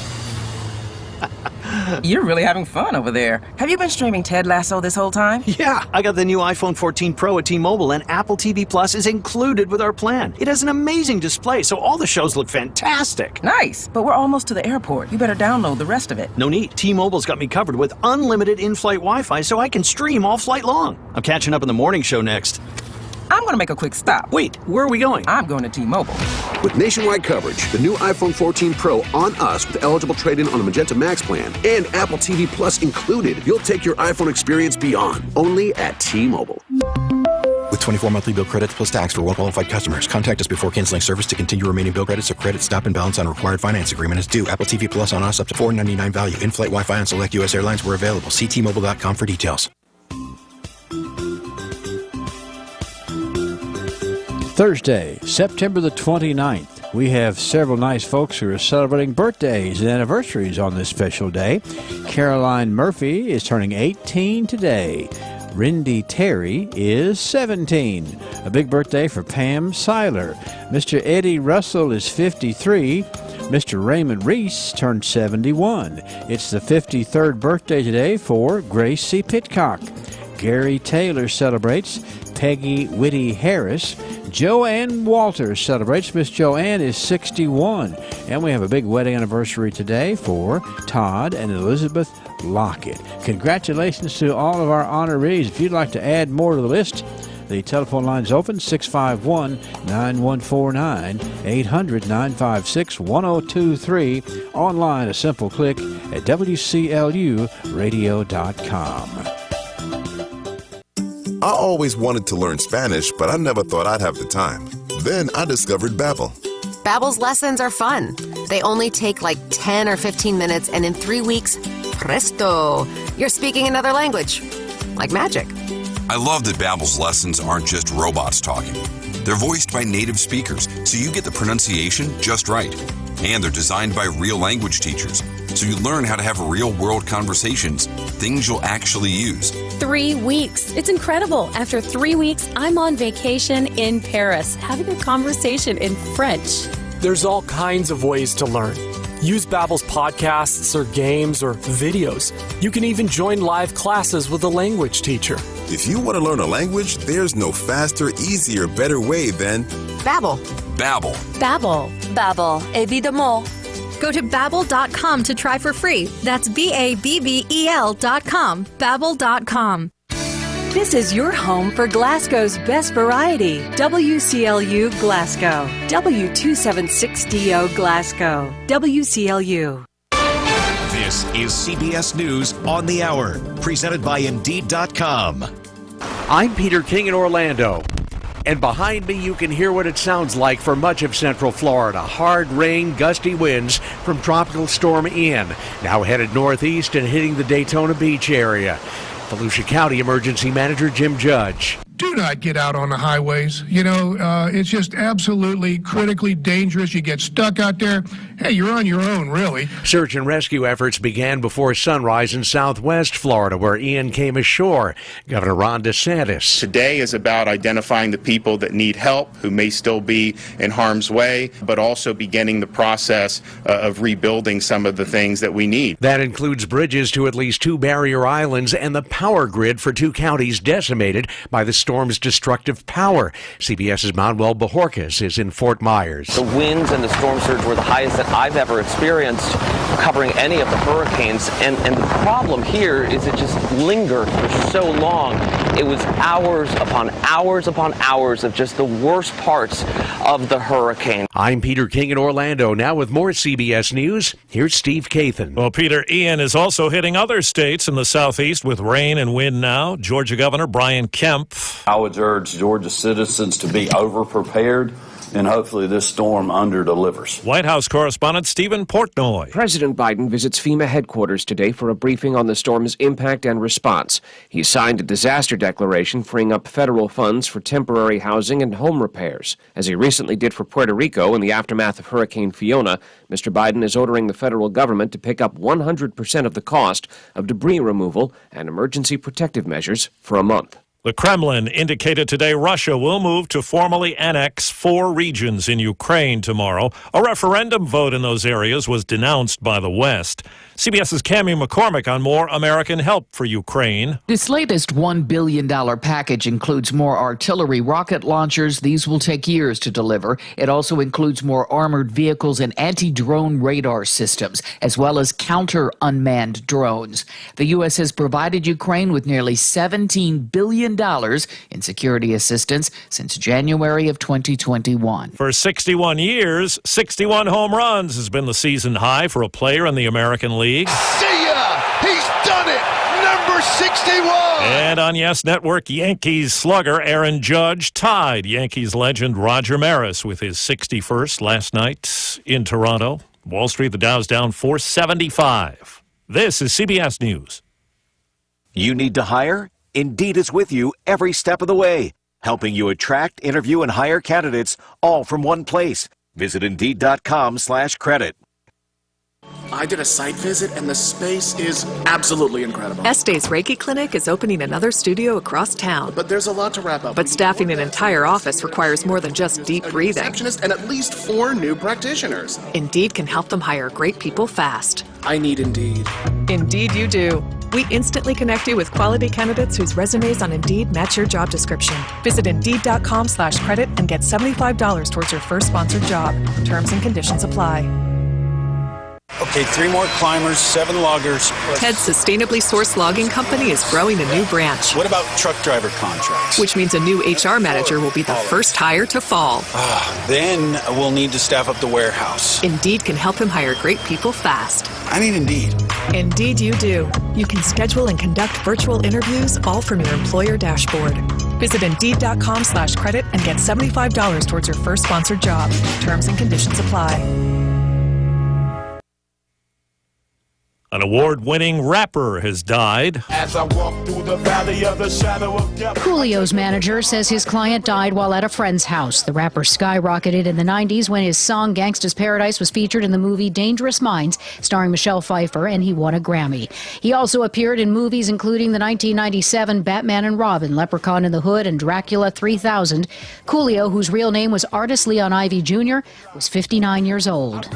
You're really having fun over there. Have you been streaming Ted Lasso this whole time? Yeah, I got the new iPhone 14 Pro at T-Mobile, and Apple TV Plus is included with our plan. It has an amazing display, so all the shows look fantastic. Nice, but we're almost to the airport. You better download the rest of it. No need. T-Mobile's got me covered with unlimited in-flight Wi-Fi, so I can stream all flight long. I'm catching up on the morning show next. I'm going to make a quick stop. Wait, where are we going? I'm going to T-Mobile. With nationwide coverage, the new iPhone 14 Pro on us with eligible trade-in on the Magenta Max plan and Apple TV Plus included, you'll take your iPhone experience beyond. Only at T-Mobile. With 24 monthly bill credits plus tax for well-qualified customers. Contact us before canceling service to continue remaining bill credits or credit stop and balance on required finance agreement is due. Apple TV Plus on us up to $4.99 value. In-flight Wi-Fi on select U.S. airlines were available. See T-Mobile.com for details. Thursday, September the 29th. We have several nice folks who are celebrating birthdays and anniversaries on this special day. Caroline Murphy is turning 18 today. Rindy Terry is 17. A big birthday for Pam Seiler. Mr. Eddie Russell is 53. Mr. Raymond Reese turned 71. It's the 53rd birthday today for Grace C. Pitcock. Gary Taylor celebrates. Peggy Whitty Harris. Joanne Walters celebrates. Miss Joanne is 61. And we have a big wedding anniversary today for Todd and Elizabeth Lockett. Congratulations to all of our honorees. If you'd like to add more to the list, the telephone line's open, 651-9149, 800-956-1023. Online, a simple click at WCLUradio.com. I always wanted to learn Spanish, but I never thought I'd have the time. Then I discovered Babbel. Babbel's lessons are fun. They only take like 10 or 15 minutes, and in 3 weeks, presto, you're speaking another language. Like magic. I love that Babbel's lessons aren't just robots talking. They're voiced by native speakers, so you get the pronunciation just right. And they're designed by real language teachers, so you learn how to have real-world conversations, things you'll actually use. 3 weeks. It's incredible. After 3 weeks, I'm on vacation in Paris, having a conversation in French. There's all kinds of ways to learn. Use Babbel's podcasts or games or videos. You can even join live classes with a language teacher. If you want to learn a language, there's no faster, easier, better way than Babbel. Babbel. Babbel. Babbel. Évidemment. Go to Babbel.com to try for free. That's Babbel.com. Babbel.com. This is your home for Glasgow's best variety. WCLU Glasgow. W276DO Glasgow. WCLU. This is CBS News on the Hour, presented by Indeed.com. I'm Peter King in Orlando. And behind me, you can hear what it sounds like for much of Central Florida. Hard rain, gusty winds from Tropical Storm Ian, now headed northeast and hitting the Daytona Beach area. Volusia County Emergency Manager Jim Judge. Do not get out on the highways. You know, it's just absolutely critically dangerous. You get stuck out there. Hey, you're on your own, really. Search and rescue efforts began before sunrise in southwest Florida, where Ian came ashore. Governor Ron DeSantis. Today is about identifying the people that need help, who may still be in harm's way, but also beginning the process of rebuilding some of the things that we need. That includes bridges to at least 2 barrier islands and the power grid for 2 counties decimated by the storm's destructive power. CBS's Manuel Bajorquez is in Fort Myers. The winds and the storm surge were the highest that I've ever experienced covering any of the hurricanes. And the problem here is it just lingered for so long. It was hours upon hours of just the worst parts of the hurricane. I'm Peter King in Orlando. Now with more CBS News, here's Steve Kathan. Well, Peter, Ian is also hitting other states in the southeast with rain and wind now. Georgia Governor Brian Kemp. I would urge Georgia citizens to be over-prepared, and hopefully this storm under-delivers. White House correspondent Stephen Portnoy. President Biden visits FEMA headquarters today for a briefing on the storm's impact and response. He signed a disaster declaration freeing up federal funds for temporary housing and home repairs. As he recently did for Puerto Rico in the aftermath of Hurricane Fiona, Mr. Biden is ordering the federal government to pick up 100% of the cost of debris removal and emergency protective measures for a month. The Kremlin indicated today Russia will move to formally annex 4 regions in Ukraine tomorrow. A referendum vote in those areas was denounced by the West. CBS's Cammie McCormick on more American help for Ukraine. This latest $1 billion package includes more artillery rocket launchers. These will take years to deliver. It also includes more armored vehicles and anti-drone radar systems, as well as counter-unmanned drones. The U.S. has provided Ukraine with nearly $17 billion in security assistance since January of 2021. For 61 years, 61 home runs has been the season high for a player in the American League. See ya! He's done it! Number 61! And on Yes Network, Yankees slugger Aaron Judge tied Yankees legend Roger Maris with his 61st last night in Toronto. Wall Street, the Dow's down 475. This is CBS News. You need to hire? Indeed is with you every step of the way, helping you attract, interview, and hire candidates all from one place. Visit Indeed.com/credit. I did a site visit, and the space is absolutely incredible. Este's Reiki Clinic is opening another studio across town. But there's a lot to wrap up. But staffing an entire office requires more than just deep breathing. Receptionist and at least 4 new practitioners. Indeed can help them hire great people fast. I need Indeed. Indeed you do. We instantly connect you with quality candidates whose resumes on Indeed match your job description. Visit Indeed.com/credit and get $75 towards your first sponsored job. Terms and conditions apply. Okay, 3 more climbers, 7 loggers. Ted's sustainably sourced logging company is growing a new branch. What about truck driver contracts? Which means a new HR manager will be the first hire to fall. Then we'll need to staff up the warehouse. Indeed can help him hire great people fast. I need Indeed. Indeed you do. You can schedule and conduct virtual interviews all from your employer dashboard. Visit Indeed.com/credit and get $75 towards your first sponsored job. Terms and conditions apply. An award-winning rapper has died. As I walk through the valley of the shadow of death. Coolio's manager says his client died while at a friend's house. The rapper skyrocketed in the 90s when his song Gangsta's Paradise was featured in the movie Dangerous Minds, starring Michelle Pfeiffer, and he won a Grammy. He also appeared in movies including the 1997 Batman and Robin, Leprechaun in the Hood, and Dracula 3000. Coolio, whose real name was Artist Leon Ivy Jr., was 59 years old.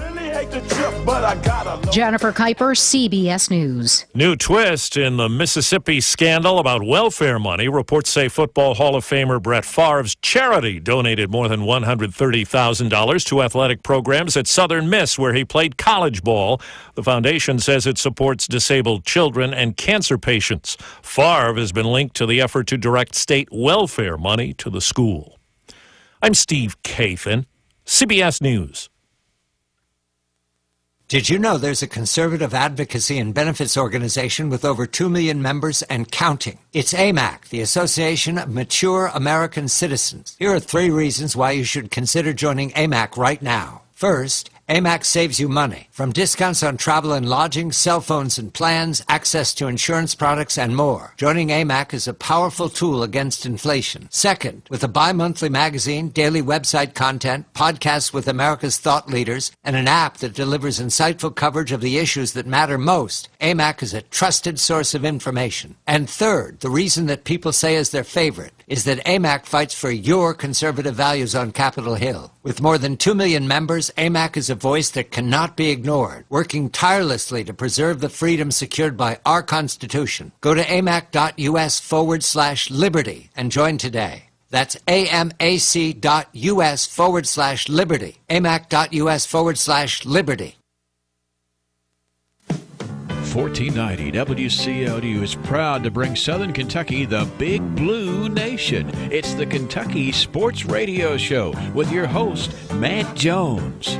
Jennifer Kuiper, CBS News. New twist in the Mississippi scandal about welfare money. Reports say Football Hall of Famer Brett Favre's charity donated more than $130,000 to athletic programs at Southern Miss, where he played college ball. The foundation says it supports disabled children and cancer patients. Favre has been linked to the effort to direct state welfare money to the school. I'm Steve Kathan, CBS News. Did you know there's a conservative advocacy and benefits organization with over 2 million members and counting? It's AMAC, the Association of Mature American Citizens. Here are 3 reasons why you should consider joining AMAC right now. First, AMAC saves you money. From discounts on travel and lodging, cell phones and plans, access to insurance products, and more. Joining AMAC is a powerful tool against inflation. Second, with a bi-monthly magazine, daily website content, podcasts with America's thought leaders, and an app that delivers insightful coverage of the issues that matter most, AMAC is a trusted source of information. And third, the reason that people say is their favorite is that AMAC fights for your conservative values on Capitol Hill. With more than 2 million members, AMAC is a voice that cannot be ignored, working tirelessly to preserve the freedom secured by our Constitution. Go to amac.us/liberty and join today. That's amac.us/liberty. amac.us/liberty. 1490 WCOU is proud to bring Southern Kentucky the Big Blue Nation. It's the Kentucky Sports Radio Show with your host, Matt Jones.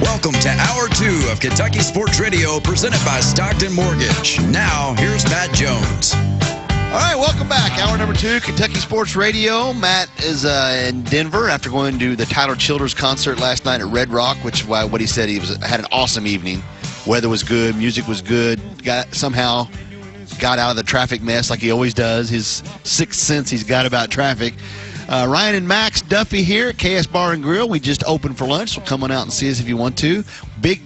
Welcome to Hour 2 of Kentucky Sports Radio, presented by Stockton Mortgage. Now, here's Matt Jones. All right, welcome back. Hour number 2, Kentucky Sports Radio. Matt is in Denver after going to the Tyler Childers concert last night at Red Rock, which what he said, had an awesome evening. Weather was good, music was good. Somehow got out of the traffic mess like he always does. His sixth sense he's got about traffic. Ryan and Max Duffy here at KS Bar and Grill. We just opened for lunch, so come on out and see us if you want to. Big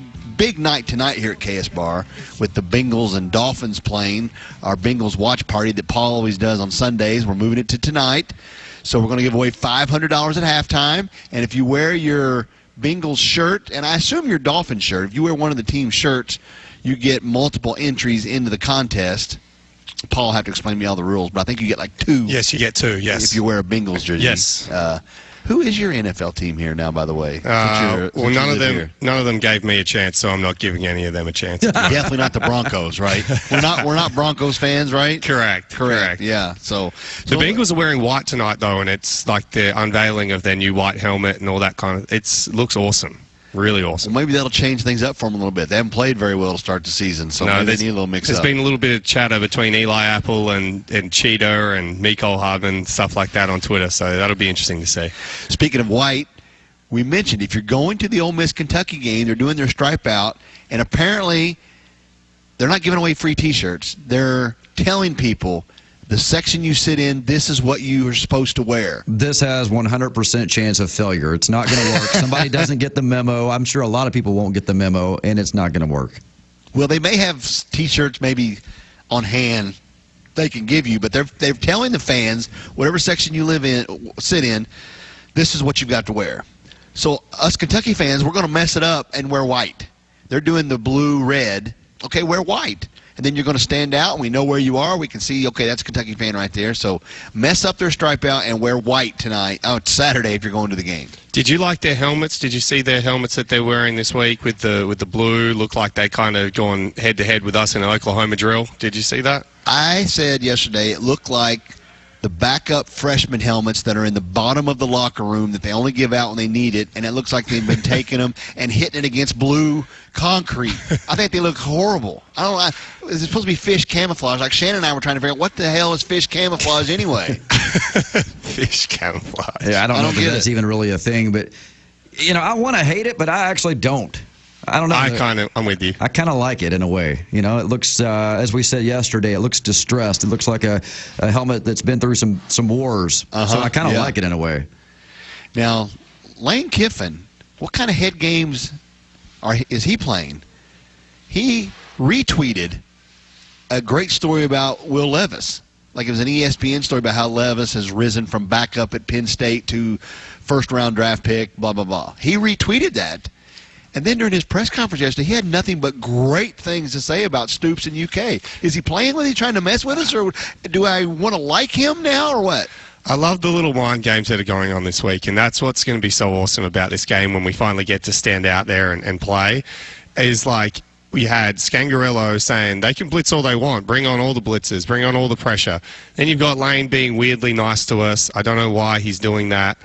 night tonight here at KS Bar with the Bengals and Dolphins playing. Our Bengals watch party that Paul always does on Sundays. We're moving it to tonight. So we're going to give away $500 at halftime. And if you wear your Bengals shirt, and I assume your Dolphins shirt, if you wear one of the team shirts, you get multiple entries into the contest. Paul will have to explain to me all the rules, but I think you get like 2. Yes, you get 2, yes. If you wear a Bengals jersey. Yes. Who is your NFL team here now, by the way? Well, none of them gave me a chance, so I'm not giving any of them a chance. Definitely not the Broncos, right? We're not Broncos fans, right? Correct. Yeah. So the Bengals are wearing white tonight, though, and it's like the unveiling of their new white helmet and all that kind of. It looks awesome. Really awesome. Well, maybe that'll change things up for them a little bit. They haven't played very well to start the season, so maybe they need a little mix-up. There's been a little bit of chatter between Eli Apple and Cheetah and Mecole Hardman, stuff like that on Twitter, so that'll be interesting to see. Speaking of white, we mentioned if you're going to the Ole Miss Kentucky game, they're doing their stripe out, and apparently they're not giving away free T-shirts. They're telling people, the section you sit in, this is what you are supposed to wear. This has 100% chance of failure. It's not going to work. Somebody doesn't get the memo. I'm sure a lot of people won't get the memo, and it's not going to work. Well, they may have T-shirts maybe on hand they can give you, but they're telling the fans, whatever section you sit in, this is what you've got to wear. So us Kentucky fans, we're going to mess it up and wear white. They're doing the blue-red. Okay, wear white. And then you're going to stand out, and we know where you are. We can see, okay, that's a Kentucky fan right there. So mess up their stripe out and wear white tonight. Oh, it's Saturday if you're going to the game. Did you like their helmets? Did you see their helmets that they're wearing this week with the blue? Look like they kind of gone head-to-head with us in an Oklahoma drill. Did you see that? I said yesterday it looked like the backup freshman helmets that are in the bottom of the locker room that they only give out when they need it, and it looks like they've been taking them and hitting it against blue concrete. I think they look horrible. I don't know. Is it supposed to be fish camouflage? Like Shannon and I were trying to figure out what the hell is fish camouflage anyway. Fish camouflage. Yeah, I don't know if that's even really a thing, but I want to hate it, but I actually don't. I don't know. I'm with you. I kind of like it in a way. It looks, as we said yesterday, it looks distressed. It looks like a helmet that's been through some wars. So I kind of like it in a way. Now, Lane Kiffin, what kind of head games is he playing? He retweeted a great story about Will Levis. Like it was an ESPN story about how Levis has risen from backup at Penn State to first-round draft pick, blah, blah, blah. He retweeted that. And then during his press conference yesterday, he had nothing but great things to say about Stoops in UK. Is he playing with? Is he trying to mess with us, or do I want to like him now, or what? I love the little mind games that are going on this week, and that's what's going to be so awesome about this game when we finally get to stand out there and play, is like we had Scangarello saying they can blitz all they want, bring on all the blitzes, bring on all the pressure. Then you've got Lane being weirdly nice to us. I don't know why he's doing that.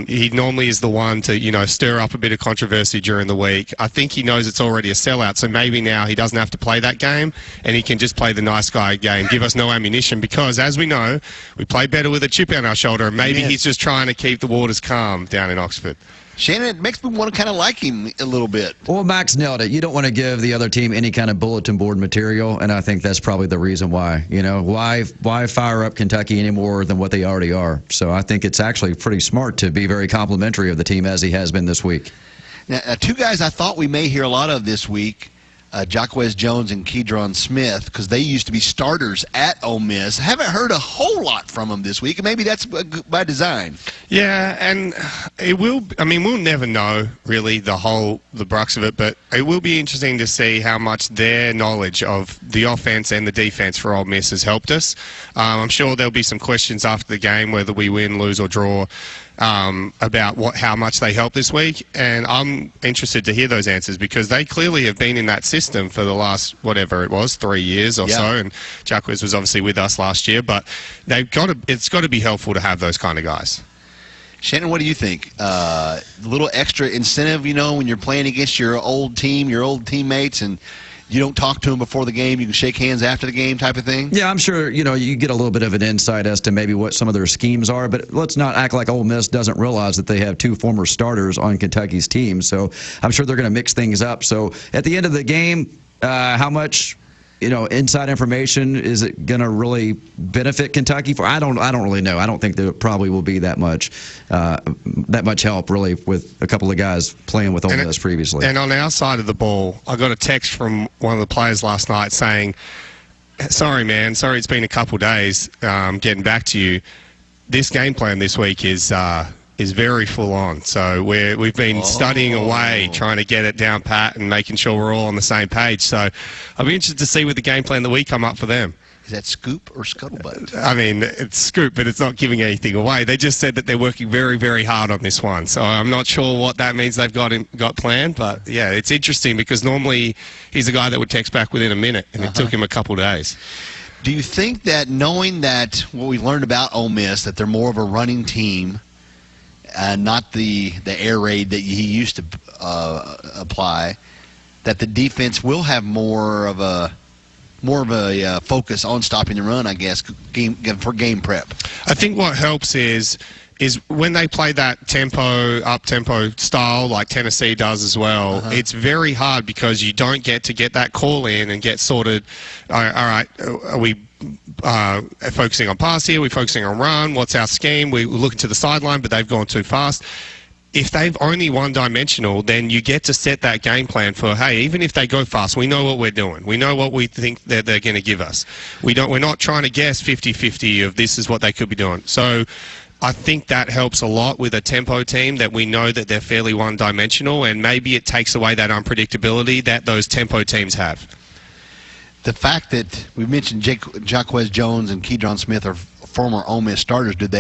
He normally is the one to, stir up a bit of controversy during the week. I think he knows it's already a sellout, so maybe now he doesn't have to play that game and he can just play the nice guy game, give us no ammunition, because as we know, we play better with a chip on our shoulder, and maybe he's just trying to keep the waters calm down in Oxford. Shannon, it makes me want to kind of like him a little bit. Well, Max nailed it. You don't want to give the other team any kind of bulletin board material, and I think that's probably the reason why. Why fire up Kentucky any more than what they already are? So I think it's actually pretty smart to be very complimentary of the team as he has been this week. Now, two guys I thought we may hear a lot of this week, Jacquez Jones and Keydron Smith, because they used to be starters at Ole Miss. Haven't heard a whole lot from them this week, and maybe that's by design. Yeah, and it will. I mean, we'll never know really the crux of it, but it will be interesting to see how much their knowledge of the offense and the defense for Ole Miss has helped us. I'm sure there'll be some questions after the game, whether we win, lose, or draw, about how much they helped this week, and I'm interested to hear those answers because they clearly have been in that system for the last, whatever it was, 3 years or so, and Jacquez was obviously with us last year, but it's got to be helpful to have those kind of guys. Shannon, what do you think? A little extra incentive, when you're playing against your old team, your old teammates, and you don't talk to them before the game, you can shake hands after the game type of thing? Yeah, I'm sure, you get a little bit of an insight as to maybe what some of their schemes are, but let's not act like Ole Miss doesn't realize that they have two former starters on Kentucky's team, so I'm sure they're going to mix things up. So at the end of the game, how much inside information is it going to really benefit Kentucky for? I don't really know. I don't think there probably will be that much help really with a couple of guys playing with Ole Miss previously. And on our side of the ball, I got a text from one of the players last night saying, "Sorry, man. Sorry, it's been a couple days. Getting back to you. This game plan this week is very full on. So we've been studying away, trying to get it down pat and making sure we're all on the same page. So I'll be interested to see what the game plan that we come up for them." Is that scoop or scuttlebutt? I mean, it's scoop, but it's not giving anything away. They just said that they're working very, very hard on this one. So I'm not sure what that means they've got planned. But, yeah, it's interesting because normally he's a guy that would text back within a minute, and it took him a couple days. Do you think that knowing that what we've learned about Ole Miss, that they're more of a running team, not the air raid that he used to apply, that the defense will have more of a focus on stopping the run, I guess, for game prep? I think what helps is when they play that up-tempo style like Tennessee does as well, it's very hard because you don't get that call in and get sorted, all right, are we focusing on pass here, are we focusing on run, what's our scheme, we're looking to the sideline, but they've gone too fast. If they've only one-dimensional, then you get to set that game plan for, hey, even if they go fast, we know what we're doing. We know what we think that they're going to give us. We're not trying to guess 50-50 of this is what they could be doing. So I think that helps a lot with a tempo team, that we know that they're fairly one-dimensional, and maybe it takes away that unpredictability that those tempo teams have. The fact that we mentioned Jacquez Jones and Keydron Smith are former Ole Miss starters, do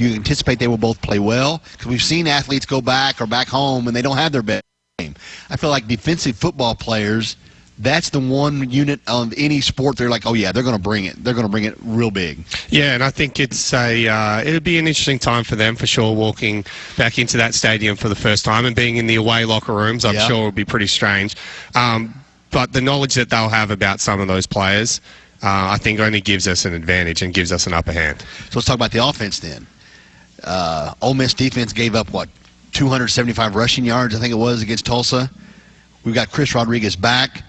you anticipate they will both play well? Because we've seen athletes go back or back home and they don't have their best game. I feel like defensive football players, that's the one unit of any sport they're like, oh yeah, they're going to bring it. They're going to bring it real big. Yeah, and I think it'll be an interesting time for them for sure, walking back into that stadium for the first time and being in the away locker rooms. I'm sure will be pretty strange. But the knowledge that they'll have about some of those players, I think only gives us an advantage and gives us an upper hand. So let's talk about the offense then. Ole Miss defense gave up, 275 rushing yards, I think it was, against Tulsa. We've got Chris Rodriguez back,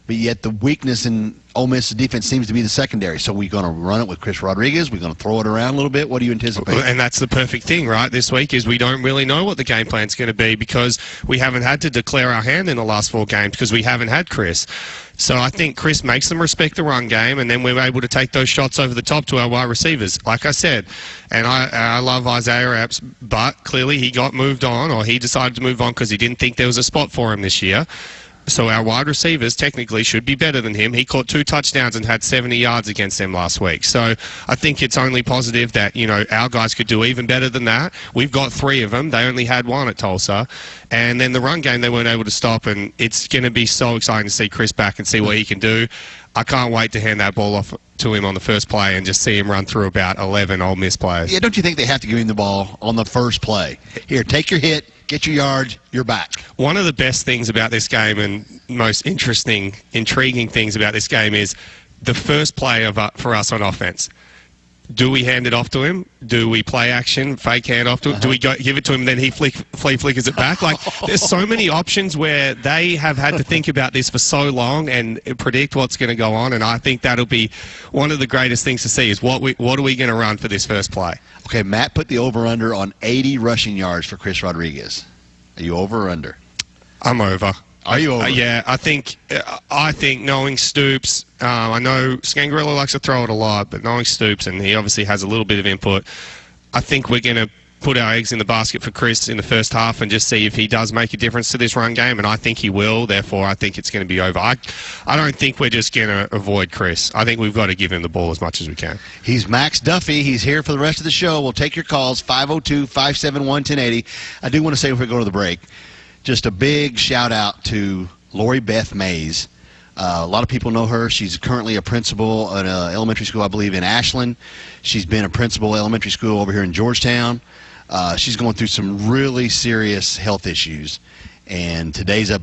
but yet the weakness in Ole Miss defense seems to be the secondary. So we're going to run it with Chris Rodriguez. We're going to throw it around a little bit. What do you anticipate? And that's the perfect thing, right, this week, is we don't really know what the game plan's going to be because we haven't had to declare our hand in the last 4 games because we haven't had Chris. So I think Chris makes them respect the run game, and then we're able to take those shots over the top to our wide receivers. Like I said, and I love Isaiah Epps, but clearly he got moved on, or he decided to move on because he didn't think there was a spot for him this year. So our wide receivers technically should be better than him. He caught 2 touchdowns and had 70 yards against them last week. So I think it's only positive that, our guys could do even better than that. We've got 3 of them. They only had 1 at Tulsa. And then the run game they weren't able to stop, and it's going to be so exciting to see Chris back and see what he can do. I can't wait to hand that ball off to him on the first play and just see him run through about 11 Ole Miss players. Yeah, don't you think they have to give him the ball on the first play? Here, take your hit, get your yards, you're back. One of the best things about this game and most intriguing things about this game is the first play for us on offense. Do we hand it off to him? Do we play action, fake hand off to him? Do we give it to him and then he flickers it back? Like, there's so many options where they have had to think about this for so long and predict what's going to go on, and I think that'll be one of the greatest things to see is what are we going to run for this first play? Okay, Matt put the over-under on 80 rushing yards for Chris Rodriguez. Are you over or under? I'm over. Are you over? Yeah, I think knowing Stoops, I know Scangarello likes to throw it a lot, but knowing Stoops, and he obviously has a little bit of input, I think we're going to put our eggs in the basket for Chris in the first half and just see if he does make a difference to this run game, and I think he will. Therefore, I think it's going to be over. I don't think we're just going to avoid Chris. I think we've got to give him the ball as much as we can. He's Max Duffy. He's here for the rest of the show. We'll take your calls, 502-571-1080. I do want to say before we go to the break, just a big shout-out to Lori Beth Mays. A lot of people know her. She's currently a principal at an elementary school, I believe, in Ashland. She's been a principal elementary school over here in Georgetown. She's going through some really serious health issues, and today's a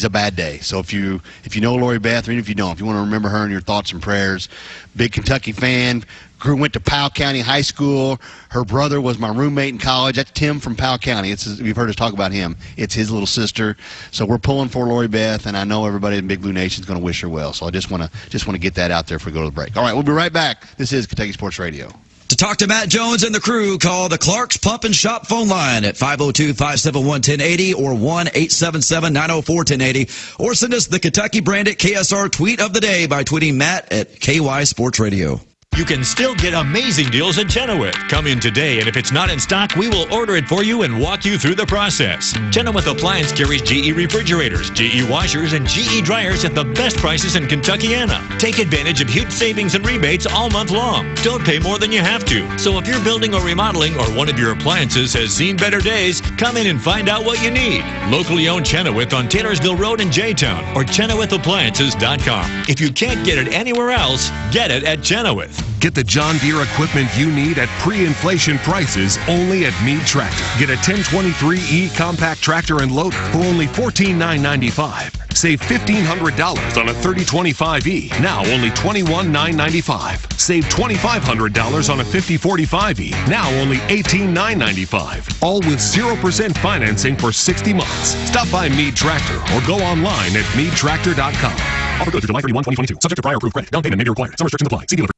bad day. So if you know Lori Beth, or even if you don't, if you want to remember her in your thoughts and prayers, big Kentucky fan, went to Powell County High School. Her brother was my roommate in college. That's Tim from Powell County. You've heard us talk about him. It's his little sister. So we're pulling for Lori Beth, and I know everybody in Big Blue Nation is going to wish her well. So I just want to get that out there before we go to the break. All right, we'll be right back. This is Kentucky Sports Radio. To talk to Matt Jones and the crew, call the Clark's Pump and Shop phone line at 502-571-1080 or 1-877-904-1080, or send us the Kentucky branded KSR tweet of the day by tweeting Matt at KY Sports Radio. You can still get amazing deals at Chenoweth. Come in today, and if it's not in stock, we will order it for you and walk you through the process. Chenoweth Appliance carries GE refrigerators, GE washers, and GE dryers at the best prices in Kentuckiana. Take advantage of huge savings and rebates all month long. Don't pay more than you have to. So if you're building or remodeling or one of your appliances has seen better days, come in and find out what you need. Locally owned Chenoweth on Taylorsville Road in J-Town or ChenowethAppliances.com. If you can't get it anywhere else, get it at Chenoweth. Get the John Deere equipment you need at pre-inflation prices only at Meade Tractor. Get a 1023E compact tractor and loader for only $14,995. Save $1,500 on a 3025E, now only $21,995. Save $2,500 on a 5045E, now only $18,995. All with 0% financing for 60 months. Stop by Meade Tractor or go online at meadtractor.com. Offer good through July 31, 2022. Subject to prior approved credit. Down payment may be required. Some restrictions apply. See dealer.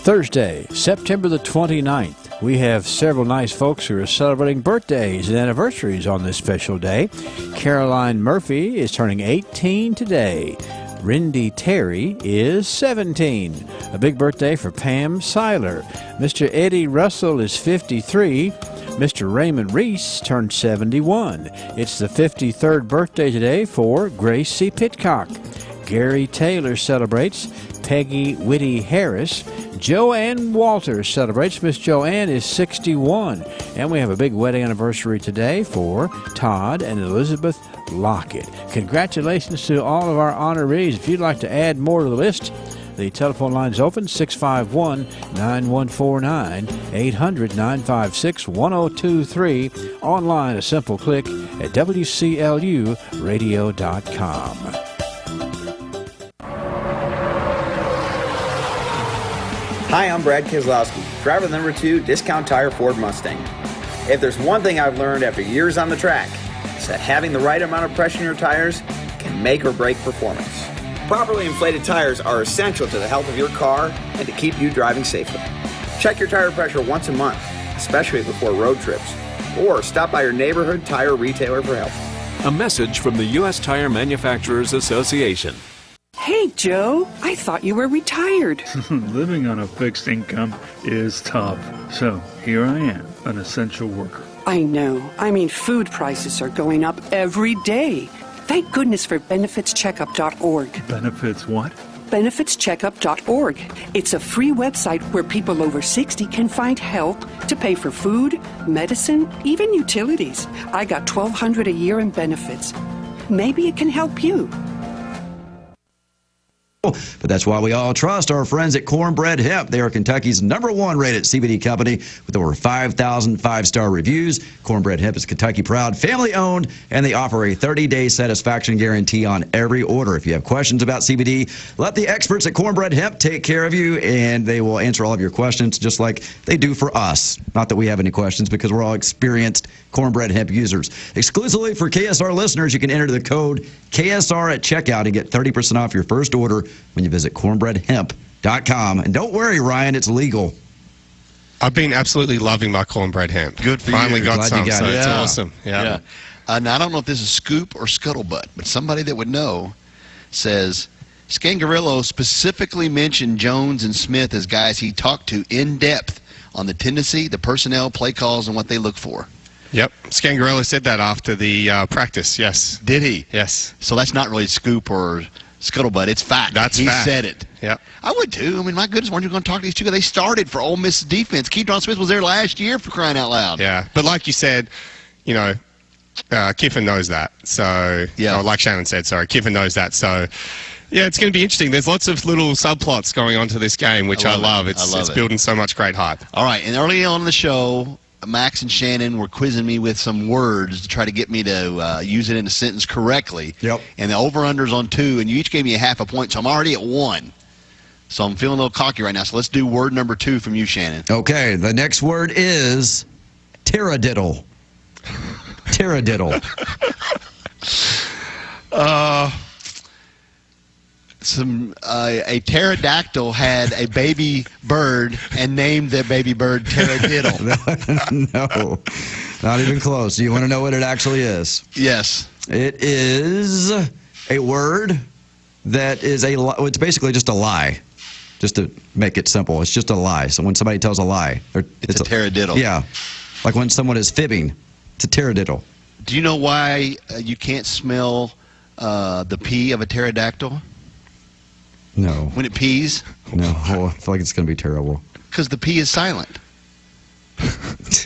Thursday, September the 29th. We have several nice folks who are celebrating birthdays and anniversaries on this special day. Caroline Murphy is turning 18 today. Rindy Terry is 17. A big birthday for Pam Seiler. Mr. Eddie Russell is 53. Mr. Raymond Reese turned 71. It's the 53rd birthday today for Grace C. Pitcock. Gary Taylor celebrates. Peggy Whitty Harris. Joanne Walters celebrates. Miss Joanne is 61. And we have a big wedding anniversary today for Todd and Elizabeth Lockett. Congratulations to all of our honorees. If you'd like to add more to the list, the telephone line is open, 651-9149, 800-956-1023. Online, a simple click at WCLUradio.com. Hi, I'm Brad Keselowski, driver number 2, Discount Tire Ford Mustang. If there's one thing I've learned after years on the track, it's that having the right amount of pressure in your tires can make or break performance. Properly inflated tires are essential to the health of your car and to keep you driving safely. Check your tire pressure once a month, especially before road trips, or stop by your neighborhood tire retailer for help. A message from the U.S. Tire Manufacturers Association. Hey, Joe, I thought you were retired. Living on a fixed income is tough. So here I am, an essential worker. I know. I mean, food prices are going up every day. Thank goodness for benefitscheckup.org. Benefits what? benefitscheckup.org. It's a free website where people over 60 can find help to pay for food, medicine, even utilities. I got $1,200 a year in benefits. Maybe it can help you. But that's why we all trust our friends at Cornbread Hemp. They are Kentucky's #1 rated CBD company with over 5,000 five-star reviews. Cornbread Hemp is Kentucky proud, family-owned, and they offer a 30-day satisfaction guarantee on every order. If you have questions about CBD, let the experts at Cornbread Hemp take care of you, and they will answer all of your questions just like they do for us. Not that we have any questions because we're all experienced Cornbread Hemp users. Exclusively for KSR listeners, you can enter the code KSR at checkout and get 30% off your first order when you visit cornbreadhemp.com. And don't worry, Ryan, it's legal. I've been absolutely loving my cornbread hemp. Good for Finally you. got Glad some, you got so it. it's Yeah. awesome. Yeah. Now, I don't know if this is scoop or scuttlebutt, but somebody that would know says Scangarillo specifically mentioned Jones and Smith as guys he talked to in depth on the tendency, the personnel, play calls, and what they look for. Yep. Scangarello said that after the practice, yes. Did he? Yes. So that's not really scoop or scuttlebutt. It's fact. That's he fact. said it. Yep. I would too. I mean, my goodness, weren't you going to talk to these two guys? They started for Ole Miss defense. Keydron Smith was there last year, for crying out loud. Yeah. But like you said, you know, Kiffin knows that. So, yeah. Or like Shannon said, sorry, Kiffin knows that. So, yeah, it's going to be interesting. There's lots of little subplots going on to this game, which I love. It's building so much great hype. All right, and early on in the show, Max and Shannon were quizzing me with some words to try to get me to use it in a sentence correctly. Yep. And the over-under's on 2, and you each gave me a half a point, so I'm already at 1. So I'm feeling a little cocky right now. So let's do word number 2 from you, Shannon. Okay, the next word is taradiddle. Taradiddle. A pterodactyl had a baby bird and named the baby bird Taradiddle. No, not even close. Do you want to know what it actually is? Yes. It is a word that is it's basically just a lie. Just to make it simple, it's just a lie. So when somebody tells a lie, it's a taradiddle. Yeah, like when someone is fibbing, it's a taradiddle. Do you know why you can't smell the pee of a pterodactyl? No. When it pees? No, I feel like it's going to be terrible. Because the P is silent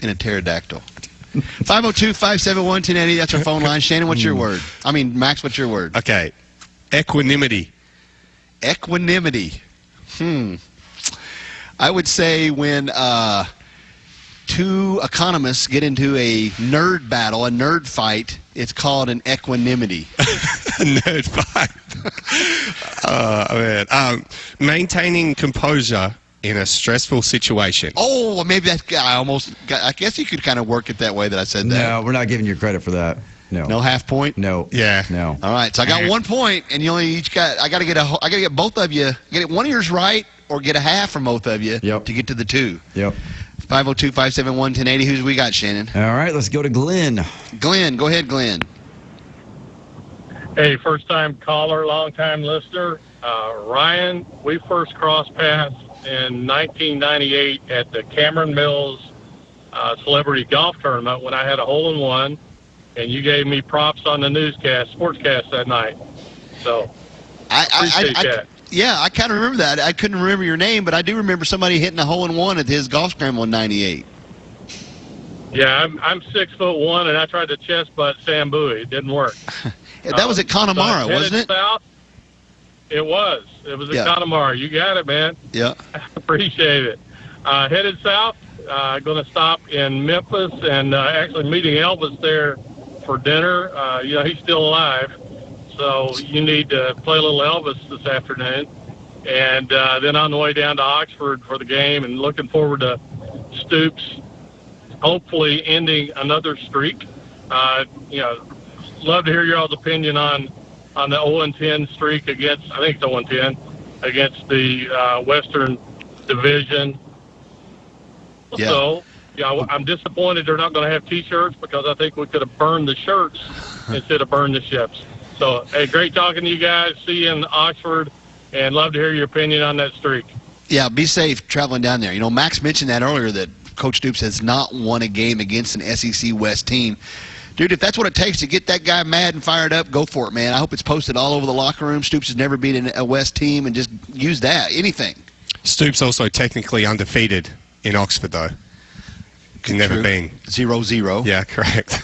in a pterodactyl. 502-571-1080, that's our phone line. Shannon, what's your word? I mean, Max, what's your word? Okay. Equanimity. Equanimity. I would say when two economists get into a nerd battle, a nerd fight, it's called an equanimity. Nerd fight. Maintaining composure in a stressful situation. Oh, maybe that guy I guess you could kind of work it that way that I said that. No, we're not giving you credit for that. No. No half point? No. Yeah. No. All right, so I got 1 point, and you only each got. I got to get both of you. Get one of yours right, or get a half from both of you to get to the 2. Yep. 502-571-1080. Who's we got, Shannon? All right, let's go to Glenn. Glenn, go ahead, Glenn. Hey, first-time caller, long-time listener. Ryan, we first crossed paths in 1998 at the Cameron Mills Celebrity Golf Tournament when I had a hole-in-one, and you gave me props on the sportscast that night. So, appreciate that. Yeah, I kind of remember that. I couldn't remember your name, but I do remember somebody hitting a hole-in-one at his golf scramble in 98. Yeah, I'm 6'1", and I tried to chest butt Sam Bowie. It didn't work. That was at Connemara, wasn't it? South, it was. It was at Connemara. You got it, man. Yeah. Appreciate it. Headed south, going to stop in Memphis and actually meeting Elvis there for dinner. He's still alive. So you need to play a little Elvis this afternoon. And then on the way down to Oxford for the game, and looking forward to Stoops hopefully ending another streak. Love to hear your all's opinion on the 0-10 streak against, I think it's 0-10, against the Western Division. Yeah. So, I'm disappointed they're not going to have T-shirts because I think we could have burned the shirts instead of burned the ships. So, hey, great talking to you guys. See you in Oxford, and love to hear your opinion on that streak. Yeah, be safe traveling down there. Max mentioned that earlier, that Coach Stoops has not won a game against an SEC West team. Dude, if that's what it takes to get that guy mad and fired up, go for it, man. I hope it's posted all over the locker room. Stoops has never beaten a West team, and just use that. Anything. Stoops also technically undefeated in Oxford, though. He's never been. 0-0. Yeah, correct.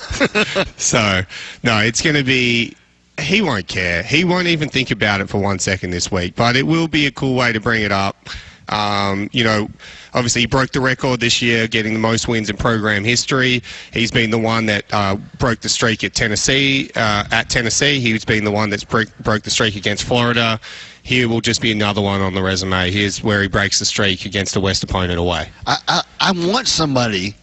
So, no, it's going to be... He won't care. He won't even think about it for 1 second this week. But it will be a cool way to bring it up. Obviously he broke the record this year, getting the most wins in program history. He's been the one that broke the streak at Tennessee. He's been the one that's broke the streak against Florida. Here will just be another one on the resume. Here's where he breaks the streak against a West opponent away. I want somebody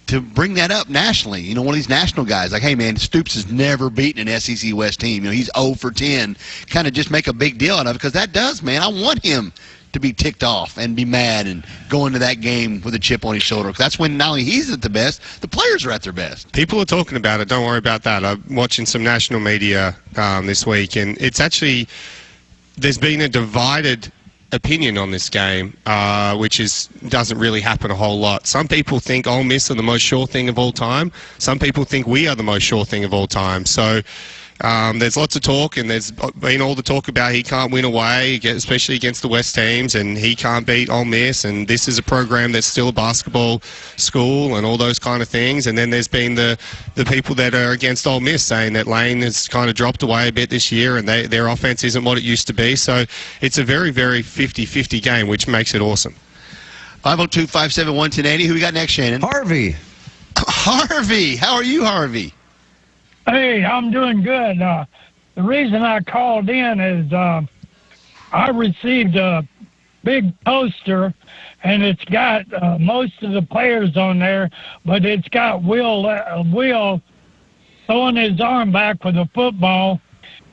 to bring that up nationally. One of these national guys, like, hey, man, Stoops has never beaten an SEC West team. He's 0 for 10. Kind of just make a big deal out of it, because that does, man. I want him to be ticked off and be mad and go into that game with a chip on his shoulder. That's when not only he's at the best, the players are at their best. People are talking about it. Don't worry about that. I'm watching some national media this week, and it's actually, there's been a divided opinion on this game, which doesn't really happen a whole lot. Some people think Ole Miss are the most sure thing of all time. Some people think we are the most sure thing of all time. So there's lots of talk, and there's been all the talk about he can't win away, especially against the West teams, and he can't beat Ole Miss, and this is a program that's still a basketball school and all those kind of things. And then there's been the people that are against Ole Miss saying that Lane has kind of dropped away a bit this year and their offense isn't what it used to be. So it's a very, very 50-50 game, which makes it awesome. 502-571-1080. Who we got next, Shannon? Harvey. Harvey. How are you, Harvey? Hey, I'm doing good. The reason I called in is I received a big poster, and it's got most of the players on there, but it's got Will throwing his arm back with a football,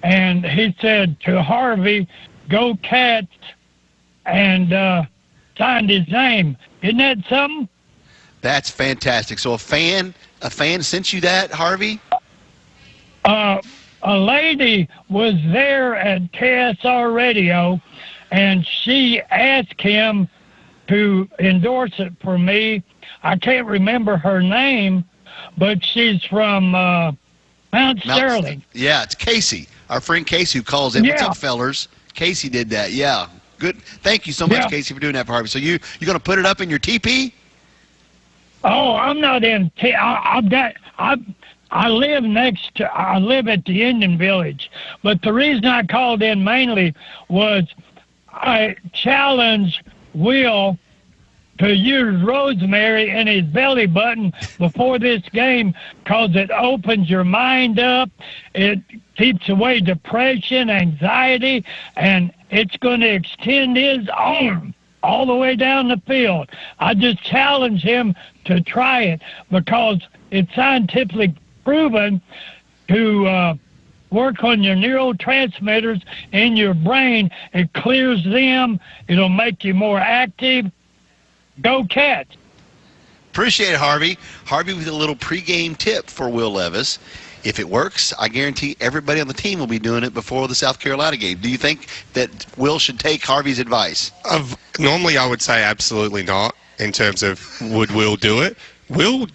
and he said to Harvey, "Go Cats," and signed his name. Isn't that something? That's fantastic. So a fan sent you that, Harvey? A lady was there at KSR Radio, and she asked him to endorse it for me. I can't remember her name, but she's from Mount Sterling. Yeah, it's Casey, our friend Casey, who calls in. Yeah. What's up, fellers? Casey did that. Yeah, good. Thank you so much, Casey, for doing that for Harvey. So you going to put it up in your TP? Oh, I'm not in. I live at the Indian Village, but the reason I called in mainly was I challenged Will to use rosemary in his belly button before this game, because it opens your mind up, it keeps away depression, anxiety, and it's going to extend his arm all the way down the field. I just challenge him to try it, because it's scientifically proven to work on your neurotransmitters in your brain. It clears them. It'll make you more active. Go Cats. Appreciate it, Harvey. Harvey with a little pregame tip for Will Levis. If it works, I guarantee everybody on the team will be doing it before the South Carolina game. Do you think that Will should take Harvey's advice? Normally, I would say absolutely not, in terms of would Will do it. Will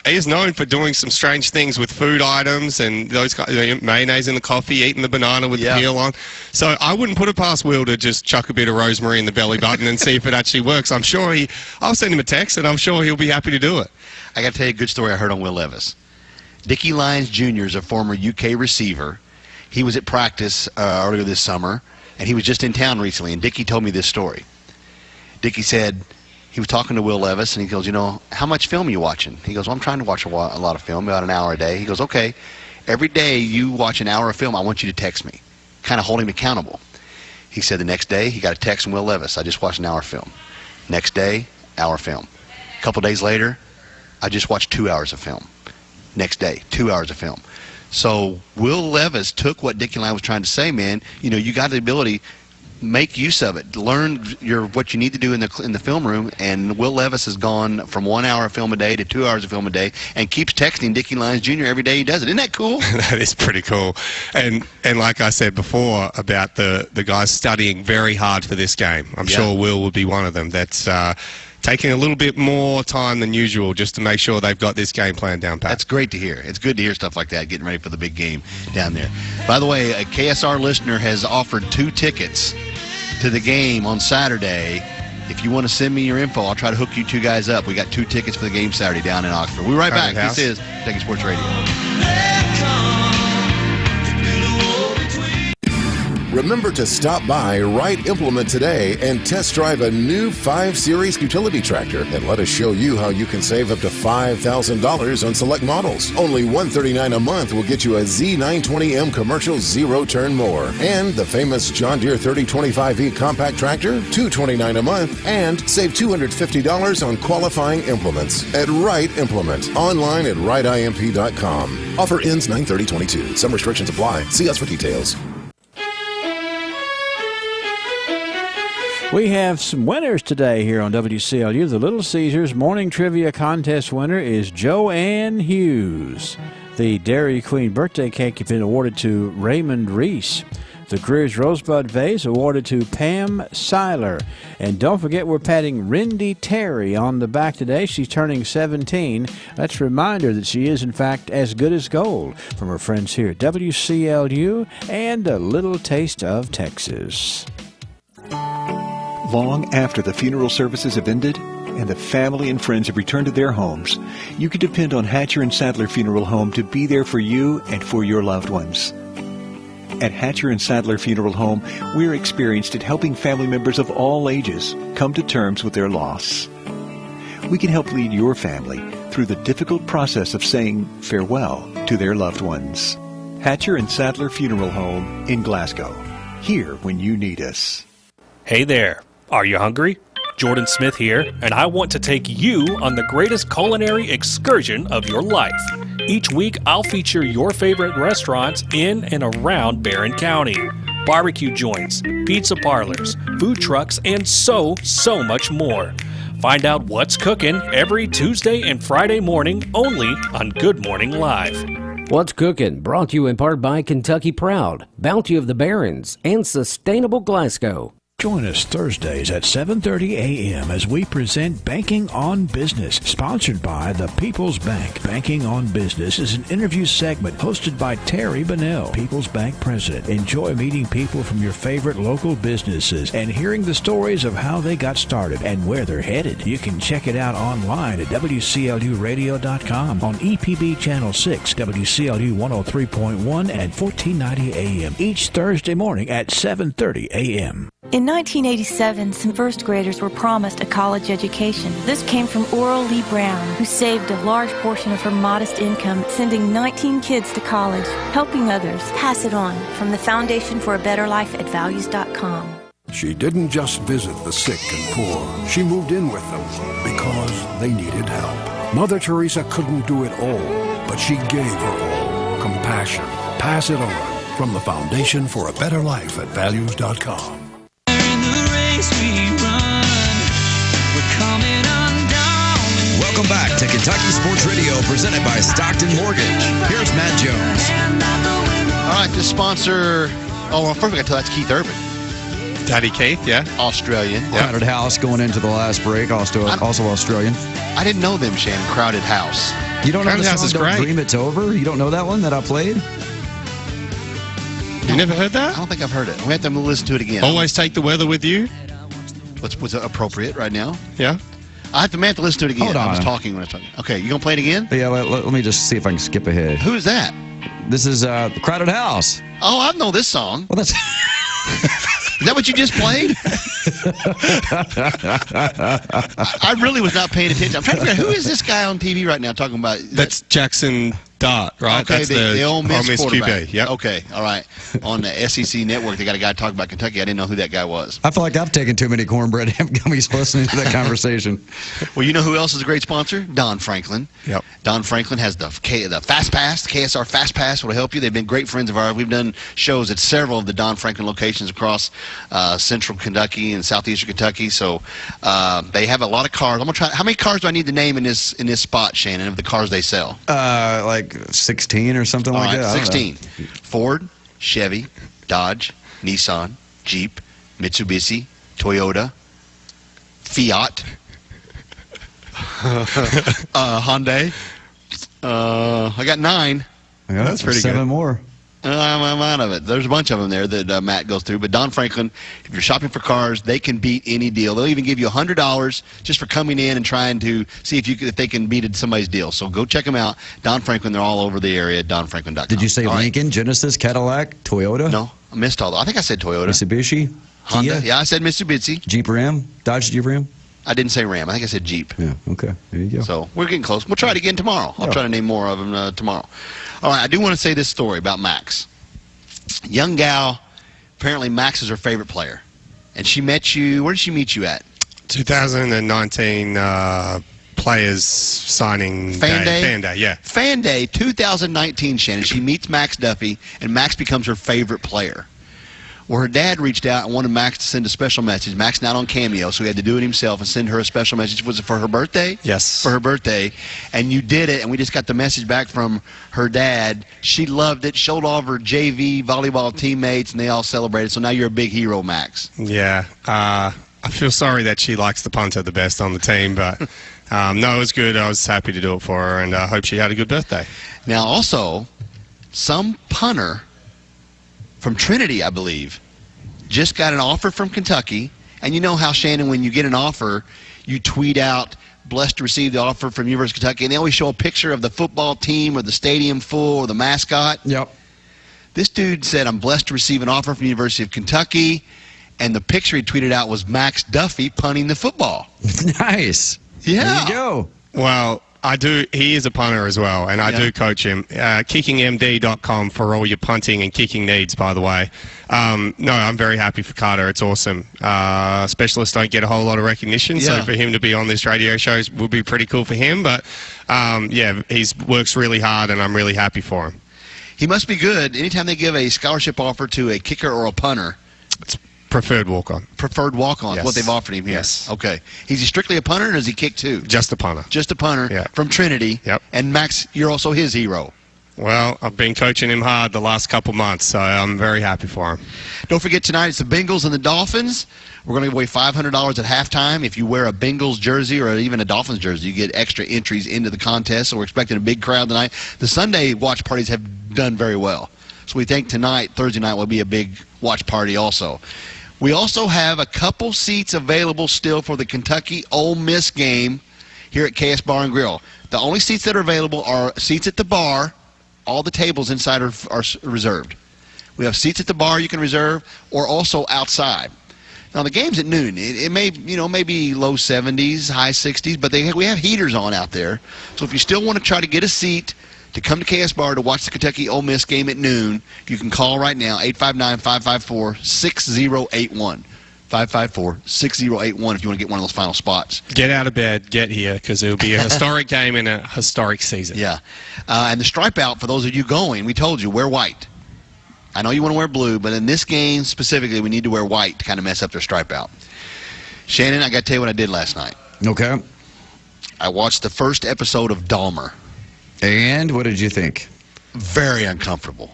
is known for doing some strange things with food items and those mayonnaise in the coffee, eating the banana with the peel on. So I wouldn't put it past Will to just chuck a bit of rosemary in the belly button and see if it actually works. I'll send him a text, and I'm sure he'll be happy to do it. I got to tell you a good story I heard on Will Levis. Dickie Lyons Jr. is a former UK receiver. He was at practice earlier this summer, and he was just in town recently, and Dickie told me this story. Dickie said, he was talking to Will Levis, and he goes, how much film are you watching? He goes, well, I'm trying to watch a lot of film, about an hour a day. He goes, okay, every day you watch an hour of film, I want you to text me, kind of hold him accountable. He said the next day he got a text from Will Levis, I just watched an hour of film. Next day, hour of film. A couple days later, I just watched 2 hours of film. Next day, 2 hours of film. So Will Levis took what Dickie Lyons was trying to say, man. You got the ability, make use of it. Learn what you need to do in the film room. And Will Levis has gone from 1 hour of film a day to 2 hours of film a day, and keeps texting Dickie Lyons Jr. every day he does it. Isn't that cool? That is pretty cool. And like I said before about the guys studying very hard for this game, I'm sure Will would be one of them. That's taking a little bit more time than usual just to make sure they've got this game plan down pat. That's great to hear. It's good to hear stuff like that, getting ready for the big game down there. By the way, a KSR listener has offered 2 tickets to the game on Saturday. If you want to send me your info, I'll try to hook you 2 guys up. We got 2 tickets for the game Saturday down in Oxford. We'll be right back. This is Kentucky Sports Radio. Remember to stop by Wright Implement today and test drive a new 5 Series utility tractor and let us show you how you can save up to $5,000 on select models. Only $139 a month will get you a Z920M commercial zero-turn mower and the famous John Deere 3025E compact tractor, $229 a month, and save $250 on qualifying implements at Wright Implement. Online at wrightimp.com. Offer ends 9/30/22. Some restrictions apply. See us for details. We have some winners today here on WCLU. The Little Caesars Morning Trivia Contest winner is Joanne Hughes. The Dairy Queen birthday cake has been awarded to Raymond Reese. The Greer's Rosebud Vase awarded to Pam Seiler. And don't forget, we're patting Rindy Terry on the back today. She's turning 17. That's a reminder that she is, in fact, as good as gold from her friends here at WCLU and a little taste of Texas. Long after the funeral services have ended and the family and friends have returned to their homes, you can depend on Hatcher and Sadler Funeral Home to be there for you and for your loved ones. At Hatcher and Sadler Funeral Home, we're experienced at helping family members of all ages come to terms with their loss. We can help lead your family through the difficult process of saying farewell to their loved ones. Hatcher and Sadler Funeral Home in Glasgow. Here when you need us. Hey there. Are you hungry? Jordan Smith here, and I want to take you on the greatest culinary excursion of your life. Each week, I'll feature your favorite restaurants in and around Barron County. Barbecue joints, pizza parlors, food trucks, and so much more. Find out what's cooking every Tuesday and Friday morning only on Good Morning Live. What's Cooking? Brought to you in part by Kentucky Proud, Bounty of the Barrens, and Sustainable Glasgow. Join us Thursdays at 7:30 a.m. as we present Banking on Business, sponsored by the People's Bank. Banking on Business is an interview segment hosted by Terry Bunnell, People's Bank president. Enjoy meeting people from your favorite local businesses and hearing the stories of how they got started and where they're headed. You can check it out online at WCLUradio.com on EPB Channel 6, WCLU 103.1 and 1490 a.m. each Thursday morning at 7:30 a.m. In 1987, some first graders were promised a college education. This came from Oral Lee Brown, who saved a large portion of her modest income, sending 19 kids to college, helping others. Pass it on from the Foundation for a Better Life at Values.com. She didn't just visit the sick and poor. She moved in with them because they needed help. Mother Teresa couldn't do it all, but she gave her all. Compassion. Pass it on from the Foundation for a Better Life at Values.com. Welcome back to Kentucky Sports Radio, presented by Stockton Mortgage. Here's Matt Jones. All right, this sponsor. Oh, well, first we got to tell that's Keith Urban. Daddy Keith, yeah. Australian. Crowded House going into the last break, also Australian. I didn't know them, Shannon. Crowded House. You don't know Crowded the House song is Don't great. Dream It's Over? You don't know that one that I played? You never heard that? I don't think I've heard it. We have to listen to it again. Always take the weather with you. What's appropriate right now? Yeah. I have to listen to it again. Hold on. I was talking when I was talking. Okay, you gonna play it again? Yeah, let me just see if I can skip ahead. Who is that? This is Crowded House. Oh, I know this song. Well, that's... Is that what you just played? I really was not paying attention. I'm trying to figure out who is this guy on TV right now talking about. That's Jackson Dart, right? Okay, That's the Ole Miss quarterback. QB. Yep. Okay, all right. On the SEC network, they got a guy talking about Kentucky. I didn't know who that guy was. I feel like I've taken too many cornbread gummies listening to that conversation. Well, you know who else is a great sponsor? Don Franklin. Yep. Don Franklin has the Fast Pass, KSR Fast Pass will help you. They've been great friends of ours. We've done shows at several of the Don Franklin locations across central Kentucky and southeastern Kentucky. So they have a lot of cars. I'm gonna try. How many cars do I need to name in this spot, Shannon, of the cars they sell? Like 16 or something like that. 16. Ford, Chevy, Dodge, Nissan, Jeep, Mitsubishi, Toyota, Fiat, Hyundai. I got 9. Yeah, that's pretty 7 good. more. I'm out of it. There's a bunch of them there that Matt goes through. But Don Franklin, if you're shopping for cars, they can beat any deal. They'll even give you $100 just for coming in and trying to see if they can beat somebody's deal. So go check them out. Don Franklin, they're all over the area at donfranklin.com. Did you say all Lincoln, Genesis, Cadillac, Toyota? No, I missed all. I think I said Toyota. Mitsubishi? Honda? Kia? Yeah, I said Mitsubishi. Jeep Ram? Dodge Jeep Ram? I didn't say Ram. I think I said Jeep. Yeah, okay. There you go. So we're getting close. We'll try it again tomorrow. I'll try to name more of them tomorrow. All right, I do want to say this story about Max. Young gal, apparently Max is her favorite player. And she met you, where did she meet you at? 2019 Players Signing Fan Day? Fan Day, yeah. Fan Day 2019, Shannon. She meets Max Duffy, and Max becomes her favorite player. Well, her dad reached out and wanted Max to send a special message. Max not on Cameo, so he had to do it himself and send her a special message. Was it for her birthday? Yes. For her birthday. And you did it, and we just got the message back from her dad. She loved it, showed all of her JV volleyball teammates, and they all celebrated. So now you're a big hero, Max. Yeah. I feel sorry that she likes the punter the best on the team, but no, it was good. I was happy to do it for her, and I hope she had a good birthday. Now, also, some punter from Trinity, I believe, just got an offer from Kentucky. And you know how, Shannon, when you get an offer, you tweet out, blessed to receive the offer from University of Kentucky, and they always show a picture of the football team or the stadium full or the mascot. Yep. This dude said, I'm blessed to receive an offer from the University of Kentucky, and the picture he tweeted out was Max Duffy punting the football. Nice. Yeah. There you go. Well, I do. He is a punter as well, and I do coach him. KickingMD.com for all your punting and kicking needs, by the way. No, I'm very happy for Carter. It's awesome. Specialists don't get a whole lot of recognition, so for him to be on this radio show will be pretty cool for him. But, yeah, he works really hard, and I'm really happy for him. He must be good. Anytime they give a scholarship offer to a kicker or a punter, it's preferred walk-on. Preferred walk-on, Yes. what they've offered him here. Yes. Okay. Is he strictly a punter, or does he kick too? Just a punter. Just a punter from Trinity. Yep. And Max, you're also his hero. Well, I've been coaching him hard the last couple months, so I'm very happy for him. Don't forget tonight it's the Bengals and the Dolphins. We're going to give away $500 at halftime. If you wear a Bengals jersey or even a Dolphins jersey, you get extra entries into the contest. So we're expecting a big crowd tonight. The Sunday watch parties have done very well. So we think tonight, Thursday night, will be a big watch party also. We also have a couple seats available still for the Kentucky-Ole Miss game here at KS Bar and Grill. The only seats that are available are seats at the bar. All the tables inside are reserved. We have seats at the bar you can reserve, or also outside. Now the game's at noon. It may be low 70s, high 60s, but we have heaters on out there. So if you still want to try to get a seat to come to KS Bar to watch the Kentucky-Ole Miss game at noon, you can call right now, 859-554-6081. 554-6081 if you want to get one of those final spots. Get out of bed, get here, because it'll be a historic game in a historic season. Yeah. And the stripe out, for those of you going, we told you, wear white. I know you want to wear blue, but in this game specifically, we need to wear white to kind of mess up their stripe out. Shannon, I got to tell you what I did last night. Okay. I watched the first episode of Dahmer. And what did you think? Very uncomfortable.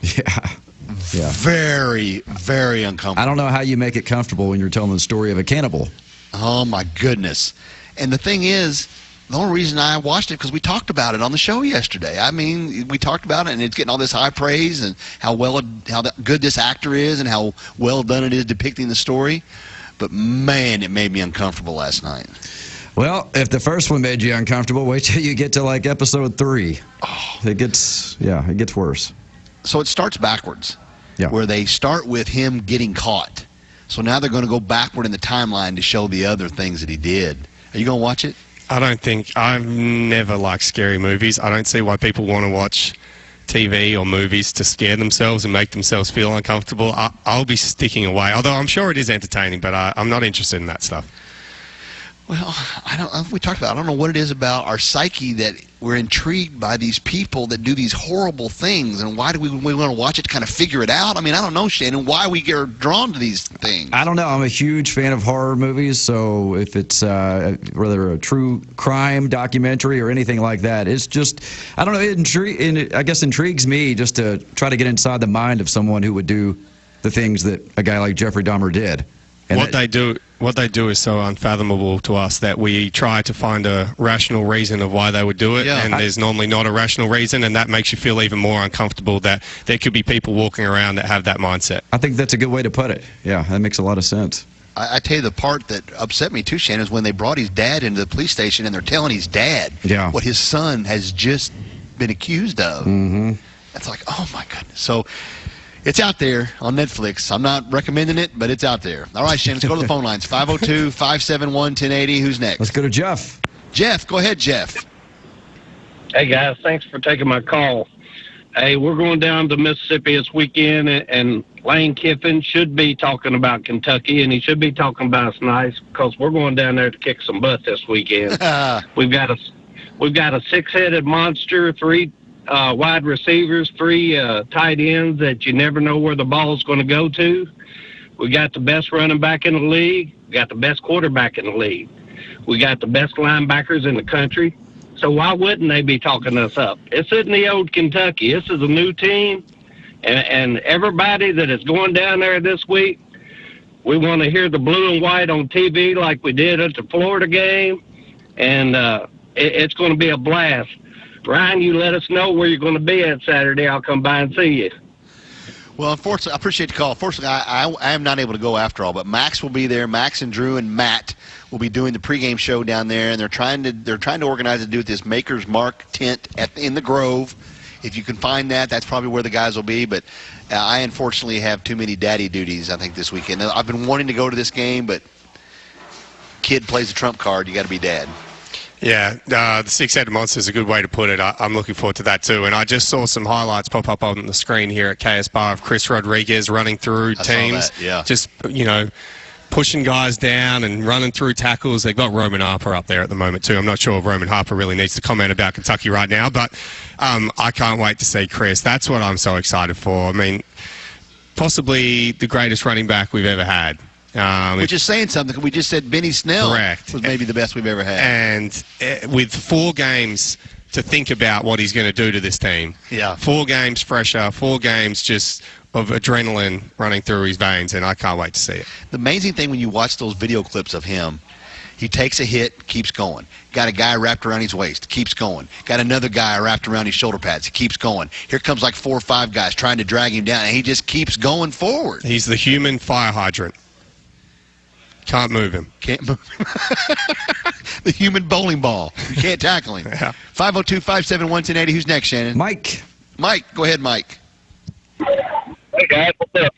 Yeah. Very, very uncomfortable. I don't know how you make it comfortable when you're telling the story of a cannibal. Oh, my goodness. And the thing is, the only reason I watched it because we talked about it on the show yesterday. I mean, we talked about it, and it's getting all this high praise and how good this actor is and how well done it is depicting the story. But, man, it made me uncomfortable last night. Well, if the first one made you uncomfortable, wait till you get to, like, episode 3. Oh. It gets worse. So it starts backwards, where they start with him getting caught. So now they're going to go backward in the timeline to show the other things that he did. Are you going to watch it? I've never liked scary movies. I don't see why people want to watch TV or movies to scare themselves and make themselves feel uncomfortable. I'll be sticking away, although I'm sure it is entertaining, but I'm not interested in that stuff. Well, I don't know what it is about our psyche that we're intrigued by these people that do these horrible things, and why do we want to watch it to kind of figure it out? I mean, I don't know, Shannon, why we get drawn to these things. I don't know. I'm a huge fan of horror movies, so if it's whether a true crime documentary or anything like that, it's just, I don't know, it I guess intrigues me just to try to get inside the mind of someone who would do the things that a guy like Jeffrey Dahmer did. And What they do what they do is so unfathomable to us that we try to find a rational reason of why they would do it, and there's normally not a rational reason, and that makes you feel even more uncomfortable that there could be people walking around that have that mindset. I think that's a good way to put it. Yeah, that makes a lot of sense. I tell you, the part that upset me too, Shannon, is when they brought his dad into the police station and they're telling his dad what his son has just been accused of. Mm-hmm. It's like, oh my goodness. So it's out there on Netflix. I'm not recommending it, but it's out there. All right, Shannon, let's go to the phone lines. 502-571-1080. Who's next? Let's go to Jeff. Jeff, go ahead, Jeff. Hey, guys, thanks for taking my call. Hey, we're going down to Mississippi this weekend, and Lane Kiffin should be talking about Kentucky, and he should be talking about us nice because we're going down there to kick some butt this weekend. We've got a six-headed monster, 3 wide receivers, 3 tight ends that you never know where the ball's going to go to. We got the best running back in the league. We got the best quarterback in the league. We got the best linebackers in the country. So why wouldn't they be talking us up? It's in the old Kentucky. This is a new team, and everybody that is going down there this week, we want to hear the blue and white on TV like we did at the Florida game, and it's going to be a blast. Ryan, you let us know where you're going to be at Saturday. I'll come by and see you. Well, unfortunately, I appreciate the call. Unfortunately, I am not able to go after all, but Max will be there. Max and Drew and Matt will be doing the pregame show down there, and they're trying to organize to do this Maker's Mark tent in the Grove. If you can find that, that's probably where the guys will be. But I unfortunately have too many daddy duties, I think, this weekend. I've been wanting to go to this game, but kid plays the trump card. You got to be dad. Yeah, the six-headed monster is a good way to put it. I'm looking forward to that too. And I just saw some highlights pop up on the screen here at KS Bar of Chris Rodriguez running through teams. Yeah. Just, pushing guys down and running through tackles. They've got Roman Harper up there at the moment too. I'm not sure if Roman Harper really needs to comment about Kentucky right now, but I can't wait to see Chris. That's what I'm so excited for. I mean, possibly the greatest running back we've ever had. Which is saying something. We just said Benny Snell was maybe the best we've ever had. And with 4 games to think about what he's going to do to this team. Yeah. 4 games pressure, 4 games just of adrenaline running through his veins, and I can't wait to see it. The amazing thing when you watch those video clips of him, he takes a hit, keeps going. Got a guy wrapped around his waist, keeps going. Got another guy wrapped around his shoulder pads, he keeps going. Here comes like 4 or 5 guys trying to drag him down, and he just keeps going forward. He's the human fire hydrant. Can't move him. Can't move him. The human bowling ball. You can't tackle him. Yeah. 502-571-1080. Who's next, Shannon? Mike. Mike, go ahead, Mike. Hey, guys. What's up?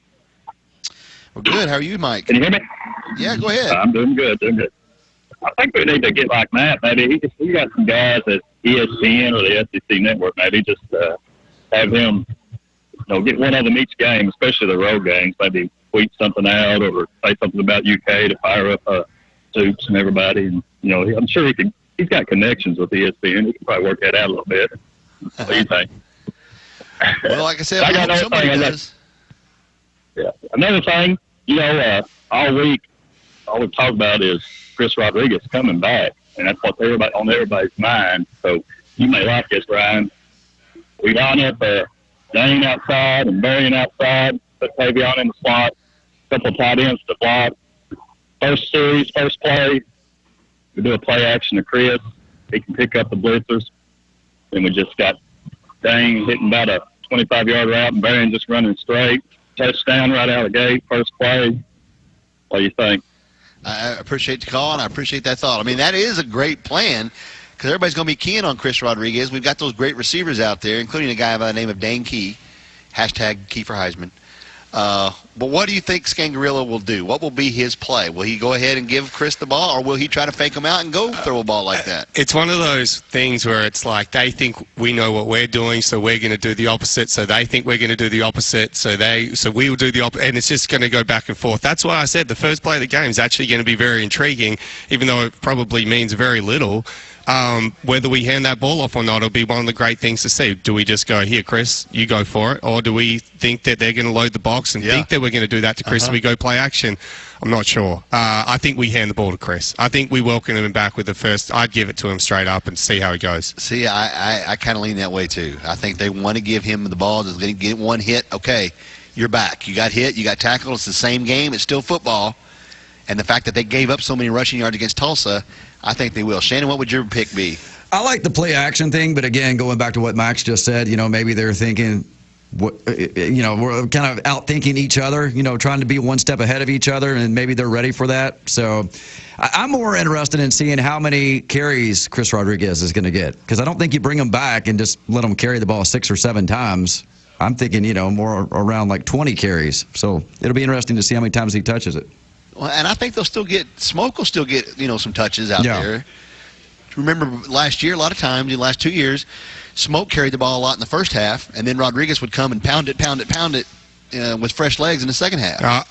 Well, good. How are you, Mike? Can you hear me? Yeah, go ahead. I'm doing good. I think we need to get like Matt. Maybe he got some guys at ESPN or the SEC Network. Maybe just have him, get one of them each game, especially the road games. Maybe tweet something out or say something about UK to fire up Stoops and everybody. And I'm sure he's got connections with ESPN. He can probably work that out a little bit. What do you think? Well, like I said, I got another somebody thing. does. Yeah. Another thing, all week, all we've talked about is Chris Rodriguez coming back, and that's what's on everybody's mind. So you may like this, Brian. We line up Dane outside and Marion outside, put Tavion in the slot, a couple of tight ends to block. First series, first play, we do a play action to Chris. He can pick up the blitzers. Then we just got Dane hitting about a 25-yard route and Marion just running straight. Touchdown right out of the gate, first play. What do you think? I appreciate the call, and I appreciate that thought. I mean, that is a great plan because everybody's going to be keying on Chris Rodriguez. We've got those great receivers out there, including a guy by the name of Dane Key, #Key for Heisman. But what do you think Scangarilla will do? What will be his play? Will he go ahead and give Chris the ball, or will he try to fake him out and go throw a ball like that? It's one of those things where it's like they think we know what we're doing, so we're going to do the opposite. So they think we're going to do the opposite, so we will do the opposite, and it's just going to go back and forth. That's why I said the first play of the game is actually going to be very intriguing, even though it probably means very little. Whether we hand that ball off or not will be one of the great things to see. Do we just go, here, Chris, you go for it? Or do we think that they're going to load the box and think that we're going to do that to Chris and we go play action? I'm not sure. I think we hand the ball to Chris. I think we welcome him back with the first. I'd give it to him straight up and see how he goes. See, I kind of lean that way too. I think they want to give him the ball. Just going to get one hit. Okay, you're back. You got hit. You got tackled. It's the same game. It's still football. And the fact that they gave up so many rushing yards against Tulsa, I think they will. Shannon, what would your pick be? I like the play action thing, but again, going back to what Max just said, maybe they're thinking, we're kind of outthinking each other, trying to be one step ahead of each other, and maybe they're ready for that. So I'm more interested in seeing how many carries Chris Rodriguez is going to get, because I don't think you bring him back and just let him carry the ball 6 or 7 times. I'm thinking, more around like 20 carries. So it'll be interesting to see how many times he touches it. Well, and I think Smoke will still get, some touches out there. Remember last year, a lot of times in the last 2 years, Smoke carried the ball a lot in the first half, and then Rodriguez would come and pound it with fresh legs in the second half.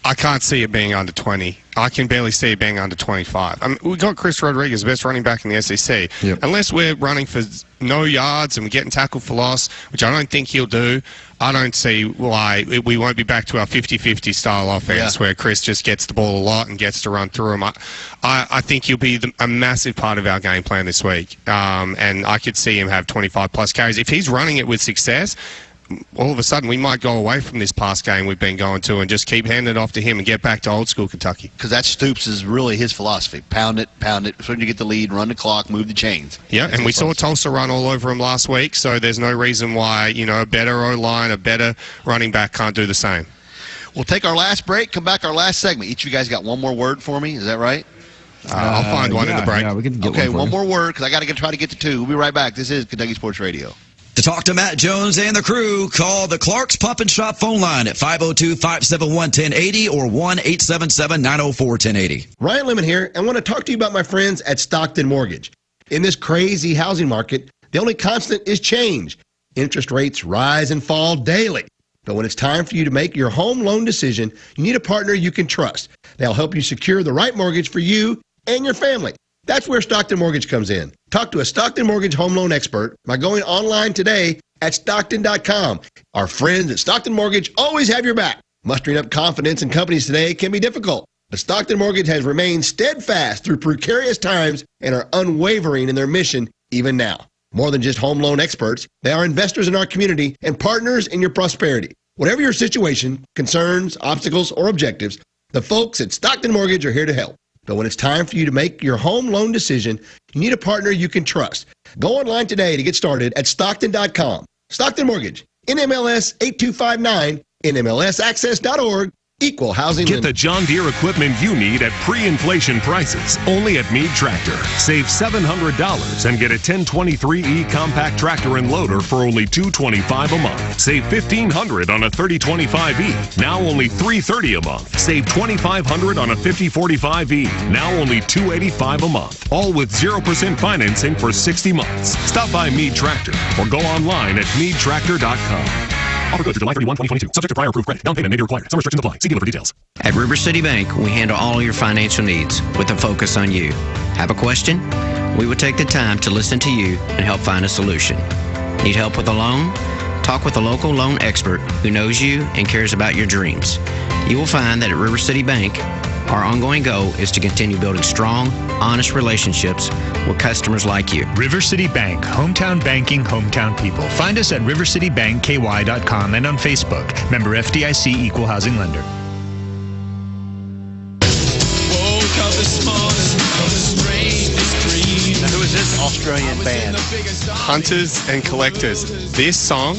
I can't see it being under 20. I can barely see it being under 25. I mean, we got Chris Rodriguez, best running back in the SEC. Yep. Unless we're running for no yards and we're getting tackled for loss, which I don't think he'll do, I don't see why we won't be back to our 50-50 style offense where Chris just gets the ball a lot and gets to run through him. I think he'll be a massive part of our game plan this week. And I could see him have 25-plus carries. If he's running it with success, all of a sudden we might go away from this pass game we've been going to and just keep handing it off to him and get back to old school Kentucky. Because that Stoops is really his philosophy. Pound it, as soon as you get the lead, run the clock, move the chains. Yeah, and we saw Tulsa run all over him last week, so there's no reason why, a better O-line, a better running back can't do the same. We'll take our last break, come back our last segment. Each of you guys got one more word for me, is that right? I'll find one in the break. Yeah, we can get one more word, because I got to try to get to 2. We'll be right back. This is Kentucky Sports Radio. To talk to Matt Jones and the crew, call the Clark's Pump and Shop phone line at 502-571-1080 or 1-877-904-1080. Ryan Lemon here, and want to talk to you about my friends at Stockton Mortgage. In this crazy housing market, the only constant is change. Interest rates rise and fall daily. But when it's time for you to make your home loan decision, you need a partner you can trust. They'll help you secure the right mortgage for you and your family. That's where Stockton Mortgage comes in. Talk to a Stockton Mortgage home loan expert by going online today at Stockton.com. Our friends at Stockton Mortgage always have your back. Mustering up confidence in companies today can be difficult, but Stockton Mortgage has remained steadfast through precarious times and are unwavering in their mission even now. More than just home loan experts, they are investors in our community and partners in your prosperity. Whatever your situation, concerns, obstacles, or objectives, the folks at Stockton Mortgage are here to help. But when it's time for you to make your home loan decision, you need a partner you can trust. Go online today to get started at Stockton.com. Stockton Mortgage, NMLS 8259, NMLSaccess.org, Equal housing. Get the John Deere equipment you need at pre-inflation prices only at Meade Tractor. Save $700 and get a 1023E compact tractor and loader for only $225 a month. Save $1,500 on a 3025E, now only $330 a month. Save $2,500 on a 5045E, now only $285 a month. All with 0% financing for 60 months. Stop by Meade Tractor or go online at meadetractor.com. Offer good through July 31, 2022. Subject to prior approved credit. Down payment may be required. Some restrictions apply. See dealer for details. At River City Bank, we handle all your financial needs with a focus on you. Have a question? We will take the time to listen to you and help find a solution. Need help with a loan? Talk with a local loan expert who knows you and cares about your dreams. You will find that at River City Bank, our ongoing goal is to continue building strong, honest relationships with customers like you. River City Bank, hometown banking, hometown people. Find us at rivercitybankky.com and on Facebook. Member FDIC, Equal Housing Lender. Now, who is this Australian band? Hunters and Collectors. This song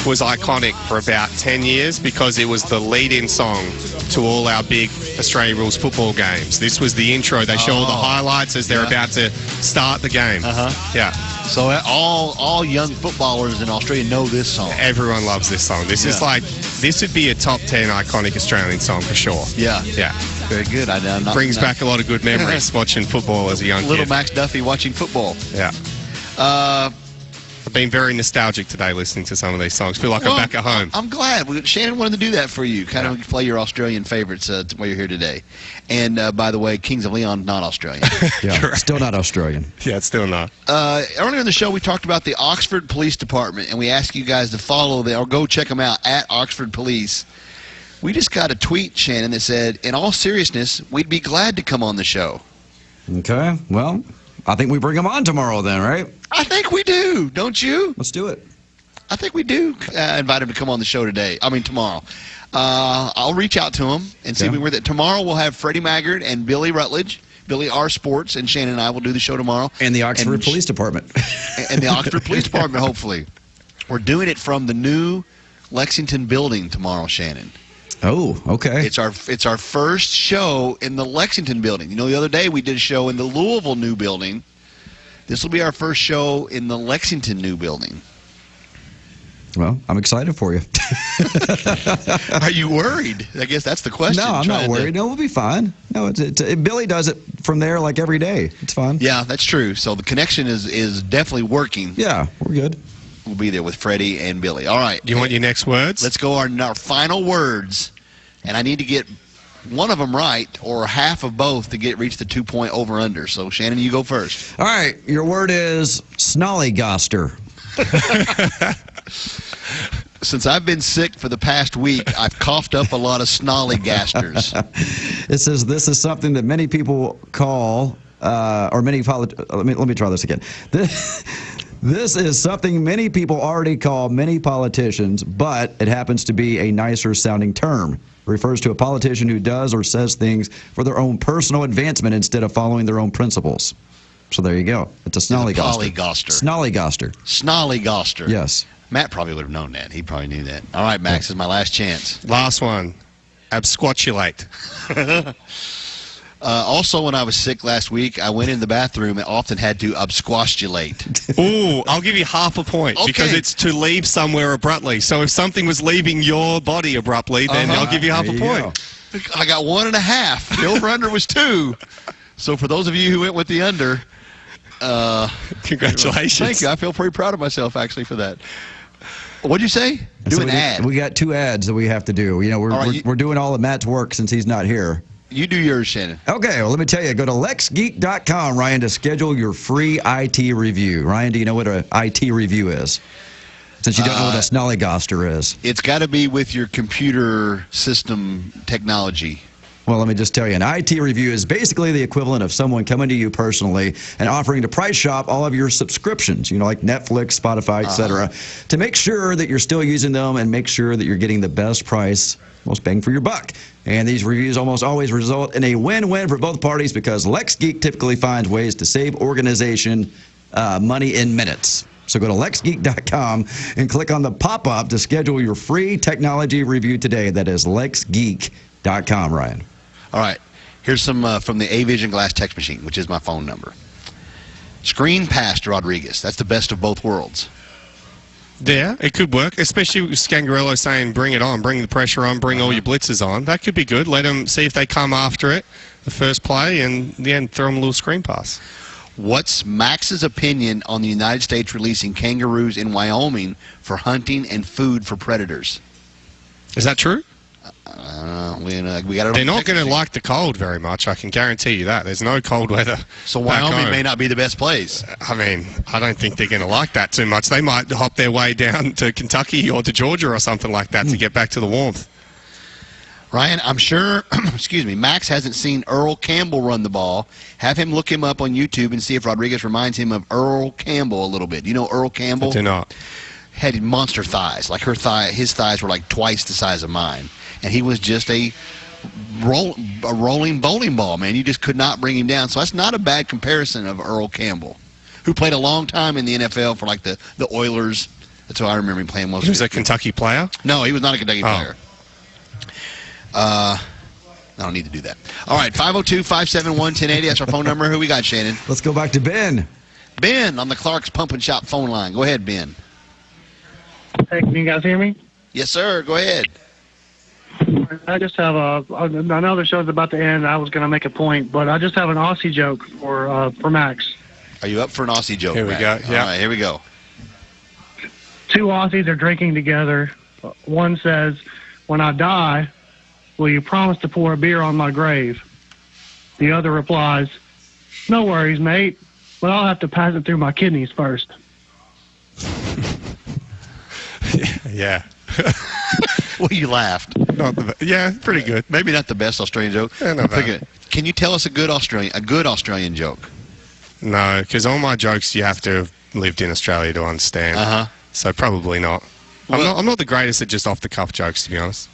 was iconic for about 10 years because it was the lead-in song to all our big Australia Rules football games. This was the intro. They show all the highlights as they're about to start the game. Yeah. So all young footballers in Australia know this song. Everyone loves this song. This is like, this would be a top 10 iconic Australian song for sure. Yeah. Yeah. Very good. Brings back a lot of good memories watching football as a young kid. Little Max Duffy watching football. Yeah. I've been very nostalgic today listening to some of these songs. Feel like I'm back at home. I'm glad. Shannon wanted to do that for you. Kind of play your Australian favorites while you're here today. And by the way, Kings of Leon, not Australian. Yeah, still not Australian. Yeah, it's still not. Earlier in the show, we talked about the Oxford Police Department, and we asked you guys to follow them or go check them out at Oxford Police. We just got a tweet, Shannon, that said, in all seriousness, we'd be glad to come on the show. Okay, well, I think we bring them on tomorrow then, right? I think we do, don't you? Let's do it. I think we do invite him to come on the show tomorrow. I'll reach out to him and see if we were there. Tomorrow we'll have Freddie Maggard and Billy Rutledge. Billy R. Sports, and Shannon and I will do the show tomorrow. And the Oxford Police Department. And the Oxford Police Department, hopefully. We're doing it from the new Lexington building tomorrow, Shannon. Oh, okay. It's our first show in the Lexington building. You know, the other day we did a show in the Louisville new building. This will be our first show in the Lexington new building. Well, I'm excited for you. Are you worried? I guess that's the question. No, I'm not worried. No, we'll be fine. No, Billy does it from there like every day. It's fun. Yeah, that's true. So the connection is definitely working. Yeah, we're good. We'll be there with Freddie and Billy. All right. Do you want your next words? Let's go our final words. And I need to get one of them right or half of both to reach the 2-point over-under. So, Shannon, you go first. All right. Your word is snollygoster. Since I've been sick for the past week, I've coughed up a lot of snollygasters. It says this is something that many people call, let me try this again. This is something many people already call many politicians, but it happens to be a nicer sounding term. It refers to a politician who does or says things for their own personal advancement instead of following their own principles. So there you go. It's a snollygoster. Snollygoster. Snollygoster. Yes. Matt probably would have known that. He probably knew that. All right, Max, this is my last chance. Last one. Absquatulate. Also, when I was sick last week, I went in the bathroom and often had to absquatulate. Ooh, I'll give you half a point because it's to leave somewhere abruptly. So if something was leaving your body abruptly, then I'll give you half a point. I got 1.5. The over-under was 2. So for those of you who went with the under, congratulations. Thank you. I feel pretty proud of myself, actually, for that. What'd you say? Do an ad. We got 2 ads that we have to do. You know, we're doing all of Matt's work since he's not here. You do yours, Shannon. Okay, well, let me tell you. Go to LexGeek.com, Ryan, to schedule your free IT review. Ryan, do you know what an IT review is? Since you don't know what a snollygoster is. It's got to be with your computer system technology. Well, let me just tell you, an IT review is basically the equivalent of someone coming to you personally and offering to price shop all of your subscriptions, you know, like Netflix, Spotify, etc., to make sure that you're still using them and make sure that you're getting the best price, most bang for your buck. And these reviews almost always result in a win-win for both parties because LexGeek typically finds ways to save organization money in minutes. So go to LexGeek.com and click on the pop-up to schedule your free technology review today. That is LexGeek.com, Ryan. All right. Here's some from the A-Vision Glass text machine, which is my phone number. Screen past Rodriguez. That's the best of both worlds. Yeah, it could work, especially with Scangarello saying bring it on, bring the pressure on, bring all your blitzers on. That could be good. Let them see if they come after it, the first play, and then throw them a little screen pass. What's Max's opinion on the United States releasing kangaroos in Wyoming for hunting and food for predators? Is that true? We got it. They're not going to like the cold very much. I can guarantee you that. There's no cold weather. So Wyoming may not be the best place. I mean, I don't think they're going to like that too much. They might hop their way down to Kentucky or to Georgia or something like that to get back to the warmth. Ryan, I'm sure, Max hasn't seen Earl Campbell run the ball. Have him look him up on YouTube and see if Rodriguez reminds him of Earl Campbell a little bit. You know Earl Campbell? I do not. Had monster thighs. Like his thighs were like twice the size of mine. And he was just a rolling bowling ball, man. You just could not bring him down. So that's not a bad comparison of Earl Campbell, who played a long time in the NFL for like the Oilers. That's what I remember him playing. He was a Kentucky player? No, he was not a Kentucky player. I don't need to do that. All right, 502-571-1080. That's our phone number. Who we got, Shannon? Let's go back to Ben. Ben on the Clark's Pump and Shop phone line. Go ahead, Ben. Hey, can you guys hear me? Yes, sir. Go ahead. I just have I know the show's about to end. I was going to make a point, but I just have an Aussie joke for Max. Are you up for an Aussie joke, Here we Matt? go. Yeah. All right, here we go. 2 Aussies are drinking together. One says, "When I die, will you promise to pour a beer on my grave?" The other replies, "No worries, mate, but I'll have to pass it through my kidneys first." Yeah. Well, you laughed. Yeah, pretty good. Maybe not the best Australian joke. Yeah, not bad. Can you tell us a good Australian joke? No, because all my jokes you have to have lived in Australia to understand. So probably not. I'm not the greatest at just off-the-cuff jokes, to be honest.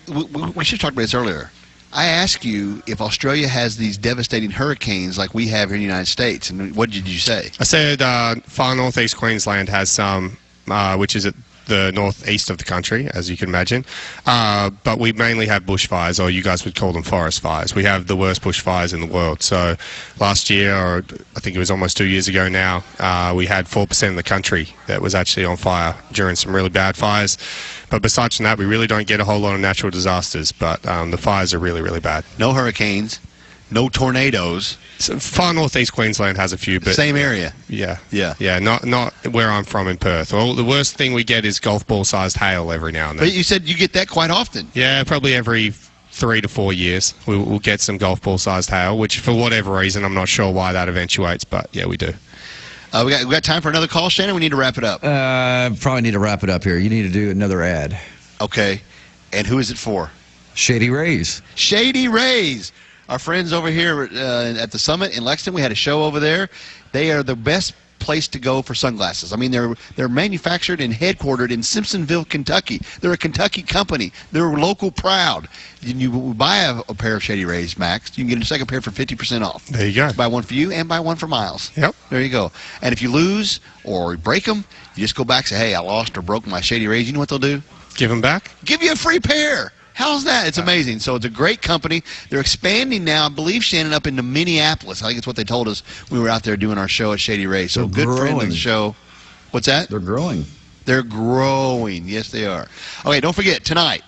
We should talk about this earlier. I asked you if Australia has these devastating hurricanes like we have here in the United States, and what did you say? I said far northeast Queensland has some, which is at the northeast of the country, as you can imagine. But we mainly have bushfires, or you guys would call them forest fires. We have the worst bushfires in the world. So last year, or I think it was almost 2 years ago now, we had 4% of the country that was actually on fire during some really bad fires. But besides from that, we really don't get a whole lot of natural disasters. But the fires are really, really bad. No hurricanes, no tornadoes. So far northeast Queensland has a few, but same area. Yeah. Not where I'm from in Perth. Well, the worst thing we get is golf ball sized hail every now and then. But you said you get that quite often. Yeah, probably every 3 to 4 years we'll get some golf ball sized hail, which for whatever reason I'm not sure why that eventuates, but yeah, we do. We got time for another call, Shannon. We need to wrap it up. Probably need to wrap it up here. You need to do another ad. Okay, and who is it for? Shady Rays. Shady Rays. Our friends over here at the Summit in Lexington, we had a show over there. They are the best place to go for sunglasses. I mean, they're manufactured and headquartered in Simpsonville, Kentucky. They're a Kentucky company. They're local proud. You buy a pair of Shady Rays, Max, you can get a second pair for 50% off. There you go. Buy one for you and buy one for Miles. Yep. There you go. And if you lose or break them, you just go back and say, hey, I lost or broke my Shady Rays. You know what they'll do? Give them back? Give you a free pair. How's that? It's amazing. So it's a great company. They're expanding now, I believe, Shannon, up into Minneapolis. I think it's what they told us when we were out there doing our show at Shady Rays. So good friend of the show. What's that? They're growing. They're growing. Yes, they are. Okay, don't forget, tonight,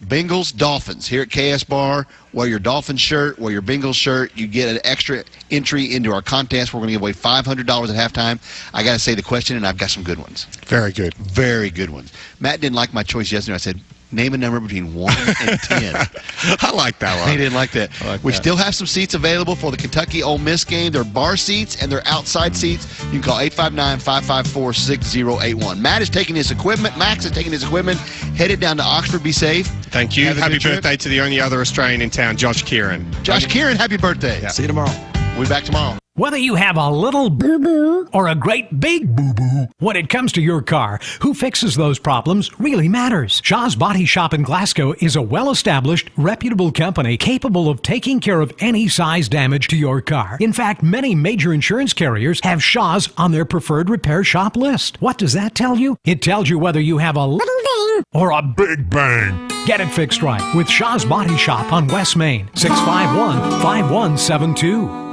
Bengals Dolphins here at KS Bar. Wear your Dolphins shirt, wear your Bengals shirt. You get an extra entry into our contest. We're going to give away $500 at halftime. I got to say the question, and I've got some good ones. Very good. Very good ones. Matt didn't like my choice yesterday. I said, name a number between 1 and 10. I like that one. He didn't like that. We still have some seats available for the Kentucky Ole Miss game. They're bar seats and they're outside seats. You can call 859-554-6081. Matt is taking his equipment. Max is taking his equipment. Headed down to Oxford. Be safe. Thank you. Happy birthday to the only other Australian in town, Josh Kieran. Josh Kieran, happy birthday. Yeah. See you tomorrow. We'll be back tomorrow. Whether you have a little boo-boo or a great big boo-boo, when it comes to your car, who fixes those problems really matters. Shaw's Body Shop in Glasgow is a well-established, reputable company capable of taking care of any size damage to your car. In fact, many major insurance carriers have Shaw's on their preferred repair shop list. What does that tell you? It tells you whether you have a little ding or a big bang. Get it fixed right with Shaw's Body Shop on West Main, 651-5172.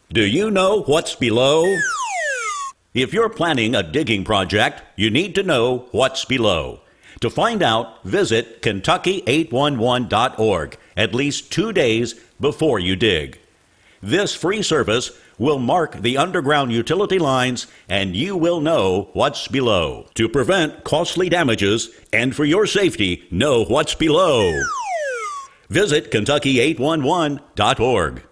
Do you know what's below? If you're planning a digging project, you need to know what's below. To find out, visit Kentucky811.org at least 2 days before you dig. This free service will mark the underground utility lines and you will know what's below. To prevent costly damages and for your safety, know what's below. Visit Kentucky811.org.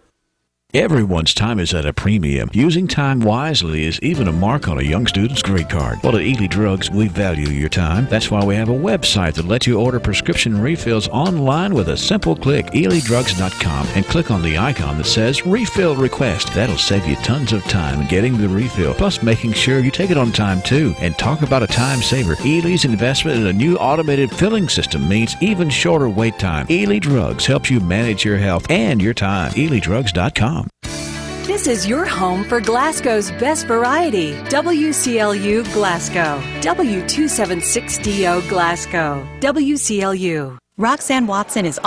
Everyone's time is at a premium. Using time wisely is even a mark on a young student's grade card. Well, at Ely Drugs, we value your time. That's why we have a website that lets you order prescription refills online with a simple click, elydrugs.com, and click on the icon that says Refill Request. That'll save you tons of time getting the refill, plus making sure you take it on time, too. And talk about a time saver. Ely's investment in a new automated filling system means even shorter wait time. Ely Drugs helps you manage your health and your time. elydrugs.com. This is your home for Glasgow's best variety. WCLU Glasgow. W276DO Glasgow. WCLU. Roxanne Watson is